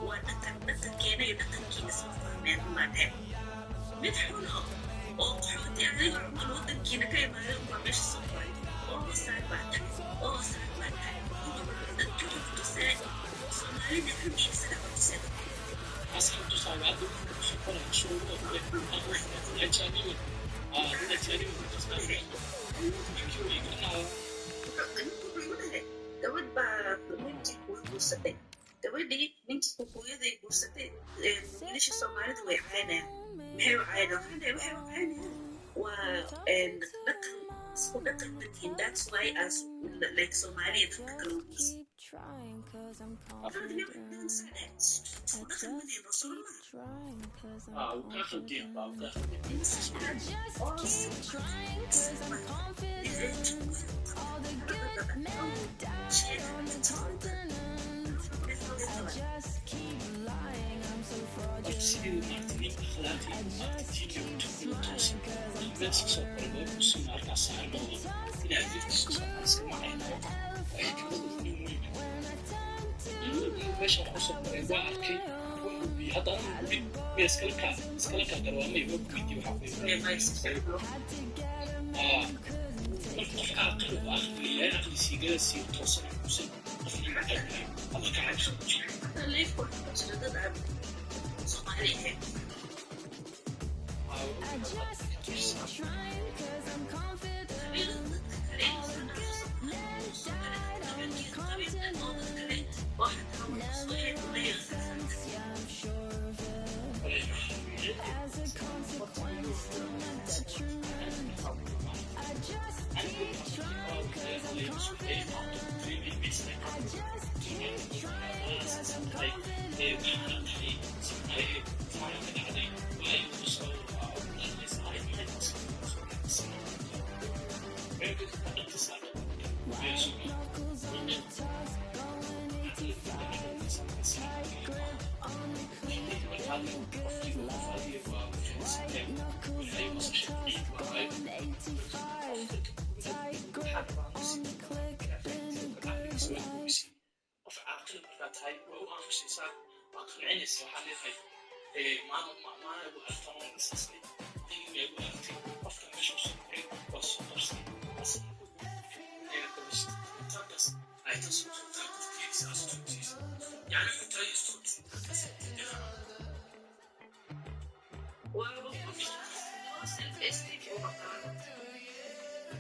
waa dhaqankeena iyo dhaqankiina soo fahmeen baa dhahay mid xun oo qaxooti adiga cumal wadankiina ka imaaday waa meesha soo faray oo hoosaan baa dhahay oo hoosaan baa dhahay dadka kutusay soomaalida xubnihiisana kutusay aska tusaale hadda shaqada shuruudo ajaaniba gabadh baa ninkii kuwa guursatay gabadhii ninkii kukuuyaday guursatay wiilasha soomaalida way caynayaan maxay u caynayaan waxay u caynayaan waa dhaqan isku dhaqan dadkiin that's why as like Soomaaliya dadka kale u guursan meesha kusoo maray waa arkay wuxuu hadda anigu iskala kaa garwaamay waa weydiiy waxaa qof caaqil oo aqliyahay aqlisii gala sii toosan kusan qof ima aqliyahay ama ka cabso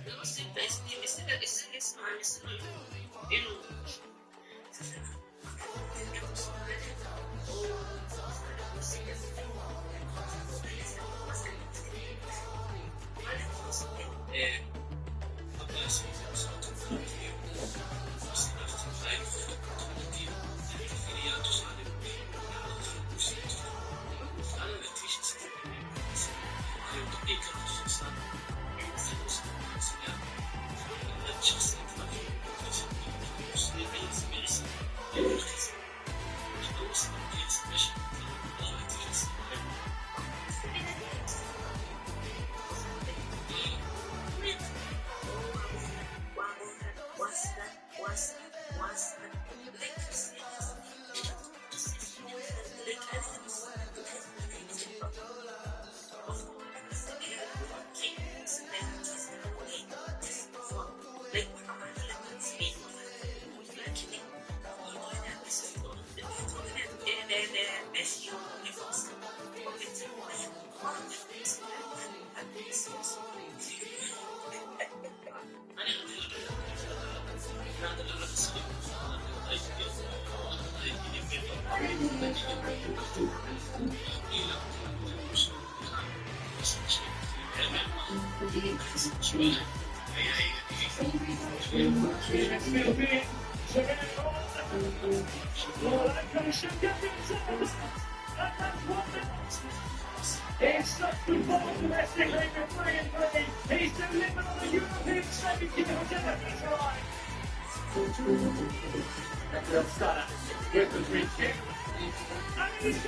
لو سبت اسمي يصير اسمع يصير إنه He's stopped the ball domestically for 3-3. He's delivered on the European stage. That's right. That's Sutter with the free kick. And he's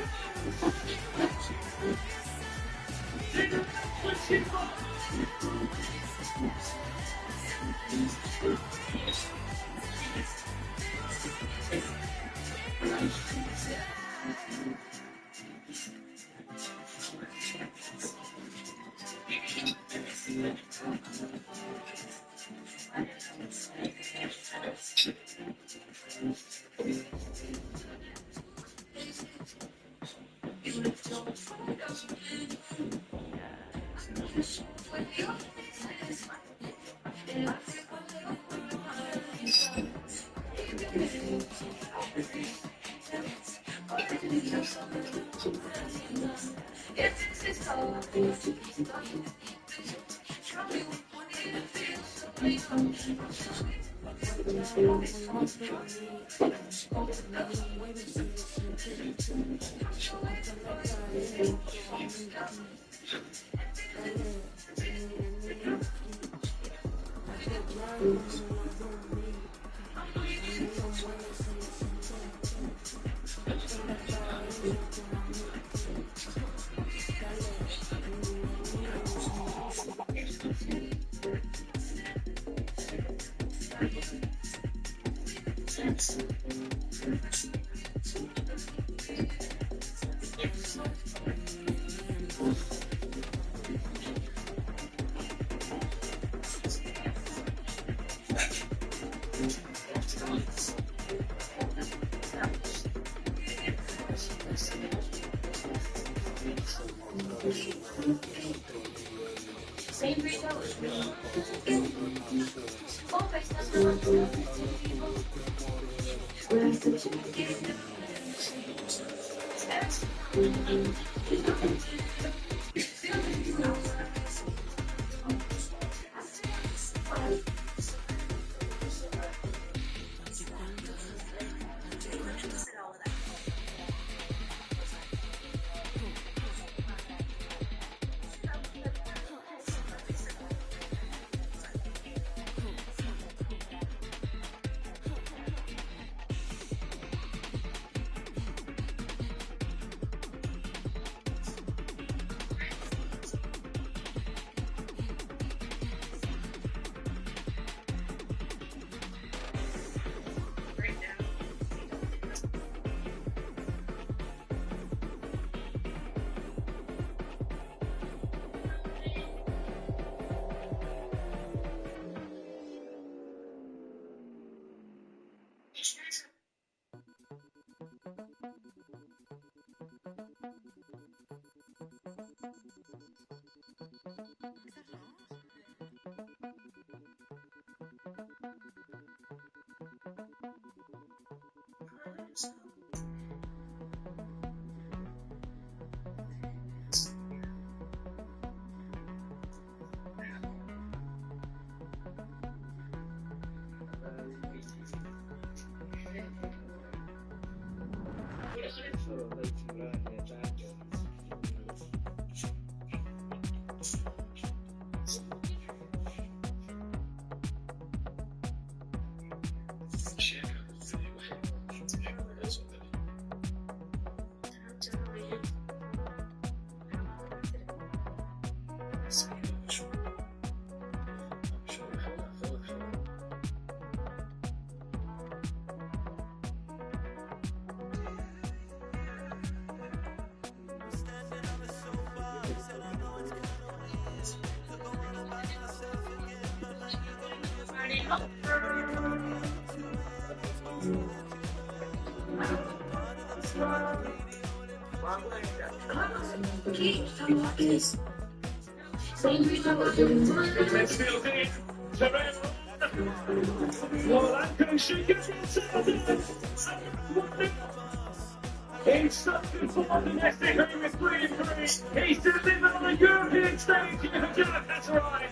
He's such good form, yes, he was 3-3. He's delivered on a European stage. Yeah, that's right.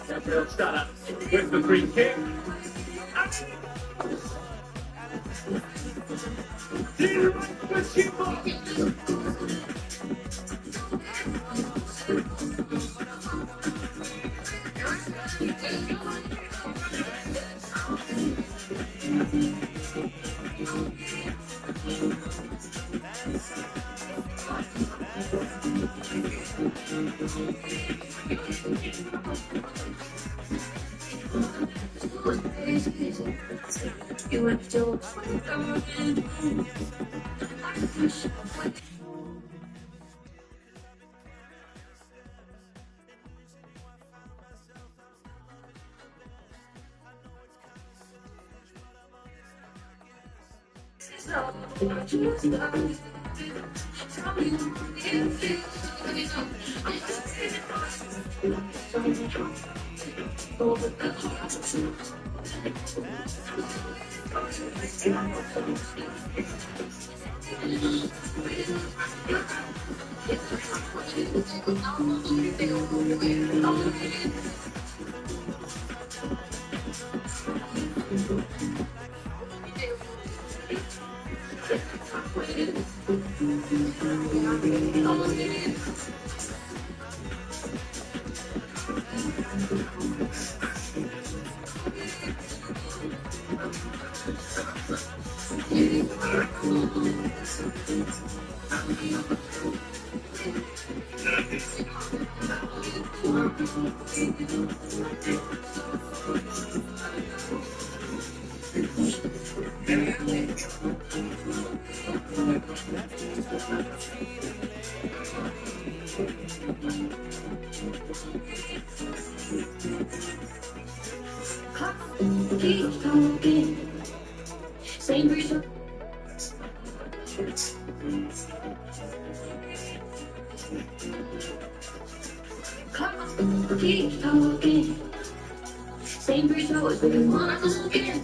Gabriel Stana with the free kick. You went to keep talking. Same reason. Keep talking. Same reason was what you want to get.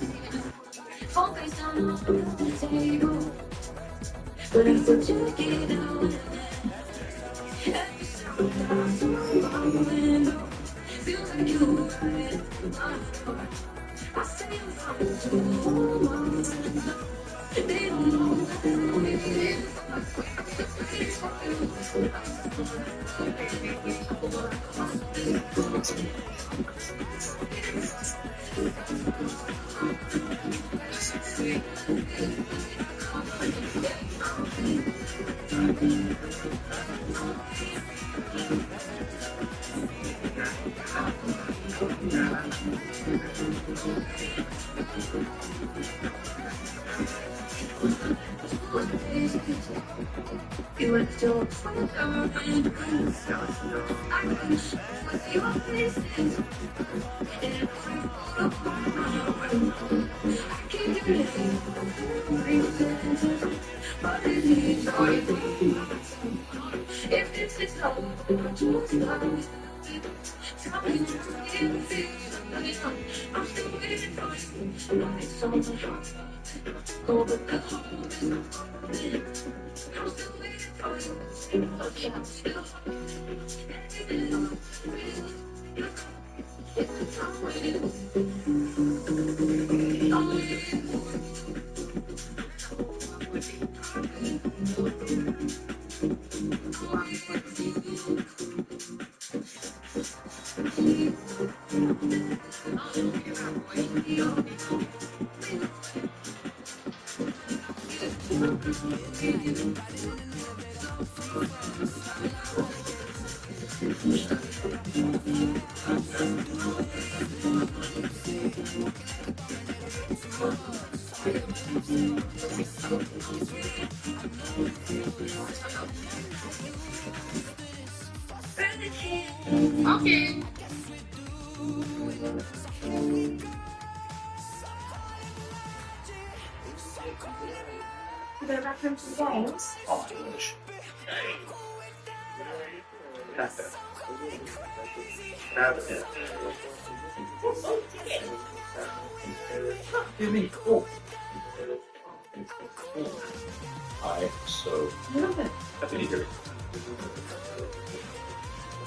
Phone face down on the table. But I still check it out. Every single time someone the window. Feels like you were right. I say I'm fine to hold on. They don't know who it is. You were still with your friend. I wish with your faces. And I can't do it. But it is all you do. If this is all to stop, tell me what you feel. I'm still waiting for you. But it's so much. Go with the whole. I'm still waiting for you. Okay, I'm still. I'm waiting. I'm waiting. Okay. The reference to games. Oh my gosh. You mean cool? I am so happy to hear it.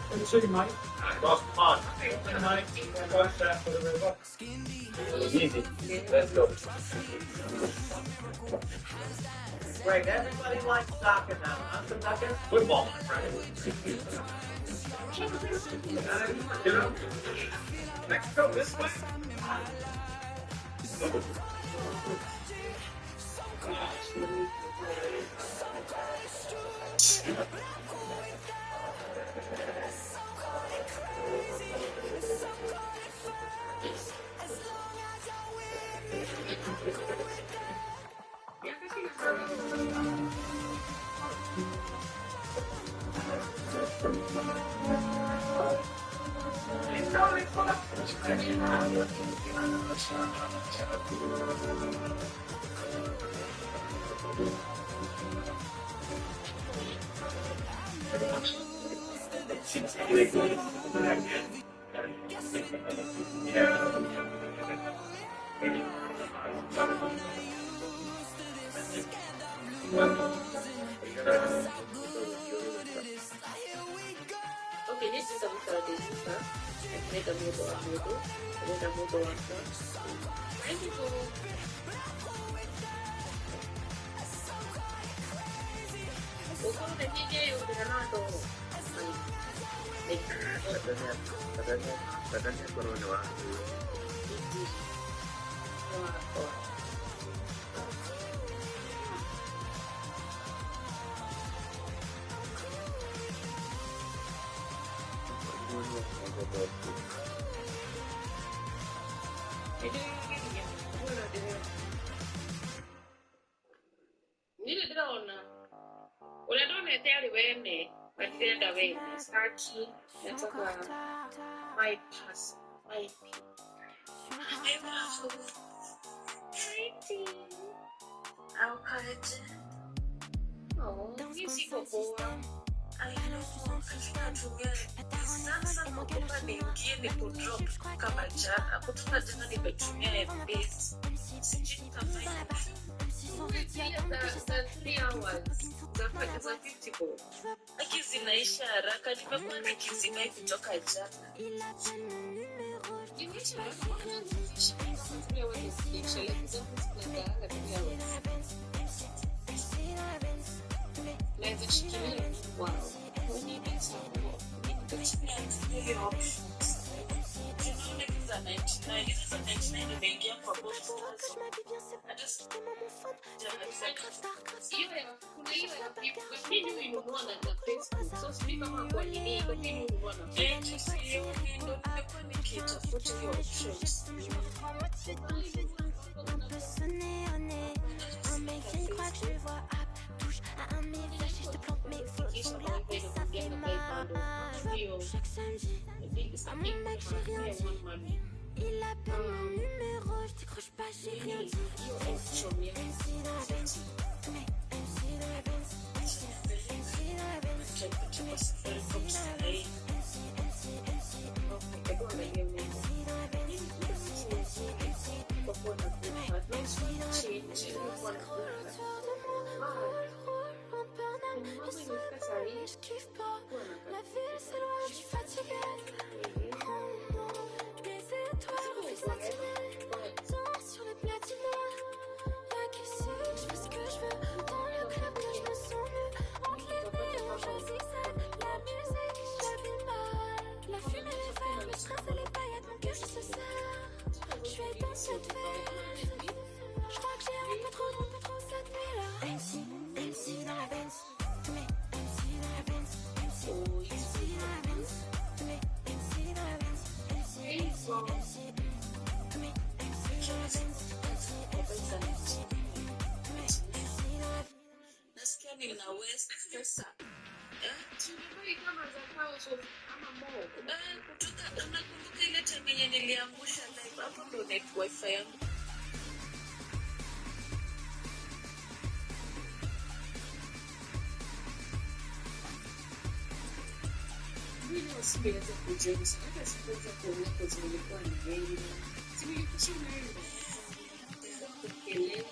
What say, Mike? Cross the pond. Mike, watch that for the river. It was easy. Let's go. Greg, everybody likes soccer now. I'm the soccer. Football, my friend. You know, Mexico this way. Okay, this is some strategies, huh? Make a moto, then a moto after. Thank you for Hukum dan DJ udah nato. Katanya corona waktu. Nile drona. Una drona è te venne, partire da venne. Starchi, natoka my pass, my P. Oh, you see before. I know, tunatumia sana naomba niingie nikudrop kama jana hapo tunajana nimetumia MBs sijui nitafanya za 3 hours za 50 bob. Aki zinaisha haraka nimekuwa nikizima hivi kutoka jana. Naweza shikilia wow. Il appelle mon numéro, je décroche pas, j'ai rien dit. MC dans la Benz, MC dans la Benz, MC dans la je kiffe pas, la vie c'est loin, je suis fatiguée. Oh non, je baise les étoiles, je suis satinée. Tant sur les platines, y'a qu'ici que je fais ce que je veux. Dans le club que je me sens mieux. Entre les néons, je zigzag, la musique na West pesa. Tunabaki kama za House of ama Mo. Kutoka unakumbuka ile time yenye niliangusha live hapo ndo net wifi yangu. Mimi usiweze kujenga hata sikuweza kuona kwa zilikuwa ni wengi. Sikuishi naenda. Kelele.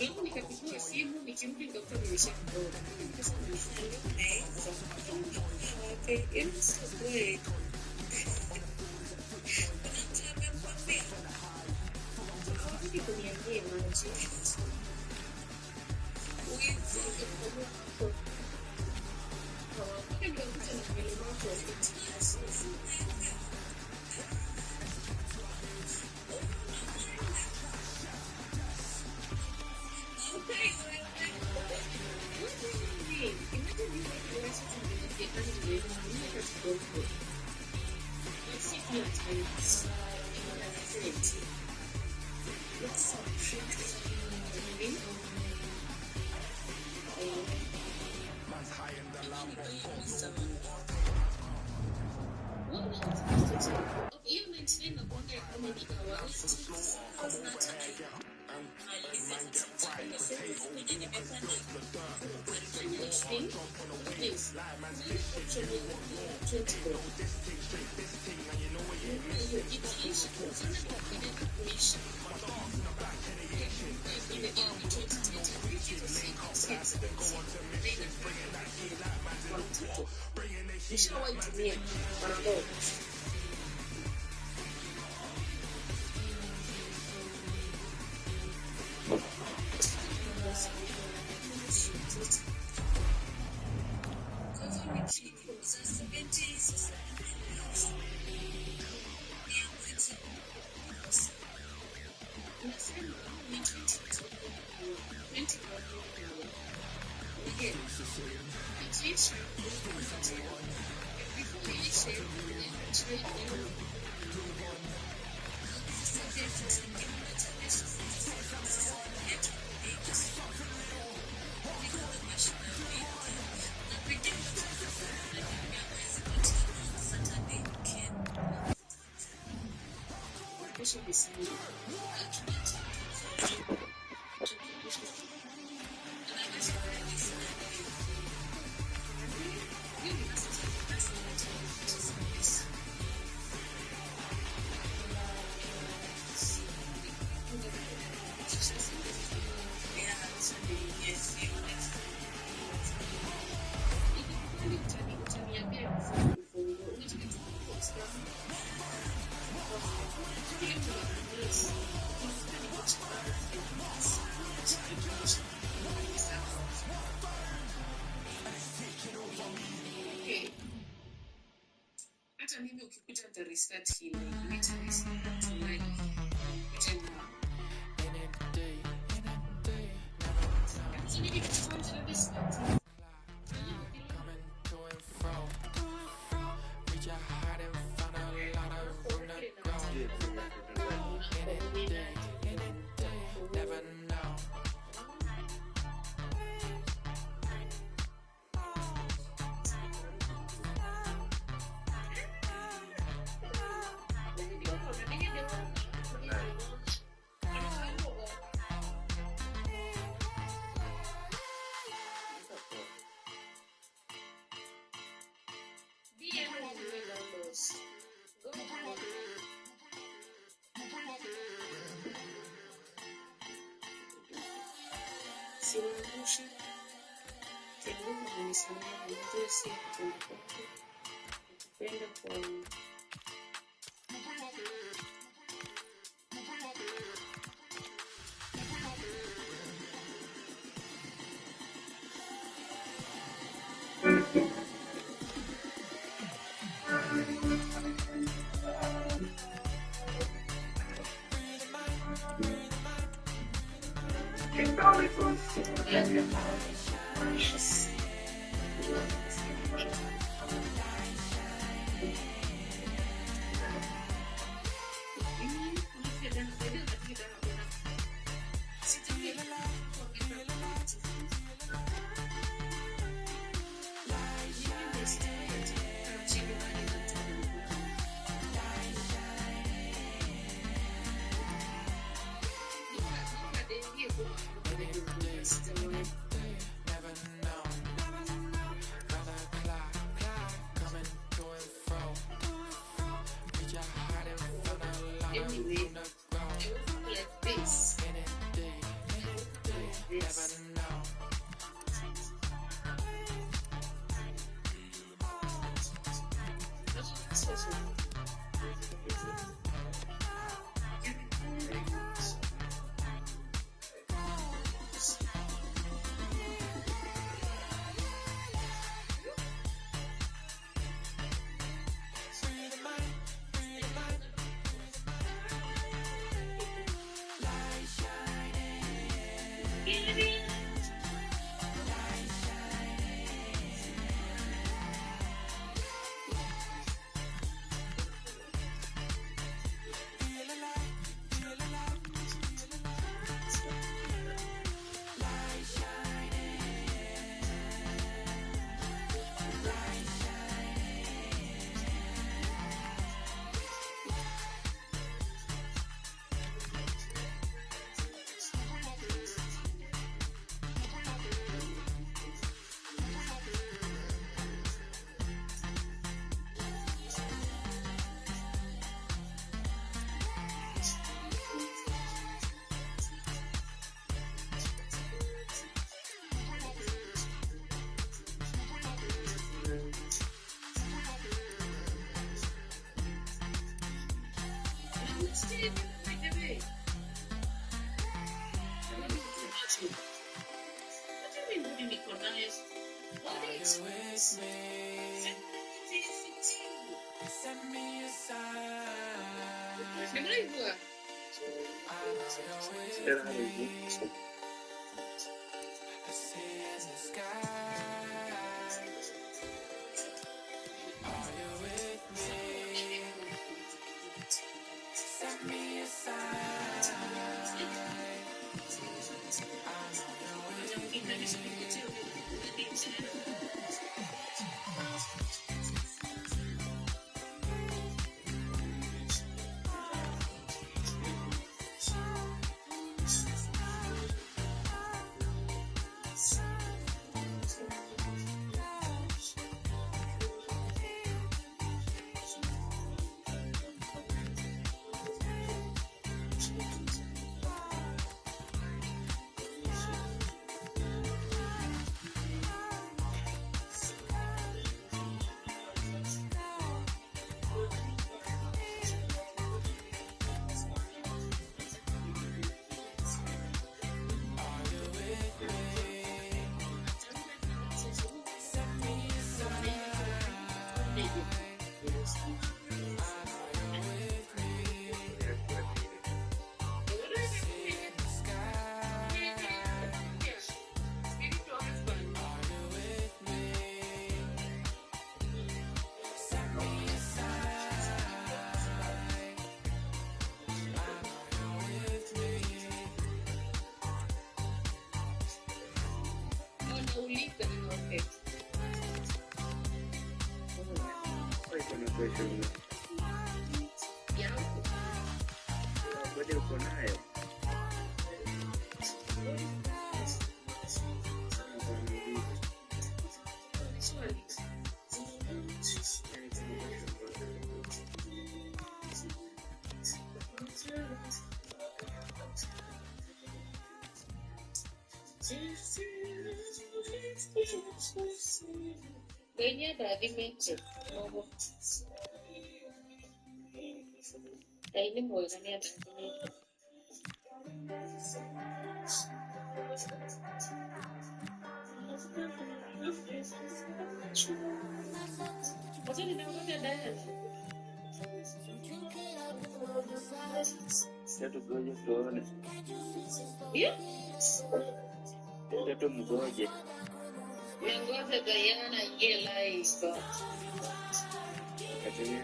Kama nikapigiwa simu nikirudi nikakuta nimeshaondoka. Nikasema anyway, like this. This. Kayaknya dari magic. Ini mau kan ya ini. Masa di dalam ada ya? Itu gue jual nih. Iya? Itu gue aja. Yang gue segaya nanya lagi kok. Katanya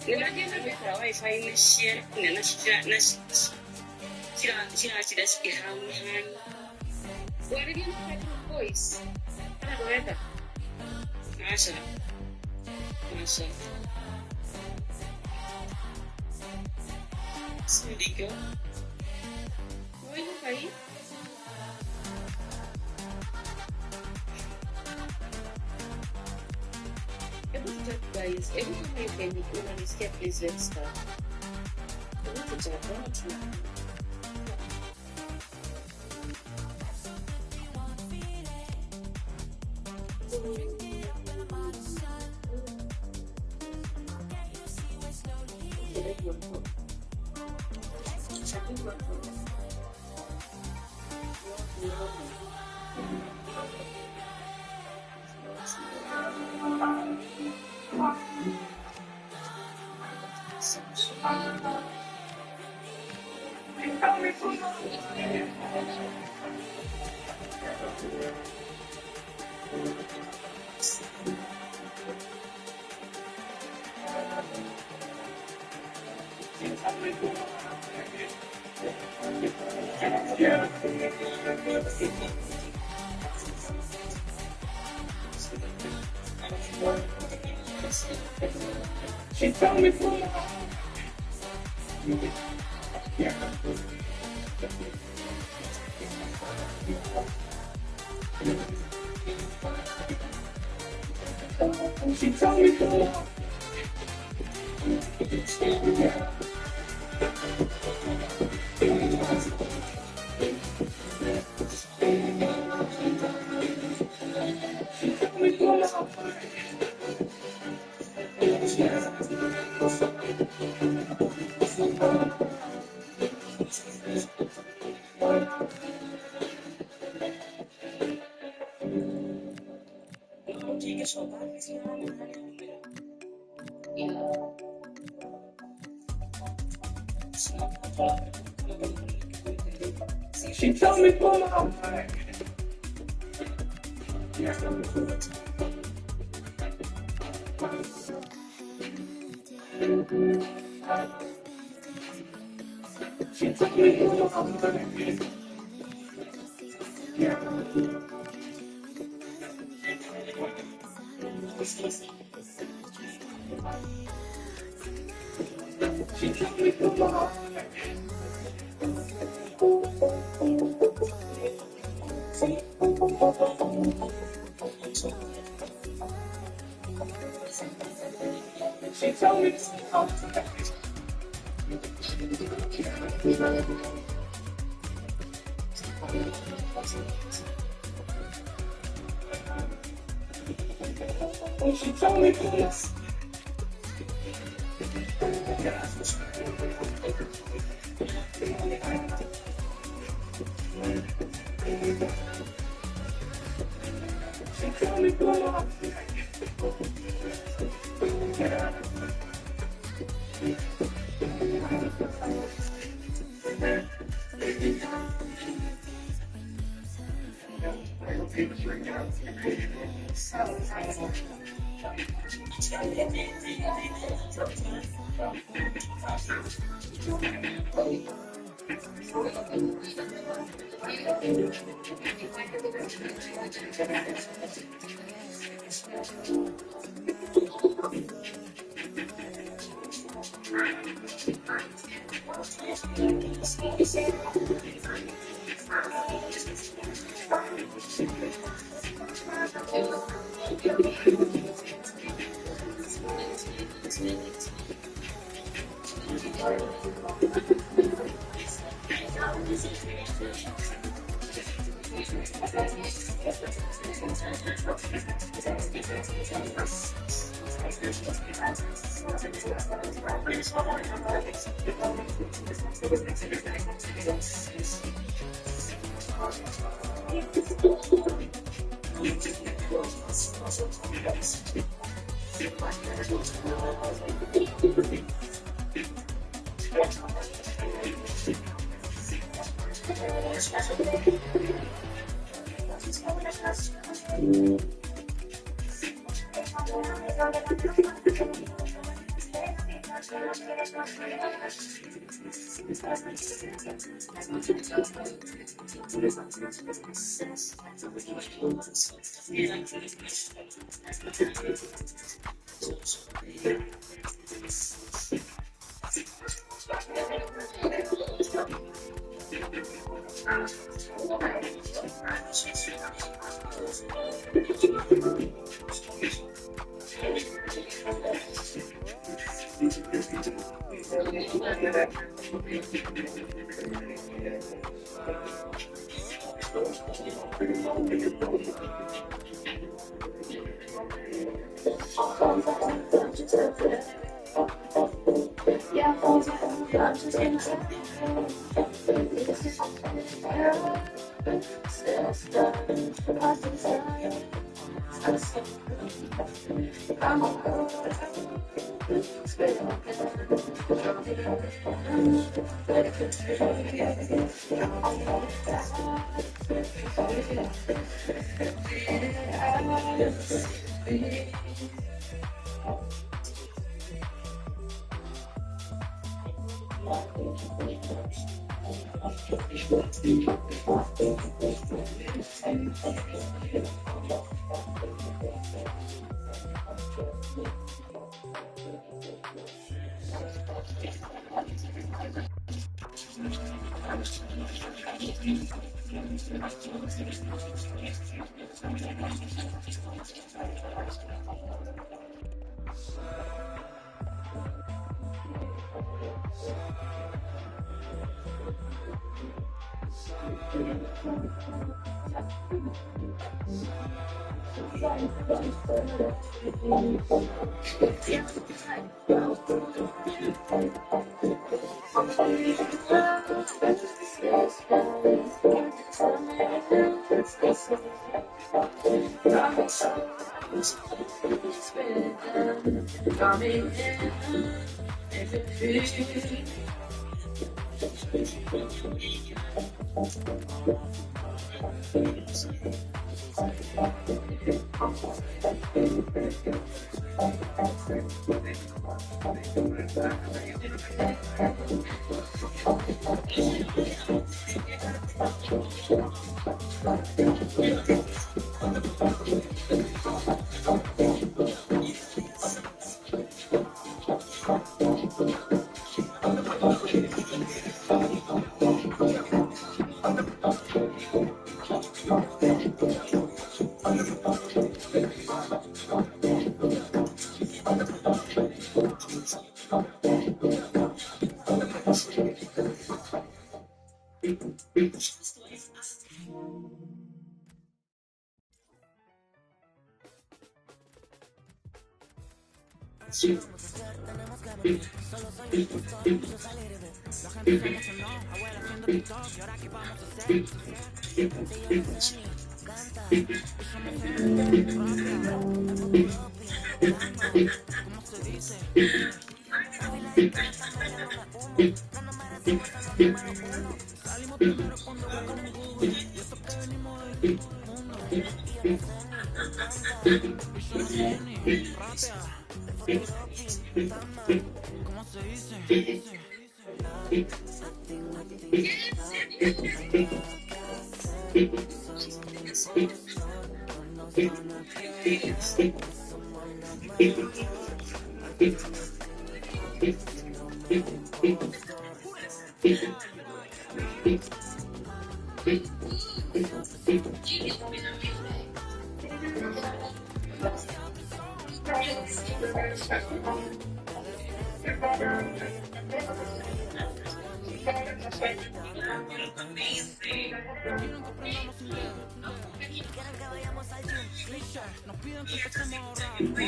Unajua kabisa wifi imeshare na shida ihamuhani waribia na voice kana doeta عشرة 12 سوريكا وين هاي؟ Eu vou dizer, guys, eu vou também ver uma lista de presentes, tá? Eu vou dizer, pronto. She told me for She told me for She told me for She told me She told me She told me She told me this. She told me go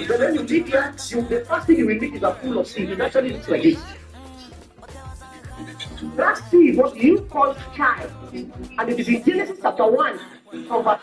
But when you leave here, the first thing you will meet is a pool of seed. It actually looks like this. That seed what you call child. And it is in Genesis chapter 1 from verse.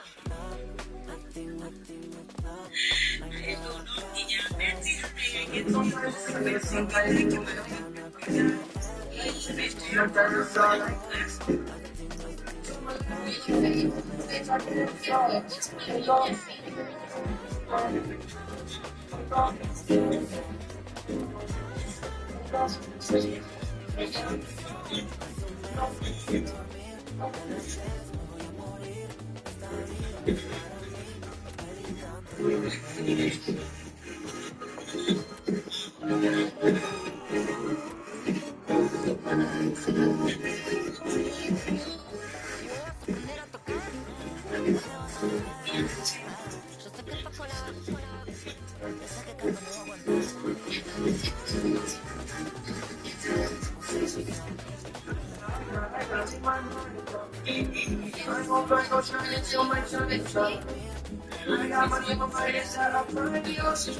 I got money in my pocket, shut up, for the ocean.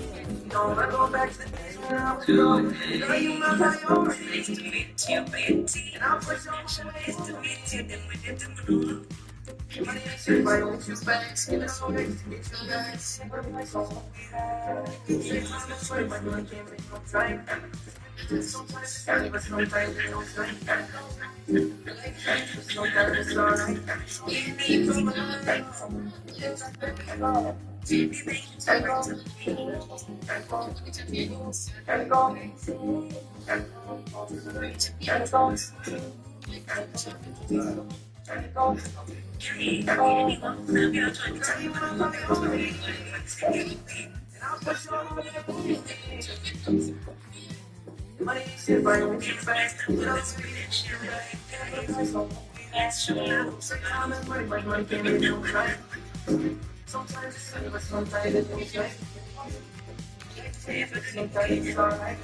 Don't I go back to the days when I was young. Girl, you my priority. Nice to meet you, Betty. And I'll push on my ways to meet you. Then we get to know. Money ain't shit, why don't you back? Skin up on legs to get you back. Never my soul. Say time is right, but I can't make no time. Sometimes it's funny, but sometimes it's no time. Sometimes it's alright. You need to money shit, but don't get fast. Sometimes money, but money can't make no time. Sometimes it's funny, but sometimes it's no time. Sometimes it's alright.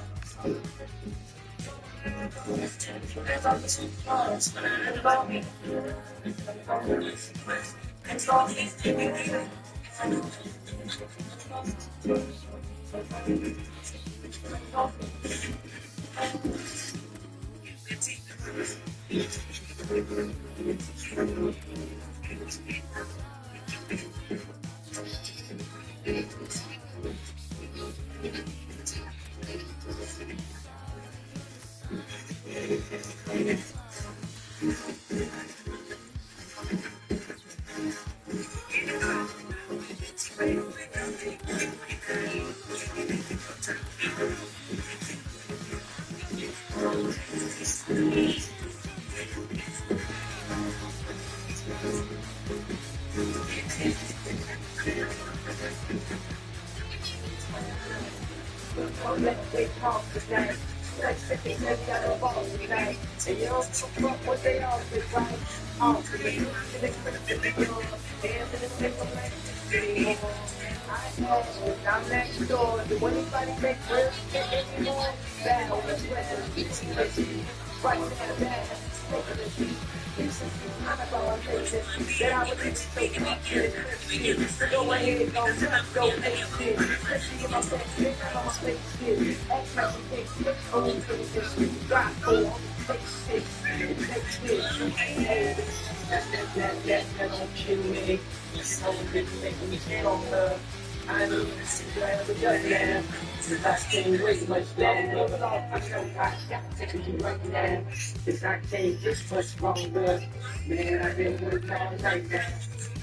If I can't just much longer, man, I've been working all night now.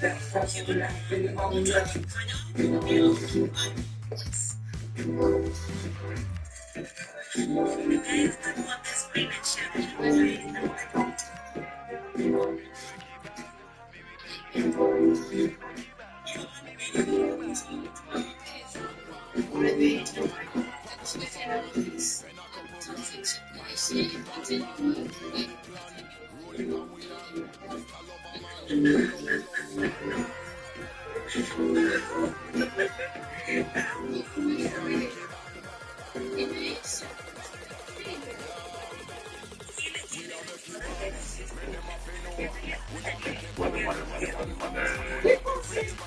That's possible, I've been on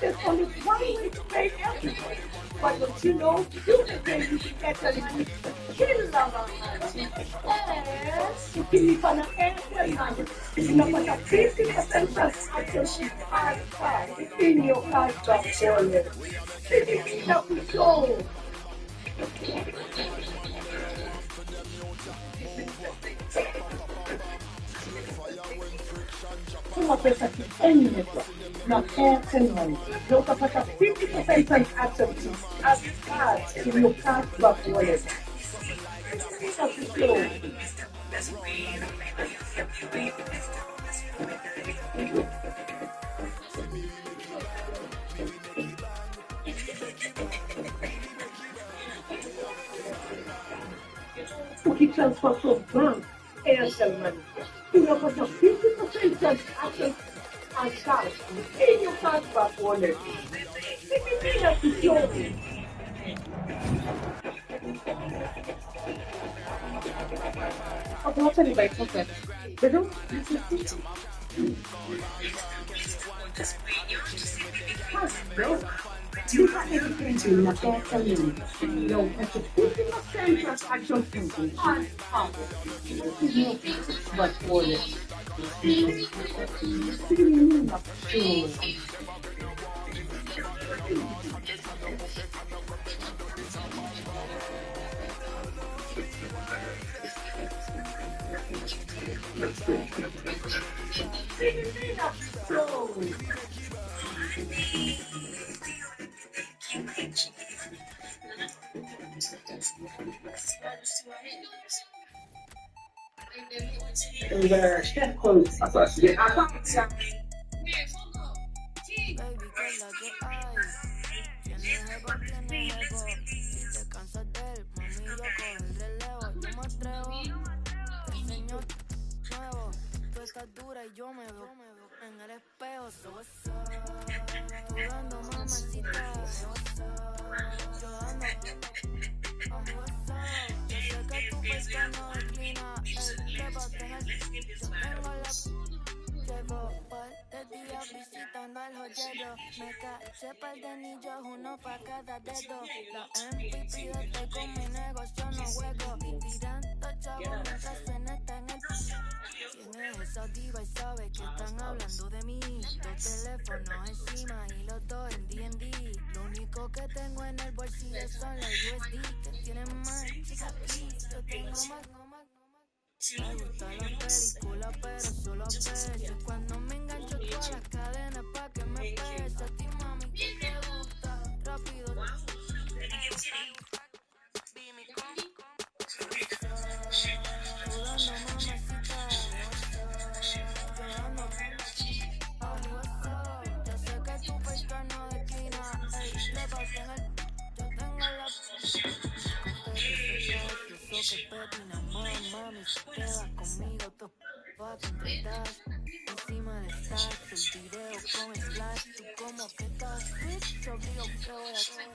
There's only one way to make everything. But don't you know, you can pay you to get a money. Kill lava. Yes, you can live on an airplane. You know, but a 50% chance I can ship car in your car truck for you. 50% we go. Uma pessoa que tem network, not airplane money. Look up at a 50% chance actually as cards in your car truck wallet. 50% we go. que transportou banco é essa maneira. Tu não pode ter 50% satisfaction and stars. In your passport wallet. Menina que chove. Agora ele vai fazer. Entendeu? You got everything in the back of you. No, that's a 50% transaction fee. But for it. Dura y yo me veo en el espejo, sudando mamacita, llorando, yo sé que tu pecho no declina, trépate en el, yo tengo la, llevo par de días visitando al joyero, me caché par de anillos, uno pa' cada dedo, la MVP desde con mi negocio no juego, tirando chavos mientras suena está en el. Tiene esa diva y sabe que están hablando de mí. Dos teléfonos encima y los dos en D&D. Lo único que tengo en el bolsillo son los USD que tienen más cicatriz. Yo tengo más. Me gustan las películas pero solo a veces. Cuando me engancho todas las cadenas pa' que me pese. A ti mami que te gusta rápido. Sudando mamacita. Yo sé que tu pecho no declina, le pasé en el, yo tengo la eso que petina, mami, si te vas conmigo, tú vas a concretar, encima del stack, el video con el flash, tú como que estás, te obligo que voy a hacer.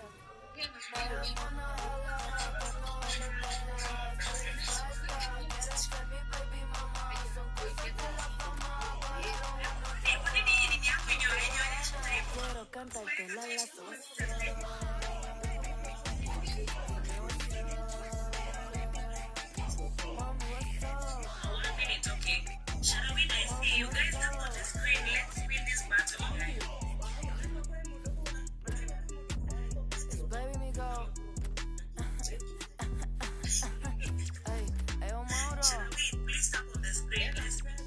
Quiero cantarte la You guys are on the screen. Let's win this battle. Baby, me go. Hey, Mauro. Please stop on the screen. Please type.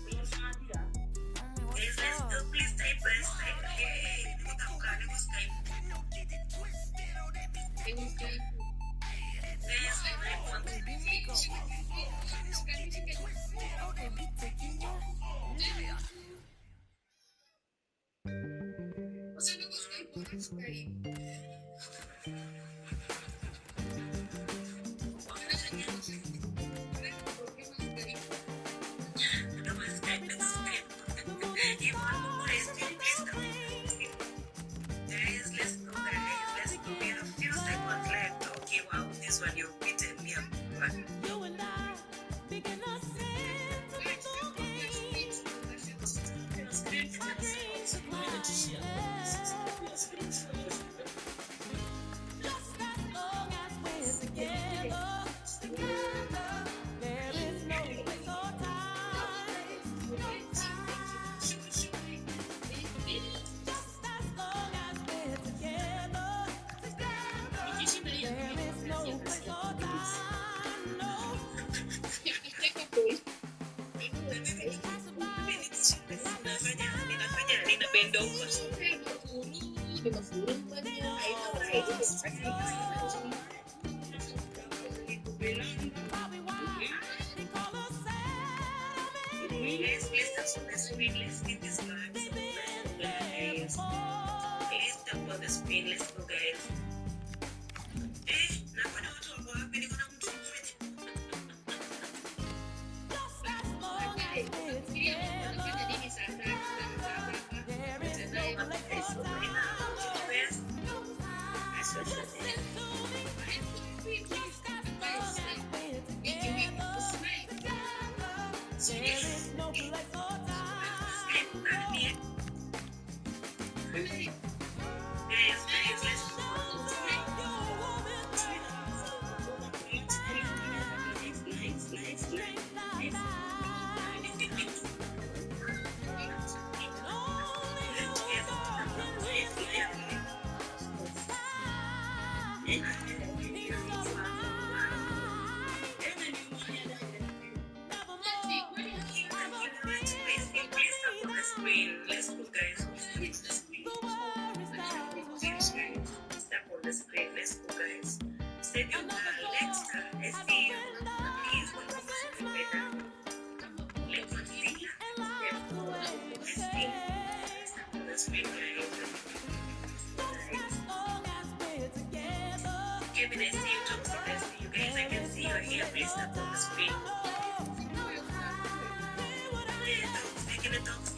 Hey, Let's go, guys. Step on the screen. Let's go, guys. Save your Alexa. Let's see you. Please, what is the better? Let's see. Let's see. Step on the screen, guys. Kevin, I see you. Talk to us. You guys, I can see you here. Please step on the screen. Speaking of dogs,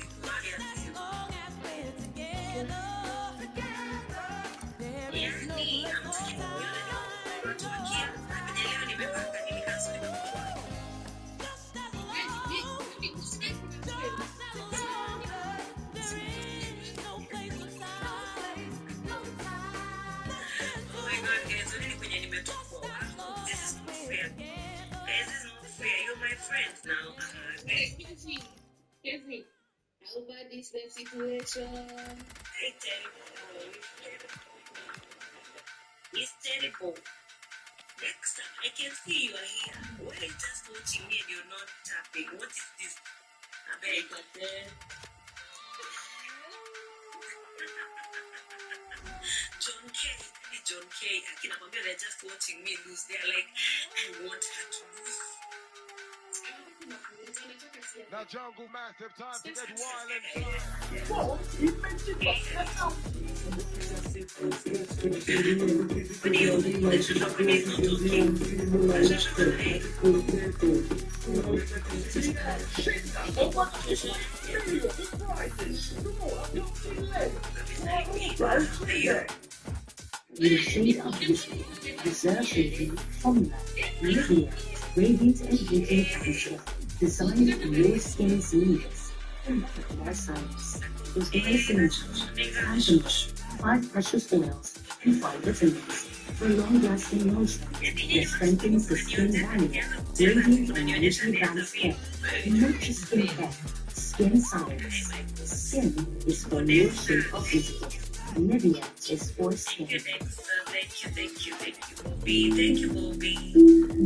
friends now. Excuse me. How bad is the situation? It's terrible. It's terrible. Next time, I can see you are here. Why are you just watching me and you're not tapping? What is this? I beg that. John K. Akinamwambia they're just watching me lose. They're like, I want her to lose. Now Jungle Massive, time to get wild Whoa, he mentioned The shade of history, reserve shading, formula, Livia, radiant and beauty facial, designed for your skin's needs. More science. With glycine, phantom, 5 precious oils, and 5 vitamins. For long-lasting motion that strengthens the skin barrier, radiant and beauty balanced care. Not just skin care, skin science. Skin is for your shape of beauty. Nivea is for skin. Thank you, Bobby. Thank you, Bobby.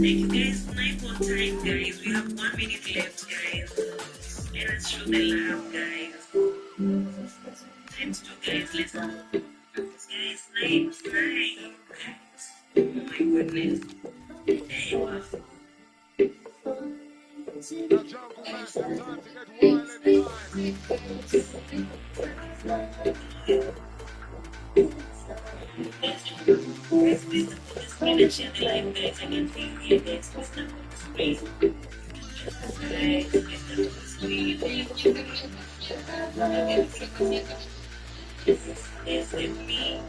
Thank you, guys. 9 more time, guys. We have 1 minute left, guys. Let us show the love, guys. Times 2, guys. Let's go. Guys, 9. Oh my goodness. There you are. The Jungle Massive, time to get wild Guys, please support the screen and share the live, guys. I can see you here, guys. Please support the screen. Guys, please support the screen. Yes, it's me.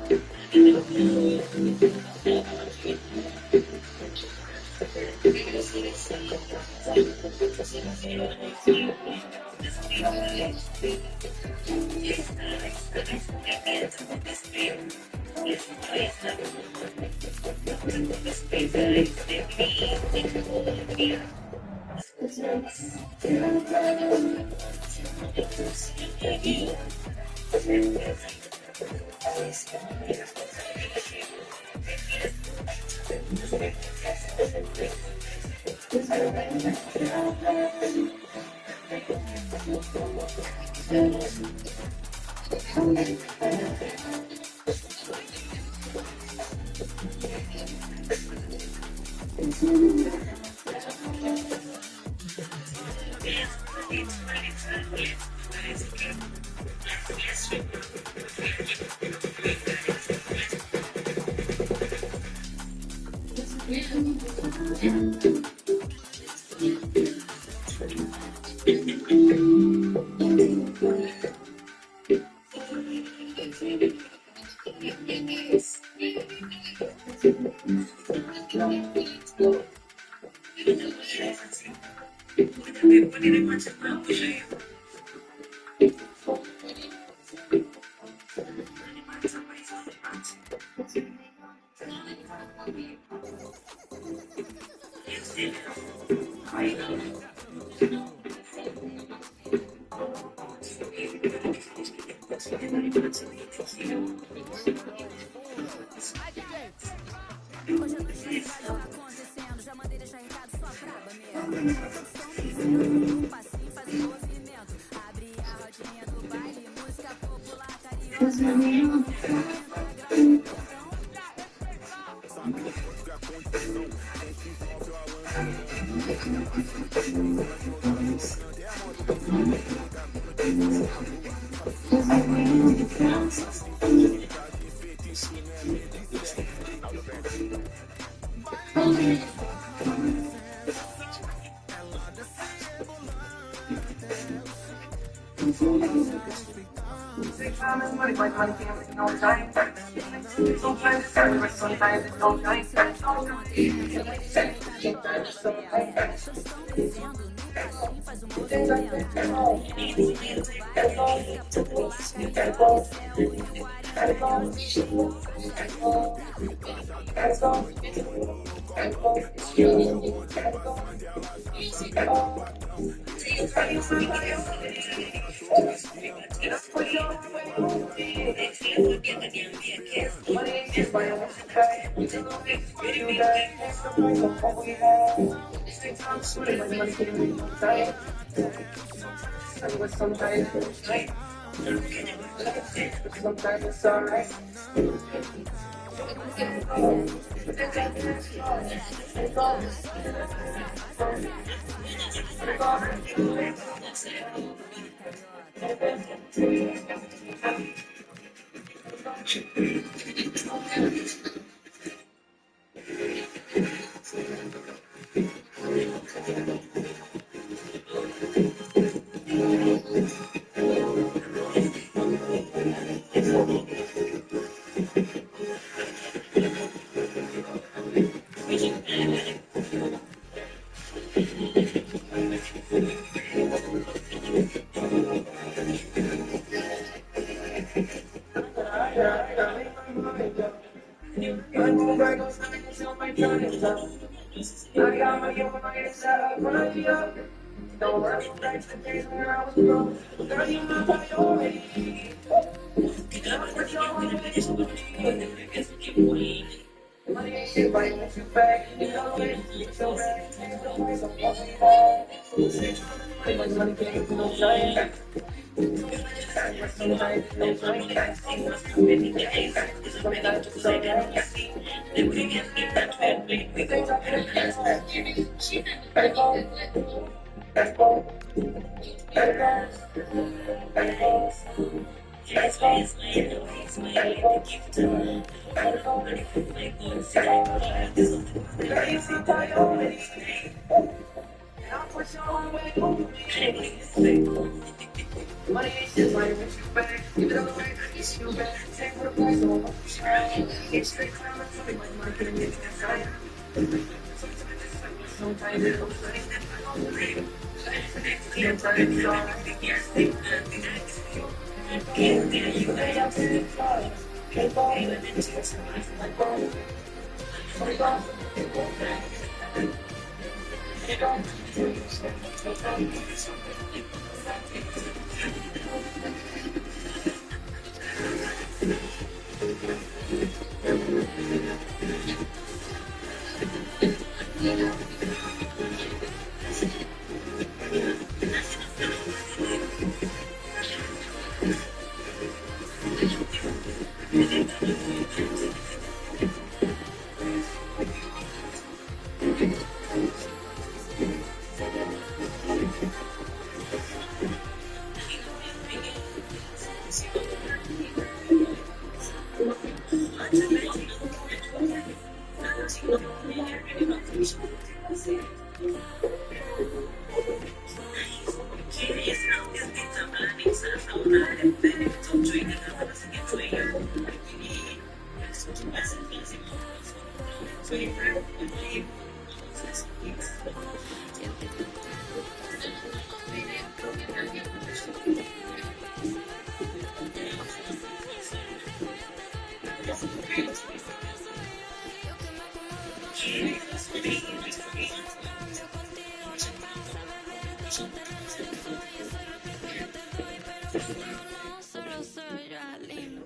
Solo soy yo, Aline.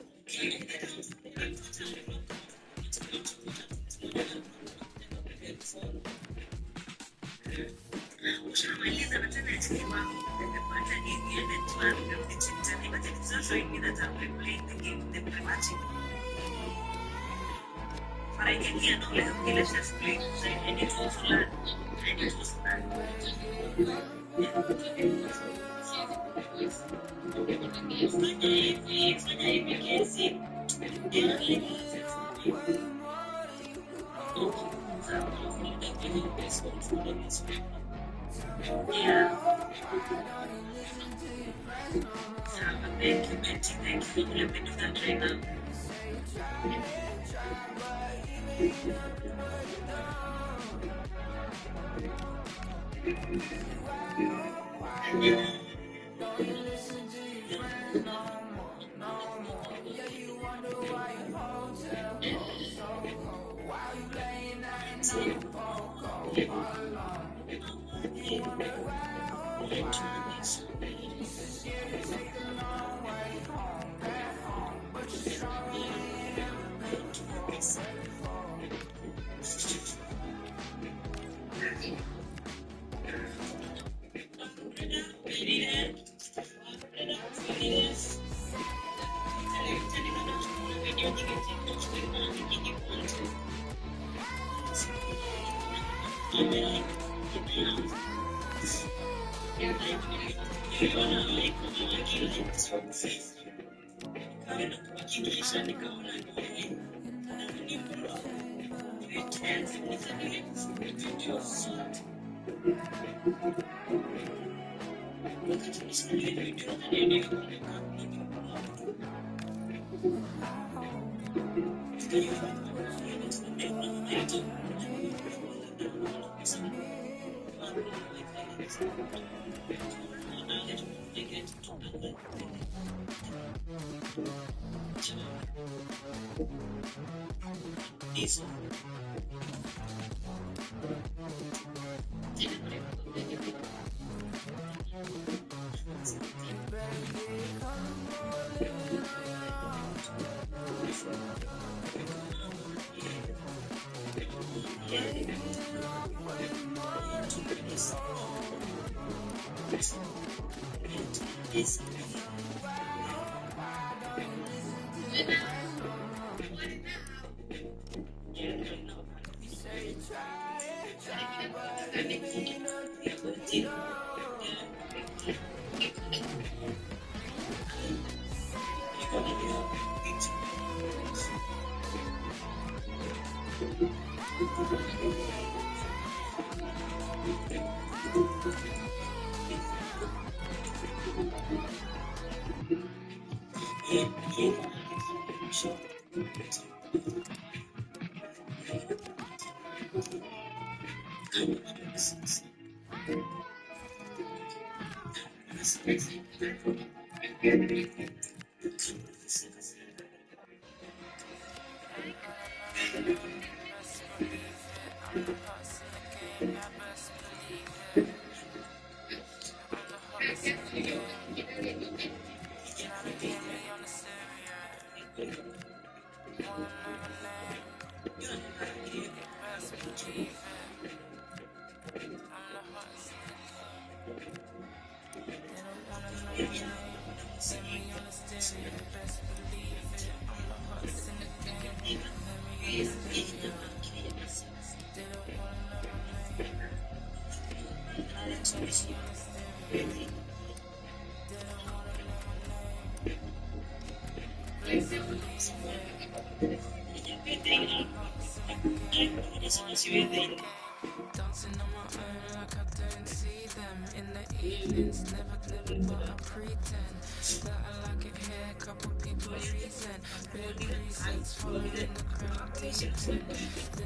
Dancing on my own like I don't see them. In the evenings, never clever, but I pretend that I like it here. Couple people reason, big reasons, following the crowd deep. Then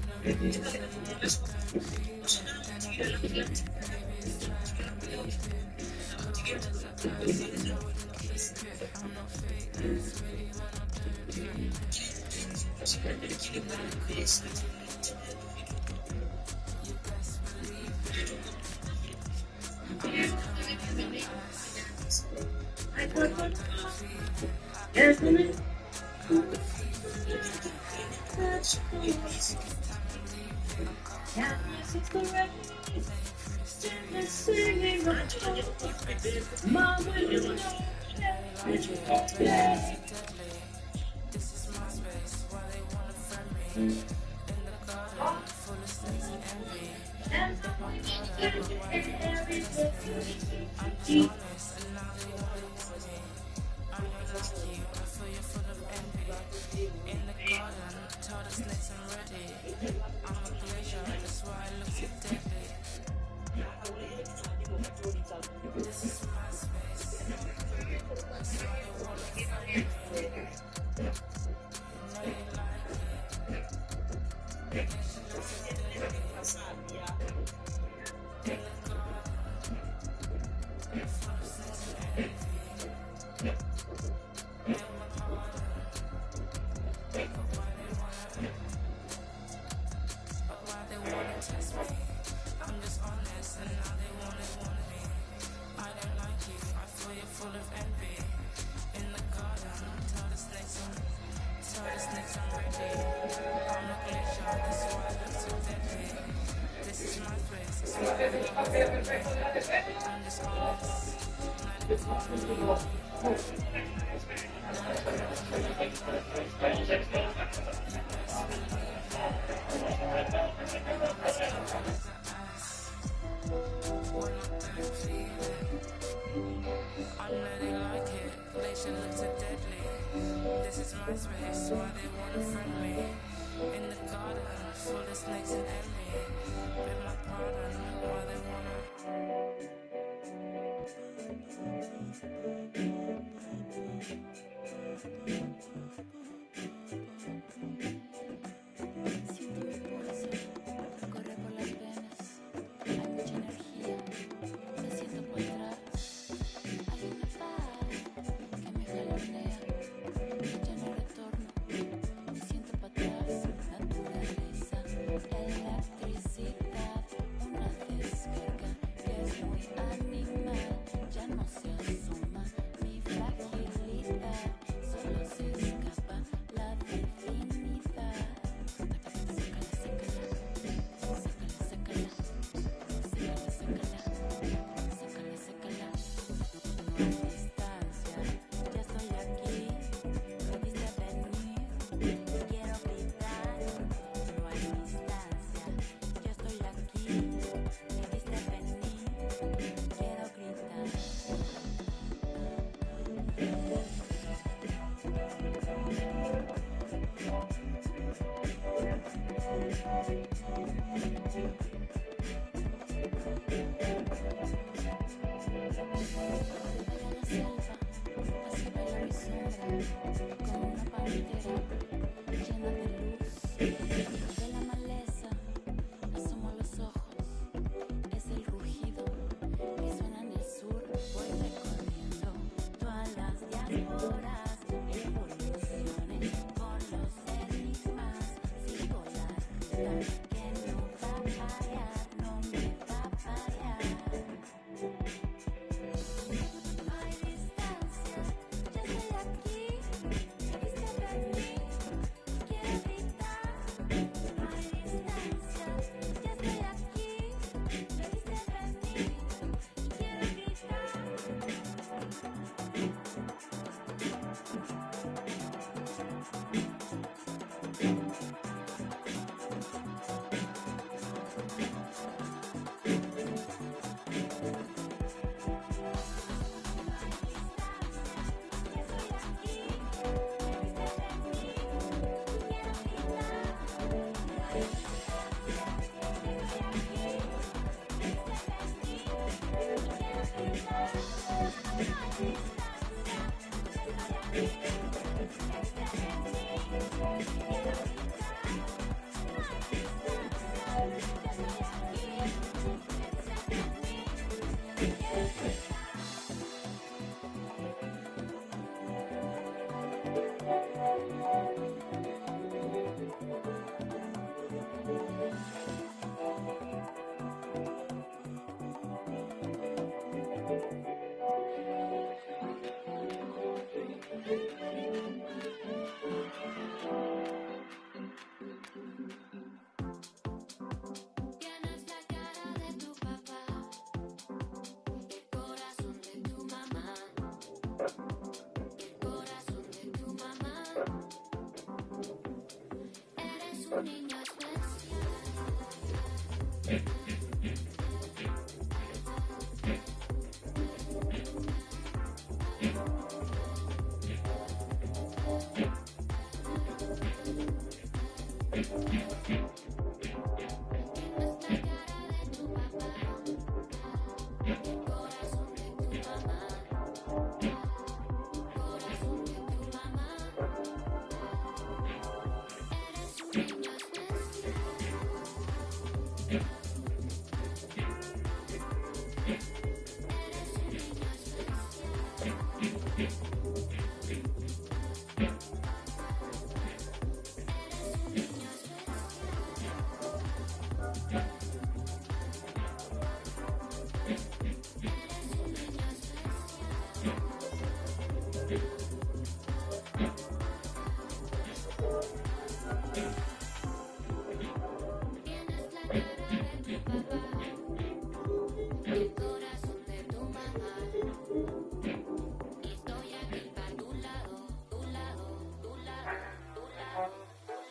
I reason I don't feel it. Then I believe it. Maybe it's time I'm leaving. Confidence at times, I wouldn't keep it. I'm not fake, it's really when I don't believe it.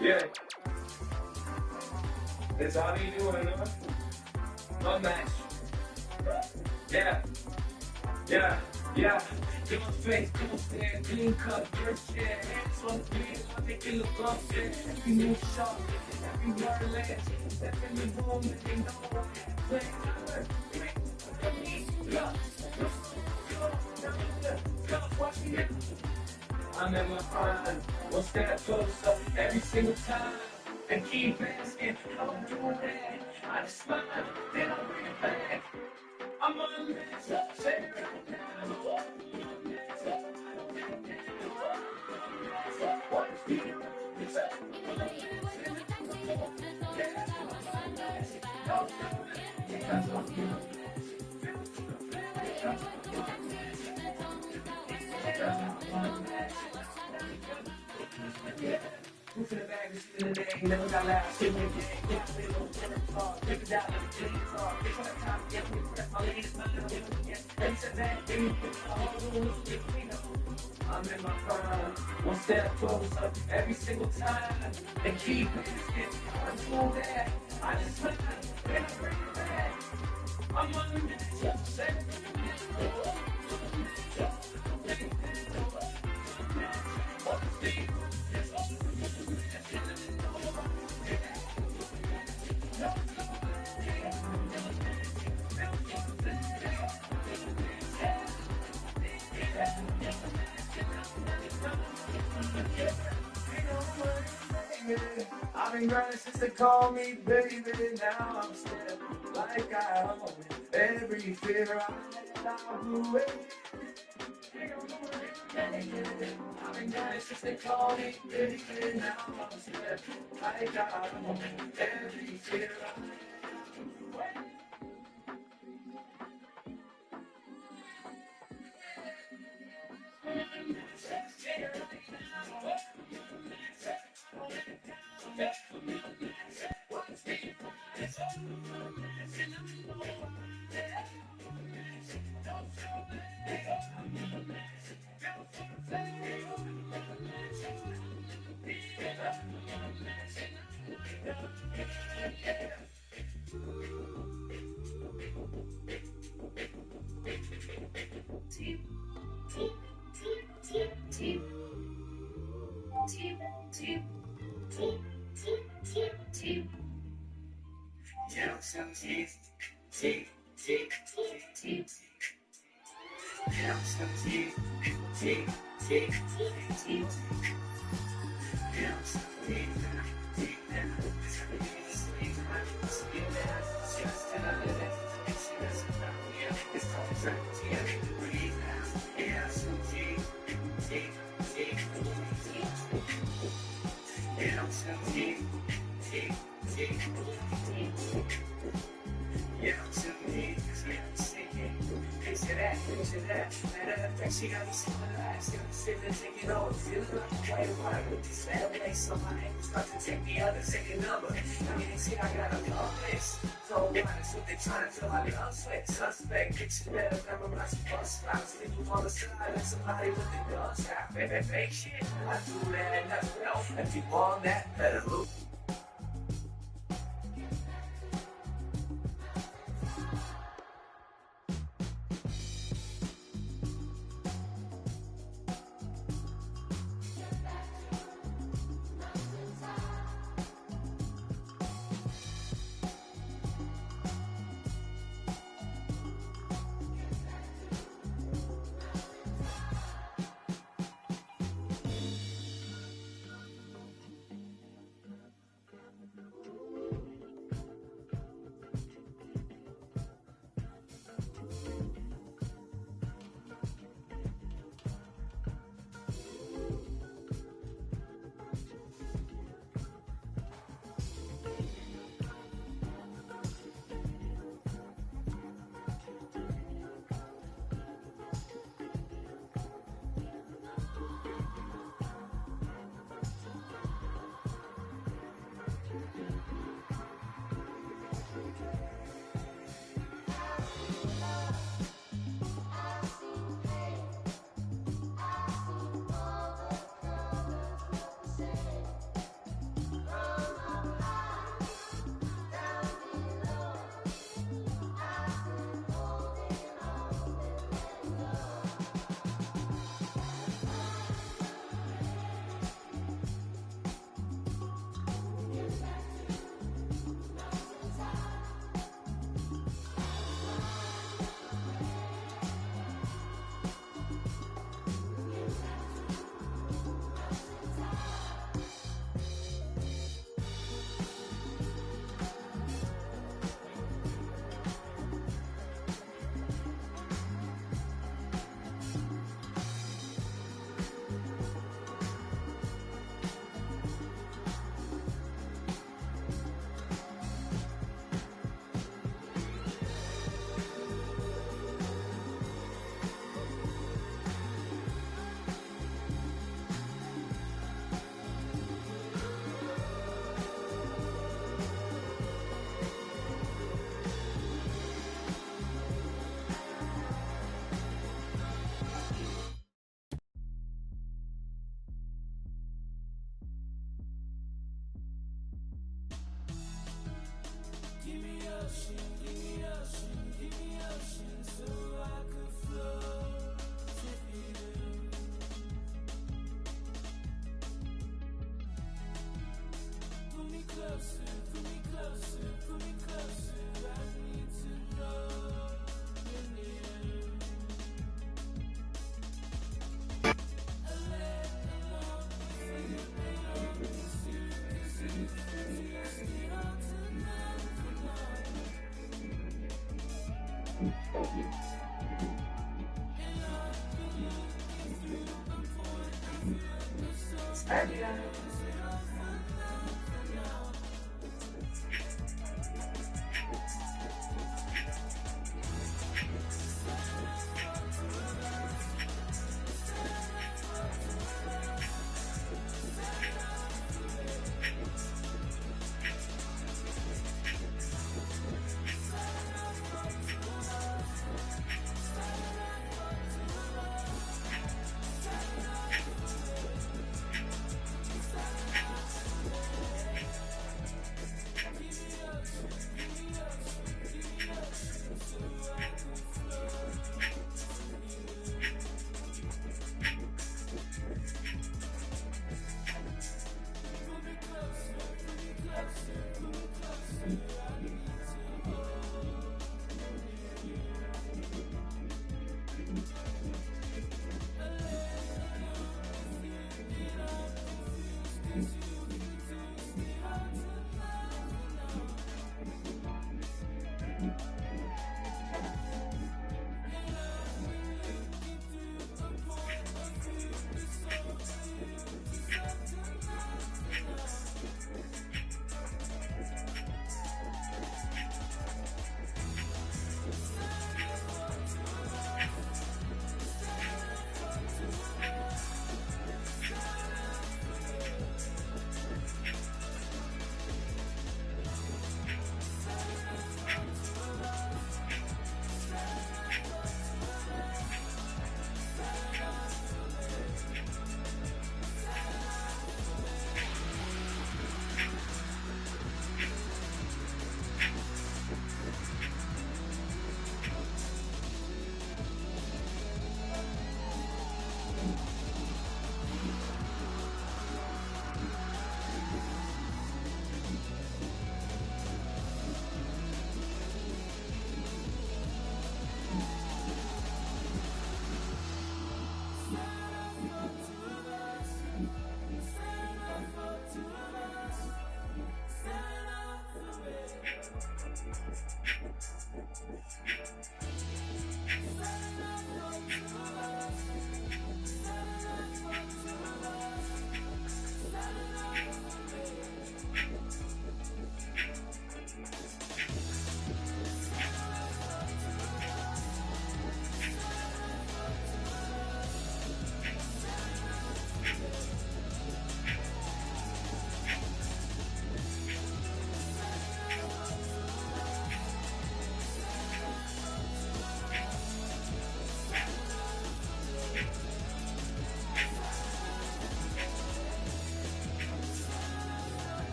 Yeah. That's all they doing, huh? No match. Yeah. Yeah. Yeah. Give my face, come stand, clean cut, dirt shit. Hands on the wheel, I make it look unfair. Every move sharp, every word lands. Step in the room and they know I'm playing. I'm in my prime, one step closer every single time. And keep asking how I'm doing that. I just smile, then I bring it back. I'm on the mess, say it right now. Who's in the bag, this is the day, never got last, shit with me, yeah, they don't work hard, rip it out, let me tell you hard, bitch on the top, yeah, we press my ladies, my little bit, yeah, and said that, they need to put the whole room, you know, I'm in my prime, one step closer, every single time, and keep asking, I'm doing that, I just smile, then I bring it back, I'm on the minute, say it, I've been grinding since they called me baby. Now I'm still like I own every fear I let away. I've been grinding since they called me baby. Now I'm still like I own every fear I let away. She got me so relaxed, sitting and taking over, feeling like a white wine with this bad place on my ankles, about to take me out and take a number. I mean, they say I got a complex, so why that's what they trying to feel like I'm sweat. Suspect, picture better, memorize the bus routes, leave you on the side like somebody with the guns out. Fake shit, I do that and that's well. If you want that, better look.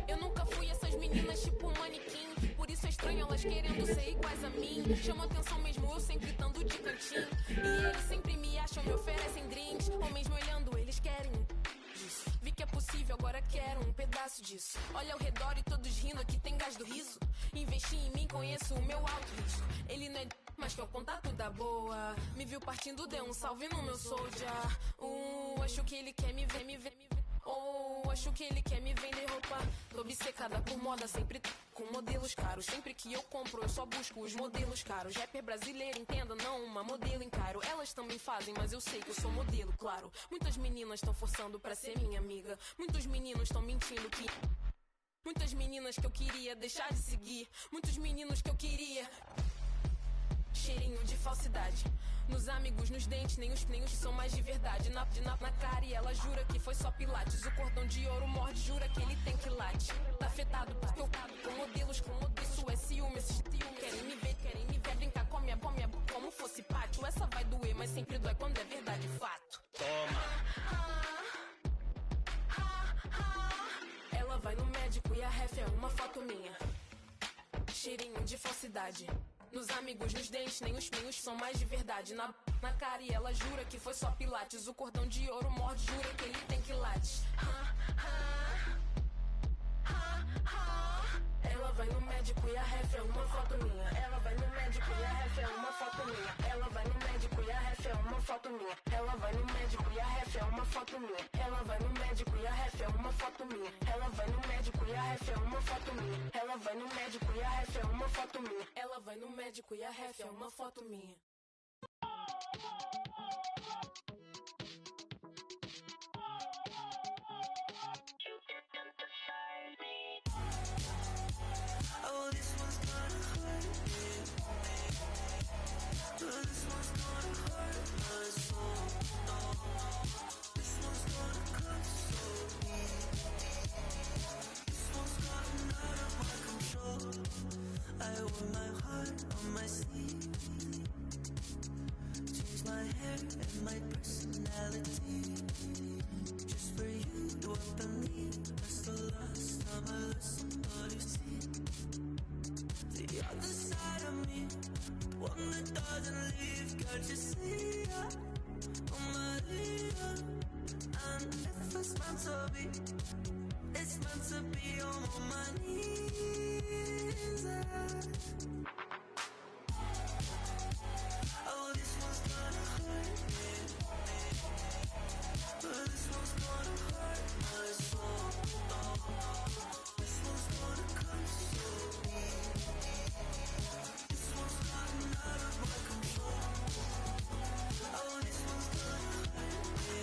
Eu nunca fui essas meninas tipo manequim. Por isso é estranho elas querendo ser iguais a mim. Chama atenção mesmo eu sempre estando de cantinho. E eles sempre me acham, me oferecem drinks. Ou mesmo olhando, eles querem isso. Vi que é possível, agora quero um pedaço disso. Olha ao redor e todos rindo, aqui tem gás do riso. Investi em mim, conheço o meu alto risco. Ele não é mas que é o contato da boa. Me viu partindo, deu um salve no meu soldier. Acho que ele quer me ver. Oh, acho que ele quer me vender roupa. Tô obcecada por moda, sempre com modelos caros. Sempre que eu compro, eu só busco os modelos caros. Rapper brasileiro, entenda, não uma modelo encaro. Elas também fazem, mas eu sei que eu sou modelo, claro. Muitas meninas estão forçando pra ser minha amiga. Muitos meninos estão mentindo que... Muitas meninas que eu queria deixar de seguir. Muitos meninos que eu queria... Cheirinho de falsidade. Nos amigos, nos dentes, nem os são mais de verdade. Na cara e ela jura que foi só pilates. O cordão de ouro morde, jura que ele tem quilate. Tá afetado porque eu com modelos, isso é ciúme. Esses querem me ver, brincar com a minha como fosse pátio. Essa vai doer, mas sempre dói quando é verdade, fato. Toma! Ela vai no médico e a ref é uma foto minha. Cheirinho de falsidade. Nos amigos, nos dentes, nem os são mais de verdade. Na cara e ela jura que foi só pilates. O cordão de ouro morde, jura que ele tem quilates. Ela vai no médico e a ref é uma foto minha. Ela vai no médico e a ref é uma foto minha. Ela vai no médico e a ref é uma foto minha. Ela vai no médico e a ref é uma foto minha. Ela vai no médico e a ref é uma foto minha. Ela vai no médico e a ref é uma foto minha. Ela vai no médico e a ref é uma foto minha. Ela vai no médico e a ref é uma foto minha. Oh, this one's gonna hurt me. This one's gonna hurt my soul. This one's gonna cut so deep. This one's gotten out of my control. I wear my heart on my sleeve. Change my hair and my personality. Just for you, do I believe that's the last time I listen but you see the other side of me, the one that doesn't leave. Can't you see her? Oh my dear. And if it's meant to be, it's meant to be on my knees. Oh, this one's gonna hurt me. This one's gonna hurt my soul. This one's gonna cut so deep. This one's gotten out of my control. Oh, this one's gonna hurt me.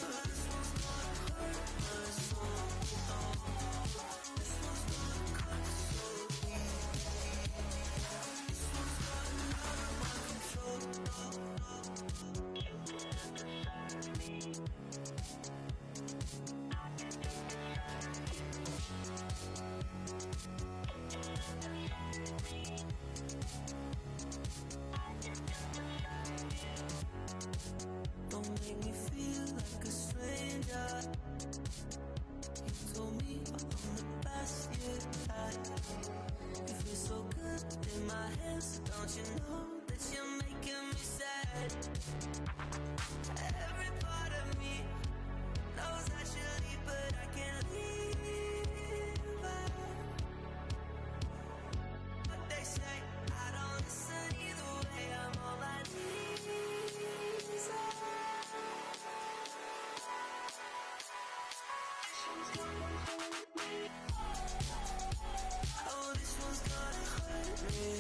This one's gonna hurt my soul. This one's gonna cut so deep. This one's gotten out of my control. Don't make me feel like a stranger. You told me I'm the best you've had. You feel so good in my hands. Don't you know that you're making me sad? Every part of me knows I should leave, but I can't leave her. But they say I don't listen either way. I'm all I need. Oh, this one's gonna hurt me.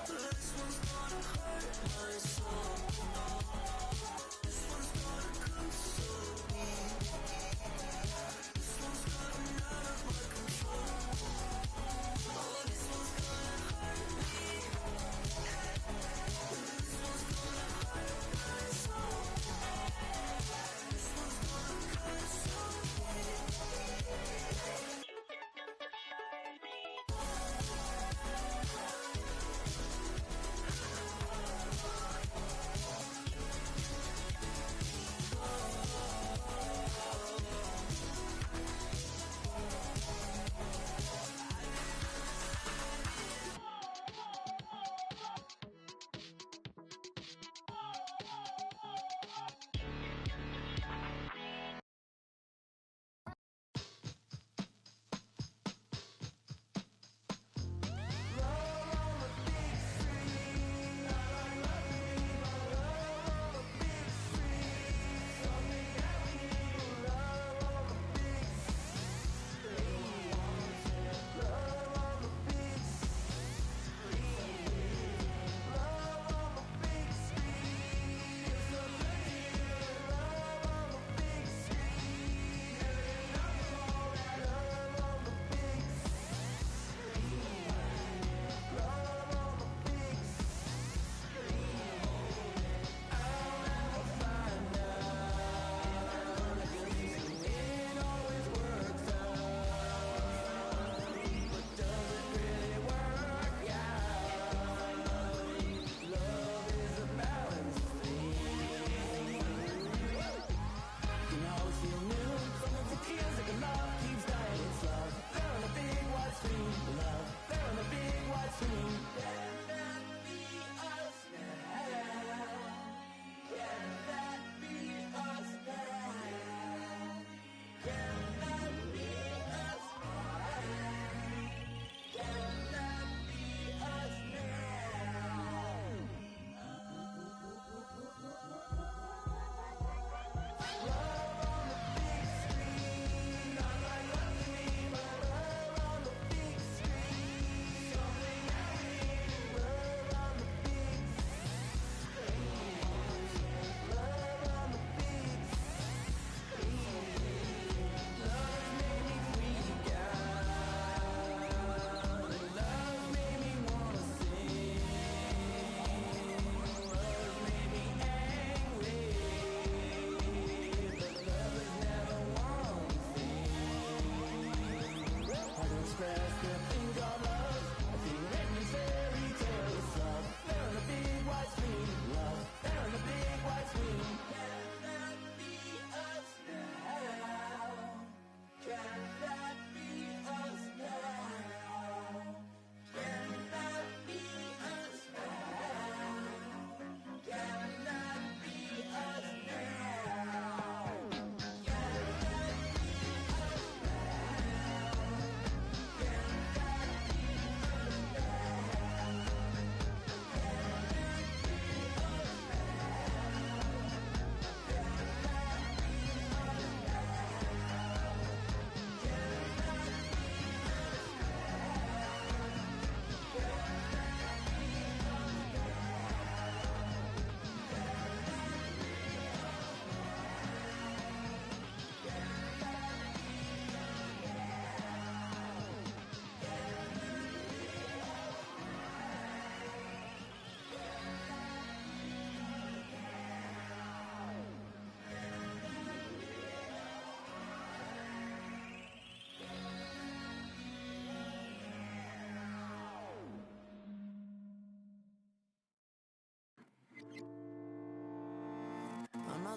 This one's gonna hurt my soul. This one's gonna cut so deep. This one's gotten out of my control. Oh, this one's gonna hurt me. This one's gonna hurt my soul. This one's gonna cut so deep.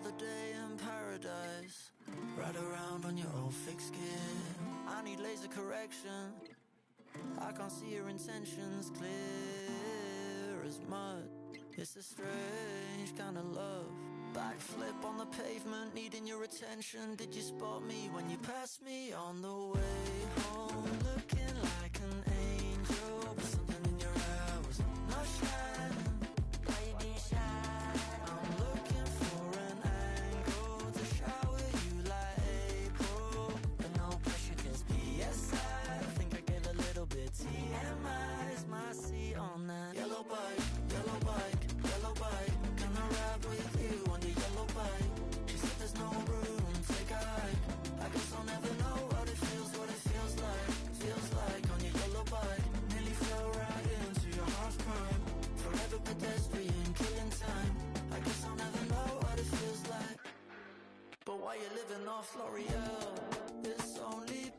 another day in paradise. Ride around on your old thick skin. I need laser correction. I can't see your intentions, clear as mud. It's a strange kind of love. Backflip on the pavement, needing your attention. Did you spot me when you passed me on the way home? Looking like an angel, but something in your eye was not shining. Why you being shy? I'm looking for an angle to shower you like April, but no pressure 'cause PSI. I think I gave a little bit TMI. Is my seat on that yellow bike, yellow bike, yellow bike? Can I ride with you on your yellow bike? She said there's no room, take a hike. I guess I'll never know what it feels like on your yellow bike. Nearly fell right into your half prime. Forever pedestrian, killing time. I guess I'll never know what it feels like. But while you're living off L'Oreal, it's only